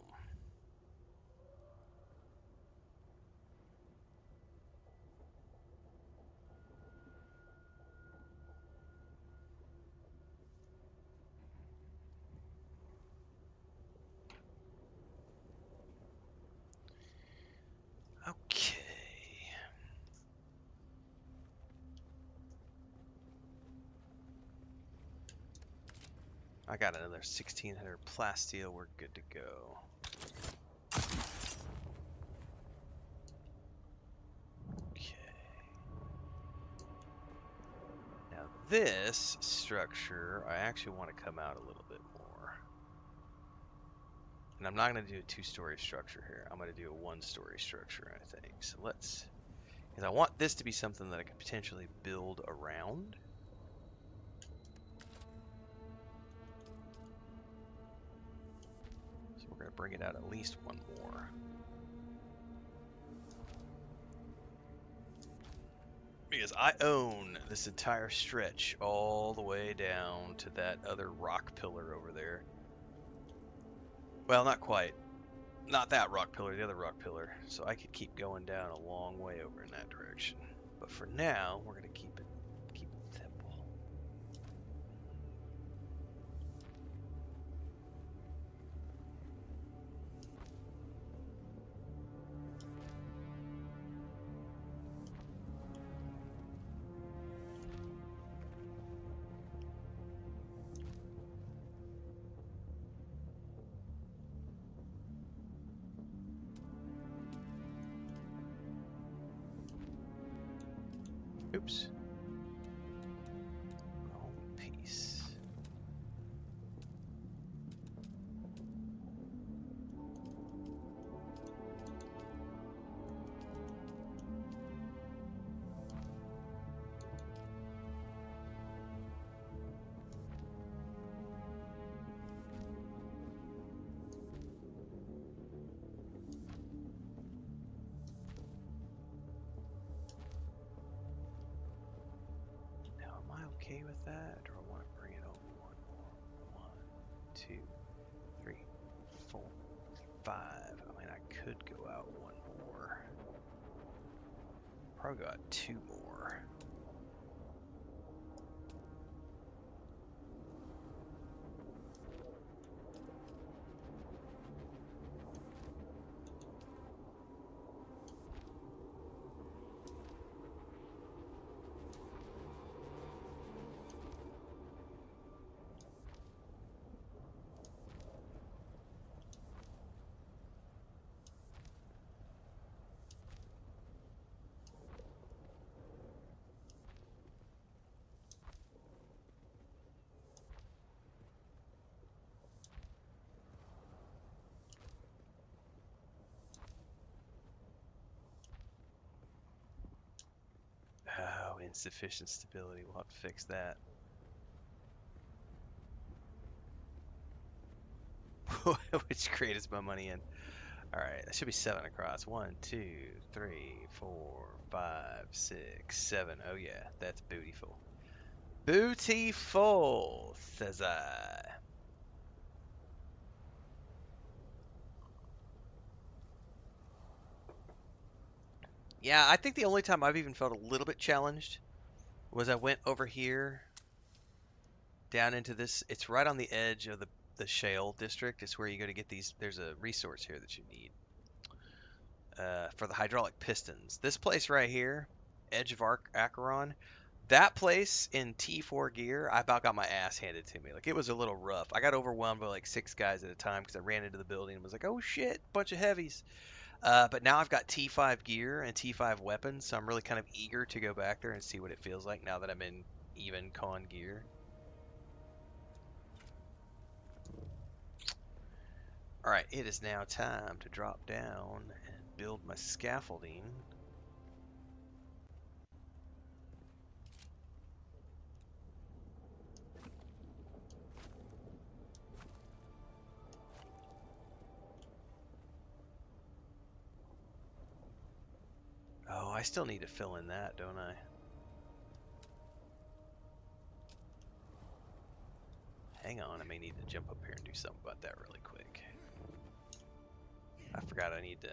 Okay. I got another 1600 plasteel. We're good to go. Okay. Now this structure, I actually want to come out a little bit more. And I'm not going to do a two-story structure here. I'm going to do a one-story structure, I think. So let's, because I want this to be something that I could potentially build around. So we're going to bring it out at least one more. Because I own this entire stretch all the way down to that other rock pillar over there. Well, not quite. Not that rock pillar, the other rock pillar. So I could keep going down a long way over in that direction. But for now, we're going to keep it simple. Oops. Oh, peace. Now, am I okay with that, or do I want to bring it over one more? 1, 2, 3, 4, 5. I mean, I could go out one more. Probably go out 2 more. Oh, insufficient stability. We'll have to fix that. Which crate is my money in? Alright, that should be 7 across. 1, 2, 3, 4, 5, 6, 7. Oh yeah, that's bootyful. Bootyful, says I. Yeah, I think the only time I've even felt a little bit challenged was I went over here down into this. It's right on the edge of the shale district. It's where you go to get these. There's a resource here that you need for the hydraulic pistons. This place right here, edge of Acheron, that place in T4 gear, I about got my ass handed to me. Like, it was a little rough. I got overwhelmed by like 6 guys at a time because I ran into the building and was like, oh shit, bunch of heavies. But now I've got T5 gear and T5 weapons, so I'm really kind of eager to go back there and see what it feels like now that I'm in even con gear. Alright, it is now time to drop down and build my scaffolding. still need to fill in that, don't I? Hang on, I may need to jump up here and do something about that really quick. I forgot I need to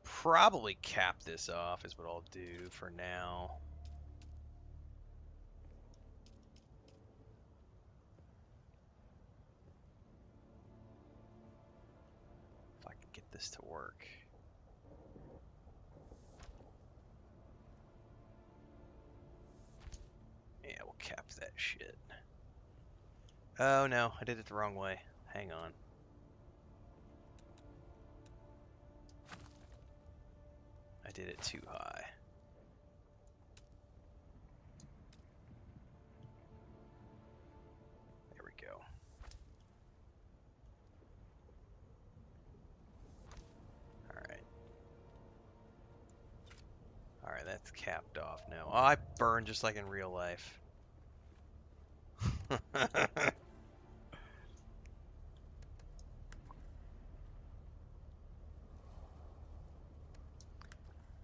probably cap this off is what I'll do for now. If I can get this to work. Yeah, we'll cap that shit. Oh no, I did it the wrong way. Hang on. I did it too high. There we go. Alright. Alright, that's capped off now. Oh, I burn just like in real life.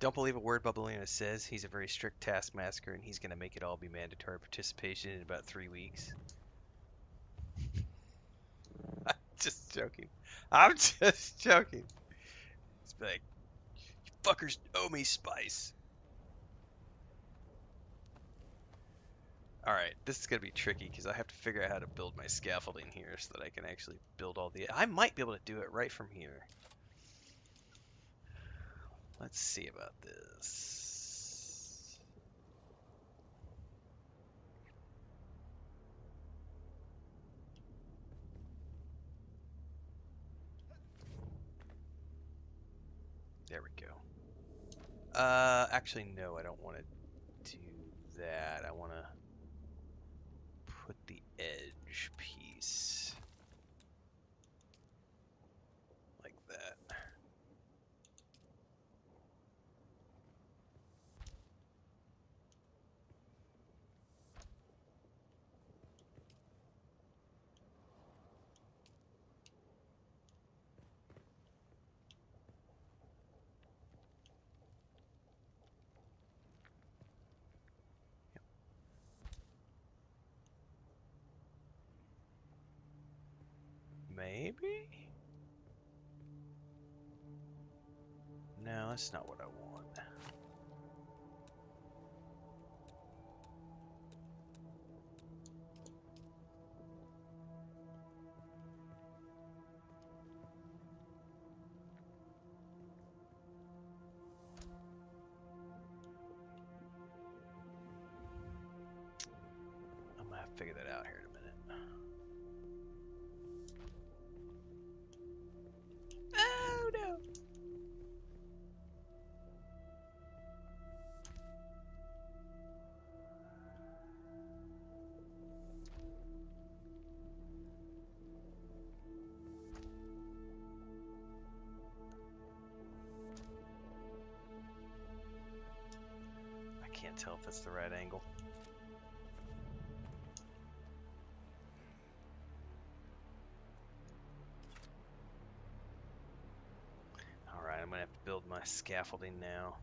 Don't believe a word Bubblina says. He's a very strict taskmaster, and he's going to make it all be mandatory participation in about 3 weeks. I'm just joking. I'm just joking. It's like, you fuckers owe me spice. Alright, this is going to be tricky because I have to figure out how to build my scaffolding here so that I can actually build all the... I might be able to do it right from here. Let's see about this. There we go. Actually, no, I don't want to do that. I want to put the edge piece like that. Maybe? No, that's not what I want. I'm gonna have to figure that out here in a minute. Oh no! I can't tell if that's the right angle. Alright, I'm gonna have to build my scaffolding now.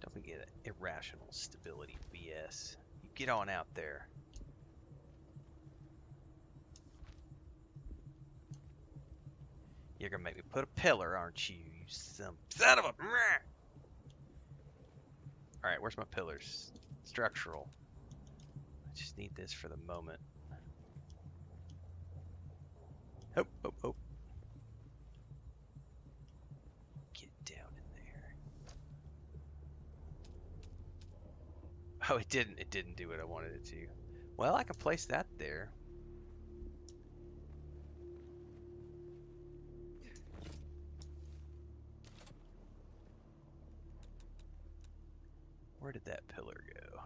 Don't forget irrational stability BS. You get on out there. You're gonna make me put a pillar, aren't you? You son of a... Alright, where's my pillars? Structural. I just need this for the moment. Hope, hope, hope. Get down in there. Oh, it didn't. It didn't do what I wanted it to. Well, I can place that there. Where did that pillar go?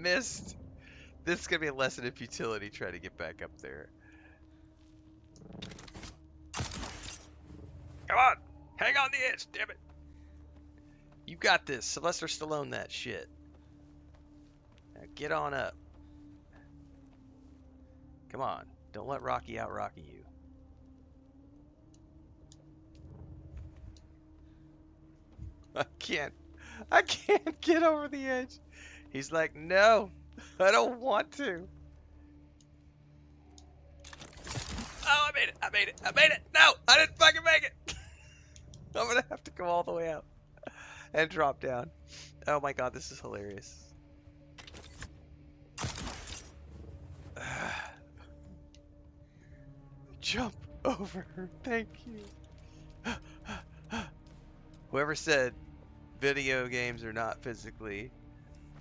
missed. This is gonna be a lesson in futility trying to get back up there. Come on! Hang on the edge, damn it! You got this. Sylvester Stallone that shit. Now get on up. Come on. Don't let Rocky out Rocky you. I can't get over the edge. He's like, no, I don't want to. Oh, I made it. I made it. I made it. No, I didn't fucking make it. I'm going to have to go all the way out and drop down. Oh my God, this is hilarious. Jump over. Thank you. Whoever said video games are not physically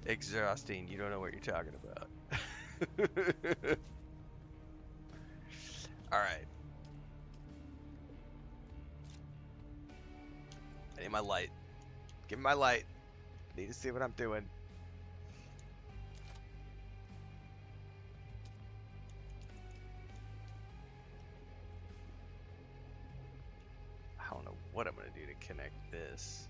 exhausting, you don't know what you're talking about. Alright. I need my light. Give me my light. I need to see what I'm doing. I don't know what I'm going to do to connect this.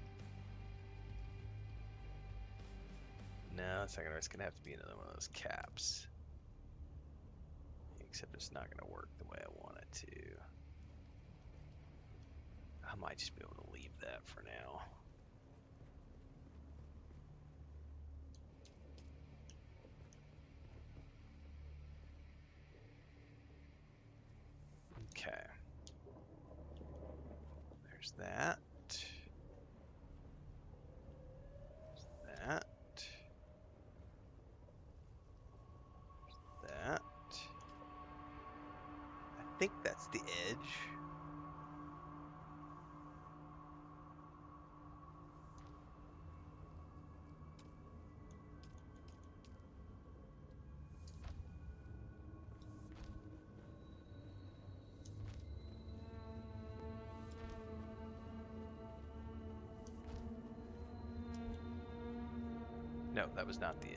No, it's not gonna. It's gonna have to be another one of those caps. Except it's not gonna work the way I want it to. I might just be able to leave that for now. Okay. There's that. There's that. That. I think that's the edge. No, that was not the edge.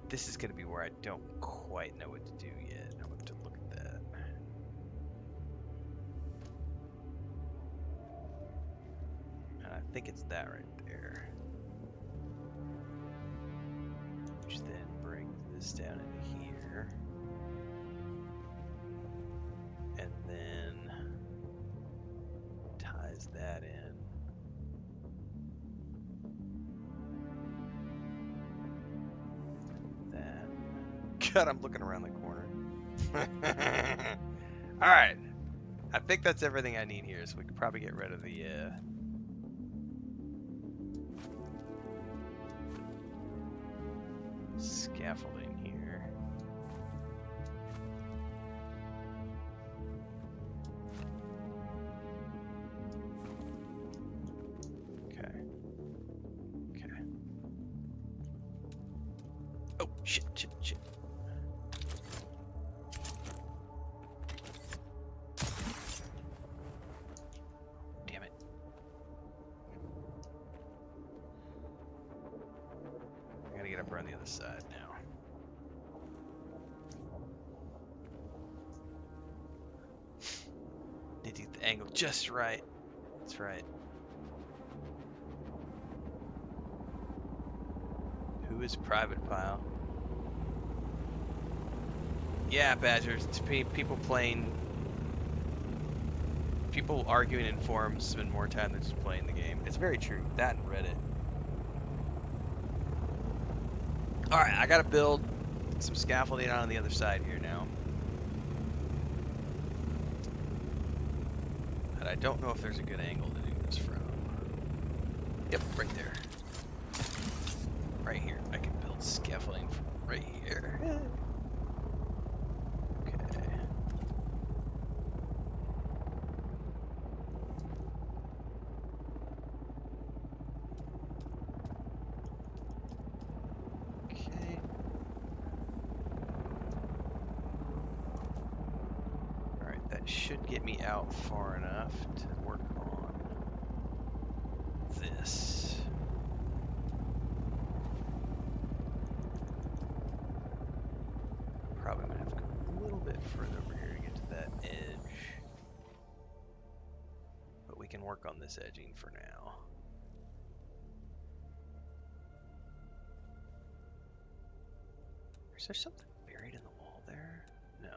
This is going to be where I don't quite know what to do yet. I'm going to have to look at that. And I think it's that right there. Which then brings this down into here. And then ties that in. God, I'm looking around the corner. Alright. I think that's everything I need here, so we could probably get rid of the scaffolding here. Okay. Okay. Oh, shit, shit, shit. On the other side now. Need to get the angle just right. That's right. Who is Private Pile? Yeah, Badger. It's people playing. People arguing in forums spend more time than just playing the game. It's very true. That and Reddit. Alright, I gotta build some scaffolding on the other side here now. And I don't know if there's a good angle to do this from. Yep, right there. Right here. I can build scaffolding from right here. Okay. should get me out far enough to work on this. Probably gonna have to go a little bit further over here to get to that edge. But we can work on this edging for now. Is there something buried in the wall there? No.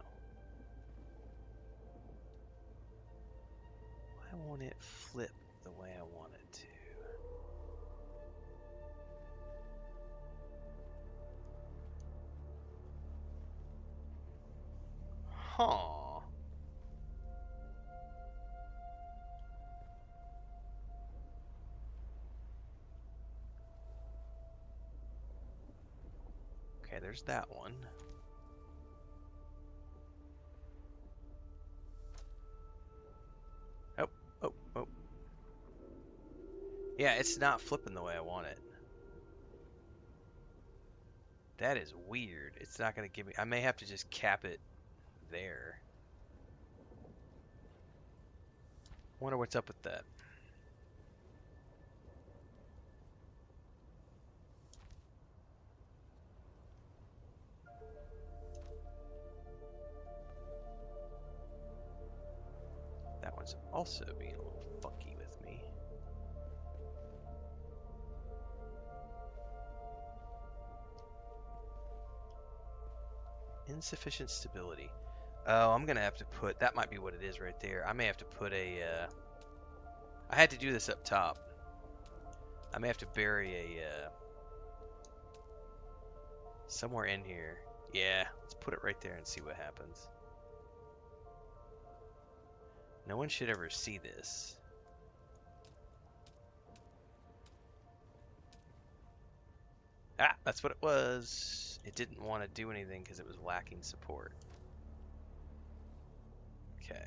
Why won't it flip the way I want it to? Huh. Okay, there's that one. Oh, oh, oh. Yeah, it's not flipping the way I want it. That is weird. It's not going to give me... I may have to just cap it there. Wonder what's up with that. That one's also being a little funky with me. Insufficient stability. Oh, I'm gonna have to put, that might be what it is right there. I may have to put a, I had to do this up top. I may have to bury a, somewhere in here. Yeah, let's put it right there and see what happens. No one should ever see this. Ah, that's what it was. It didn't want to do anything because it was lacking support. Okay.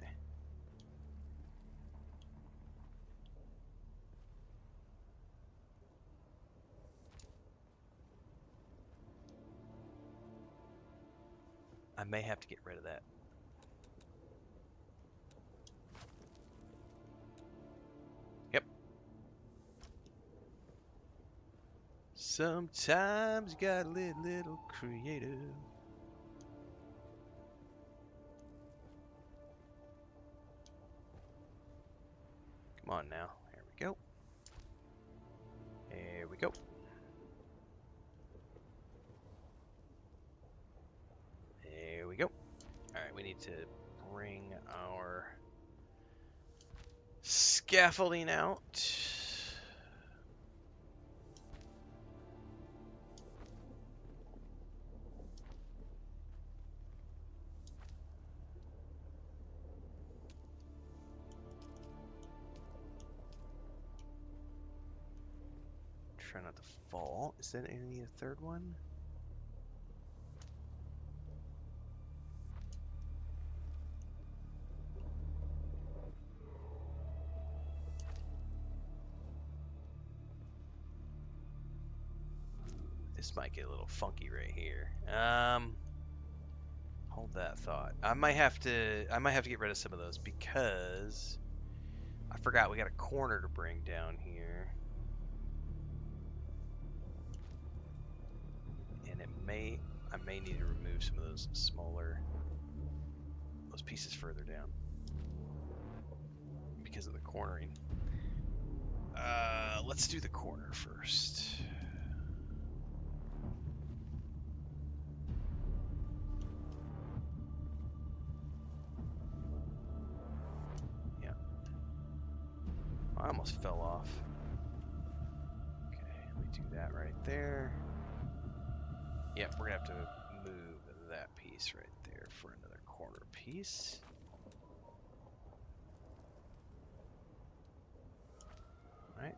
I may have to get rid of that. Yep. Sometimes you gotta live a little creative. Come on now. There we go. There we go. There we go. Alright, we need to bring our scaffolding out. Try not to fall. Is that any a third one? This might get a little funky right here. Hold that thought. I might have to get rid of some of those because I forgot we got a corner to bring down here. And I may need to remove some of those those pieces further down because of the cornering. Let's do the corner first. Yeah. I almost fell off. Okay, let me do that right there. Yep, we're gonna have to move that piece right there for another corner piece. Right?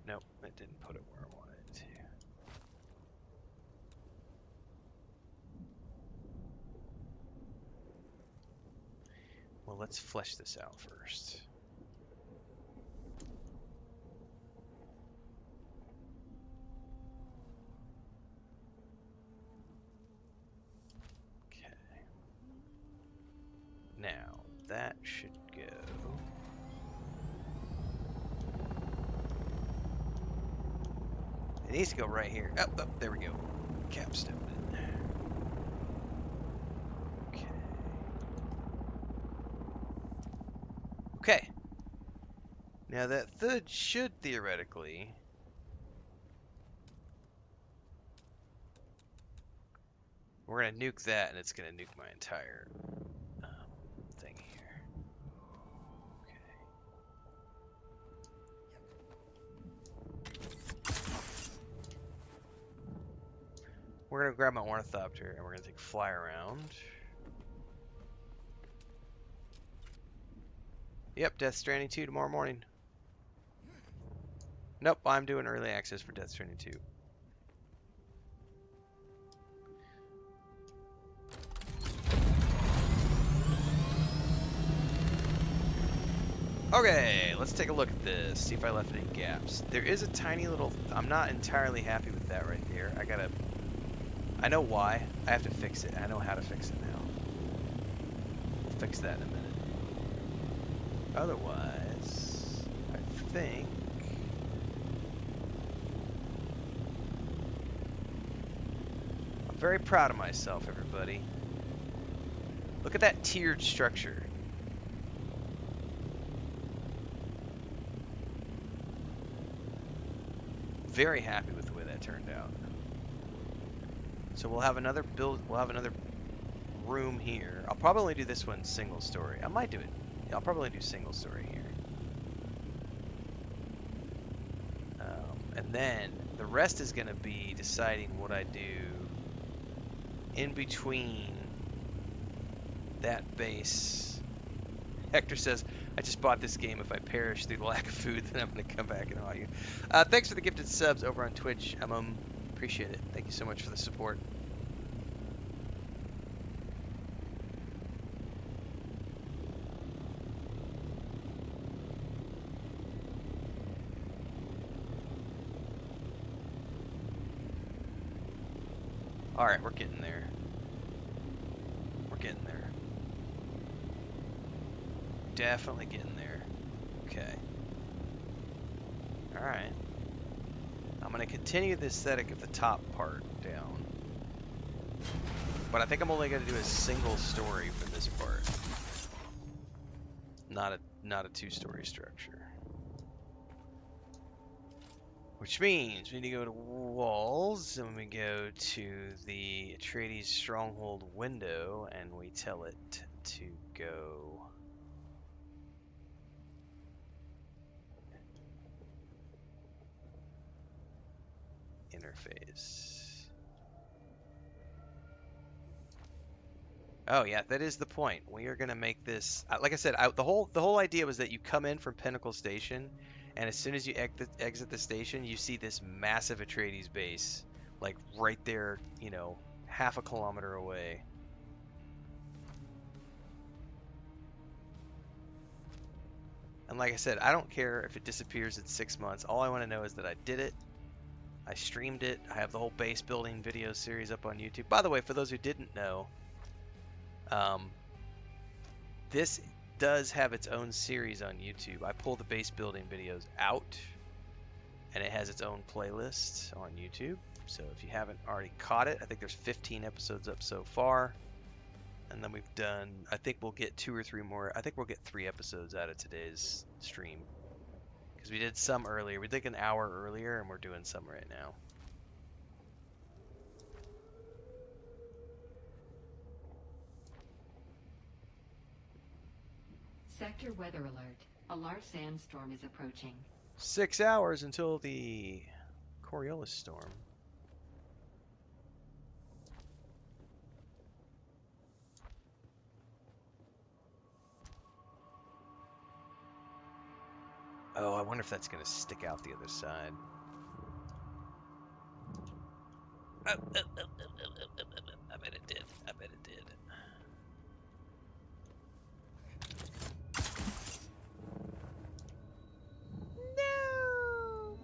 Nope, it didn't put it where I wanted it to. Well, let's flesh this out first. that should go. It needs to go right here. Oh, there we go. Capstone it. Okay. Okay. Now that thud should theoretically... We're gonna nuke that, and it's gonna nuke my entire thing here. Okay. We're gonna grab my ornithopter, and we're gonna take fly around. Yep, Death Stranding 2 tomorrow morning. Nope, I'm doing early access for Death Stranding 2. Okay, let's take a look at this, see if I left any gaps. There is a tiny little... I'm not entirely happy with that right there. I know why. I have to fix it. I know how to fix it now. We'll fix that in a minute. Otherwise, I think... I'm very proud of myself, everybody. Look at that tiered structure. Very happy with the way that turned out. So we'll have another room here. I'll probably only do this one single story. I might do it. Yeah, I'll probably do single story here. And then the rest is going to be deciding what I do in between that base. Hector says, I just bought this game. If I perish through the lack of food, then I'm going to come back and haul you. Thanks for the gifted subs over on Twitch. Appreciate it. Thank you so much for the support. Alright, we're getting there. We're getting there. Definitely getting there. Okay. Alright. I'm going to continue the aesthetic of the top part down. But I think I'm only going to do a single story for this part. Not a two-story structure. Which means we need to go to walls, and we go to the Atreides stronghold window, and we tell it to go... interface. Oh yeah, that is the point. We are gonna make this. Like I said, the whole idea was that you come in from Pinnacle Station, and as soon as you exit the station, you see this massive Atreides base, like right there, you know, half a kilometer away. And like I said, I don't care if it disappears in 6 months. All I want to know is that I did it. I streamed it. I have the whole base building video series up on YouTube. By the way, for those who didn't know, this does have its own series on YouTube. I pull the base building videos out, and it has its own playlist on YouTube. So if you haven't already caught it, I think there's 15 episodes up so far. And then we've done, I think we'll get 2 or 3 more. I think we'll get 3 episodes out of today's stream. Because we did some earlier. We did an hour earlier, and we're doing some right now. Sector weather alert. A large sandstorm is approaching. 6 hours until the Coriolis storm. Oh, I wonder if that's going to stick out the other side. I bet it did. I bet it did. No!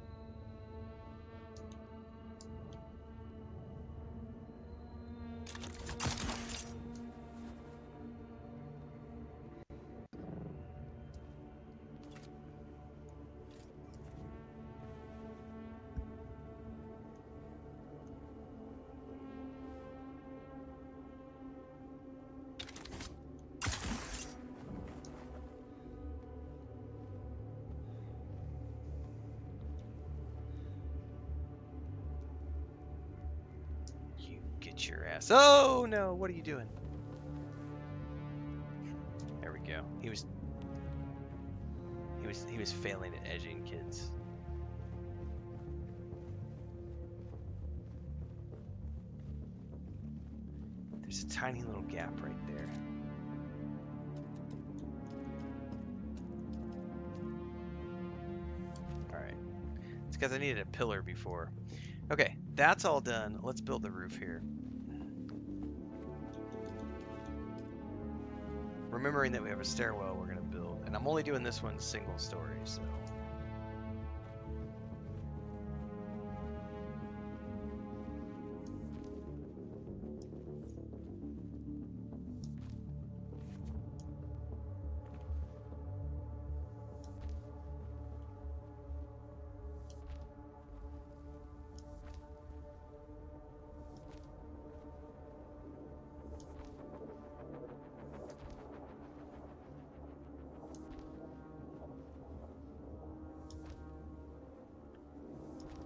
Eat your ass. Oh no, what are you doing? There we go. He was failing at edging, kids. There's a tiny little gap right there. Alright. It's because I needed a pillar before. Okay, that's all done. Let's build the roof here. Remembering that we have a stairwell we're going to build. And I'm only doing this one single story, so...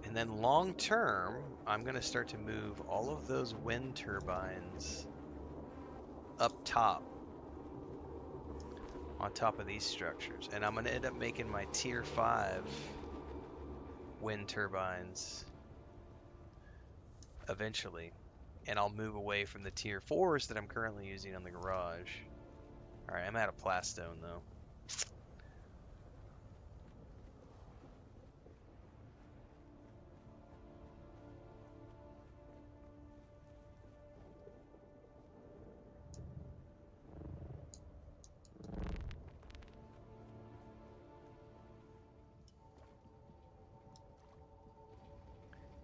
And then long term, I'm going to start to move all of those wind turbines up top, on top of these structures. And I'm going to end up making my tier 5 wind turbines eventually. And I'll move away from the tier 4s that I'm currently using on the garage. Alright, I'm out of plastone though.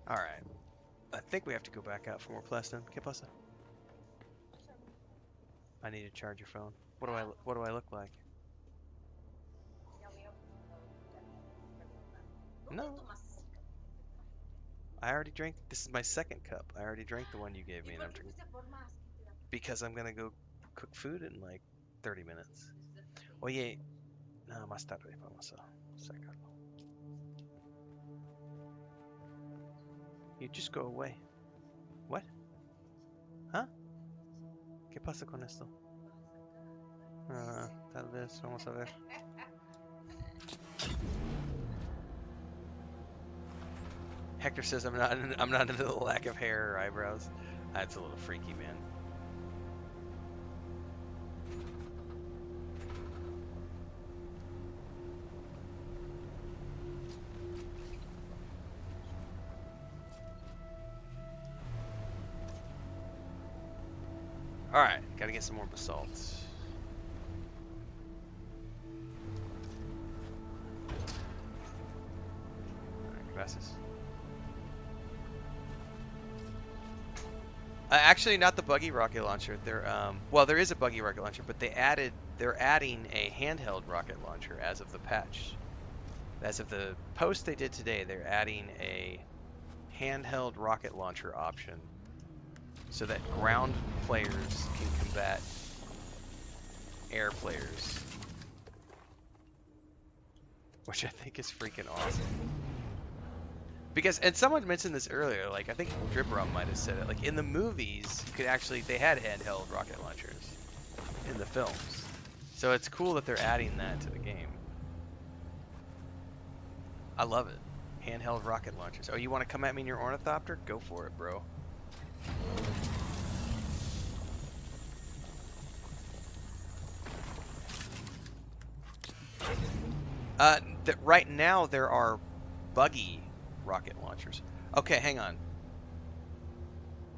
Alright. I think we have to go back out for more plastone. ¿Qué pasa? I need to charge your phone. What do I look like? No. I already drank. This is my second cup. I already drank the one you gave me, and I'm drinking because I'm gonna go cook food in like 30 minutes. Oye, no, más tarde vamos a sacarlo. You just go away. What? Huh? ¿Qué pasa con esto? Tal vez vamos a ver. Hector says I'm not into the lack of hair or eyebrows. That's a little freaky, man. All right, gotta get some more basalt. All right, gracias. Actually, not the buggy rocket launcher. Well, there is a buggy rocket launcher, but they're adding a handheld rocket launcher as of the patch. As of the post they did today, they're adding a handheld rocket launcher option so that ground players can combat air players, which I think is freaking awesome. Because, and someone mentioned this earlier, like I think Driprum might have said it, like in the movies, you could actually, they had handheld rocket launchers in the films. So it's cool that they're adding that to the game. I love it. Handheld rocket launchers. Oh, you want to come at me in your ornithopter? Go for it, bro. Right now there are buggy rocket launchers. Okay, hang on.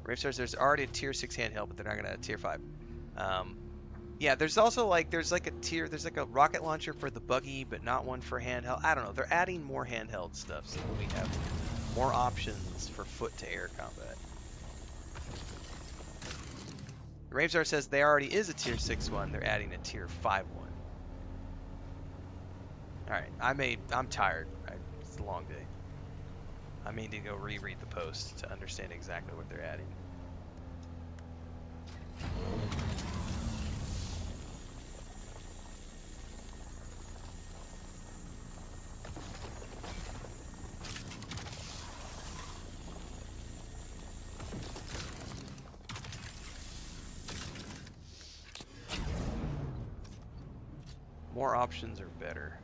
Rave says there's already a tier 6 handheld, but they're not gonna add tier 5. Yeah, there's also like there's like a rocket launcher for the buggy, but not one for handheld. I don't know. They're adding more handheld stuff so that we have more options for foot to air combat. Ravesar says there already is a tier 6 one. They're adding a tier 5 one. Alright, I'm tired. It's a long day. I need to go reread the post to understand exactly what they're adding. more options are better.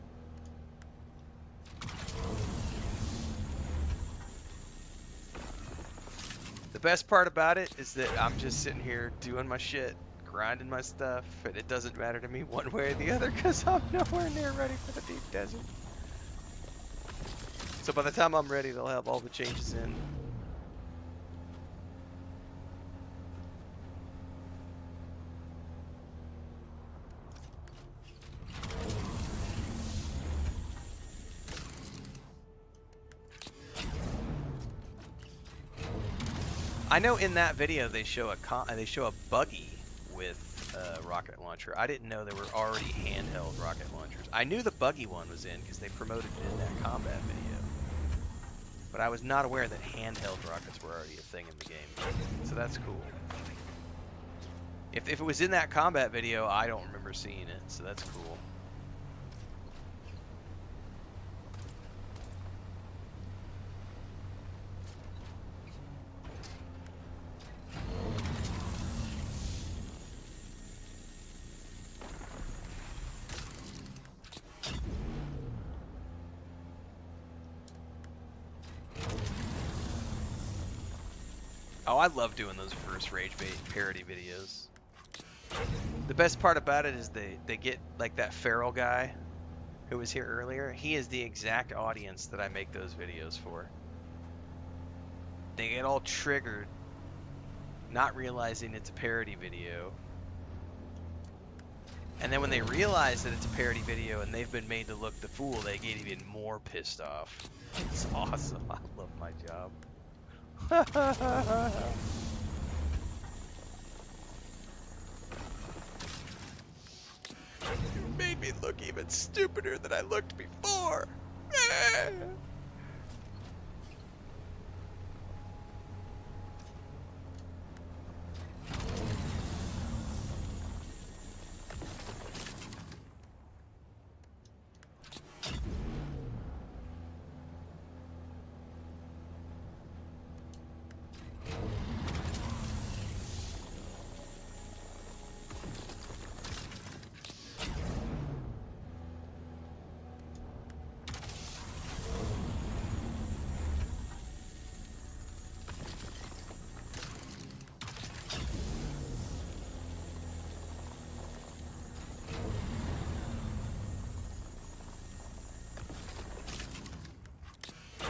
The best part about it is that I'm just sitting here doing my shit, grinding my stuff, and it doesn't matter to me one way or the other because I'm nowhere near ready for the deep desert. So by the time I'm ready, they'll have all the changes in. I know in that video they show a buggy with a rocket launcher. I didn't know there were already handheld rocket launchers. I knew the buggy one was in because they promoted it in that combat video. But I was not aware that handheld rockets were already a thing in the game. So that's cool. If it was in that combat video, I don't remember seeing it, so that's cool. Oh, I love doing those reverse rage bait parody videos. The best part about it is they get like that feral guy who was here earlier. He is the exact audience that I make those videos for. They get all triggered, not realizing it's a parody video. And then when they realize that it's a parody video and they've been made to look the fool, they get even more pissed off. It's awesome. I love my job. You made me look even stupider than I looked before.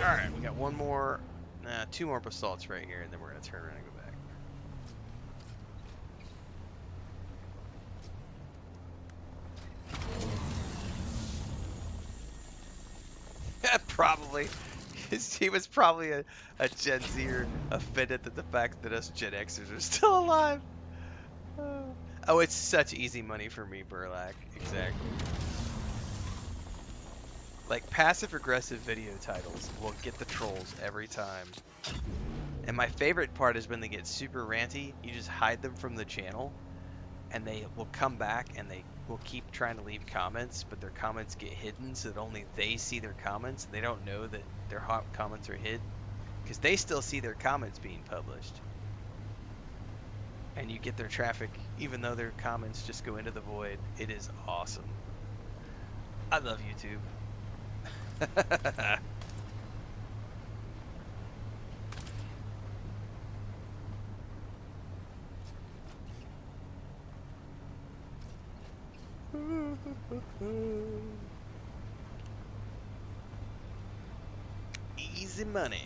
Alright, we got one more, two more basalts right here, and then we're going to turn around and go back. Probably. He was probably a Gen Zer offended at the fact that us Gen Xers are still alive. Oh, it's such easy money for me, Burlak. Exactly. Like, passive-aggressive video titles will get the trolls every time. And my favorite part is when they get super ranty, you just hide them from the channel, and they will come back and they will keep trying to leave comments, but their comments get hidden so that only they see their comments, and they don't know that their hot comments are hid, because they still see their comments being published. And you get their traffic, even though their comments just go into the void. It is awesome. I love YouTube. Easy money.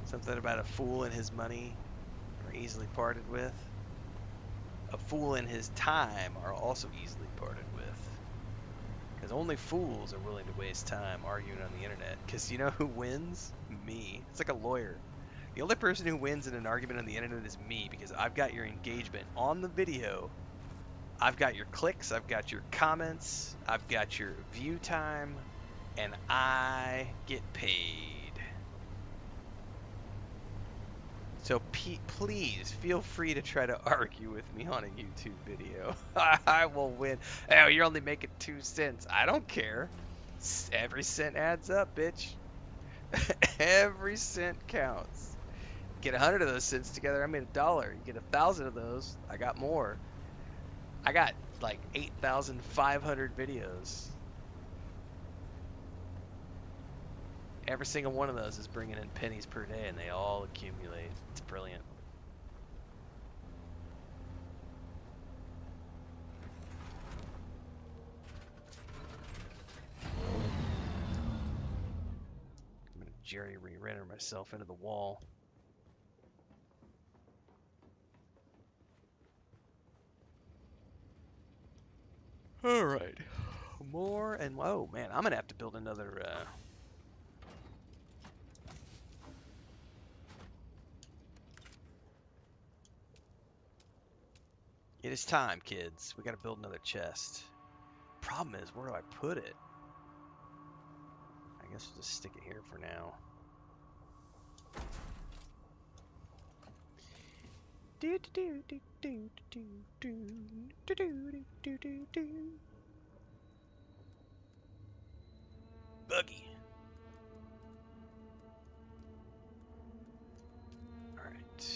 Something about a fool and his money are easily parted with. A fool and his time are also easily parted with. Because only fools are willing to waste time arguing on the internet. Because you know who wins? Me. It's like a lawyer. The only person who wins in an argument on the internet is me, because I've got your engagement on the video. I've got your clicks, I've got your comments, I've got your view time, and I get paid. So please feel free to try to argue with me on a YouTube video. I will win. Oh, you're only making 2 cents. I don't care. Every cent adds up, bitch. Every cent counts. Get 100 of those cents together, I made $1. You get 1,000 of those, I got more. I got like 8,500 videos. Every single one of those is bringing in pennies per day, and they all accumulate. It's brilliant. I'm gonna Jerry re-render myself into the wall. All right, more and oh man, I'm gonna have to build another. It is time, kids. We gotta build another chest. Problem is, where do I put it? I guess we'll just stick it here for now. Do do do do do do do do do do do. Buggy. All right.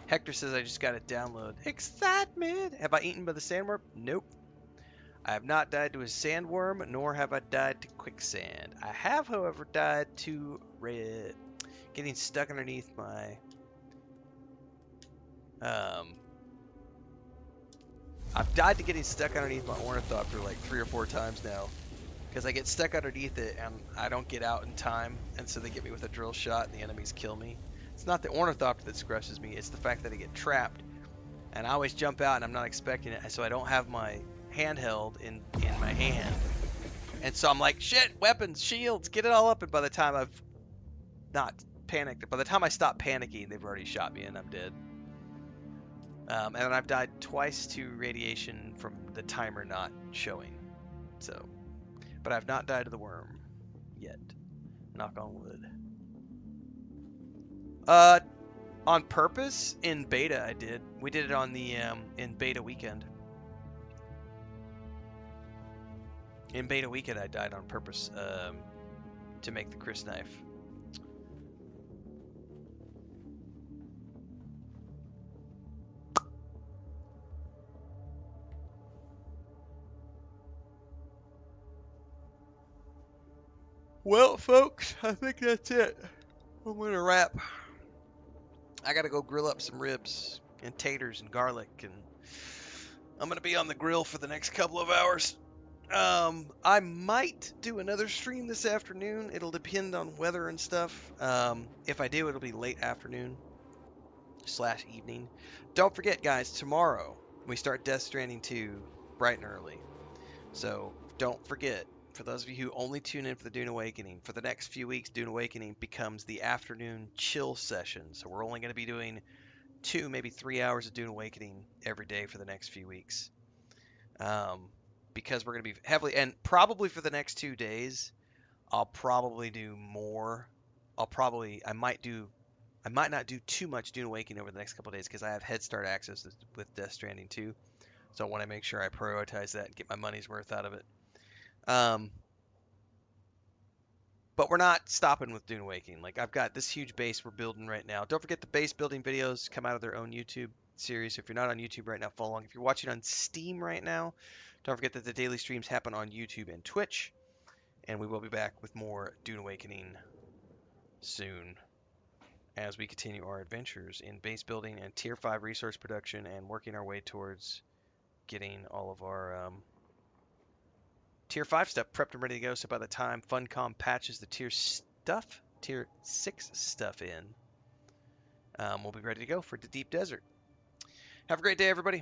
Hector says I just got to download. Excitement! Have I eaten by the sandworm? Nope. I have not died to a sandworm, nor have I died to quicksand. I have, however, died to getting stuck underneath my I've died to getting stuck underneath my ornithopter like 3 or 4 times now. Because I get stuck underneath it and I don't get out in time, and so they get me with a drill shot and the enemies kill me. It's not the ornithopter that scrushes me, it's the fact that I get trapped. And I always jump out and I'm not expecting it, so I don't have my handheld in my hand. And so I'm like, shit, weapons, shields, get it all up, and by the time I've not panicked, by the time I stop panicking, they've already shot me and I'm dead. And then I've died twice to radiation from the timer not showing. So, but I've not died to the worm yet. Knock on wood. On purpose in beta I did. We did it on the in beta weekend. In beta weekend I died on purpose to make the Chris knife. Well, folks, I think that's it. I'm gonna wrap. I gotta go grill up some ribs and taters and garlic, and I'm gonna be on the grill for the next couple of hours. I might do another stream this afternoon. It'll depend on weather and stuff. If I do, it'll be late afternoon / evening. Don't forget, guys, tomorrow we start Death Stranding 2 bright and early. So don't forget, for those of you who only tune in for the Dune Awakening, for the next few weeks, Dune Awakening becomes the afternoon chill session. So we're only going to be doing 2, maybe 3 hours of Dune Awakening every day for the next few weeks. Because we're going to be heavily, and probably for the next 2 days, I'll probably do more. I might not do too much Dune Awakening over the next couple of days because I have Head Start access with Death Stranding 2. So I want to make sure I prioritize that and get my money's worth out of it. But we're not stopping with Dune Awakening. Like, I've got this huge base we're building right now. Don't forget the base building videos come out of their own YouTube series. So if you're not on YouTube right now, follow along. If you're watching on Steam right now, don't forget that the daily streams happen on YouTube and Twitch. And we will be back with more Dune Awakening soon as we continue our adventures in base building and Tier 5 resource production and working our way towards getting all of our Tier 5 stuff prepped and ready to go, so by the time Funcom patches the Tier 6 stuff in, we'll be ready to go for the Deep Desert. Have a great day, everybody.